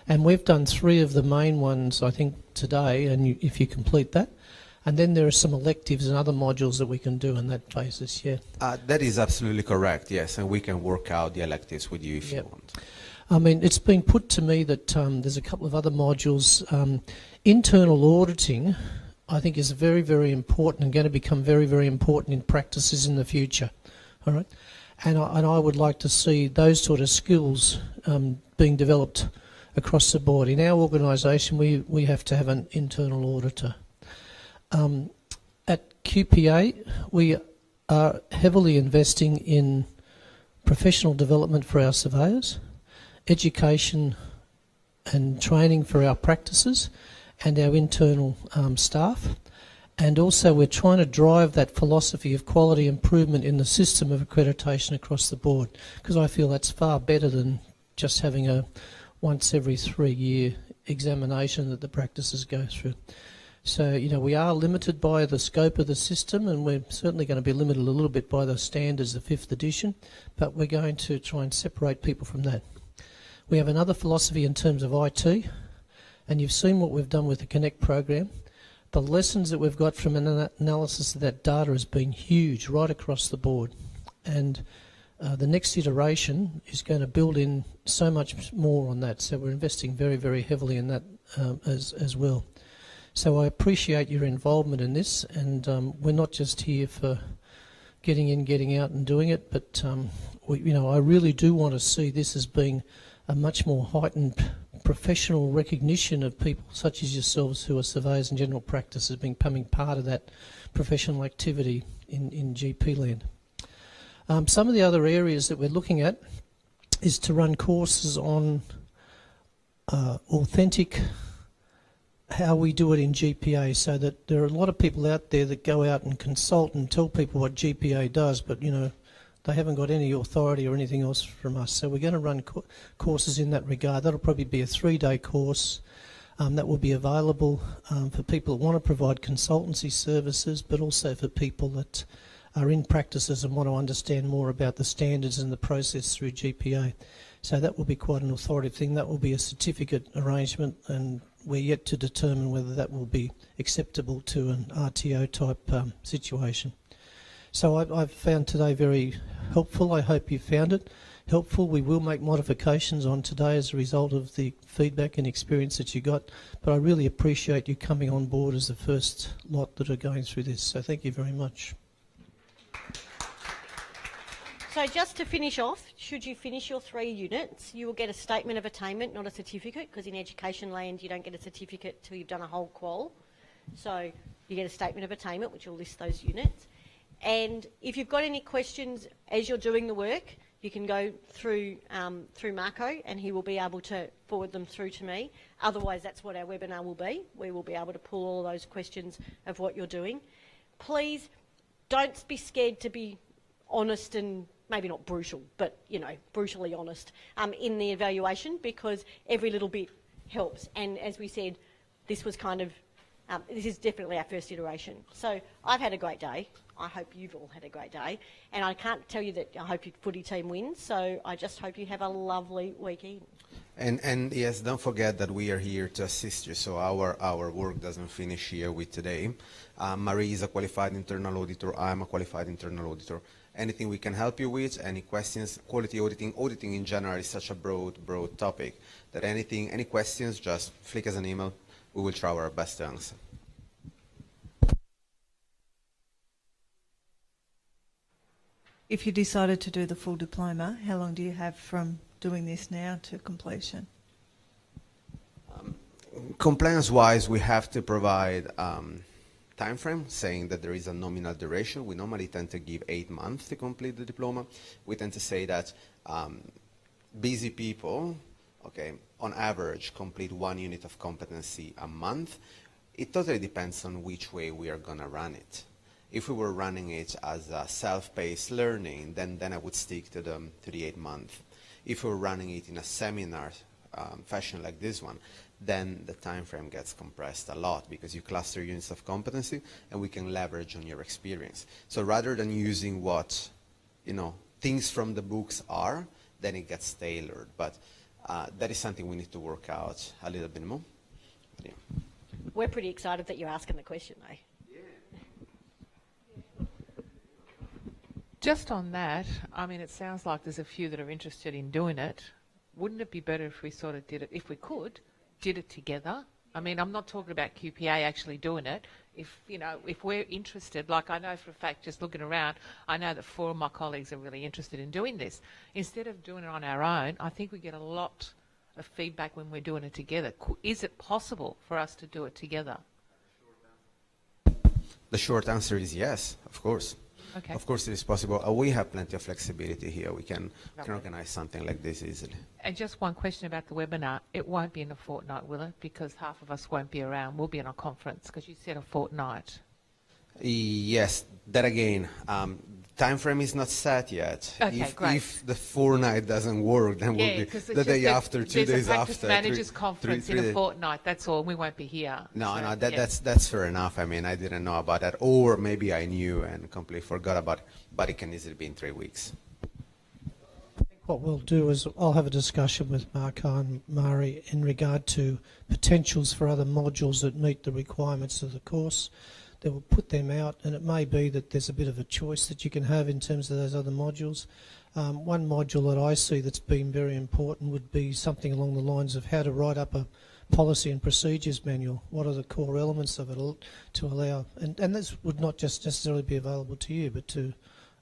And we've done 3 of the main ones, I think, today, and if you complete that. And then there are some electives and other modules that we can do on that basis, yeah. That is absolutely correct, yes, and we can work out the electives with you if you want. I mean, it's been put to me that there's a couple of other modules. Internal auditing, I think, is very, very important and going to become very, very important in practices in the future, all right? And I would like to see those sort of skills being developed across the board. In our organisation, we have to have an internal auditor. At QPA, we are heavily investing in professional development for our surveyors, education and training for our practices and our internal staff. And also we're trying to drive that philosophy of quality improvement in the system of accreditation across the board, because I feel that's far better than just having a once every 3-year examination that the practices go through. So, you know, we are limited by the scope of the system, and we're certainly going to be limited a little bit by the standards of 5th edition, but we're going to try and separate people from that. We have another philosophy in terms of IT, and you've seen what we've done with the Connect program. The lessons that we've got from an analysis of that data has been huge right across the board. And the next iteration is going to build in so much more on that. So we're investing very, very heavily in that as well. So I appreciate your involvement in this, and we're not just here for getting in, getting out and doing it, but I really do want to see this as being a much more heightened professional recognition of people such as yourselves who are surveyors in general practice as becoming part of that professional activity in GP land. Some of the other areas that we're looking at is to run courses on authentic how we do it in GPA, so that there are a lot of people out there that go out and consult and tell people what GPA does, but they haven't got any authority or anything else from us. So we're going to run courses in that regard. That'll probably be a 3-day course that will be available for people that want to provide consultancy services, but also for people that are in practices and want to understand more about the standards and the process through GPA. So that will be quite an authoritative thing. That will be a certificate arrangement, and we're yet to determine whether that will be acceptable to an RTO type situation. So I've found today very helpful. I hope you found it helpful. We will make modifications on today as a result of the feedback and experience that you got, but I really appreciate you coming on board as the first lot that are going through this. So thank you very much. So just to finish off, should you finish your 3 units, you will get a statement of attainment, not a certificate, because in education land you don't get a certificate till you've done a whole qual. So you get a statement of attainment, which will list those units. And if you've got any questions as you're doing the work, you can go through Marco, and he will be able to forward them through to me. Otherwise, that's what our webinar will be. We will be able to pull all those questions of what you're doing. Please don't be scared to be honest and maybe not brutal, but, brutally honest in the evaluation, because every little bit helps. And as we said, this was this is definitely our first iteration. So I've had a great day. I hope you've all had a great day. And I can't tell you that I hope your footy team wins, so I just hope you have a lovely weekend. And yes, don't forget that we are here to assist you, so our work doesn't finish here with today. Marie is a qualified internal auditor. I'm a qualified internal auditor. Anything we can help you with, any questions, quality auditing in general is such a broad topic that any questions, just flick us an email. We will try our best to answer. If you decided to do the full diploma, how long do you have from doing this now to completion? Compliance-wise, we have to provide time frame saying that there is a nominal duration. We normally tend to give 8 months to complete the diploma. We tend to say that busy people, on average, complete 1 unit of competency a month. It totally depends on which way we are going to run it. If we were running it as a self-paced learning, then I would stick to the 8 months. If we're running it in a seminar fashion like this one, then the time frame gets compressed a lot because you cluster units of competency and we can leverage on your experience. So rather than using what things from the books are, then it gets tailored. But that is something we need to work out a little bit more. But, yeah. We're pretty excited that you're asking the question, though. Just on that, it sounds like there's a few that are interested in doing it. Wouldn't it be better if we sort of did it, if we could, did it together? I'm not talking about QPA actually doing it. If we're interested, like I know for a fact, just looking around, I know that 4 of my colleagues are really interested in doing this. Instead of doing it on our own, I think we get a lot of feedback when we're doing it together. Is it possible for us to do it together? The short answer is yes, of course. Okay. Of course it is possible. We have plenty of flexibility here. We can organize something like this easily. And just one question about the webinar. It won't be in a fortnight, will it? Because half of us won't be around. We'll be in a conference because you said a fortnight. Yes, that again, time frame is not set yet. Okay, great. If the fortnight doesn't work, then we'll be the day after, 2 days after. There's a practice managers conference in a fortnight, that's all. We won't be here. No, that's fair enough. I didn't know about that. Or maybe I knew and completely forgot about it. But it can easily be in 3 weeks. What we'll do is I'll have a discussion with Marco and Mari in regard to potentials for other modules that meet the requirements of the course. will put them out, and it may be that there's a bit of a choice that you can have in terms of those other modules. One module that I see that's been very important would be something along the lines of how to write up a policy and procedures manual. What are the core elements of it to allow, and this would not just necessarily be available to you, but to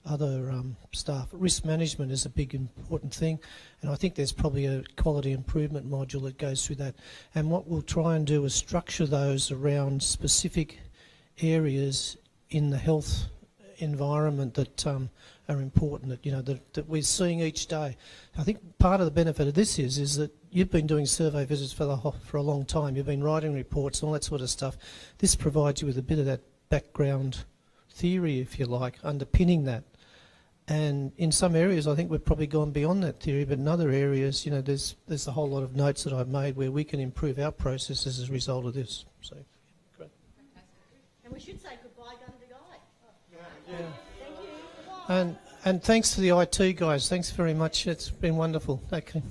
other staff. Risk management is a big important thing, and I think there's probably a quality improvement module that goes through that. And what we'll try and do is structure those around specific areas in the health environment that are important, that we're seeing each day. I think part of the benefit of this is that you've been doing survey visits for a long time. You've been writing reports and all that sort of stuff. This provides you with a bit of that background theory, if you like, underpinning that. And in some areas, I think we've probably gone beyond that theory, but in other areas, there's a whole lot of notes that I've made where we can improve our processes as a result of this. So, great. And we should say goodbye, Gundagai. Yeah. Thank you. Goodbye. And thanks to the IT guys. Thanks very much. It's been wonderful. Okay.